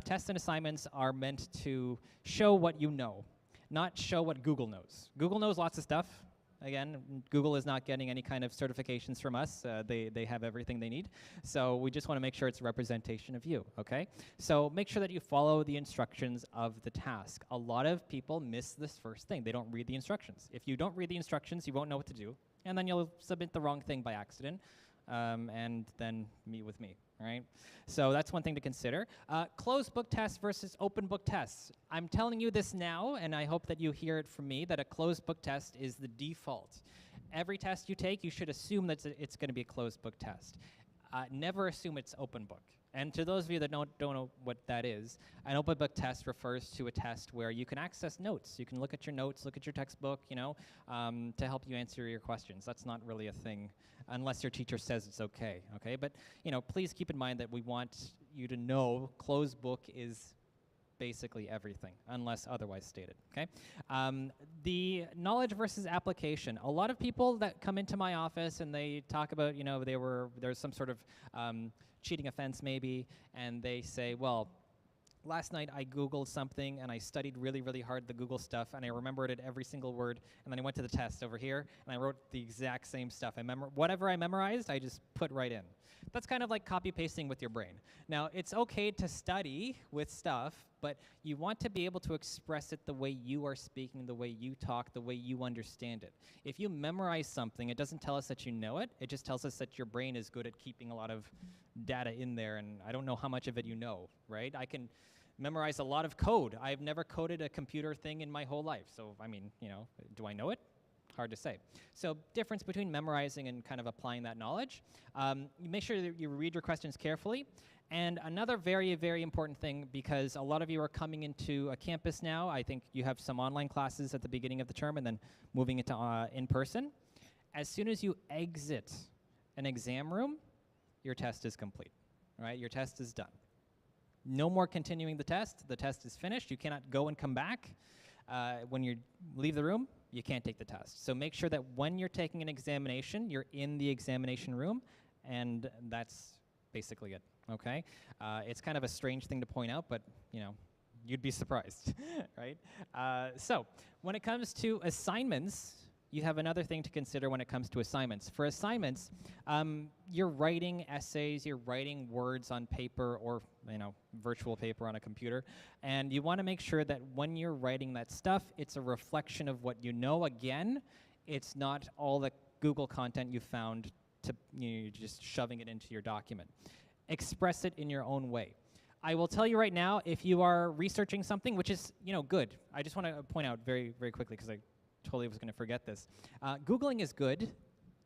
Tests and assignments are meant to show what you know, not show what Google knows. Google knows lots of stuff. Again, Google is not getting any kind of certifications from us. They have everything they need. So we just want to make sure it's a representation of you, okay? So make sure that you follow the instructions of the task. A lot of people miss this first thing. They don't read the instructions. If you don't read the instructions, you won't know what to do, and then you'll submit the wrong thing by accident, and then meet with me, right? So that's one thing to consider. Closed book tests versus open book tests. I'm telling you this now, and I hope that you hear it from me, that a closed book test is the default. every test you take, you should assume that it's going to be a closed book test. Never assume it's open book. And to those of you that don't know what that is, an open book test refers to a test where you can access notes. You can look at your notes, look at your textbook, to help you answer your questions. That's not really a thing unless your teacher says it's okay, okay? But, please keep in mind that we want you to know closed book is basically everything, unless otherwise stated, okay? The knowledge versus application. A lot of people that come into my office and they talk about, there's some sort of cheating offense maybe, and they say, well, last night I Googled something and I studied really, really hard the Google stuff and I remembered it every single word, and then I went to the test over here and I wrote the exact same stuff. Whatever I memorized, I just put right in. That's kind of like copy pasting with your brain. Now, it's okay to study with stuff, but you want to be able to express it the way you are speaking, the way you talk, the way you understand it. If you memorize something, it doesn't tell us that you know it. It just tells us that your brain is good at keeping a lot of data in there, and I don't know how much of it you know, right? I can memorize a lot of code. I've never coded a computer thing in my whole life. So, do I know it? Hard to say. So, difference between memorizing and kind of applying that knowledge. You make sure that you read your questions carefully. And another very, very important thing, because a lot of you are coming into a campus now. I think you have some online classes at the beginning of the term and then moving into in-person. As soon as you exit an exam room, your test is complete, right? Your test is done. No more continuing the test. The test is finished. You cannot go and come back. When you leave the room, you can't take the test. So make sure that when you're taking an examination, you're in the examination room, and that's basically it, okay? It's kind of a strange thing to point out, but, you'd be surprised, right? So when it comes to assignments, you have another thing to consider when it comes to assignments. For assignments, you're writing essays, you're writing words on paper or, virtual paper on a computer, and you want to make sure that when you're writing that stuff, it's a reflection of what you know. Again, it's not all the Google content you found to you're just shoving it into your document. Express it in your own way. I will tell you right now, if you are researching something, which is, good. I just want to point out very, very quickly, because I totally was going to forget this. Googling is good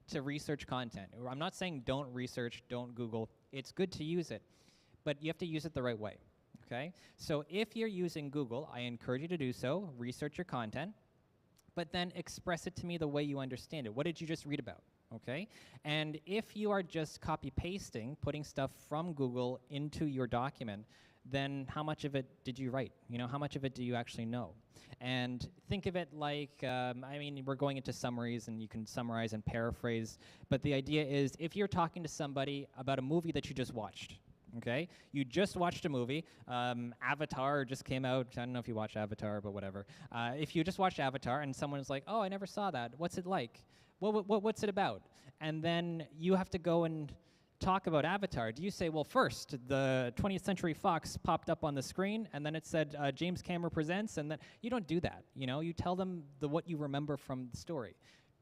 to research content. I'm not saying don't research, don't Google. It's good to use it, but you have to use it the right way, okay? So if you're using Google, I encourage you to do so. Research your content, but then express it to me the way you understand it. What did you just read about, okay? And if you are just copy-pasting, putting stuff from Google into your document, then how much of it did you write? How much of it do you actually know? And think of it like, we're going into summaries, and you can summarize and paraphrase, but the idea is if you're talking to somebody about a movie that you just watched, okay? You just watched a movie. Avatar just came out. I don't know if you watched Avatar, but whatever. If you just watched Avatar and someone's like, oh, I never saw that. What's it like? What's it about? And then you have to go and talk about Avatar. Do you say, well, first, the 20th Century Fox popped up on the screen, and then it said, James Cameron presents, and then you don't do that. You tell them what you remember from the story.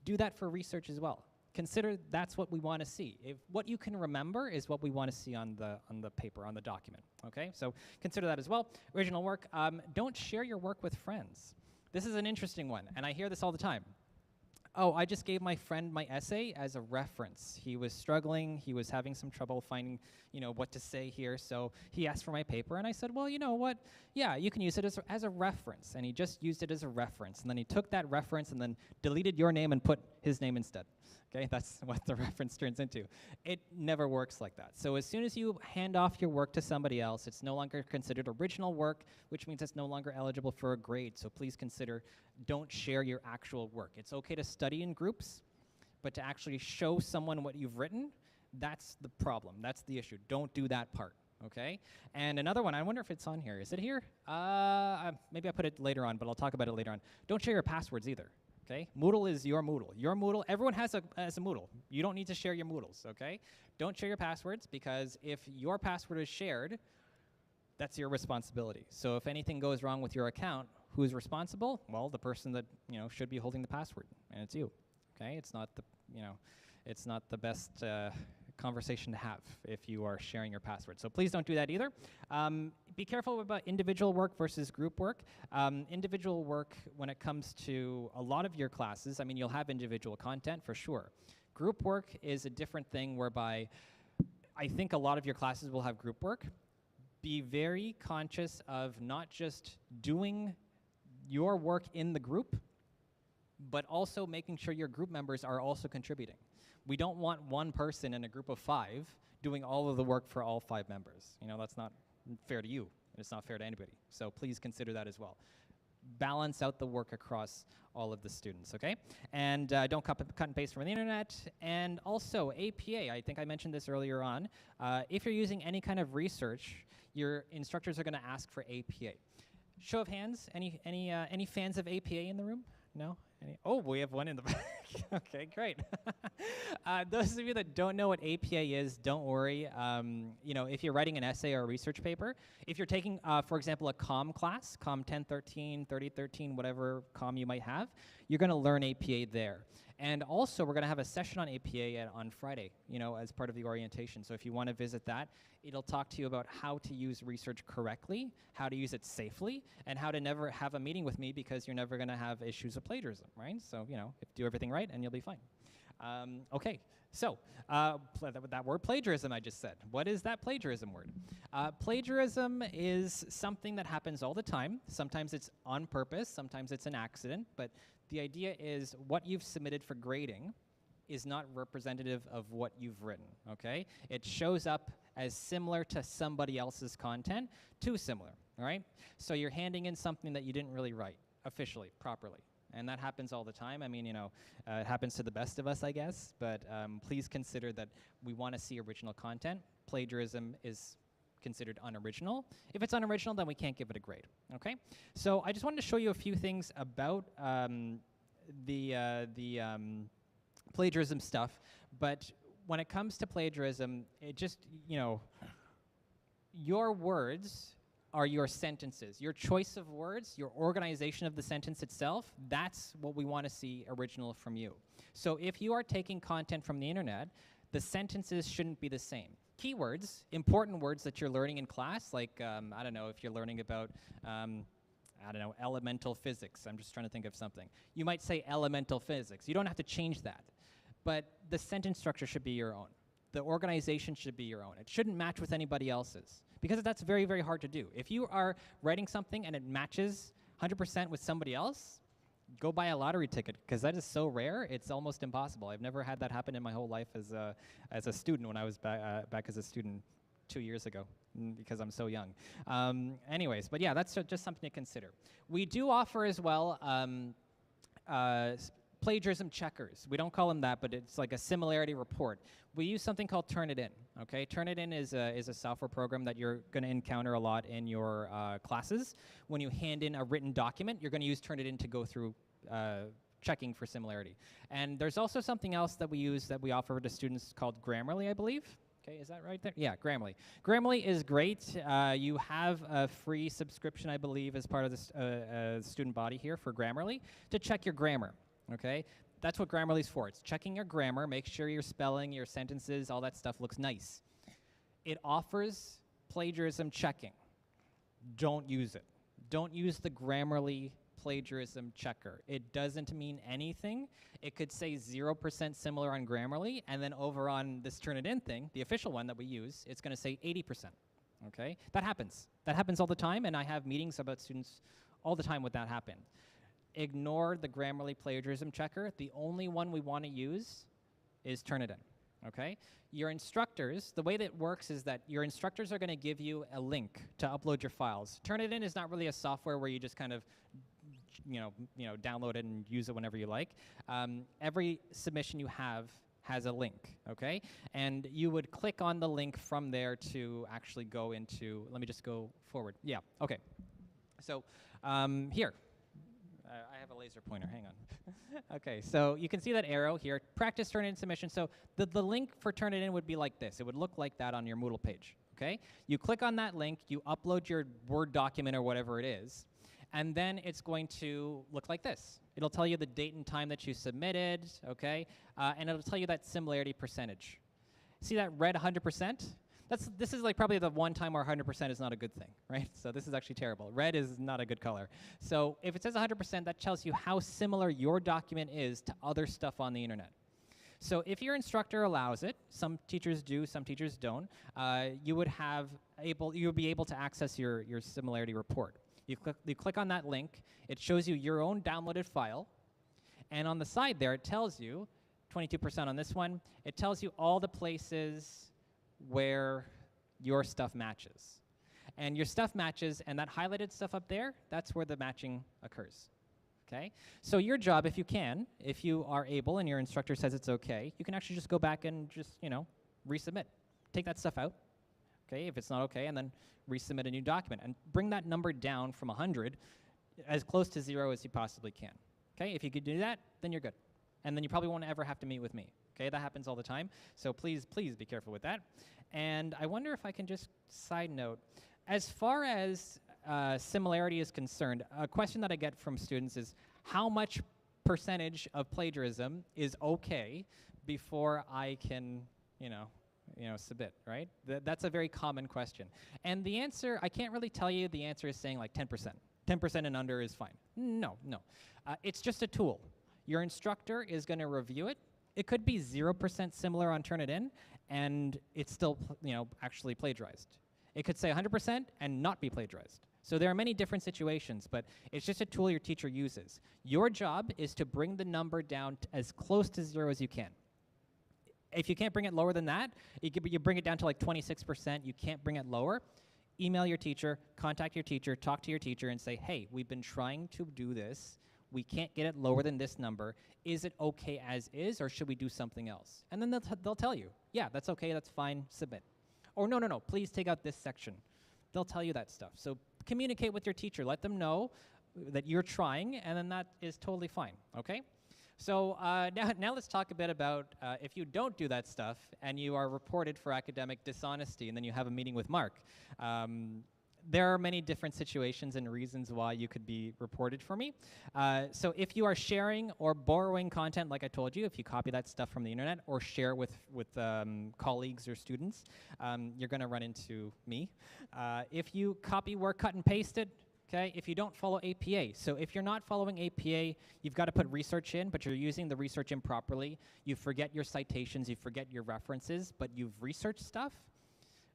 Do that for research as well. Consider that's what we want to see. If what you can remember is what we want to see on the paper, on the document, okay? So consider that as well. Original work, don't share your work with friends. This is an interesting one, and I hear this all the time. Oh, I just gave my friend my essay as a reference. He was struggling, he was having some trouble finding, what to say here, so he asked for my paper, and I said, well, you know what? Yeah, you can use it as a reference, and he just used it as a reference, and then he took that reference and then deleted your name and put his name instead. Okay, that's what the reference turns into. It never works like that. So as soon as you hand off your work to somebody else, it's no longer considered original work, which means it's no longer eligible for a grade. So please consider, don't share your actual work. It's okay to study in groups, but to actually show someone what you've written, that's the problem. That's the issue. Don't do that part. Okay? And another one, I wonder if it's on here. Is it here? Maybe I put it later on, but I'll talk about it later on. Don't share your passwords either. Okay? Moodle is your Moodle. Your Moodle, everyone has a Moodle. You don't need to share your Moodles, okay? Don't share your passwords, because if your password is shared, that's your responsibility. So if anything goes wrong with your account, who's responsible? Well, the person that, should be holding the password, and it's you. Okay? It's not the best conversation to have if you are sharing your password. So please don't do that either. Be careful about individual work versus group work. Individual work, when it comes to a lot of your classes, I mean, you'll have individual content for sure. Group work is a different thing whereby I think a lot of your classes will have group work. Be very conscious of not just doing your work in the group, but also making sure your group members are also contributing. We don't want one person in a group of 5 doing all of the work for all 5 members. You know, that's not fair to you, and it's not fair to anybody. So please consider that as well. Balance out the work across all of the students, okay? And don't cut and paste from the internet. And also APA, I think I mentioned this earlier on. If you're using any kind of research, your instructors are gonna ask for APA. Show of hands, any fans of APA in the room? No? Oh, we have one in the back. Okay, great. Those of you that don't know what APA is, don't worry. You know, if you're writing an essay or a research paper, if you're taking, for example, a comm class, comm 1013, 3013, whatever comm you might have, you're going to learn APA there. And also, we're going to have a session on APA on Friday, you know, as part of the orientation. So if you want to visit that, it'll talk to you about how to use research correctly, how to use it safely, and how to never have a meeting with me because you're never going to have issues of plagiarism, right? So, you know, do everything right and you'll be fine. Okay, so that word plagiarism I just said. What is that plagiarism word? Plagiarism is something that happens all the time. Sometimes it's on purpose, sometimes it's an accident, but the idea is what you've submitted for grading is not representative of what you've written, okay? It shows up as similar to somebody else's content, too similar, all right? So you're handing in something that you didn't really write officially, properly. And that happens all the time. I mean, you know, it happens to the best of us, I guess, but please consider that we want to see original content. Plagiarism is considered unoriginal. If it's unoriginal, then we can't give it a grade, okay? So I just wanted to show you a few things about plagiarism stuff, but when it comes to plagiarism, it just, you know, your words are your sentences. Your choice of words, your organization of the sentence itself, that's what we want to see original from you. So if you are taking content from the internet, the sentences shouldn't be the same. Keywords, important words that you're learning in class, like, I don't know, if you're learning about, I don't know, elemental physics. I'm just trying to think of something. You might say elemental physics. You don't have to change that. But the sentence structure should be your own. The organization should be your own. It shouldn't match with anybody else's, because that's very, very hard to do. If you are writing something and it matches 100% with somebody else, go buy a lottery ticket, because that is so rare, it's almost impossible. I've never had that happen in my whole life as a student when I was back as a student 2 years ago, because I'm so young. Anyways, but yeah, that's just something to consider. We do offer as well plagiarism checkers. We don't call them that, but it's like a similarity report. We use something called Turnitin, okay? Turnitin is a software program that you're going to encounter a lot in your classes. When you hand in a written document, you're going to use Turnitin to go through checking for similarity. And there's also something else that we use that we offer to students called Grammarly, I believe. Okay, is that right there? Yeah, Grammarly. Grammarly is great. You have a free subscription, I believe, as part of the student body here for Grammarly to check your grammar. Okay, that's what Grammarly's for. It's checking your grammar, make sure your spelling, your sentences, all that stuff looks nice. It offers plagiarism checking. Don't use it. Don't use the Grammarly plagiarism checker. It doesn't mean anything. It could say 0% similar on Grammarly, and then over on this Turnitin thing, the official one that we use, it's going to say 80%. Okay, that happens. That happens all the time, and I have meetings about students all the time with that happen. Ignore the Grammarly plagiarism checker. The only one we want to use is Turnitin, okay? Your instructors, the way that it works is that your instructors are going to give you a link to upload your files. Turnitin is not really a software where you just kind of, you know, download it and use it whenever you like. Every submission you have has a link, okay? And you would click on the link from there to actually go into, let me just go forward. Yeah, okay. So here. I have a laser pointer, hang on. Okay, so you can see that arrow here, practice Turnitin submission. So the link for Turnitin would be like this. It would look like that on your Moodle page, okay? You click on that link, you upload your Word document or whatever it is, and then it's going to look like this. It'll tell you the date and time that you submitted, okay? And it'll tell you that similarity percentage. See that red 100%? This is like probably the one time where 100% is not a good thing, right? So this is actually terrible. Red is not a good color. So if it says 100%, that tells you how similar your document is to other stuff on the internet. So if your instructor allows it, some teachers do, some teachers don't, you would be able to access your similarity report. You click on that link, it shows you your own downloaded file, and on the side there it tells you, 22% on this one, it tells you all the places where your stuff matches. And your stuff matches, and that highlighted stuff up there, that's where the matching occurs. Okay? So your job, if you are able and your instructor says it's okay, you can actually just go back and just, resubmit. Take that stuff out, okay, if it's not okay, and then resubmit a new document. And bring that number down from 100 as close to 0 as you possibly can. Okay? If you could do that, then you're good. And then you probably won't ever have to meet with me. Okay? That happens all the time. So please be careful with that. And I wonder if I can just side note, as far as similarity is concerned, a question that I get from students is how much percentage of plagiarism is okay before I can, submit, right? That's a very common question. And the answer, I can't really tell you the answer is saying like 10%. 10% and under is fine. No. It's just a tool. Your instructor is going to review it. It could be 0% similar on Turnitin, and it's still, actually plagiarized. It could say 100% and not be plagiarized. So there are many different situations, but it's just a tool your teacher uses. Your job is to bring the number down as close to 0 as you can. If you can't bring it lower than that, you bring it down to like 26%, you can't bring it lower, email your teacher, contact your teacher, talk to your teacher and say, hey, we've been trying to do this. We can't get it lower than this number. Is it okay as is, or should we do something else? And then they'll tell you, yeah, that's okay, that's fine, submit. Or no, please take out this section. They'll tell you that stuff. So communicate with your teacher. Let them know that you're trying, and then that is totally fine, okay? So now let's talk a bit about if you don't do that stuff and you are reported for academic dishonesty and then you have a meeting with Mark. There are many different situations and reasons why you could be reported for me. So if you are sharing or borrowing content, like I told you, if you copy that stuff from the internet or share with colleagues or students, you're going to run into me. If you copy, work, cut, and paste it, okay, if you don't follow APA. So if you're not following APA, you've got to put research in, but you're using the research improperly. You forget your citations, you forget your references, but you've researched stuff.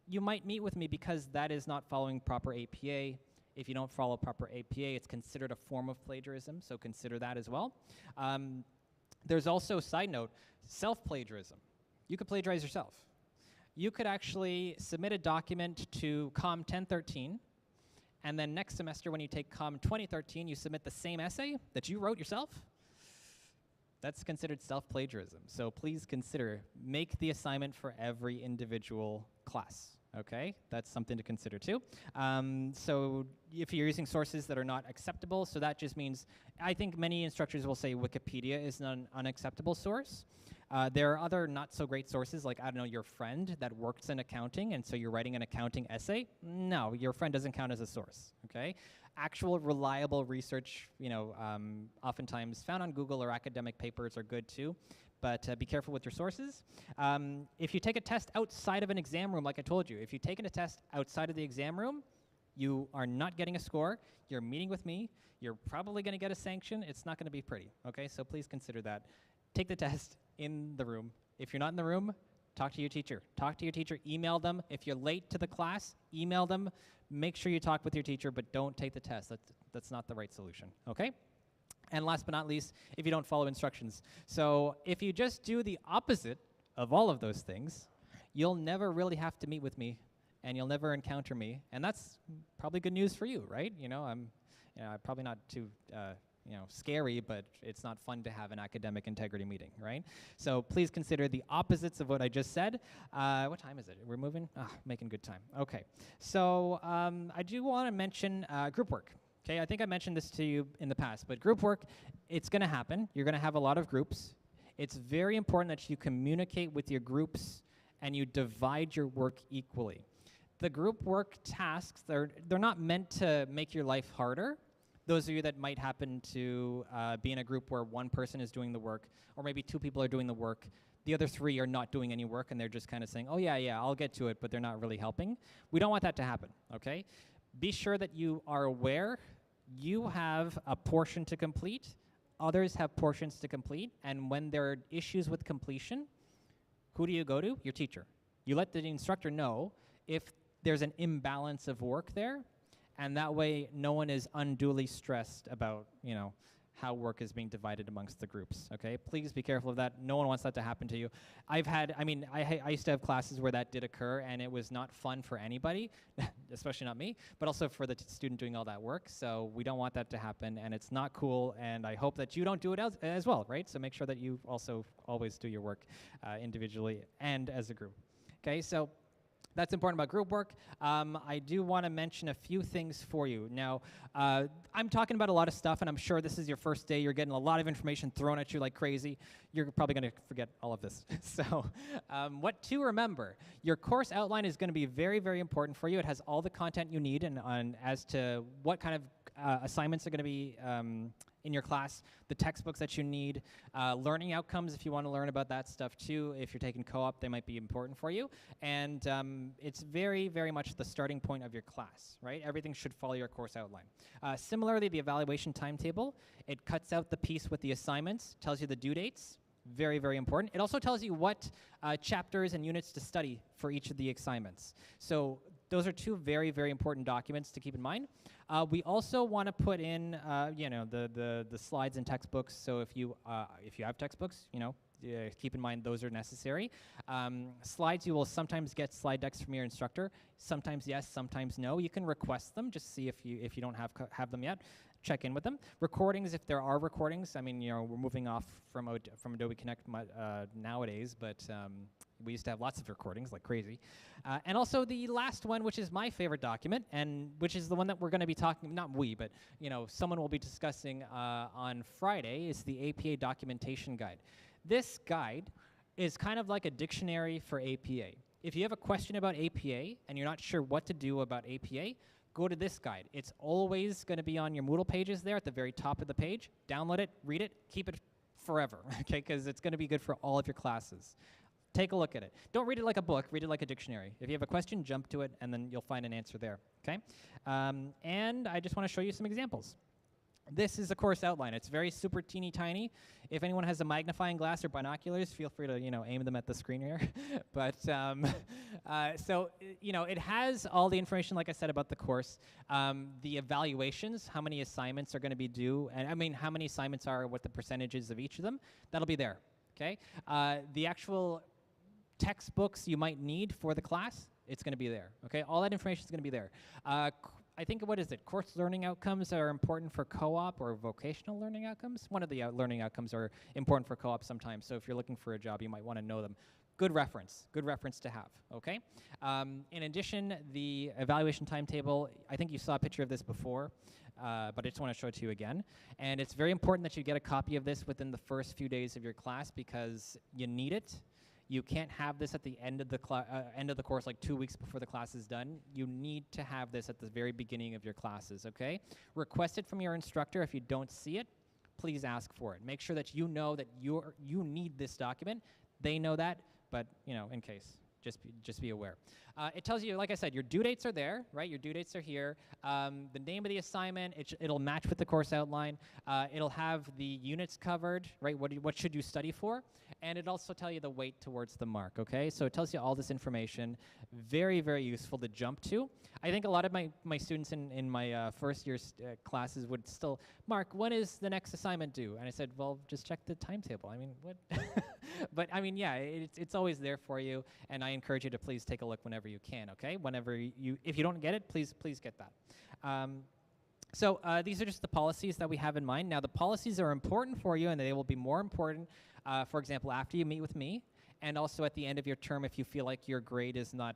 You might meet with me because that is not following proper APA. If you don't follow proper APA, it's considered a form of plagiarism, so consider that as well. There's also, side note, self-plagiarism. You could plagiarize yourself. You could actually submit a document to COM 1013, and then next semester when you take COM 2013, you submit the same essay that you wrote yourself. That's considered self-plagiarism. So please make the assignment for every individual class, okay? That's something to consider too. So if you're using sources that are not acceptable, so that just means, I think many instructors will say Wikipedia is an unacceptable source. There are other not so great sources, like, I don't know, your friend that works in accounting, and so you're writing an accounting essay. No, your friend doesn't count as a source, okay? Actual reliable research, oftentimes found on Google or academic papers are good too, but be careful with your sources. If you take a test outside of an exam room, like I told you, if you've taken a test outside of the exam room, you are not getting a score, you're meeting with me, you're probably going to get a sanction, it's not going to be pretty, okay? So please consider that. Take the test in the room. If you're not in the room, talk to your teacher. Talk to your teacher, email them. If you're late to the class, email them. Make sure you talk with your teacher, but don't take the test. That's not the right solution, okay? And last but not least, if you don't follow instructions. So if you just do the opposite of all of those things, you'll never really have to meet with me, and you'll never encounter me, and that's probably good news for you, right? I'm probably not too scary, but it's not fun to have an academic integrity meeting, right? So please consider the opposites of what I just said. What time is it? We're moving? Making good time. Okay. So I do want to mention group work. Okay, I think I mentioned this to you in the past, but group work, it's going to happen. You're going to have a lot of groups. It's very important that you communicate with your groups and you divide your work equally. The group work tasks, they're not meant to make your life harder. Those of you that might happen to be in a group where one person is doing the work, or maybe two people are doing the work, the other 3 are not doing any work and they're just kind of saying, oh yeah, I'll get to it, but they're not really helping. We don't want that to happen, okay? Be sure that you are aware you have a portion to complete, others have portions to complete, and when there are issues with completion, who do you go to? Your teacher. You let the instructor know if there's an imbalance of work there, and that way no one is unduly stressed about, how work is being divided amongst the groups, okay? Please be careful of that. No one wants that to happen to you. I used to have classes where that did occur, and it was not fun for anybody, especially not me, but also for the student doing all that work. So we don't want that to happen, and it's not cool, and I hope that you don't do it as well, right? So make sure that you also always do your work individually and as a group, okay? So that's important about group work. I do want to mention a few things for you. Now, I'm talking about a lot of stuff, and I'm sure this is your first day. You're getting a lot of information thrown at you like crazy. You're probably going to forget all of this. So what to remember, your course outline is going to be very, very important for you. It has all the content you need and as to what kind of assignments are going to be in your class, the textbooks that you need, learning outcomes if you want to learn about that stuff too. If you're taking co-op, they might be important for you. And it's very, very much the starting point of your class, right? Everything should follow your course outline. Similarly, the evaluation timetable, it cuts out the piece with the assignments, tells you the due dates, very, very important. It also tells you what chapters and units to study for each of the assignments. So those are 2 very, very important documents to keep in mind. We also want to put in, the slides and textbooks. So if you have textbooks, keep in mind those are necessary. Slides, you will sometimes get slide decks from your instructor. Sometimes yes, sometimes no. You can request them. Just see if you don't have them yet. Check in with them. Recordings, if there are recordings. I mean, we're moving off from Adobe Connect nowadays, but we used to have lots of recordings like crazy. And also the last one, which is my favorite document, and which is the one that we're going to be talking, not we, but someone will be discussing on Friday, is the APA documentation guide. This guide is kind of like a dictionary for APA. If you have a question about APA and you're not sure what to do about APA, go to this guide. It's always going to be on your Moodle pages there at the very top of the page. Download it, read it, keep it forever, okay, because it's going to be good for all of your classes. Take a look at it. Don't read it like a book, read it like a dictionary. If you have a question, jump to it, and then you'll find an answer there, okay? And I just want to show you some examples. This is a course outline. It's very super teeny tiny. If anyone has a magnifying glass or binoculars, feel free to aim them at the screen here. But it has all the information, like I said, about the course. The evaluations, how many assignments are going to be due, and how many assignments are, what the percentages of each of them. That'll be there. Okay. The actual textbooks you might need for the class, it's going to be there. Okay. All that information is going to be there. I think, what is it? Course learning outcomes are important for co-op, or vocational learning outcomes. One of the learning outcomes are important for co-op sometimes. So if you're looking for a job, you might want to know them. Good reference to have, okay? In addition, the evaluation timetable, I think you saw a picture of this before, but I just want to show it to you again. And it's very important that you get a copy of this within the first few days of your class, because you need it. You can't have this at the end of the course, like 2 weeks before the class is done. You need to have this at the very beginning of your classes, okay? Request it from your instructor. If you don't see it, please ask for it. Make sure that you know that you need this document. They know that, but in case, just be aware. It tells you, like I said, your due dates are there, right? Your due dates are here. The name of the assignment, it'll match with the course outline. It'll have the units covered, right? What should you study for? And it also tell you the weight towards the mark, okay? So it tells you all this information. Very, very useful to jump to. I think a lot of my students in my first year classes would still, Mark, when is the next assignment due? And I said, well, just check the timetable. I mean, what? But I mean, yeah, it's always there for you, and I encourage you to please take a look whenever you can, okay? If you don't get it, please get that. So these are just the policies that we have in mind. Now, the policies are important for you, and they will be more important, for example, after you meet with me, and also at the end of your term if you feel like your grade is not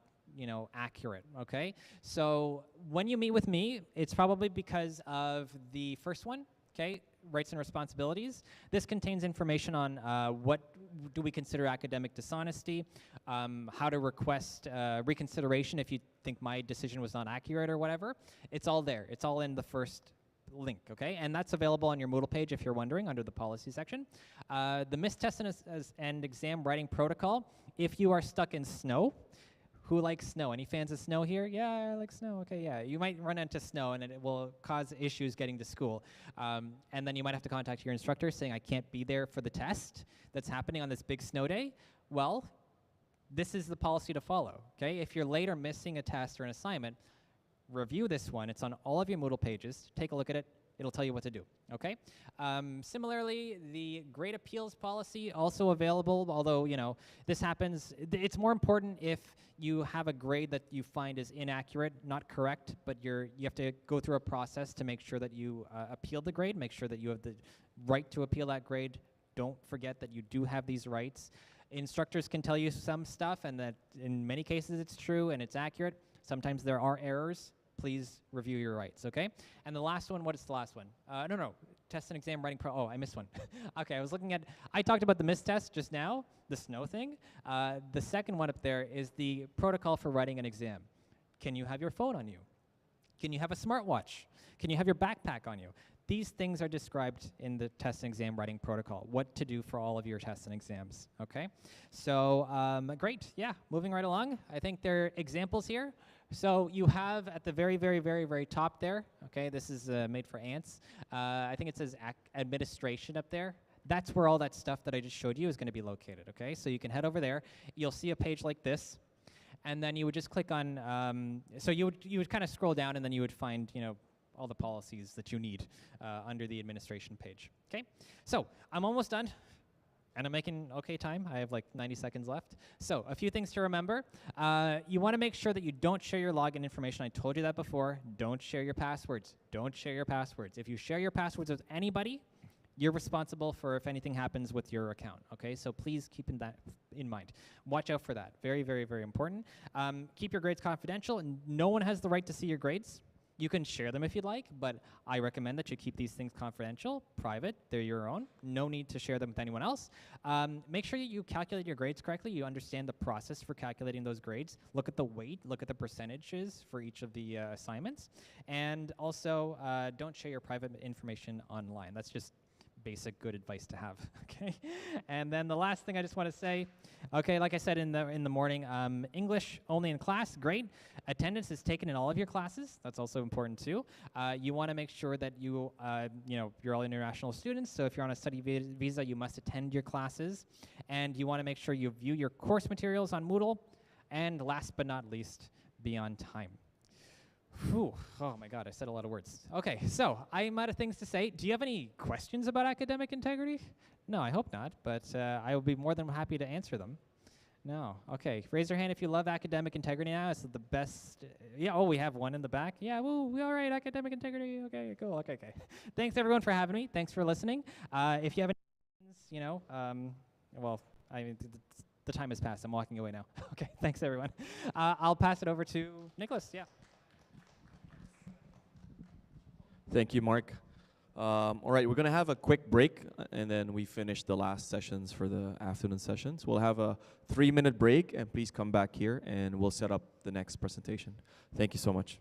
accurate, okay? So when you meet with me, it's probably because of the first one, okay? Rights and responsibilities. This contains information on what do we consider academic dishonesty, how to request reconsideration if you think my decision was not accurate or whatever. It's all there. It's all in the first link, okay? And that's available on your Moodle page if you're wondering, under the policy section. The missed test and exam writing protocol, if you are stuck in snow, who likes snow? Any fans of snow here? Yeah, I like snow. Okay, yeah. You might run into snow and it will cause issues getting to school. And then you might have to contact your instructor saying, I can't be there for the test that's happening on this big snow day. Well, this is the policy to follow, okay? If you're late or missing a test or an assignment, review this one. It's on all of your Moodle pages. Take a look at it. It'll tell you what to do, okay? Similarly, the grade appeals policy also available, although, you know, this happens, it's more important if you have a grade that you find is inaccurate, not correct, but you have to go through a process to make sure that you appeal the grade, make sure that you have the right to appeal that grade. Don't forget that you do have these rights. Instructors can tell you some stuff, and that in many cases it's true and it's accurate. Sometimes there are errors. Please review your rights, okay? And the last one, what is the last one? No, test and exam writing oh, I missed one. Okay, I talked about the missed test just now, the snow thing. The second one up there is the protocol for writing an exam. Can you have your phone on you? Can you have a smartwatch? Can you have your backpack on you? These things are described in the test and exam writing protocol, what to do for all of your tests and exams, okay? So, great, yeah, moving right along. I think there are examples here. So you have at the very, very, very, very top there, okay, this is made for ants. I think it says administration up there. That's where all that stuff that I just showed you is going to be located, okay? So you can head over there. You'll see a page like this. And then you would just click on, so you would kind of scroll down and then you would find, you know, all the policies that you need under the administration page, okay? So I'm almost done. And I'm making okay time. I have like 90 seconds left. So a few things to remember. You want to make sure that you don't share your login information. I told you that before. Don't share your passwords. Don't share your passwords. If you share your passwords with anybody, you're responsible for if anything happens with your account, okay? So please keep that in mind. Watch out for that. Very, very, very important. Keep your grades confidential, and no one has the right to see your grades. You can share them if you'd like, but I recommend that you keep these things confidential, private. They're your own. No need to share them with anyone else. Make sure that you calculate your grades correctly. You understand the process for calculating those grades. Look at the weight. Look at the percentages for each of the assignments. And also, don't share your private information online. That's just basic good advice to have, okay? And then the last thing I just want to say, okay, like I said in the morning, English only in class, great. Attendance is taken in all of your classes. That's also important too. You want to make sure that you're all international students. So if you're on a study visa, you must attend your classes, and you want to make sure you view your course materials on Moodle. And last but not least, be on time. Whew. Oh my God, I said a lot of words. Okay, so I'm out of things to say. Do you have any questions about academic integrity? No, I hope not, but I will be more than happy to answer them. No, okay. Raise your hand if you love academic integrity now. It's the best. Yeah, oh, we have one in the back. Yeah, well, all right, academic integrity. Okay, cool, okay. Thanks everyone for having me. Thanks for listening. If you have any questions, well, I mean, the time has passed. I'm walking away now. Okay, thanks everyone. I'll pass it over to Nicholas, yeah. Thank you, Mark. All right, we're going to have a quick break, and then we finish the last sessions for the afternoon sessions. We'll have a 3-minute break, and please come back here, and we'll set up the next presentation. Thank you so much.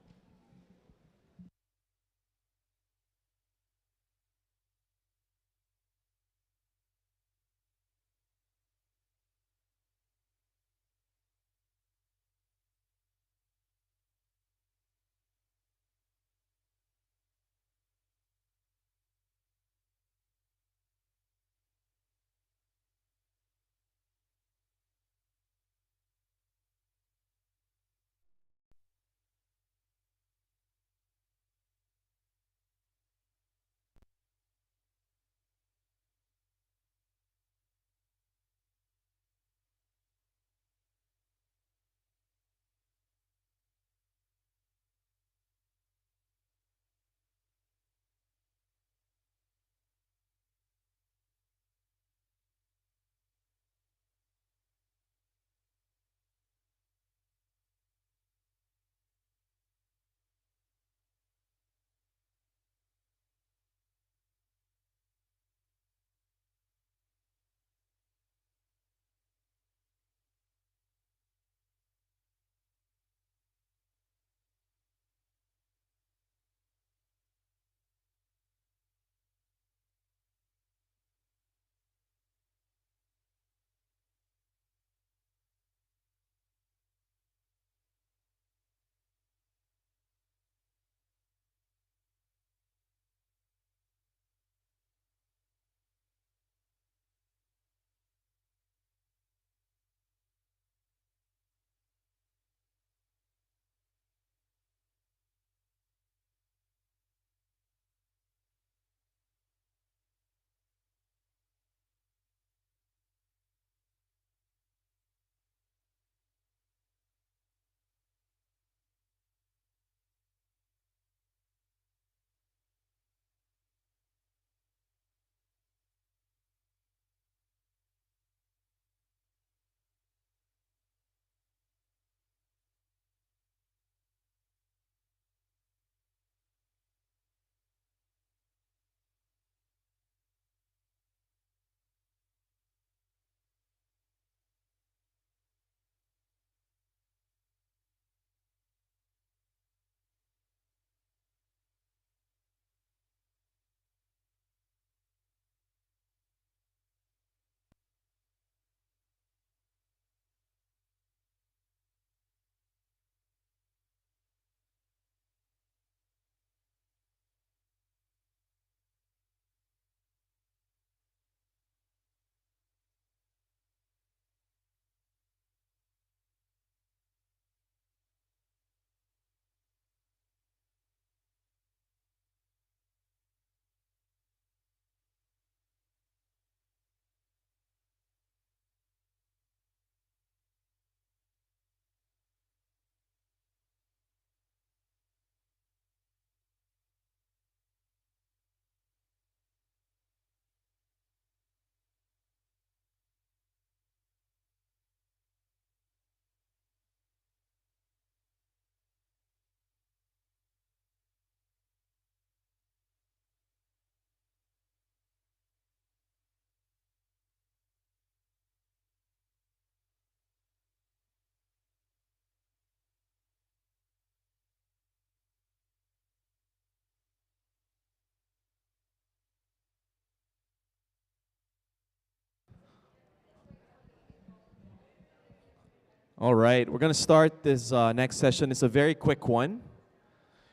All right, we're going to start this next session. It's a very quick one.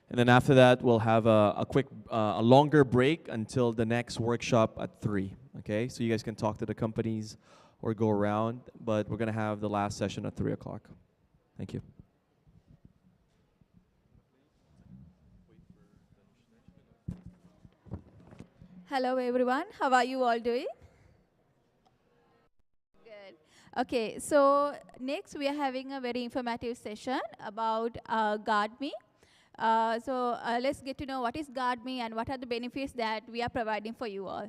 And then after that, we'll have a longer break until the next workshop at 3. Okay, so you guys can talk to the companies or go around, but we're going to have the last session at 3 o'clock. Thank you. Hello everyone, how are you all doing? Good. Okay, so next we are having a very informative session about GuardMe. Let's get to know what is GuardMe and what are the benefits that we are providing for you all.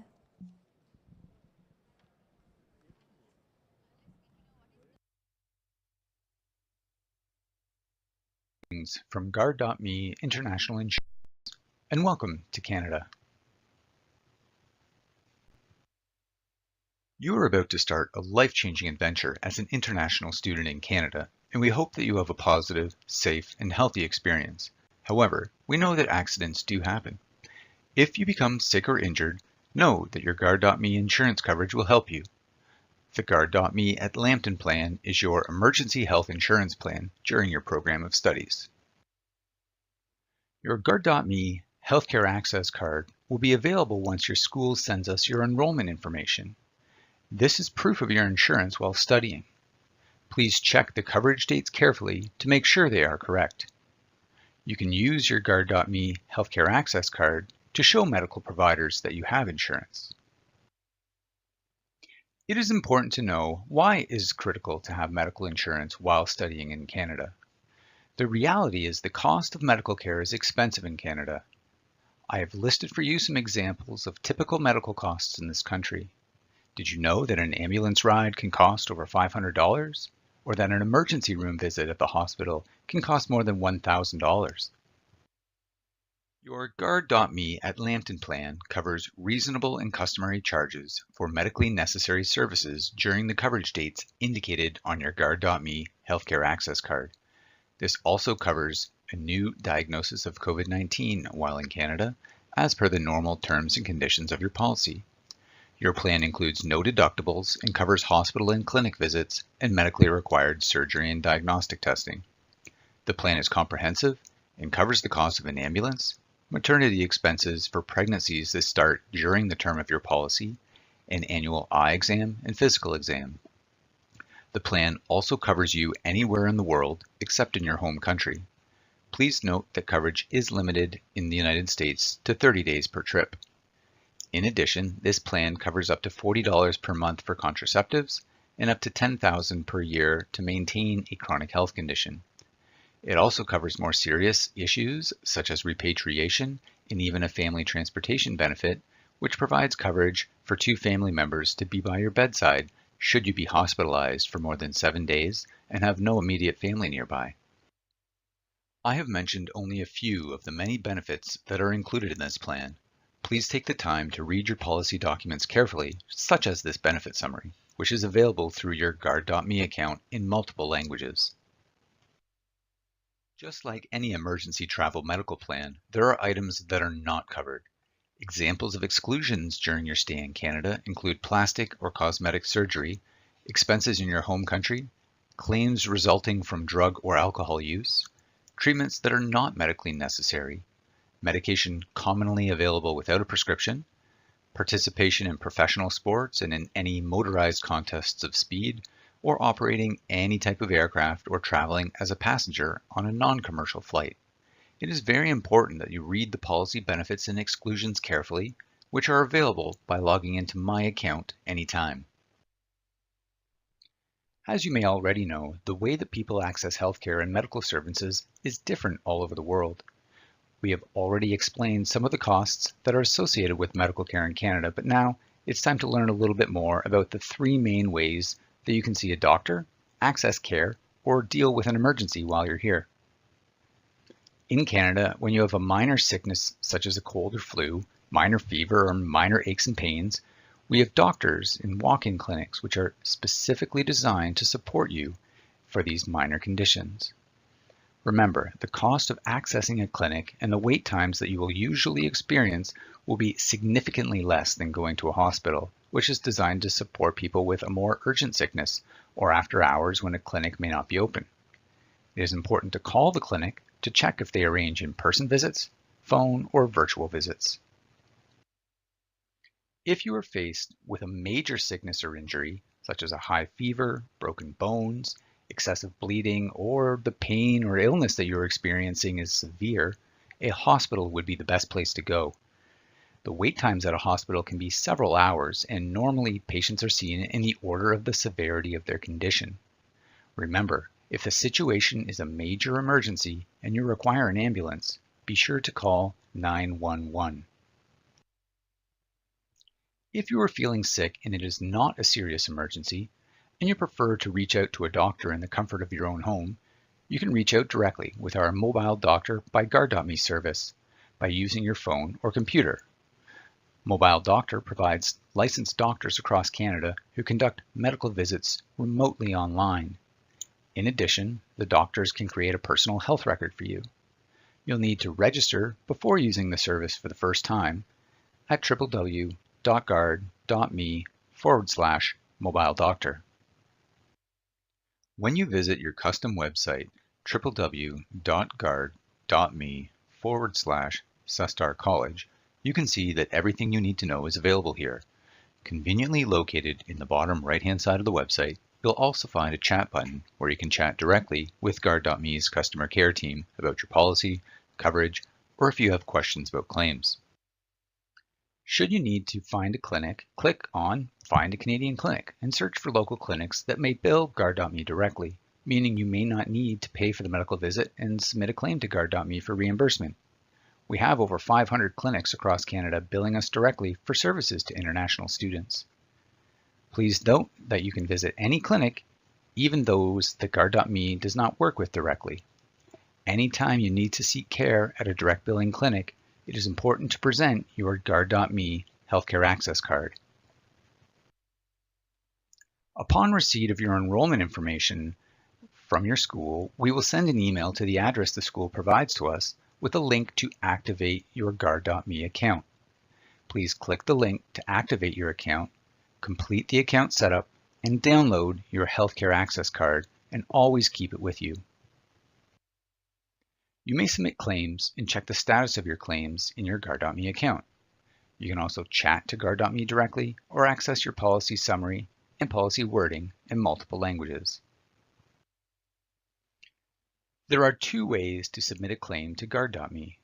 From Guard.me International Insurance, and welcome to Canada. You are about to start a life-changing adventure as an international student in Canada, and we hope that you have a positive, safe, and healthy experience. However, we know that accidents do happen. If you become sick or injured, know that your Guard.me insurance coverage will help you. The Guard.me at Lambton plan is your emergency health insurance plan during your program of studies. Your Guard.me healthcare access card will be available once your school sends us your enrollment information. This is proof of your insurance while studying. Please check the coverage dates carefully to make sure they are correct. You can use your Guard.me healthcare access card to show medical providers that you have insurance. It is important to know why it is critical to have medical insurance while studying in Canada. The reality is the cost of medical care is expensive in Canada. I have listed for you some examples of typical medical costs in this country. Did you know that an ambulance ride can cost over $500? Or that an emergency room visit at the hospital can cost more than $1,000? Your Guard.me at Lambton plan covers reasonable and customary charges for medically necessary services during the coverage dates indicated on your Guard.me healthcare access card. This also covers a new diagnosis of COVID-19 while in Canada, as per the normal terms and conditions of your policy. Your plan includes no deductibles and covers hospital and clinic visits and medically required surgery and diagnostic testing. The plan is comprehensive and covers the cost of an ambulance, maternity expenses for pregnancies that start during the term of your policy, an annual eye exam and physical exam. The plan also covers you anywhere in the world except in your home country. Please note that coverage is limited in the United States to 30 days per trip. In addition, this plan covers up to $40 per month for contraceptives and up to $10,000 per year to maintain a chronic health condition. It also covers more serious issues such as repatriation and even a family transportation benefit, which provides coverage for 2 family members to be by your bedside should you be hospitalized for more than 7 days and have no immediate family nearby. I have mentioned only a few of the many benefits that are included in this plan. Please take the time to read your policy documents carefully, such as this benefit summary, which is available through your Guard.me account in multiple languages. Just like any emergency travel medical plan, there are items that are not covered. Examples of exclusions during your stay in Canada include plastic or cosmetic surgery, expenses in your home country, claims resulting from drug or alcohol use, treatments that are not medically necessary, medication commonly available without a prescription, participation in professional sports and in any motorized contests of speed, or operating any type of aircraft or traveling as a passenger on a non-commercial flight. It is very important that you read the policy benefits and exclusions carefully, which are available by logging into My Account anytime. As you may already know, the way that people access healthcare and medical services is different all over the world. We have already explained some of the costs that are associated with medical care in Canada, but now it's time to learn a little bit more about the 3 main ways that you can see a doctor, access care, or deal with an emergency while you're here. In Canada, when you have a minor sickness such as a cold or flu, minor fever, or minor aches and pains, we have doctors in walk-in clinics which are specifically designed to support you for these minor conditions. Remember, the cost of accessing a clinic and the wait times that you will usually experience will be significantly less than going to a hospital, which is designed to support people with a more urgent sickness or after hours when a clinic may not be open. It is important to call the clinic to check if they arrange in-person visits, phone, or virtual visits. If you are faced with a major sickness or injury, such as a high fever, broken bones, excessive bleeding, or the pain or illness that you're experiencing is severe, a hospital would be the best place to go. The wait times at a hospital can be several hours, and normally patients are seen in the order of the severity of their condition. Remember, if the situation is a major emergency and you require an ambulance, be sure to call 911. If you are feeling sick and it is not a serious emergency, and you prefer to reach out to a doctor in the comfort of your own home, you can reach out directly with our Mobile Doctor by Guard.me service by using your phone or computer. Mobile Doctor provides licensed doctors across Canada who conduct medical visits remotely online. In addition, the doctors can create a personal health record for you. You'll need to register before using the service for the first time at www.guard.me/mobile doctor. When you visit your custom website, www.guard.me/Cestar College, you can see that everything you need to know is available here. Conveniently located in the bottom right-hand side of the website, you'll also find a chat button where you can chat directly with Guard.me's customer care team about your policy, coverage, or if you have questions about claims. Should you need to find a clinic, click on Find a Canadian Clinic and search for local clinics that may bill Guard.me directly, meaning you may not need to pay for the medical visit and submit a claim to Guard.me for reimbursement. We have over 500 clinics across Canada billing us directly for services to international students. Please note that you can visit any clinic, even those that Guard.me does not work with directly. Anytime you need to seek care at a direct billing clinic, it is important to present your Guard.me Healthcare Access Card. Upon receipt of your enrollment information from your school, we will send an email to the address the school provides to us with a link to activate your Guard.me account. Please click the link to activate your account, complete the account setup, and download your Healthcare Access Card, and always keep it with you. You may submit claims and check the status of your claims in your Guard.me account. You can also chat to Guard.me directly or access your policy summary and policy wording in multiple languages. There are two ways to submit a claim to Guard.me.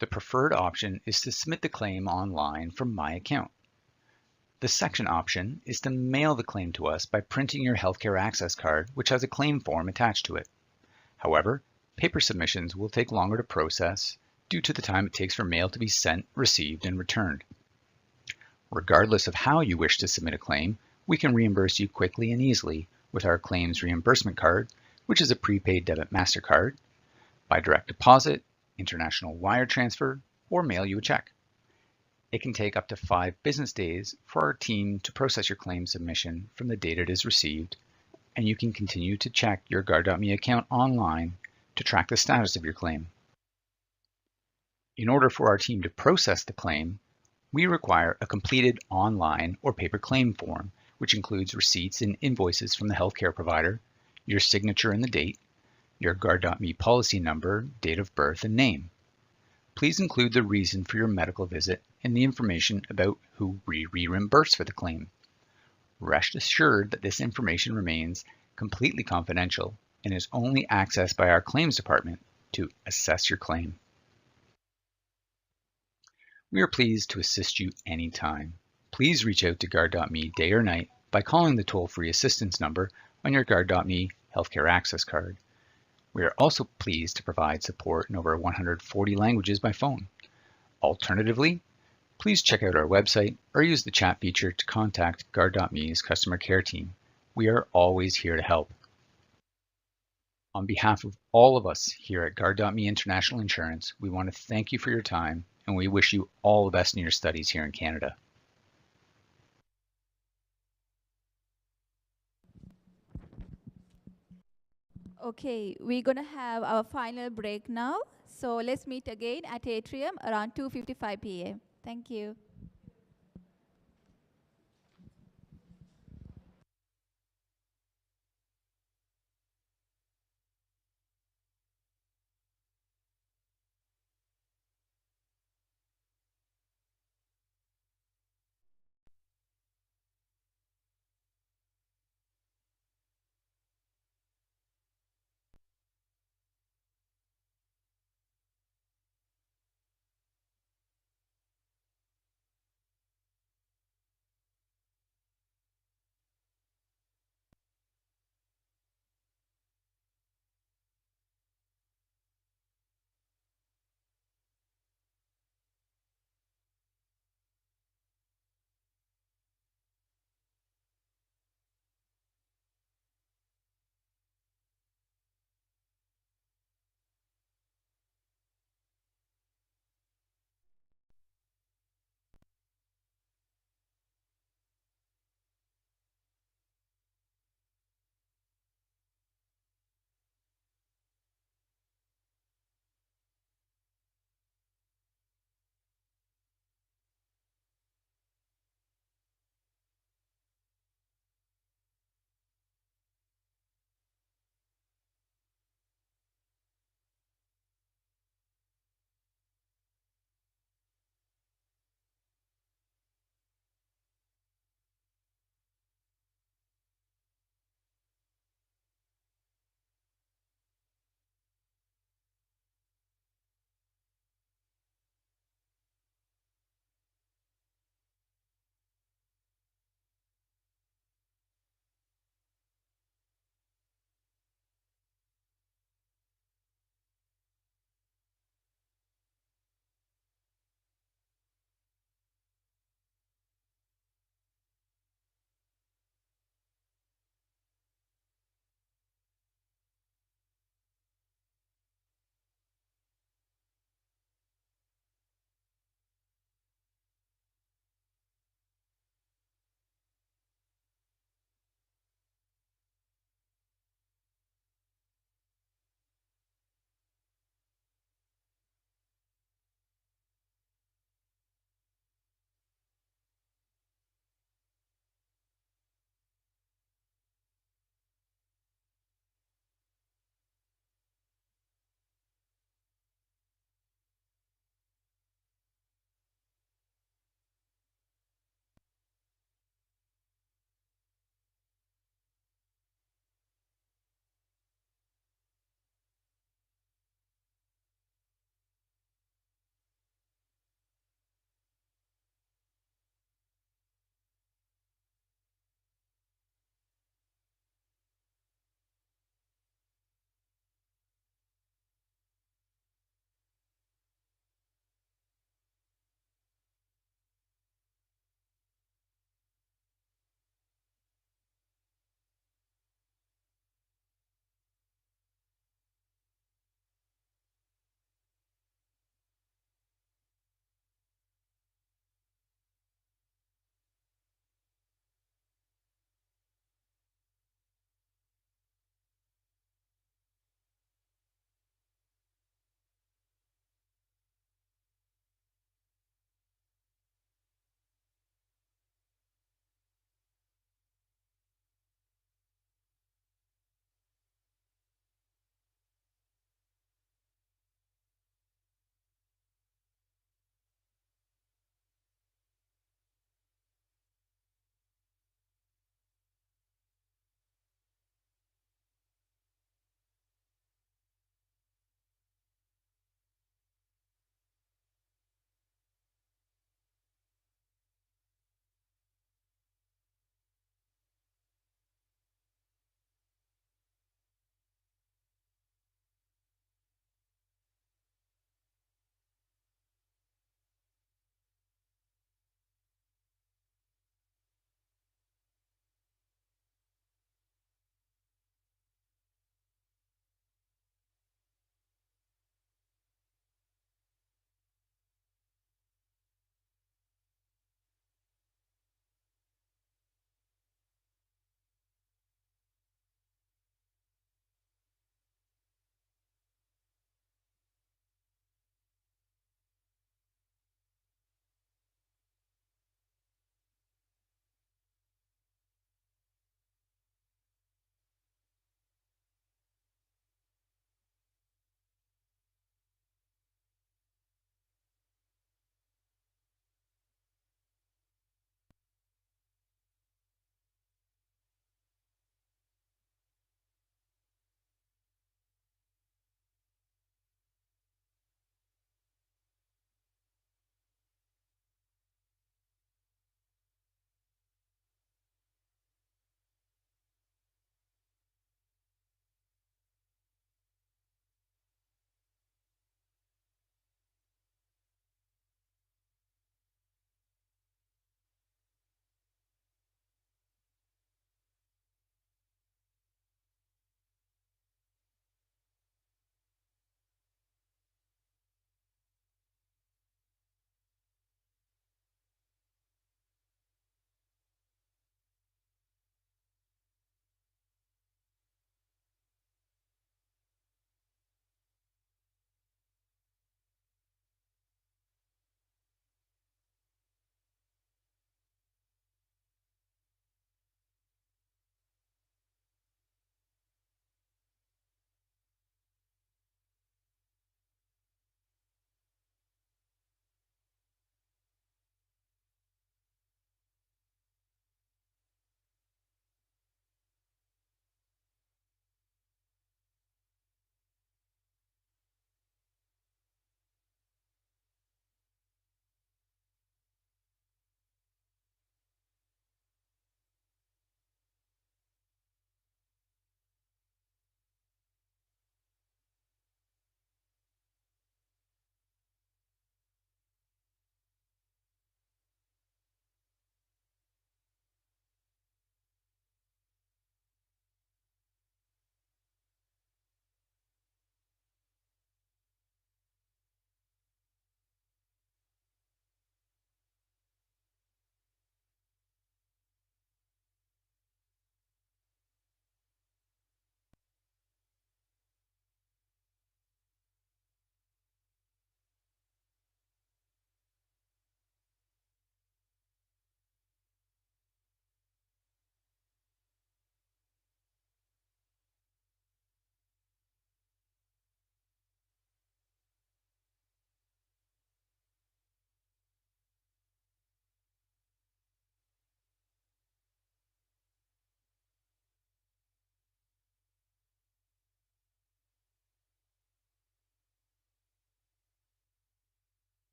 The preferred option is to submit the claim online from My Account. The second option is to mail the claim to us by printing your Healthcare Access Card, which has a claim form attached to it. However, paper submissions will take longer to process due to the time it takes for mail to be sent, received, and returned. Regardless of how you wish to submit a claim, we can reimburse you quickly and easily with our Claims Reimbursement Card, which is a prepaid debit MasterCard, by direct deposit, international wire transfer, or mail you a check. It can take up to 5 business days for our team to process your claim submission from the date it is received, and you can continue to check your Guard.me account online to track the status of your claim. In order for our team to process the claim, we require a completed online or paper claim form, which includes receipts and invoices from the healthcare provider, your signature and the date, your Guard.me policy number, date of birth, and name. Please include the reason for your medical visit and the information about who we reimburse for the claim. Rest assured that this information remains completely confidential and is only accessed by our claims department to assess your claim. We are pleased to assist you anytime. Please reach out to Guard.me day or night by calling the toll-free assistance number on your Guard.me Healthcare Access Card. We are also pleased to provide support in over 140 languages by phone. Alternatively, please check out our website or use the chat feature to contact Guard.me's customer care team. We are always here to help. On behalf of all of us here at Guard.me International Insurance, we want to thank you for your time, and we wish you all the best in your studies here in Canada. Okay, we're going to have our final break now. So let's meet again at Atrium around 2:55 p.m. Thank you.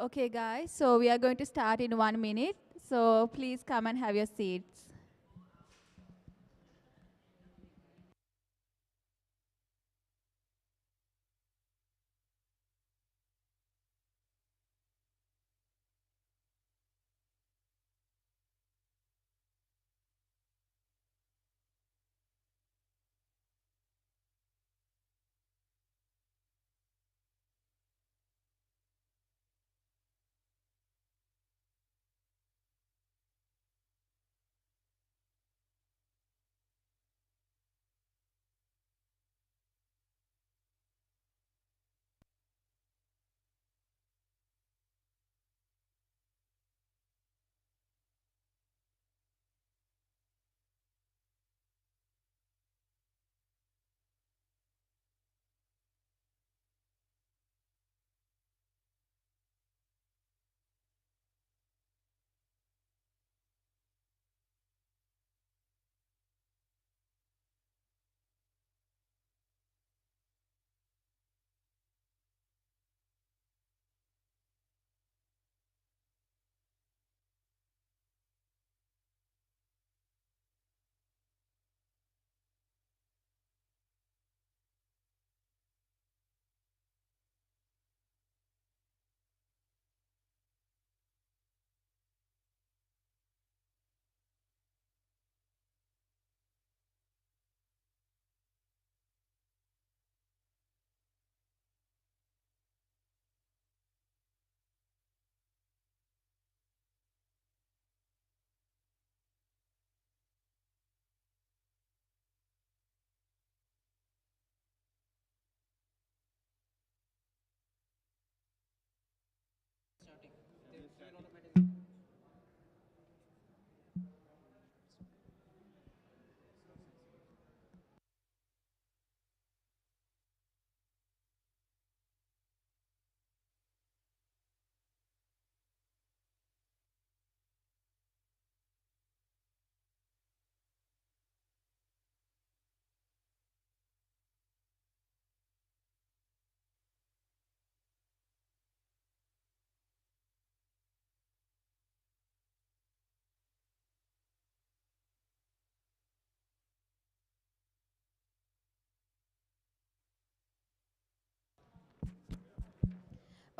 Okay, guys, so we are going to start in 1 minute. So please come and have your seats.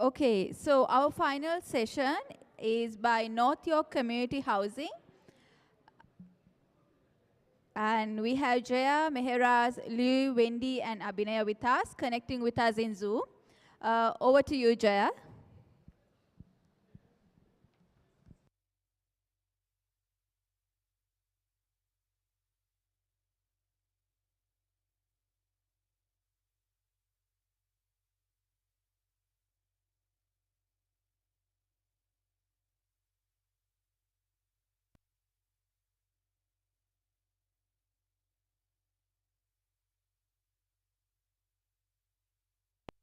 Okay, so our final session is by North York Community Housing. And we have Jaya, Meheraz, Liu, Wendy, and Abhinaya with us, connecting with us in Zoom. Over to you, Jaya.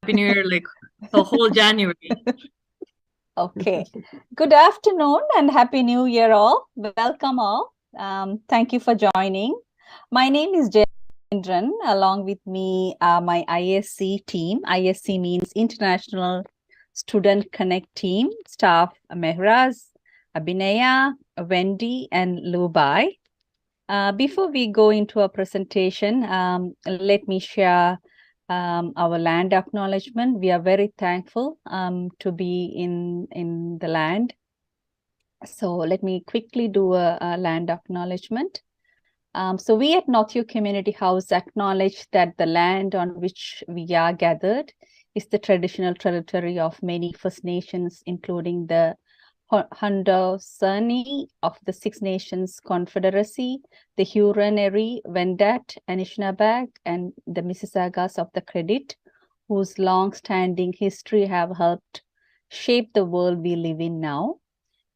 Happy New Year, like the whole January. Okay. Good afternoon and Happy New Year all. Welcome all. Thank you for joining. My name is Jayendran. Along with me, my ISC team. ISC means International Student Connect Team, staff Mehraz, Abhinaya, Wendy, and Lubai. Before we go into a presentation, let me share our land acknowledgement. We are very thankful to be in the land. So let me quickly do a land acknowledgement. So we at North York Community House acknowledge that the land on which we are gathered is the traditional territory of many First Nations, including the Haudenosaunee of the Six Nations Confederacy, the Huron-Erie, Wendat, Anishinaabeg, and the Mississaugas of the Credit, whose long-standing history have helped shape the world we live in now.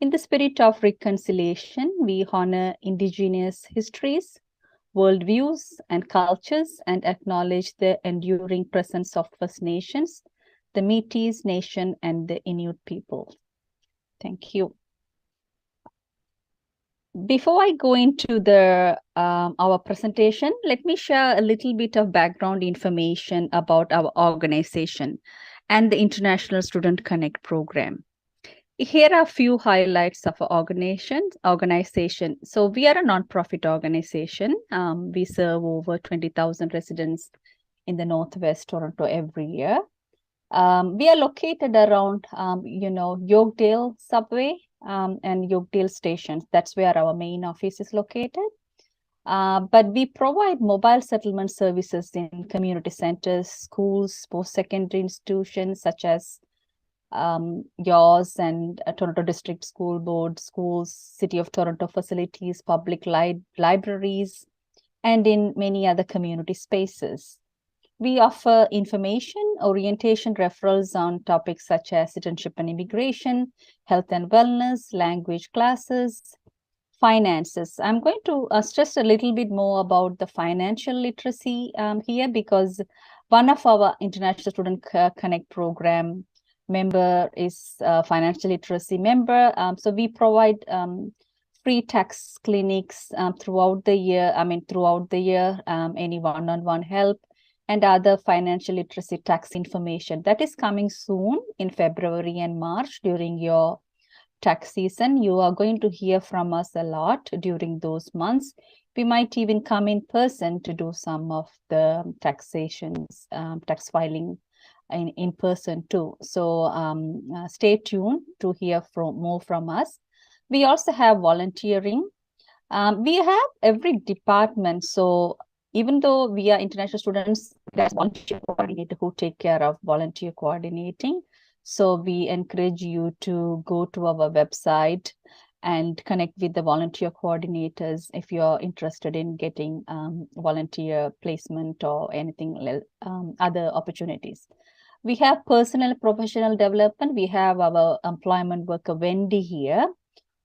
In the spirit of reconciliation, we honor Indigenous histories, worldviews, and cultures, and acknowledge the enduring presence of First Nations, the Métis Nation, and the Inuit people. Thank you. Before I go into our presentation, let me share a little bit of background information about our organization and the International Student Connect program. Here are a few highlights of our organization. So we are a non-profit organization. We serve over 20,000 residents in the Northwest Toronto every year. We are located around, Yorkdale Subway and Yorkdale stations. That's where our main office is located. But we provide mobile settlement services in community centers, schools, post-secondary institutions such as yours and Toronto District School Board, schools, City of Toronto facilities, public libraries, and in many other community spaces. We offer information, orientation, referrals on topics such as citizenship and immigration, health and wellness, language classes, finances. I'm going to stress a little bit more about the financial literacy here, because one of our International Student Connect program member is a financial literacy member. So we provide free tax clinics throughout the year. Any one-on-one help and other financial literacy tax information. That is coming soon in February and March during your tax season. You are going to hear from us a lot during those months. We might even come in person to do some of the taxations, tax filing in person too. So stay tuned to hear more from us. We also have volunteering. We have every department. So even though we are international students, there's volunteer coordinator who take care of volunteer coordinating. So we encourage you to go to our website and connect with the volunteer coordinators if you're interested in getting volunteer placement or anything other opportunities. We have personal professional development. We have our employment worker Wendy here,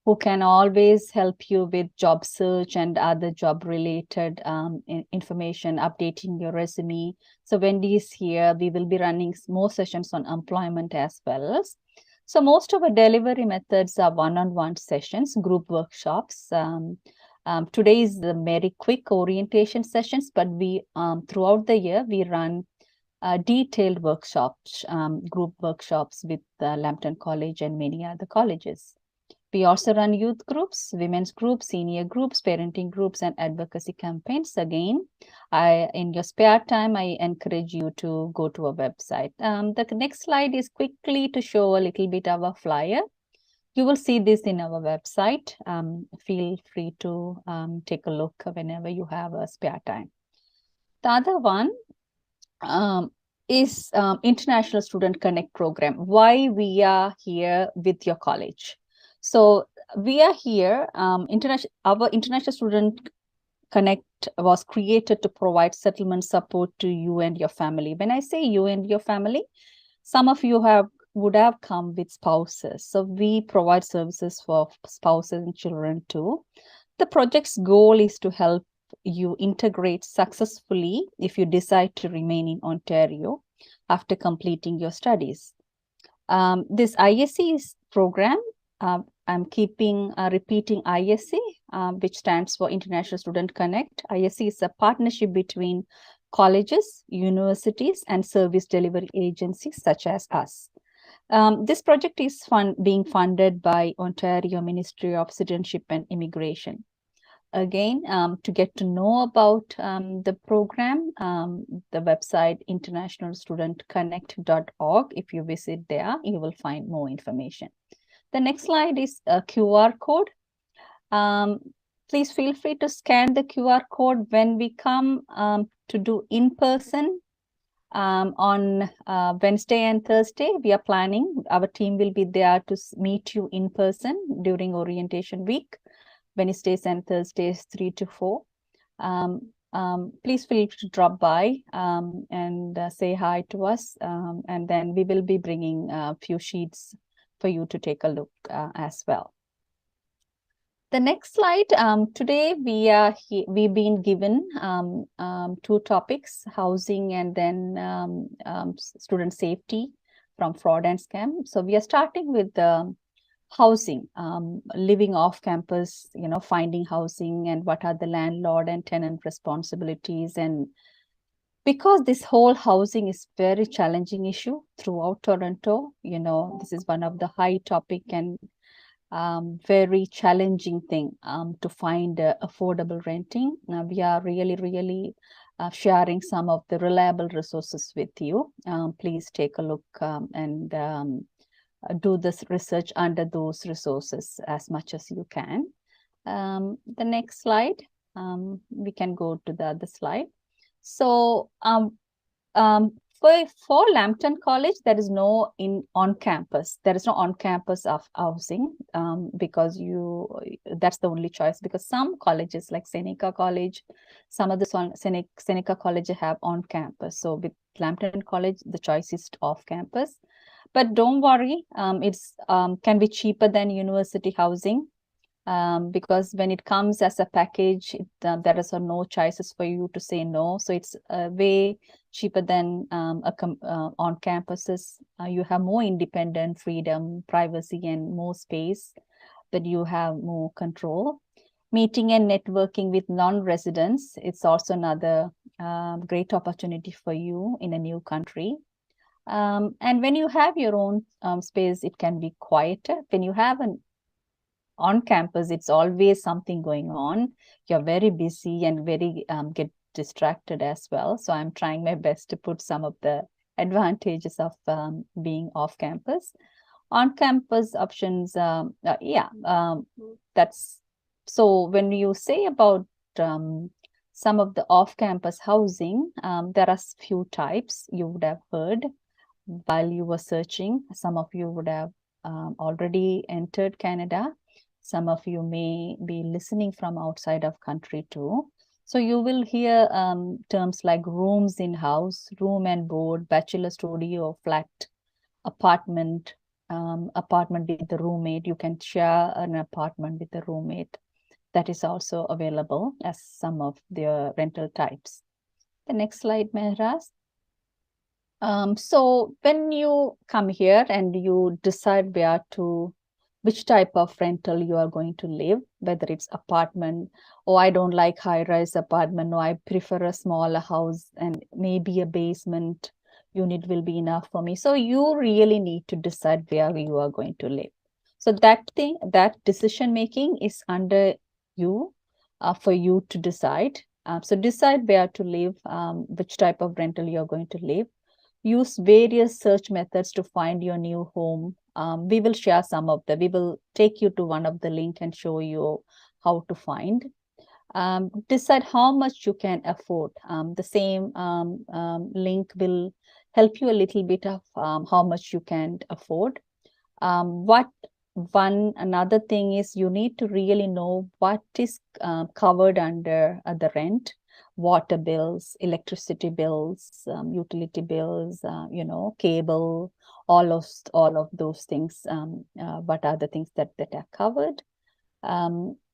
who can always help you with job search and other job related information, updating your resume. So Wendy is here. We will be running more sessions on employment as well. So most of our delivery methods are one-on-one sessions, group workshops. Today is the very quick orientation sessions, but we throughout the year, we run detailed workshops, group workshops with Lambton College and many other colleges. We also run youth groups, women's groups, senior groups, parenting groups, and advocacy campaigns. Again, in your spare time, I encourage you to go to our website. The next slide is quickly to show a little bit of our flyer. You will see this in our website. Feel free to take a look whenever you have a spare time. The other one is International Student Connect program. Why we are here with your college. So we are here, our International Student Connect was created to provide settlement support to you and your family. When I say you and your family, some of you would have come with spouses. So we provide services for spouses and children too. The project's goal is to help you integrate successfully if you decide to remain in Ontario after completing your studies. This ISC program, I'm repeating ISC, which stands for International Student Connect. ISC is a partnership between colleges, universities, and service delivery agencies such as us. This project is being funded by Ontario Ministry of Citizenship and Immigration. Again, to get to know about the program, the website internationalstudentconnect.org. If you visit there, you will find more information. The next slide is a QR code. Please feel free to scan the QR code when we come to do in-person on Wednesday and Thursday. We are planning, our team will be there to meet you in person during orientation week, Wednesdays and Thursdays 3 to 4. Please feel free to drop by and say hi to us. And then we will be bringing a few sheets for you to take a look as well. The next slide, today we've been given 2 topics, housing and then student safety from fraud and scam. So we are starting with housing, living off campus, finding housing and what are the landlord and tenant responsibilities and because this whole housing is very challenging issue throughout Toronto. This is one of the high topic and very challenging thing to find affordable renting. We are really sharing some of the reliable resources with you. Please take a look and do this research under those resources as much as you can. The next slide, we can go to the other slide. So for Lambton College, there is no on-campus. There is no on-campus of housing because that's the only choice. Because some colleges like Seneca College, some of the Seneca College have on-campus. So with Lambton College, the choice is off-campus. But don't worry, it's can be cheaper than university housing. Because when it comes as a package, there is no choices for you to say no. So it's way cheaper than on campuses. You have more independent freedom, privacy, and more space, but you have more control. Meeting and networking with non-residents, it's also another great opportunity for you in a new country. And when you have your own space, it can be quieter. When you have an on campus, it's always something going on. You're very busy and very get distracted as well. So I'm trying my best to put some of the advantages of being off campus. On campus options, that's so when you say about some of the off campus housing, there are few types you would have heard while you were searching. Some of you would have already entered Canada. Some of you may be listening from outside of country too. So you will hear terms like rooms in house, room and board, bachelor studio, flat, apartment, apartment with the roommate. You can share an apartment with the roommate. That is also available as some of the rental types. The next slide, Mehraz. So when you come here and you decide which type of rental you are going to live, whether it's apartment, or I don't like high-rise apartment, no, I prefer a smaller house and maybe a basement unit will be enough for me. So you really need to decide where you are going to live. So that decision making is under you for you to decide. So decide where to live, which type of rental you're going to live. Use various search methods to find your new home. We will share some of them. We will take you to one of the link and show you how to find. Decide how much you can afford. The same link will help you a little bit of how much you can afford. Another thing is you need to really know what is covered under the rent. Water bills, electricity bills, utility bills, cable, all of those things. What are the things that are covered?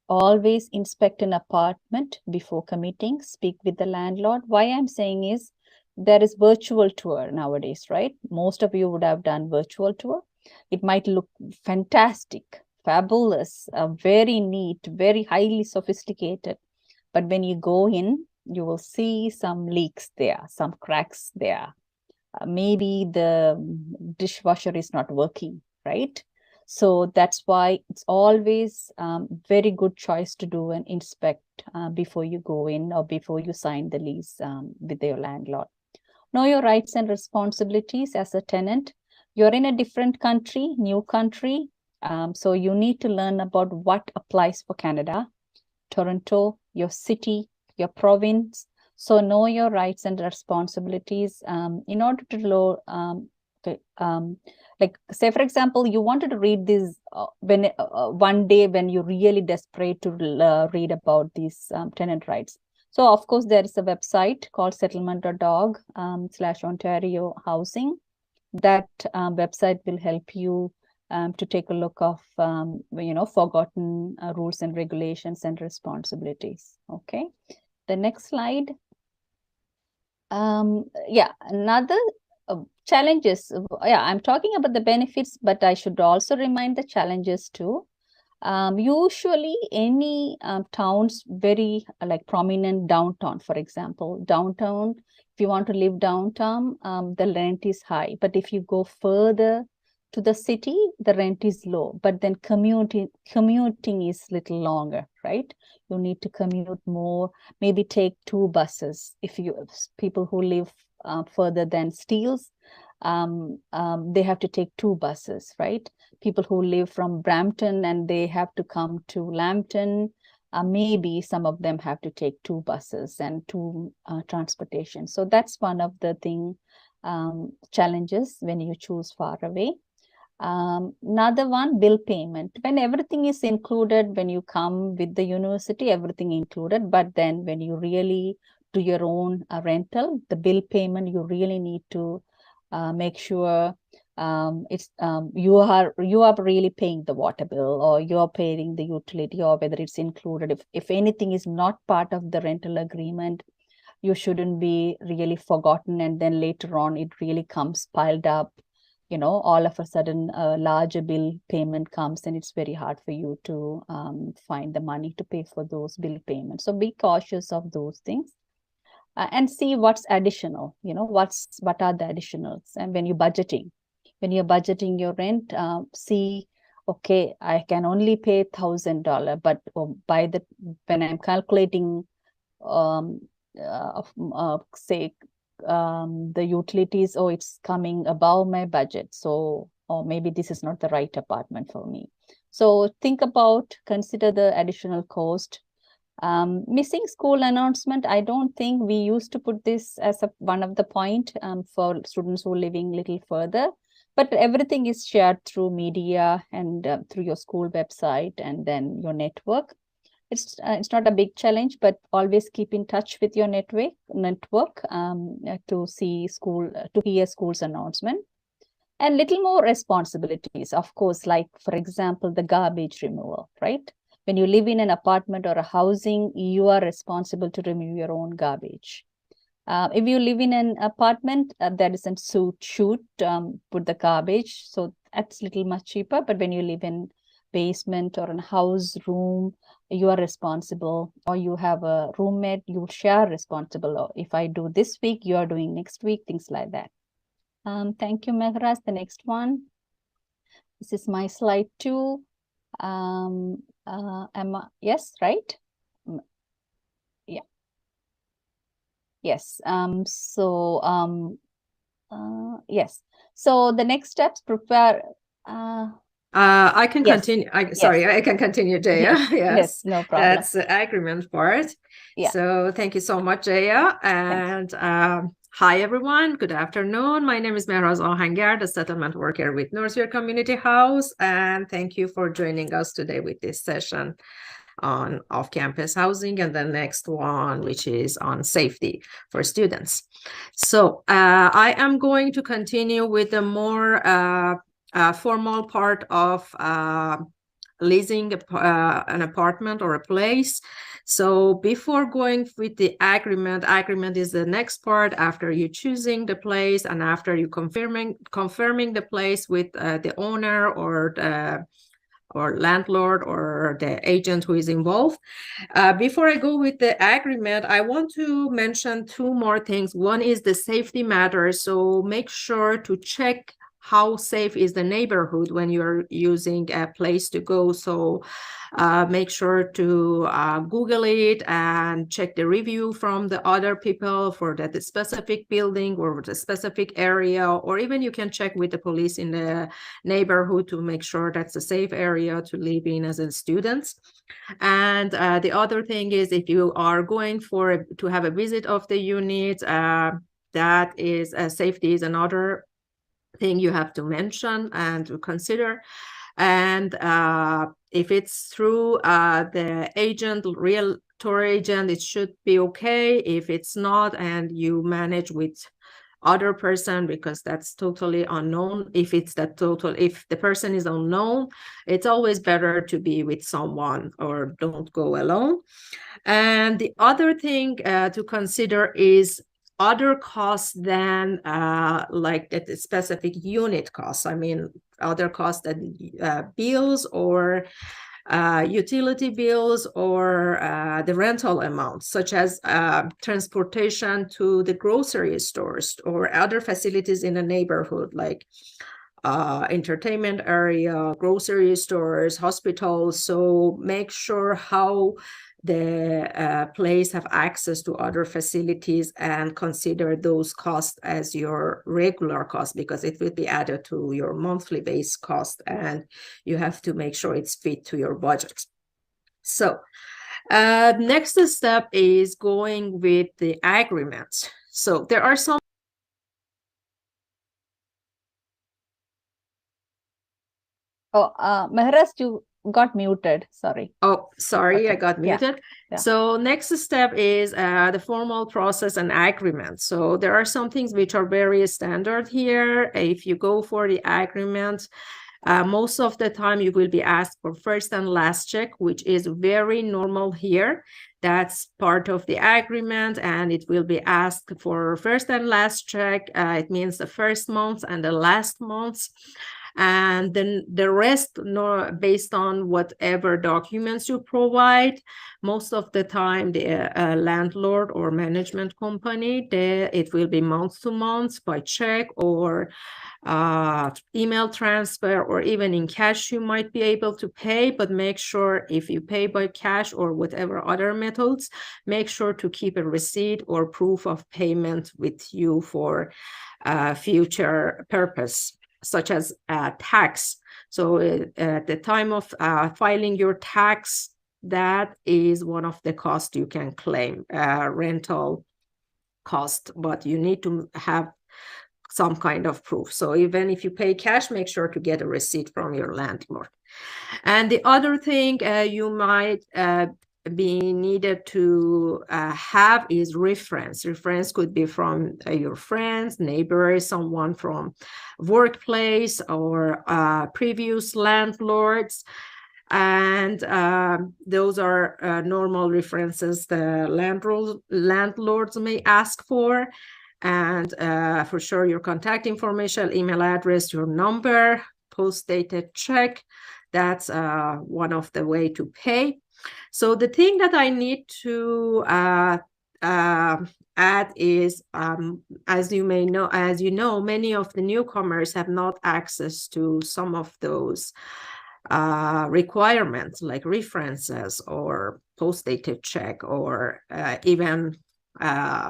Always inspect an apartment before committing. Speak with the landlord. Why I'm saying is there is virtual tour nowadays, right? Most of you would have done virtual tour. It might look fantastic, fabulous, very neat, very highly sophisticated. But when you go in, you will see some leaks there, some cracks there. Maybe the dishwasher is not working, right? So that's why it's always very good choice to do and inspect before you go in or before you sign the lease with your landlord. Know your rights and responsibilities as a tenant. You're in a different country, new country. So you need to learn about what applies for Canada, Toronto, your city, your province. So know your rights and responsibilities in order to like say for example, you wanted to read this when one day when you're really desperate to read about these tenant rights. So of course there is a website called settlement.org/Ontario Housing. That website will help you to take a look of forgotten rules and regulations and responsibilities. Okay, the next slide. Another challenges. I'm talking about the benefits, but I should also remind the challenges too. Usually any towns very like prominent downtown, for example, downtown, if you want to live downtown, the rent is high. But if you go further to the city, the rent is low. But then commuting is little longer, right? You need to commute more, maybe take 2 buses. If you people who live further than Steeles, they have to take 2 buses, right? People who live from Brampton and they have to come to Lambton, maybe some of them have to take 2 buses and 2 transportation. So that's one of the challenges when you choose far away. Another one, bill payment. When everything is included, when you come with the university, everything included. But then when you really do your own rental, the bill payment, you really need to make sure you are really paying the water bill, or you're paying the utility, or whether it's included. If anything is not part of the rental agreement, you shouldn't be really forgotten, and then later on it really comes piled up. All of a sudden a larger bill payment comes, and it's very hard for you to find the money to pay for those bill payments. So be cautious of those things. And see what's additional, what are the additionals. And when you're budgeting your rent, see, okay, I can only pay $1,000, but when I'm calculating, say, the utilities, it's coming above my budget. So, or maybe this is not the right apartment for me. So consider the additional cost. Missing school announcement, I don't think we used to put this as one of the point for students who are living a little further, but everything is shared through media and through your school website and then your network. It's not a big challenge, but always keep in touch with your network to hear school's announcement. And little more responsibilities, of course, like, for example, the garbage removal, right? When you live in an apartment or a housing, you are responsible to remove your own garbage. If you live in an apartment, there isn't chute, put the garbage. So that's a little much cheaper. But when you live in basement or in a house room, you are responsible, or you have a roommate, you share responsible. Or if I do this week, you are doing next week, things like that. Thank you, Mehraj. The next one. This is my slide 2. Yes, right? Yeah. Yes. Yes. So the next steps, prepare. I can yes. continue. Yes. Sorry, I can continue, Jaya. Yes. Yes, no problem. That's the agreement part. Yeah. So thank you so much, Jaya. And hi, everyone. Good afternoon. My name is Mehraj Ahangar, the settlement worker with Northview Community House. And thank you for joining us today with this session on off-campus housing, and the next one, which is on safety for students. So I am going to continue with the more formal part of leasing an apartment or a place. So before going with the agreement is the next part after you choosing the place and after you confirming the place with the owner or landlord or the agent who is involved. Before I go with the agreement, I want to mention 2 more things. One is the safety matter. So make sure to check how safe is the neighborhood when you're using a place to go. So make sure to Google it and check the review from the other people for that specific building or the specific area, or even you can check with the police in the neighborhood to make sure that's a safe area to live in as a student. And the other thing is, if you are going to have a visit of the unit, that is safety is another thing you have to mention and to consider. And if it's through the agent, realtor agent, it should be okay. If it's not, and you manage with other person, because that's totally unknown. If the person is unknown, it's always better to be with someone or don't go alone. And the other thing to consider is other costs than like the specific unit costs. I mean, other costs than bills or utility bills or the rental amounts, such as transportation to the grocery stores or other facilities in the neighborhood, like entertainment area, grocery stores, hospitals. So make sure how the place have access to other facilities and consider those costs as your regular cost, because it will be added to your monthly base cost and you have to make sure it's fit to your budget. So next step is going with the agreements. So there are some Mehras, you got muted. Sorry. Oh, sorry, Okay. I got Yeah. muted. Yeah. So next step is the formal process and agreement. So there are some things which are very standard here. If you go for the agreement, most of the time you will be asked for first and last check, which is very normal here. That's part of the agreement, and it will be asked for first and last check. It means the first month and the last month. And then the rest, based on whatever documents you provide. Most of the time, the landlord or management company, it will be month to month by check or email transfer, or even in cash you might be able to pay. But make sure if you pay by cash or whatever other methods, make sure to keep a receipt or proof of payment with you for future purpose, such as tax. So at the time of filing your tax, that is one of the costs you can claim, rental cost, but you need to have some kind of proof. So even if you pay cash, make sure to get a receipt from your landlord. And the other thing you might be needed to have is reference. Reference could be from your friends, neighbors, someone from workplace, or previous landlords. And those are normal references the landlords may ask for. And for sure, your contact information, email address, your number, post-dated check. That's one of the way to pay. So the thing that I need to add is, as you know, many of the newcomers have not access to some of those requirements, like references or post-dated check, or even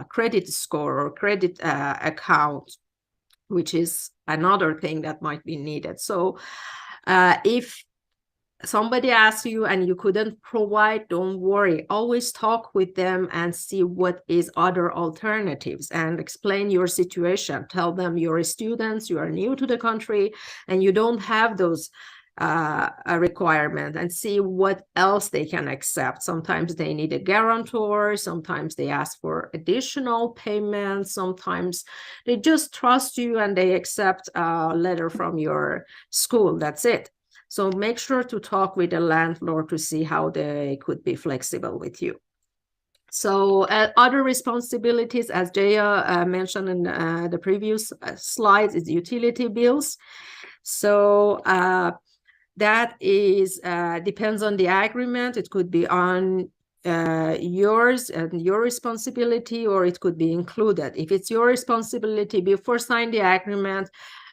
credit score or credit account, which is another thing that might be needed. So if somebody asks you and you couldn't provide, don't worry. Always talk with them and see what is other alternatives, and explain your situation. Tell them you're students, you are new to the country, and you don't have those a requirement, and see what else they can accept. Sometimes they need a guarantor, sometimes they ask for additional payments, sometimes they just trust you and they accept a letter from your school. That's it. So make sure to talk with the landlord to see how they could be flexible with you. So other responsibilities, as Jaya mentioned in the previous slides, is utility bills. So that is depends on the agreement. It could be on yours and your responsibility, or it could be included. If it's your responsibility, before signing the agreement,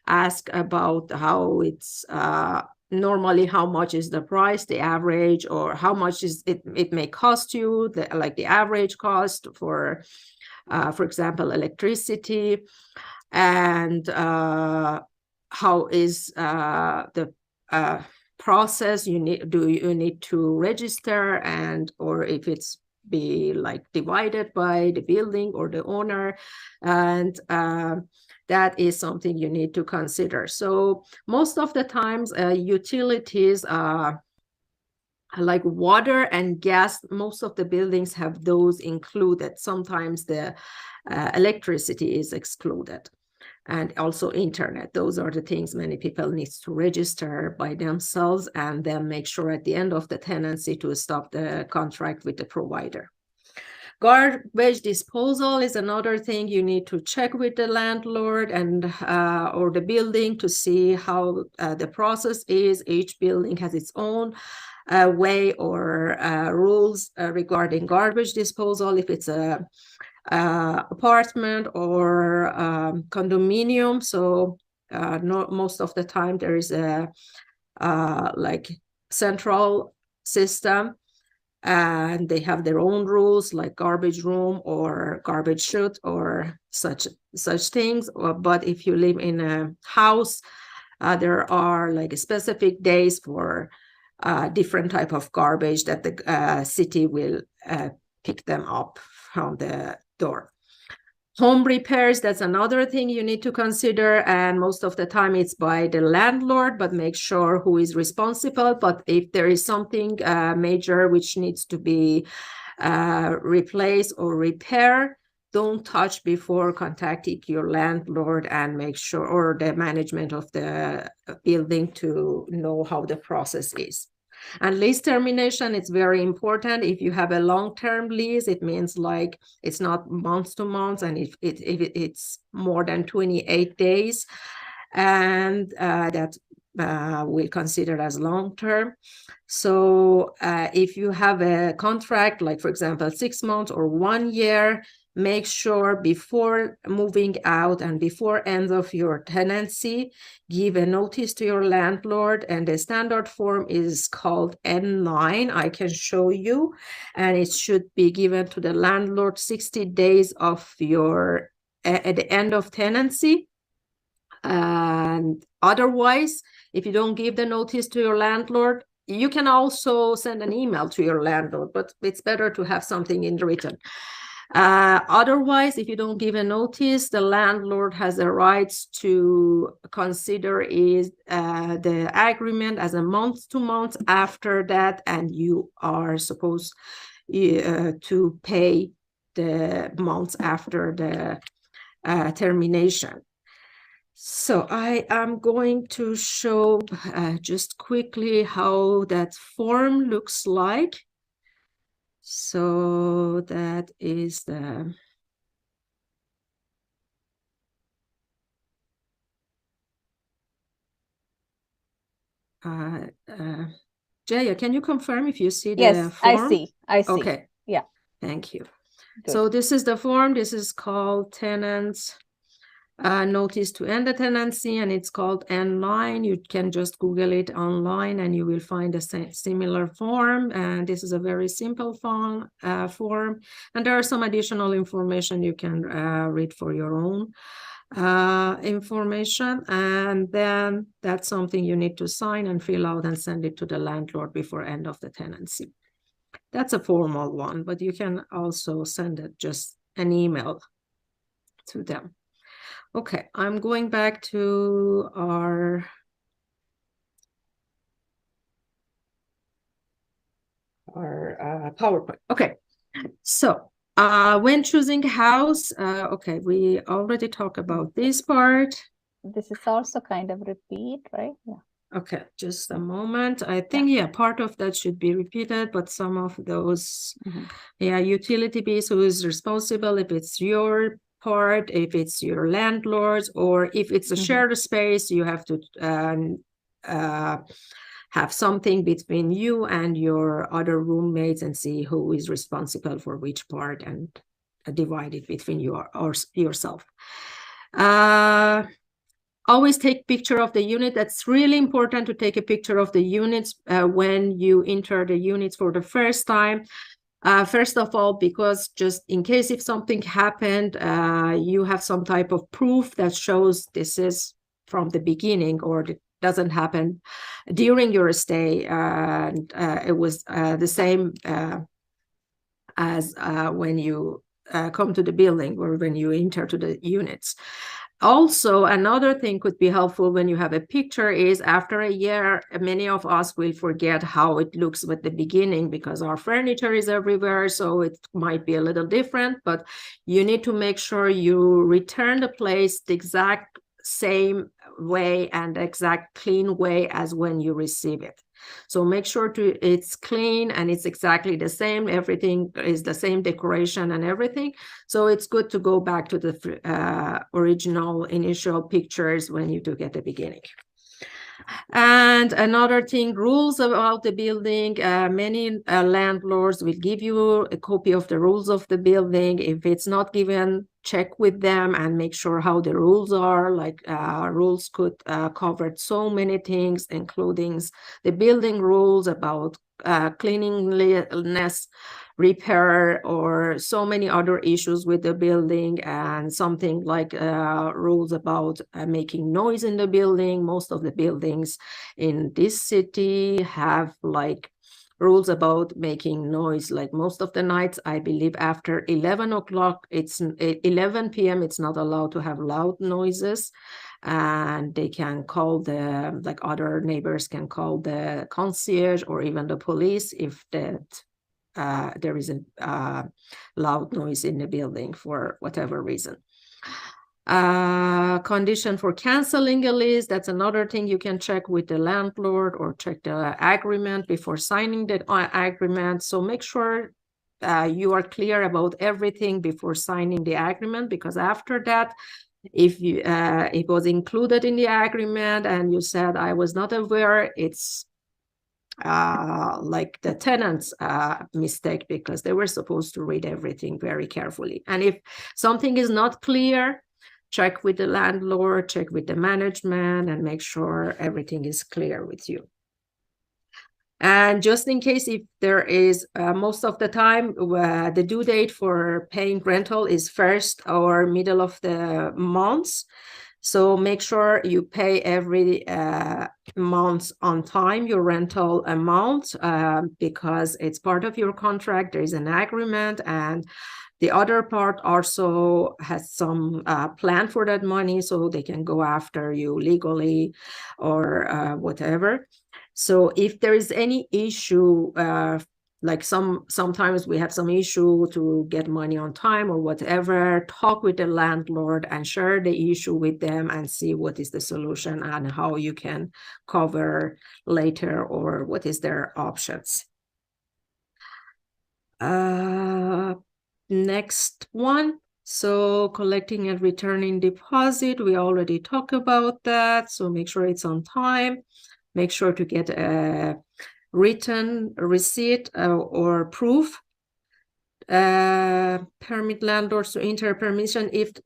ask about how it's normally, how much is the price, the average, or how much is it may cost you, like the average cost for example, electricity, and how is the process you need to register, and or if it's be like divided by the building or the owner, and that is something you need to consider. So most of the times utilities like water and gas, most of the buildings have those included. Sometimes the electricity is excluded, and also internet. Those are the things many people need to register by themselves, and then make sure at the end of the tenancy to stop the contract with the provider. Garbage disposal is another thing you need to check with the landlord and or the building to see how the process is. Each building has its own way or rules regarding garbage disposal, if it's a apartment or condominium. So most of the time there is a like central system, and they have their own rules like garbage room or garbage chute or such things. But if you live in a house, there are like specific days for different type of garbage that the city will pick them up from the door. Home repairs, that's another thing you need to consider, and most of the time it's by the landlord, but make sure who is responsible. But if there is something major which needs to be replaced or repaired, don't touch before contacting your landlord, and make sure, or the management of the building, to know how the process is. And lease termination, it's very important. If you have a long-term lease, it means like it's not month to month, and if it's more than 28 days, and that we'll consider as long-term. So if you have a contract, like for example 6 months or 1 year, make sure before moving out and before end of your tenancy, give a notice to your landlord, and the standard form is called N9. I can show you, and it should be given to the landlord 60 days of your at the end of tenancy. And otherwise, if you don't give the notice to your landlord, you can also send an email to your landlord, but it's better to have something in written. Otherwise, if you don't give a notice, the landlord has the rights to consider the agreement as a month-to-month after that, and you are supposed to pay the months after the termination. So I am going to show just quickly how that form looks like. So that is the Jaya, can you confirm if you see the form? Yes, I see. Okay. Yeah. Thank you. Good. So this is the form. This is called tenants notice to end the tenancy, and it's called N9. You can just Google it online and you will find a similar form. And this is a very simple form. And there are some additional information you can read for your own information. And then that's something you need to sign and fill out and send it to the landlord before end of the tenancy. That's a formal one, but you can also send it just an email to them. Okay, I'm going back to our PowerPoint. Okay, so when choosing house, okay, we already talked about this part. This is also kind of repeat, right? Yeah. Okay, just a moment. I think, yeah, part of that should be repeated, but some of those, yeah, utility bills, who is responsible, if it's your part, if it's your landlord's, or if it's a shared space, you have to have something between you and your other roommates and see who is responsible for which part, and divide it between you or yourself. Always take picture of the unit. That's really important to take a picture of the units when you enter the units for the first time. First of all, because just in case if something happened, you have some type of proof that shows this is from the beginning, or it doesn't happen during your stay. It was the same as when you come to the building or when you enter to the units. Also, another thing could be helpful when you have a picture is after a year, many of us will forget how it looks at the beginning because our furniture is everywhere. So it might be a little different, but you need to make sure you return the place the exact same way and exact clean way as when you receive it. So make sure it's clean and it's exactly the same. Everything is the same decoration and everything. So it's good to go back to the original initial pictures when you took at the beginning. And another thing, rules about the building. Many landlords will give you a copy of the rules of the building. If it's not given, check with them and make sure how the rules are. Like rules could cover so many things, including the building rules about cleanliness, repair, or so many other issues with the building, and something like rules about making noise in the building. Most of the buildings in this city have like rules about making noise, like most of the nights, I believe after 11 o'clock, it's 11 p.m. it's not allowed to have loud noises, and they can call the, like other neighbors can call the concierge or even the police if that there is a loud noise in the building for whatever reason. Condition for canceling a lease, that's another thing you can check with the landlord or check the agreement before signing the agreement. So make sure you are clear about everything before signing the agreement, because after that, if you it was included in the agreement and you said I was not aware, it's like the tenant's mistake, because they were supposed to read everything very carefully. And if something is not clear, check with the landlord, check with the management, and make sure everything is clear with you. And just in case, if there is, most of the time, the due date for paying rental is first or middle of the month. So make sure you pay every month on time your rental amount, because it's part of your contract. There is an agreement, and the other part also has some plan for that money, so they can go after you legally or whatever. So if there is any issue, like sometimes we have some issue to get money on time or whatever, talk with the landlord and share the issue with them and see what is the solution and how you can cover later, or what is their options. Next one. So collecting and returning deposit, we already talked about that. So make sure it's on time. Make sure to get a written receipt or proof. Permit landlords to enter permission if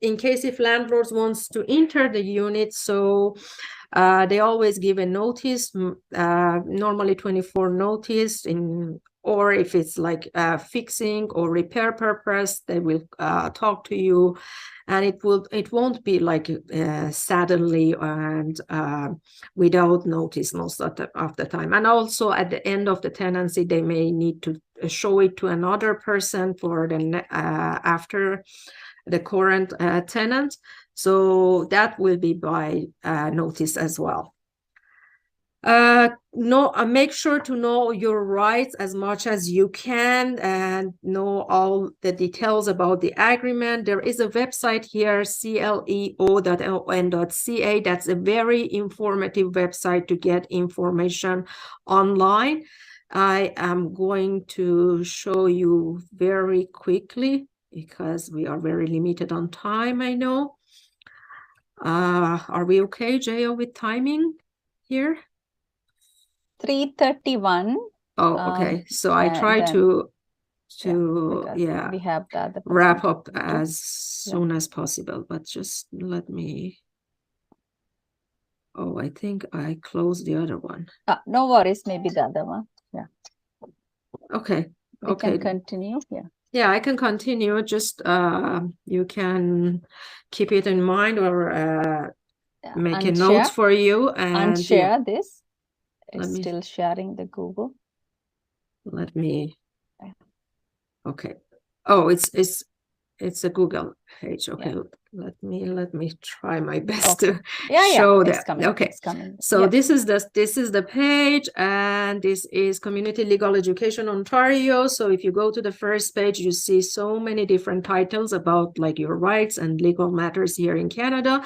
landlords wants to enter the unit. So they always give a notice, normally 24 notice, or if it's like fixing or repair purpose, they will talk to you, and it won't be like suddenly and without notice most of the time. And also at the end of the tenancy, they may need to show it to another person for the after the current tenant. So that will be by notice as well. Make sure to know your rights as much as you can and know all the details about the agreement. There is a website here, cleo.on.ca. That's a very informative website to get information online. I am going to show you very quickly because we are very limited on time, I know. Are we okay, Jaya, with timing here? 3:31. Oh, okay. So I try to yeah, we have the other wrap up as soon as possible, but just let me. Oh, I think I closed the other one. No worries, maybe the other one. Yeah. Okay. We can continue. Yeah. Yeah, I can continue. Just you can keep it in mind or make a note for you and share this. It's still sharing the Google. Let me. Okay. Oh, it's a Google page. Okay. Yeah. Let me try my best to show that. Okay. It's coming. So this is the page, and this is Community Legal Education Ontario. So if you go to the first page, you see so many different titles about like your rights and legal matters here in Canada,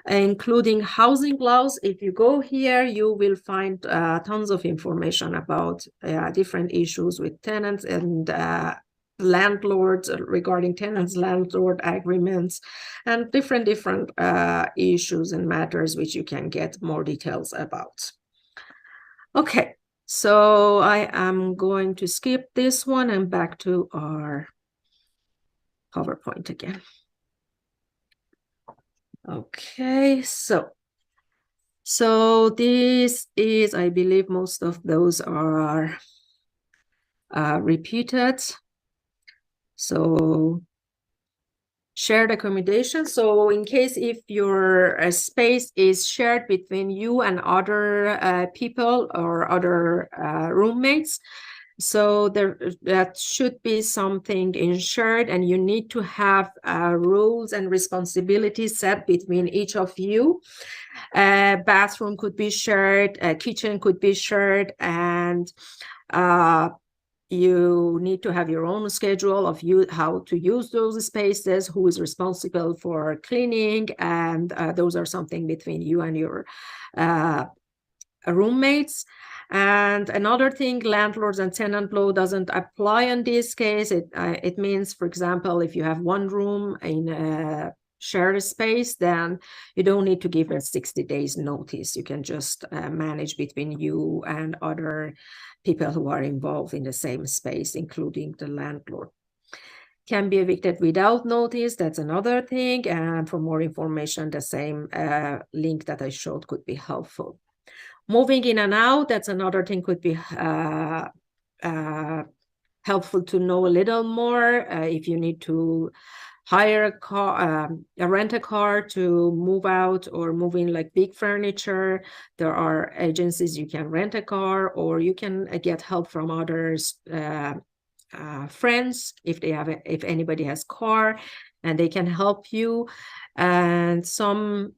including housing laws. If you go here, you will find tons of information about different issues with tenants and landlords, regarding tenants, landlord agreements, and different issues and matters which you can get more details about. Okay, so I am going to skip this one and back to our PowerPoint again. Okay, so this is, I believe most of those are repeated. So shared accommodation. So in case if your space is shared between you and other people or other roommates, so that should be something insured, and you need to have rules and responsibilities set between each of you. Bathroom could be shared, kitchen could be shared, and you need to have your own schedule of how to use those spaces, who is responsible for cleaning, and those are something between you and your roommates. And another thing, landlords and tenant law doesn't apply in this case. It means, for example, if you have one room in a shared space, then you don't need to give a 60 days notice. You can just manage between you and other people who are involved in the same space, including the landlord. Can be evicted without notice. That's another thing. And for more information, the same link that I showed could be helpful. Moving in and out, that's another thing, could be helpful to know a little more. If you need to hire a car, rent a car to move out or move in like big furniture, there are agencies you can rent a car, or you can get help from others, friends, if anybody has car, and they can help you. And some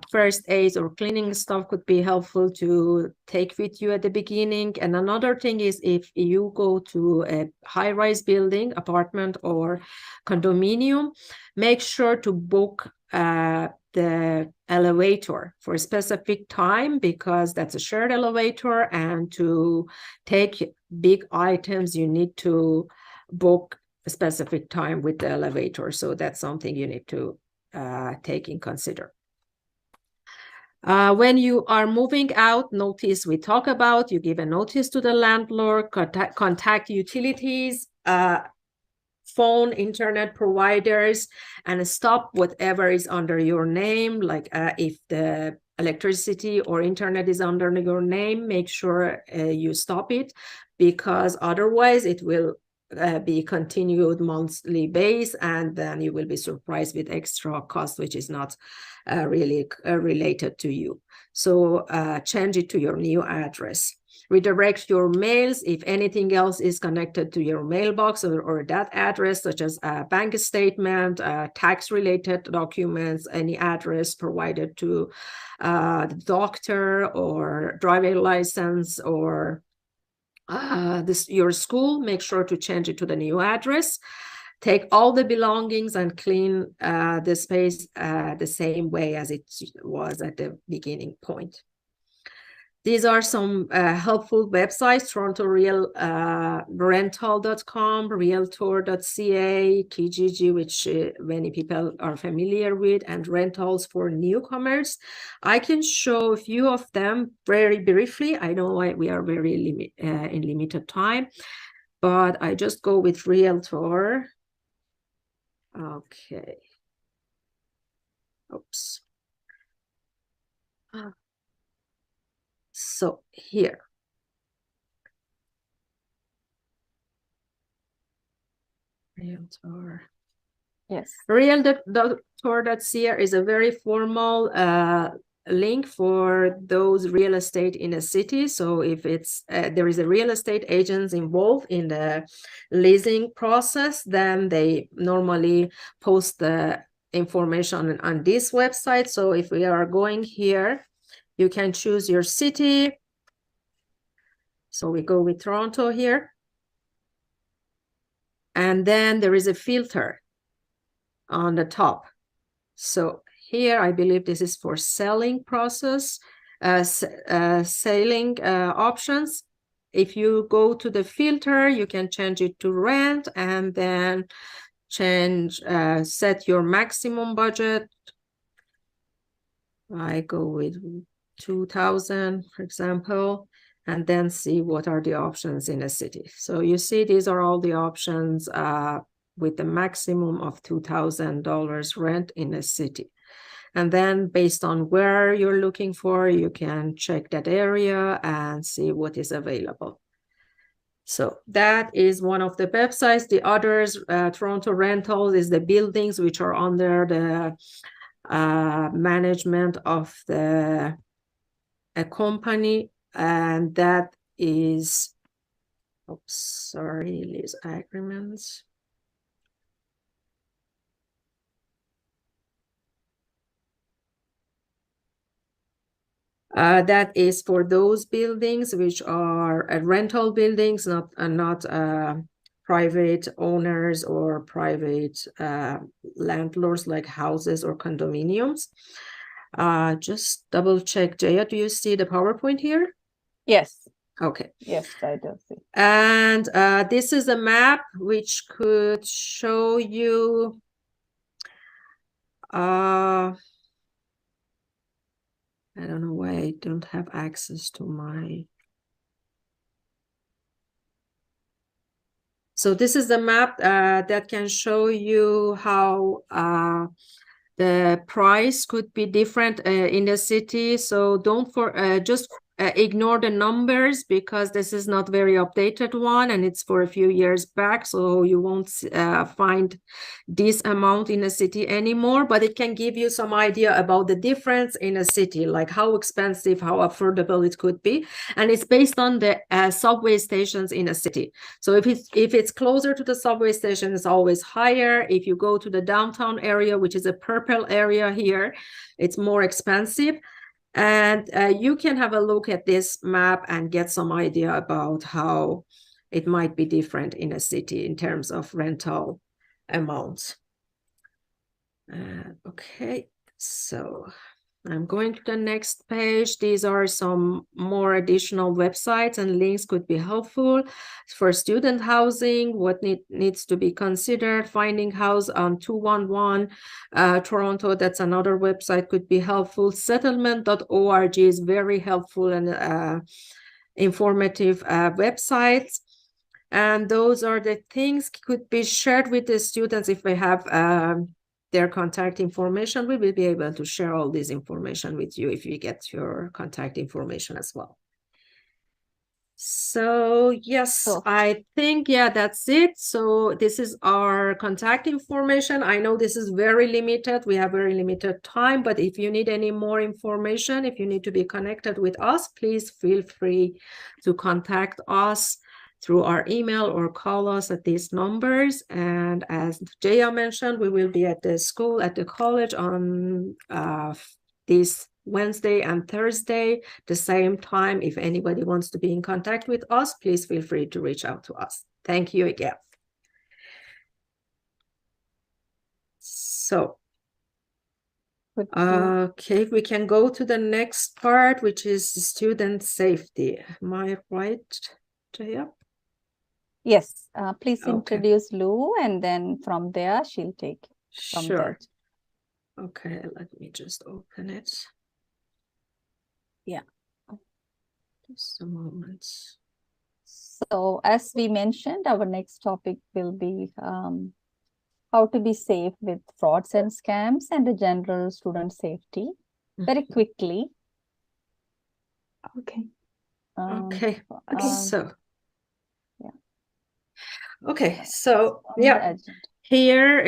first aids or cleaning stuff could be helpful to take with you at the beginning. And another thing is, if you go to a high-rise building, apartment or condominium, make sure to book the elevator for a specific time, because that's a shared elevator, and to take big items you need to book a specific time with the elevator. So that's something you need to take in consider. When you are moving out, notice we talk about, you give a notice to the landlord, contact utilities, phone, internet providers, and stop whatever is under your name. Like if the electricity or internet is under your name, make sure you stop it, because otherwise it will be continued monthly base, and then you will be surprised with extra cost, which is not really related to you. So change it to your new address. Redirect your mails if anything else is connected to your mailbox or that address, such as a bank statement, tax-related documents, any address provided to the doctor or driving license, or your school. Make sure to change it to the new address. Take all the belongings and clean the space the same way as it was at the beginning point. These are some helpful websites: TorontoRealRental.com, Realtor.ca, Kijiji, which many people are familiar with, and rentals for newcomers. I can show a few of them very briefly. I know we are very in limited time, but I just go with Realtor. Okay. Oops. So here. Realtor. Yes. Realtor.ca is a very formal link for those real estate in a city. So if it's there is a real estate agent involved in the leasing process, then they normally post the information on this website. So if we are going here, you can choose your city. So we go with Toronto here. And then there is a filter on the top. So here, I believe this is for selling process, selling options. if you go to the filter, you can change it to rent and then set your maximum budget. I go with 2,000, for example, and then see what are the options in a city. So you see, these are all the options with the maximum of $2,000 rent in a city. And then based on where you're looking for, you can check that area and see what is available. So that is one of the websites. The others, Toronto Rentals, is the buildings which are under the management of a company, and that is, lease agreements. That is for those buildings which are rental buildings, not private owners or private landlords like houses or condominiums. Just double check, Jaya, do you see the PowerPoint here? Yes. Okay. Yes, I do see. And this is a map which could show you I don't know why I don't have access to my. So this is the map that can show you how the price could be different in the city. So don't just ignore the numbers because this is not very updated one and it's for a few years back. So you won't find this amount in a city anymore, but it can give you some idea about the difference in a city, like how expensive, how affordable it could be. And it's based on the subway stations in a city. So if it's closer to the subway station, it's always higher. If you go to the downtown area, which is a purple area here, it's more expensive. And you can have a look at this map and get some idea about how it might be different in a city in terms of rental amounts. Okay, so I'm going to the next page. These are some more additional websites and links could be helpful for student housing, what needs to be considered, finding house on 211 Toronto, that's another website could be helpful. Settlement.org is very helpful and informative websites. And those are the things could be shared with the students if they have their contact information. We will be able to share all this information with you if you get your contact information as well. So yes, I think, yeah, that's it. So this is our contact information. I know this is very limited. We have very limited time, but if you need any more information, if you need to be connected with us, please feel free to contact us through our email or call us at these numbers. And as Jaya mentioned, we will be at the school, at the college on this Wednesday and Thursday, the same time. If anybody wants to be in contact with us, please feel free to reach out to us. Thank you again. So, okay, we can go to the next part, which is student safety. Am I right, Jaya? Yes, please introduce Lou, and then from there she'll take from Sure. there. Okay, let me just open it. Yeah. Just a moment. So as we mentioned, our next topic will be how to be safe with frauds and scams and the general student safety. Very quickly. Okay. So. Okay, so yeah, here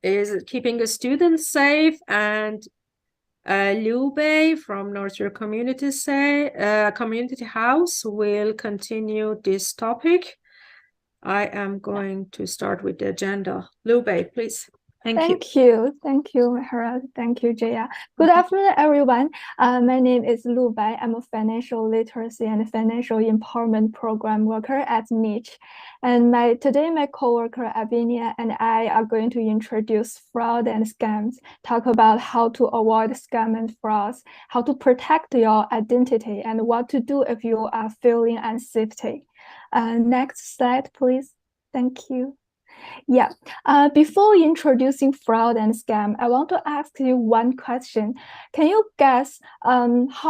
is keeping the students safe, and Liu from North York Community House will continue this topic. I am going to start with the agenda. Liu, please. Thank you. Thank you, Harold. Thank you, Jaya. Good afternoon, everyone. My name is Lu Bai. I'm a financial literacy and financial empowerment program worker at Niche. And today, my coworker Abinia and I are going to introduce fraud and scams, talk about how to avoid scam and frauds, how to protect your identity, and what to do if you are feeling unsafety. Next slide, please. Thank you. Yeah, before introducing fraud and scam, I want to ask you one question. Can you guess how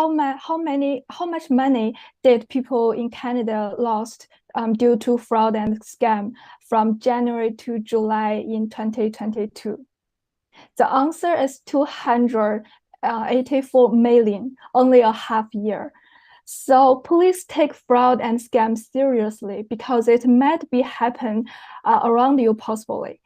much money did people in Canada lost due to fraud and scam from January to July in 2022? The answer is 284 million, only a half year. So please take fraud and scam seriously because it might be happen around you possibly.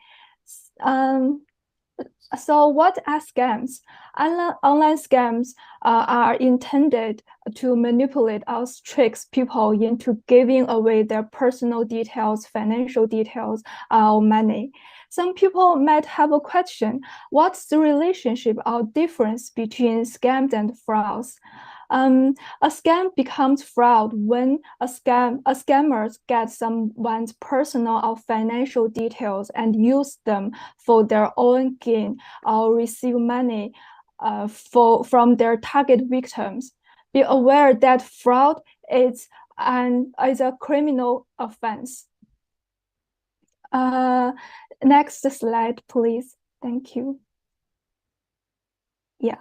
So what are scams? Online scams are intended to manipulate or trick people into giving away their personal details, financial details, or money. Some people might have a question, what's the relationship or difference between scams and frauds? A scam becomes fraud when a scammer gets someone's personal or financial details and use them for their own gain or receive money from their target victims. Be aware that fraud is a criminal offense. Next slide, please. Thank you. Yeah,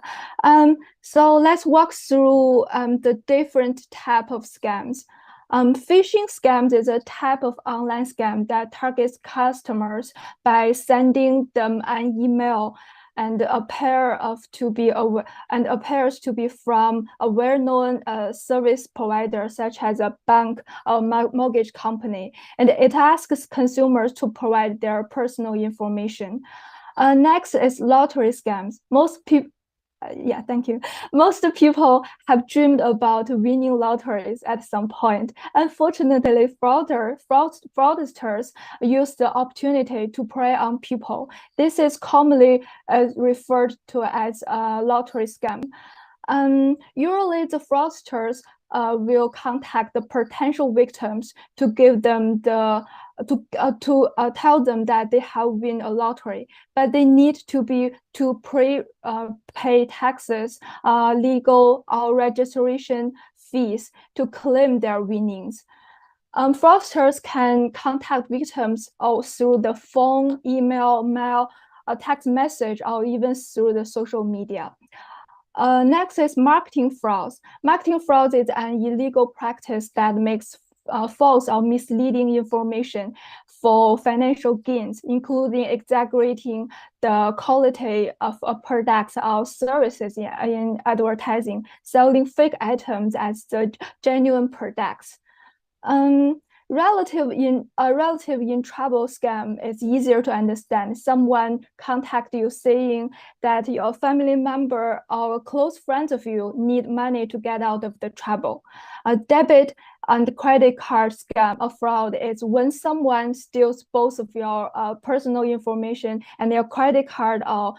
so let's walk through the different type of scams. Phishing scams is a type of online scam that targets customers by sending them an email and appears to be from a well-known service provider such as a bank or mortgage company, and it asks consumers to provide their personal information. Next is lottery scams. Yeah, thank you. Most people have dreamed about winning lotteries at some point. Unfortunately, fraudsters use the opportunity to prey on people. This is commonly referred to as a lottery scam. Usually, the fraudsters will contact the potential victims to give them tell them that they have won a lottery, but they need to pay taxes, legal or registration fees to claim their winnings. Fraudsters can contact victims through the phone, email, mail, a text message, or even through the social media. Next is marketing frauds. Marketing frauds is an illegal practice that makes false or misleading information for financial gains, including exaggerating the quality of products or services in advertising, selling fake items as the genuine products. Relative in trouble scam is easier to understand. Someone contact you saying that your family member or a close friend of you need money to get out of the trouble. A debit and credit card scam or fraud is when someone steals both of your personal information and your credit card or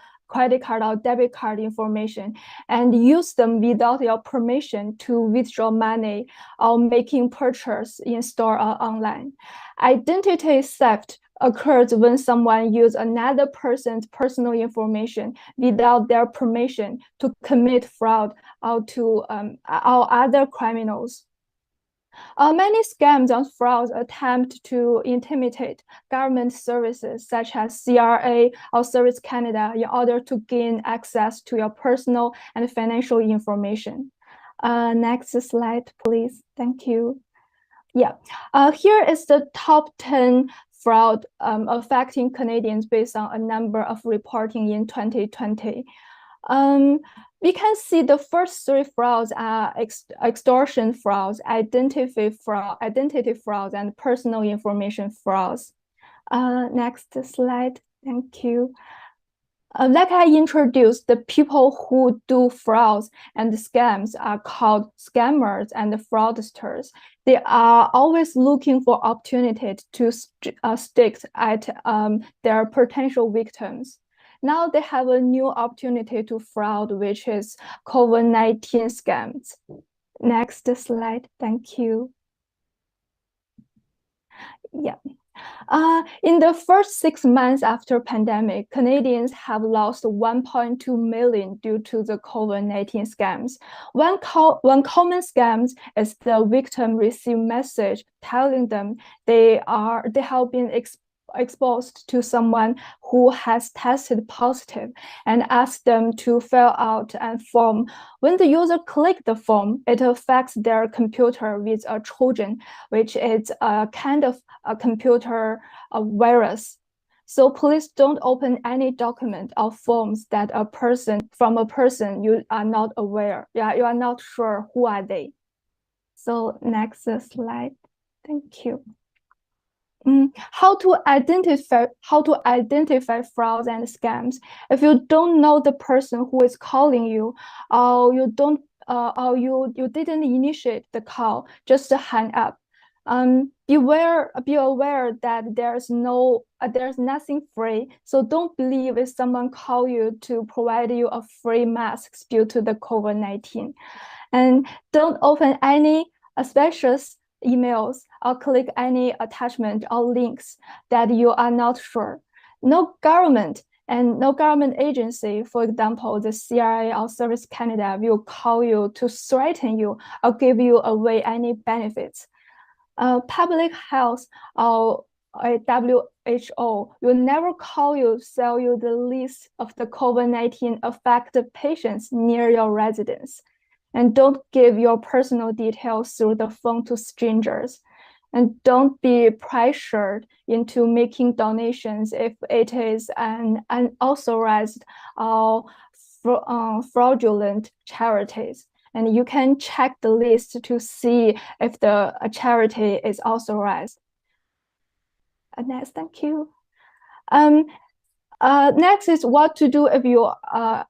debit card information and use them without your permission to withdraw money or making purchase in store or online. Identity theft occurs when someone uses another person's personal information without their permission to commit fraud or other criminals. Many scams and frauds attempt to intimidate government services such as CRA or Service Canada in order to gain access to your personal and financial information. Next slide, please. Thank you. Yeah, here is the top 10 fraud affecting Canadians based on a number of reporting in 2020. We can see the first three frauds are extortion frauds, identity frauds, and personal information frauds. Next slide, thank you. Like I introduced, the people who do frauds and scams are called scammers and fraudsters. They are always looking for opportunities to stick at their potential victims. now they have a new opportunity to fraud, which is COVID-19 scams. Next slide, thank you. Yeah. In the first 6 months after pandemic, Canadians have lost 1.2 million due to the COVID-19 scams. One common scam is the victim receive message telling them they have been exposed to someone who has tested positive and ask them to fill out a form. When the user clicks the form, it affects their computer with a Trojan, which is a kind of a computer virus. So please don't open any document or forms that from a person you are not aware. Yeah, you are not sure who are they. So next slide. Thank you. How to identify frauds and scams. If you don't know the person who is calling you, or you didn't initiate the call, just hang up. Be aware that there's nothing free. So don't believe if someone call you to provide you a free mask due to the COVID-19, and don't open any suspicious emails or click any attachment or links that you are not sure. No government agency, for example, the CIA or Service Canada, will call you to threaten you or give you away any benefits. Public health or WHO will never call you, sell you the list of the COVID-19 affected patients near your residence. And don't give your personal details through the phone to strangers. And don't be pressured into making donations if it is an unauthorized or fraudulent charities. And you can check the list to see if the charity is authorized. Next, thank you. Next is what to do if you are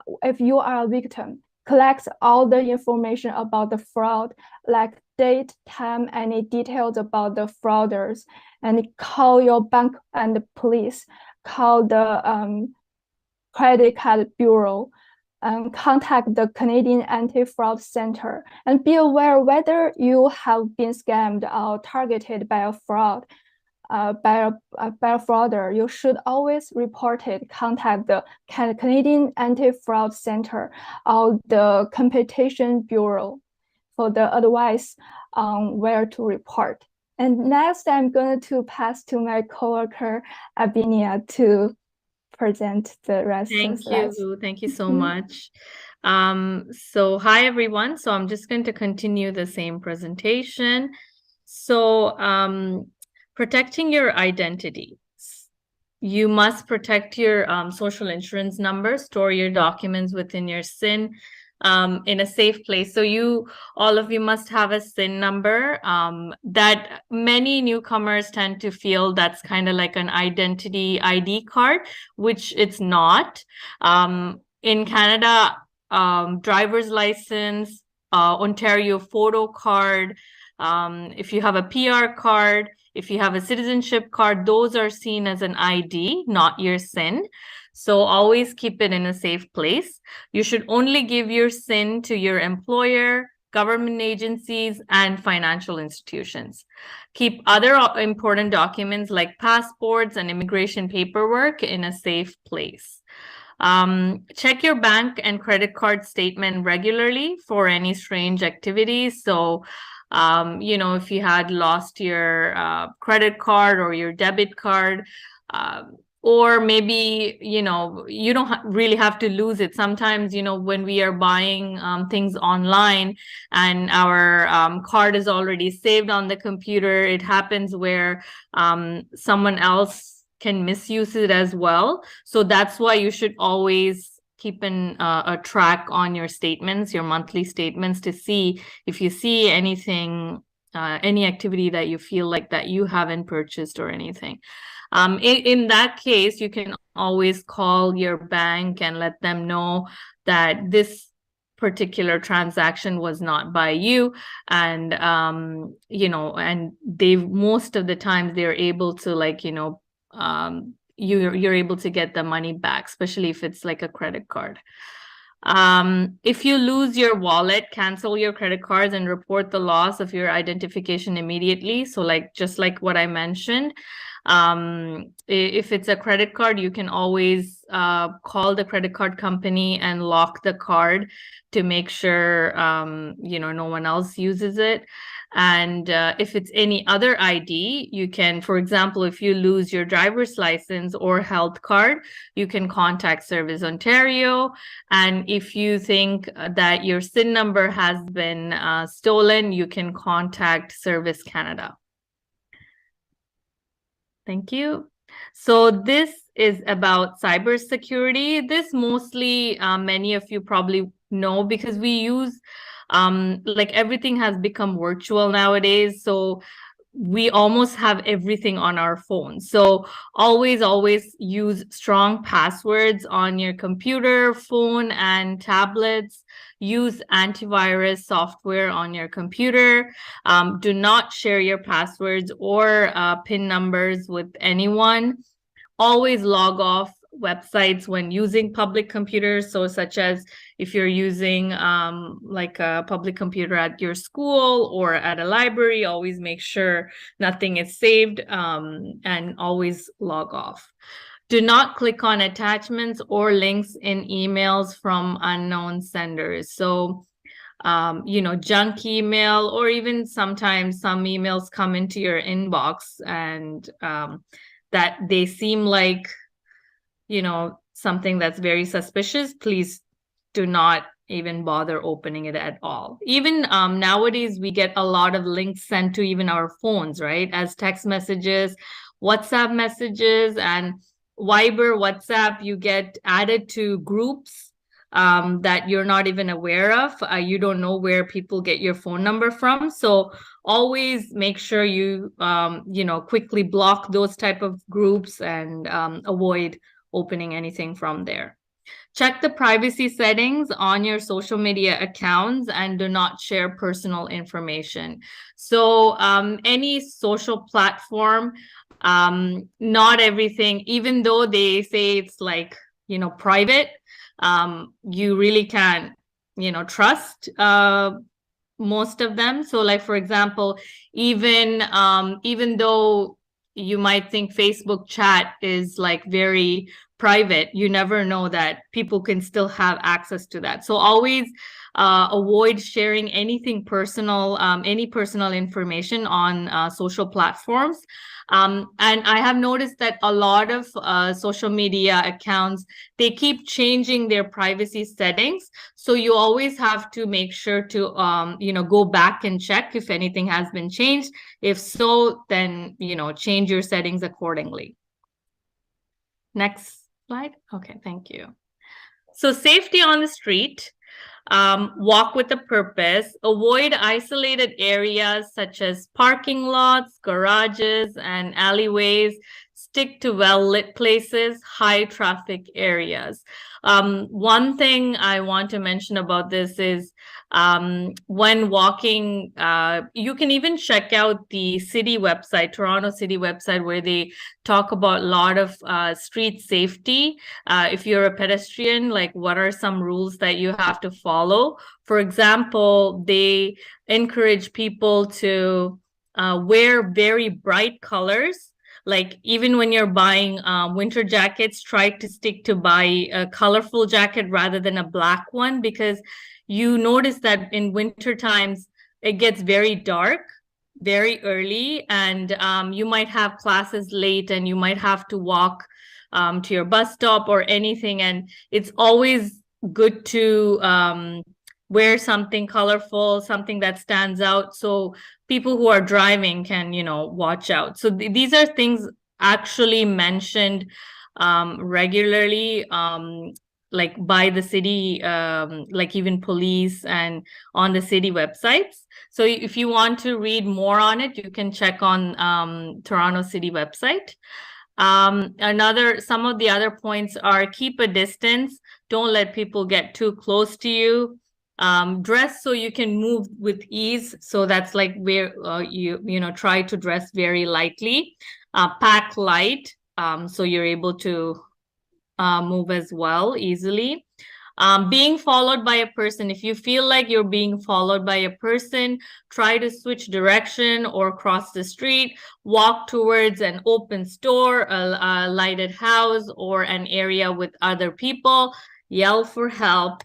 a victim. Collect all the information about the fraud, like date, time, any details about the frauders, and call your bank and the police. Call the credit card bureau, and contact the Canadian Anti-Fraud Center, and be aware whether you have been scammed or targeted by a fraud. By a frauder, you should always report it. Contact the Canadian Anti-Fraud Center or the Competition Bureau for the advice on where to report. And next, I'm going to pass to my coworker, Abinia, to present the rest of the slides. Thank you so much. So hi, everyone. So I'm just going to continue the same presentation. So protecting your identity. You must protect your social insurance number, store your documents within your SIN in a safe place. So all of you must have a SIN number that many newcomers tend to feel that's kind of like an identity ID card, which it's not. In Canada, driver's license, Ontario photo card, if you have a PR card, if you have a citizenship card, those are seen as an ID, not your SIN. So always keep it in a safe place. You should only give your SIN to your employer, government agencies, and financial institutions. Keep other important documents like passports and immigration paperwork in a safe place. Check your bank and credit card statement regularly for any strange activities. So if you had lost your credit card or your debit card, or maybe, you don't really have to lose it. Sometimes, when we are buying things online and our card is already saved on the computer, it happens where someone else can misuse it as well. So that's why you should always keep a track on your statements, your monthly statements, to see if you see anything, any activity that you feel like that you haven't purchased or anything. In that case, you can always call your bank and let them know that this particular transaction was not by you, and and they most of the times they're able to you're able to get the money back, especially if it's like a credit card. If you lose your wallet, cancel your credit cards and report the loss of your identification immediately. So like just like what I mentioned, if it's a credit card, you can always call the credit card company and lock the card to make sure no one else uses it. And if it's any other ID, you can, for example, if you lose your driver's license or health card, you can contact Service Ontario. And if you think that your SIN number has been stolen, you can contact Service Canada. Thank you. So this is about cybersecurity. This mostly many of you probably know because we use like everything has become virtual nowadays. So we almost have everything on our phone. So always use strong passwords on your computer, phone, and tablets. Use antivirus software on your computer. Do not share your passwords or PIN numbers with anyone. Always log off websites when using public computers. So such as if you're using like a public computer at your school or at a library, always make sure nothing is saved and always log off. Do not click on attachments or links in emails from unknown senders. So junk email, or even sometimes some emails come into your inbox and that they seem like something that's very suspicious. Please do not even bother opening it at all. Even nowadays, we get a lot of links sent to even our phones, right? As text messages, WhatsApp messages, and Viber, WhatsApp, you get added to groups that you're not even aware of. You don't know where people get your phone number from. So always make sure you, quickly block those type of groups and avoid opening anything from there. Check the privacy settings on your social media accounts and do not share personal information. So any social platform, not everything, even though they say it's like, private, you really can't, trust most of them. So like, for example, even though you might think Facebook chat is like very private, you never know that people can still have access to that. So always avoid sharing anything personal, any personal information on social platforms. And I have noticed that a lot of social media accounts, they keep changing their privacy settings. So you always have to make sure to, go back and check if anything has been changed. If so, then, change your settings accordingly. Next slide. Okay, thank you. So safety on the street. Walk with a purpose. Avoid isolated areas such as parking lots, garages, and alleyways. Stick to well-lit places, high traffic areas. One thing I want to mention about this is when walking, you can even check out the city website, Toronto City website, where they talk about a lot of street safety. If you're a pedestrian, like what are some rules that you have to follow? For example, they encourage people to wear very bright colors. Like even when you're buying winter jackets, try to stick to buy a colorful jacket rather than a black one, because you notice that in winter times, it gets very dark very early, and you might have classes late and you might have to walk to your bus stop or anything. And it's always good to wear something colorful, something that stands out, so people who are driving can, watch out. So these are things actually mentioned regularly, like by the city, like even police and on the city websites. So if you want to read more on it, you can check on Toronto City website. Some of the other points are keep a distance. Don't let people get too close to you. Dress so you can move with ease. So that's like where you try to dress very lightly. Pack light. so you're able to move as well easily. Being followed by a person, if you feel like you're being followed by a person, try to switch direction or cross the street, walk towards an open store, a lighted house, or an area with other people, yell for help.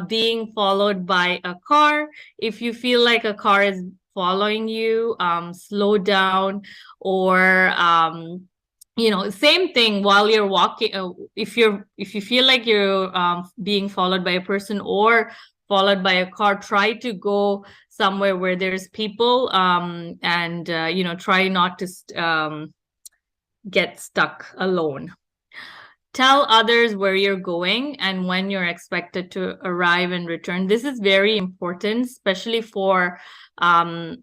Being followed by a car, if you feel like a car is following you, slow down, or same thing while you're walking. If you feel like you're being followed by a person or followed by a car, try to go somewhere where there's people, and try not to get stuck alone. Tell others where you're going and when you're expected to arrive and return. This is very important, especially for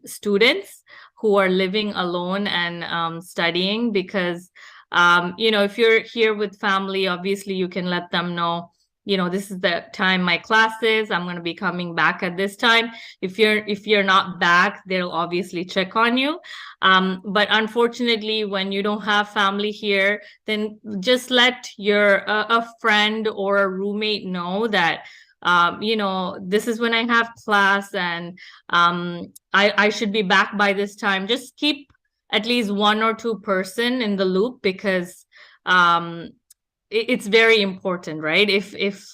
students who are living alone and studying, because if you're here with family, obviously you can let them know, this is the time my class is, I'm going to be coming back at this time. If you're not back, they'll obviously check on you. But unfortunately, when you don't have family here, then just let a friend or a roommate know that this is when I have class, and I should be back by this time. Just keep at least one or two person in the loop, because it's very important, right? If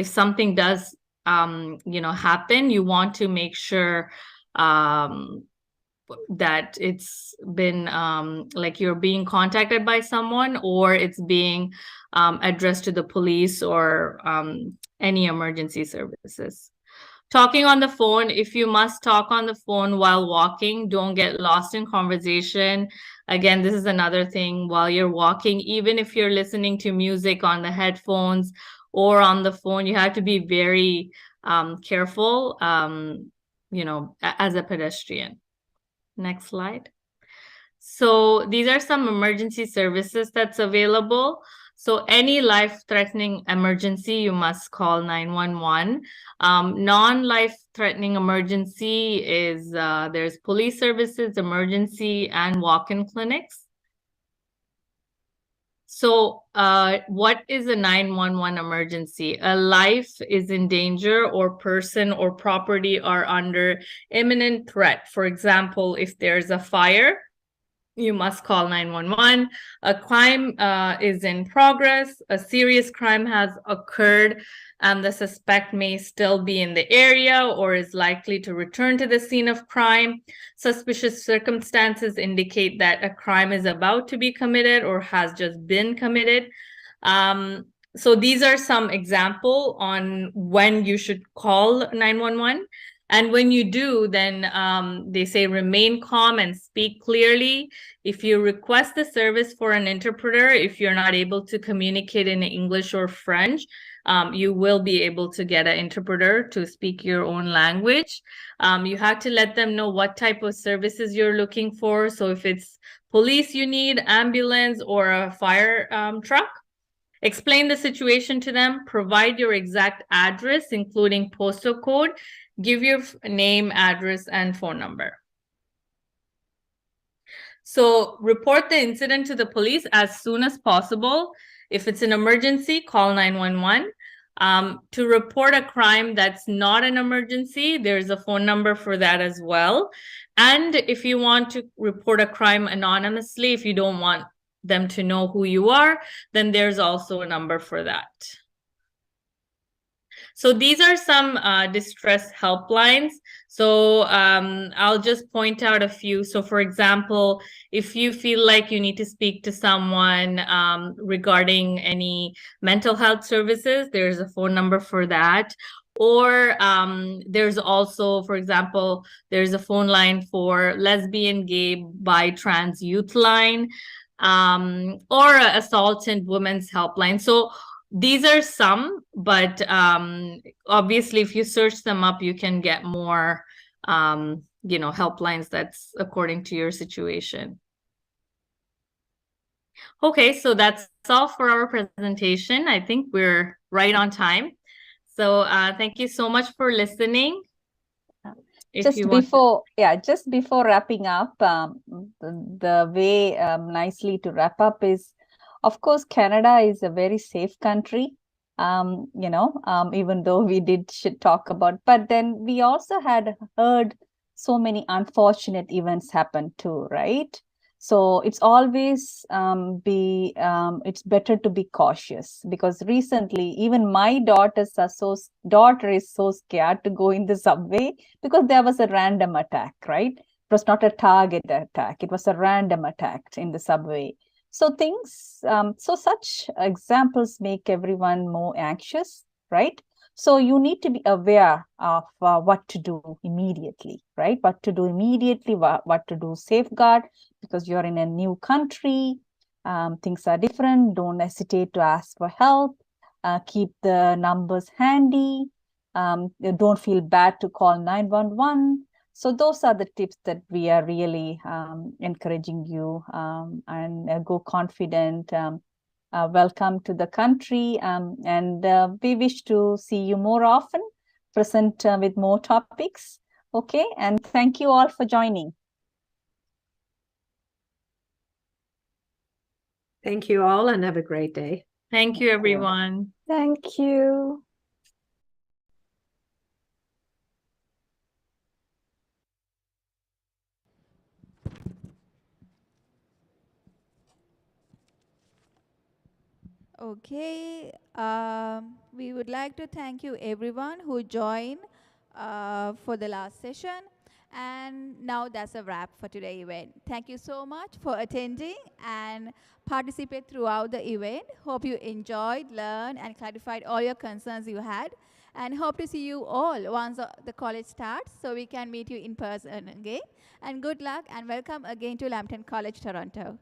something does happen, you want to make sure that it's been like you're being contacted by someone, or it's being addressed to the police or any emergency services. Talking on the phone, if you must talk on the phone while walking, don't get lost in conversation. Again, this is another thing while you're walking, even if you're listening to music on the headphones or on the phone, you have to be very careful, as a pedestrian. Next slide. So these are some emergency services that's available. So any life-threatening emergency, you must call 911. Non-life-threatening emergency is there's police services, emergency, and walk-in clinics. So what is a 911 emergency? A life is in danger, or person or property are under imminent threat. For example, if there's a fire, you must call 911. A crime is in progress. A serious crime has occurred, and the suspect may still be in the area or is likely to return to the scene of crime. Suspicious circumstances indicate that a crime is about to be committed or has just been committed. So these are some examples on when you should call 911. And when you do, then they say remain calm and speak clearly. If you request the service for an interpreter, if you're not able to communicate in English or French, you will be able to get an interpreter to speak your own language. You have to let them know what type of services you're looking for. So if it's police you need, ambulance, or a fire truck, explain the situation to them, provide your exact address, including postal code, give your name, address, and phone number. So report the incident to the police as soon as possible. If it's an emergency, call 911. To report a crime that's not an emergency, there's a phone number for that as well. And if you want to report a crime anonymously, if you don't want them to know who you are, then there's also a number for that. So these are some distress helplines. So I'll just point out a few. So for example, if you feel like you need to speak to someone regarding any mental health services, there's a phone number for that. Or there's also, for example, there's a phone line for lesbian, gay, bi, trans youth line, or assault and women's helpline. So these are some, but obviously if you search them up, you can get more, helplines that's according to your situation. Okay, so that's all for our presentation. I think we're right on time. So thank you so much for listening. if just you want before, yeah, just before wrapping up, the way nicely to wrap up is, of course, Canada is a very safe country. Even though we should talk about, but then we also had heard so many unfortunate events happen too, right? So it's always it's better to be cautious, because recently even my daughter is so scared to go in the subway because there was a random attack, right? It was not a target attack; it was a random attack in the subway. So such examples make everyone more anxious, right? So you need to be aware of what to do immediately, right? What to do immediately, what to do safeguard, because you're in a new country, things are different. Don't hesitate to ask for help. Keep the numbers handy. Don't feel bad to call 911. So those are the tips that we are really encouraging you, and go confident. Welcome to the country, and we wish to see you more often, present with more topics. Okay, and thank you all for joining. Thank you all, and have a great day. Thank you, everyone. Thank you. Okay, we would like to thank you everyone who joined for the last session. And now that's a wrap for today's event. Thank you so much for attending and participate throughout the event. Hope you enjoyed, learned, and clarified all your concerns you had. And hope to see you all once the college starts, so we can meet you in person again. And good luck and welcome again to Lambton College, Toronto.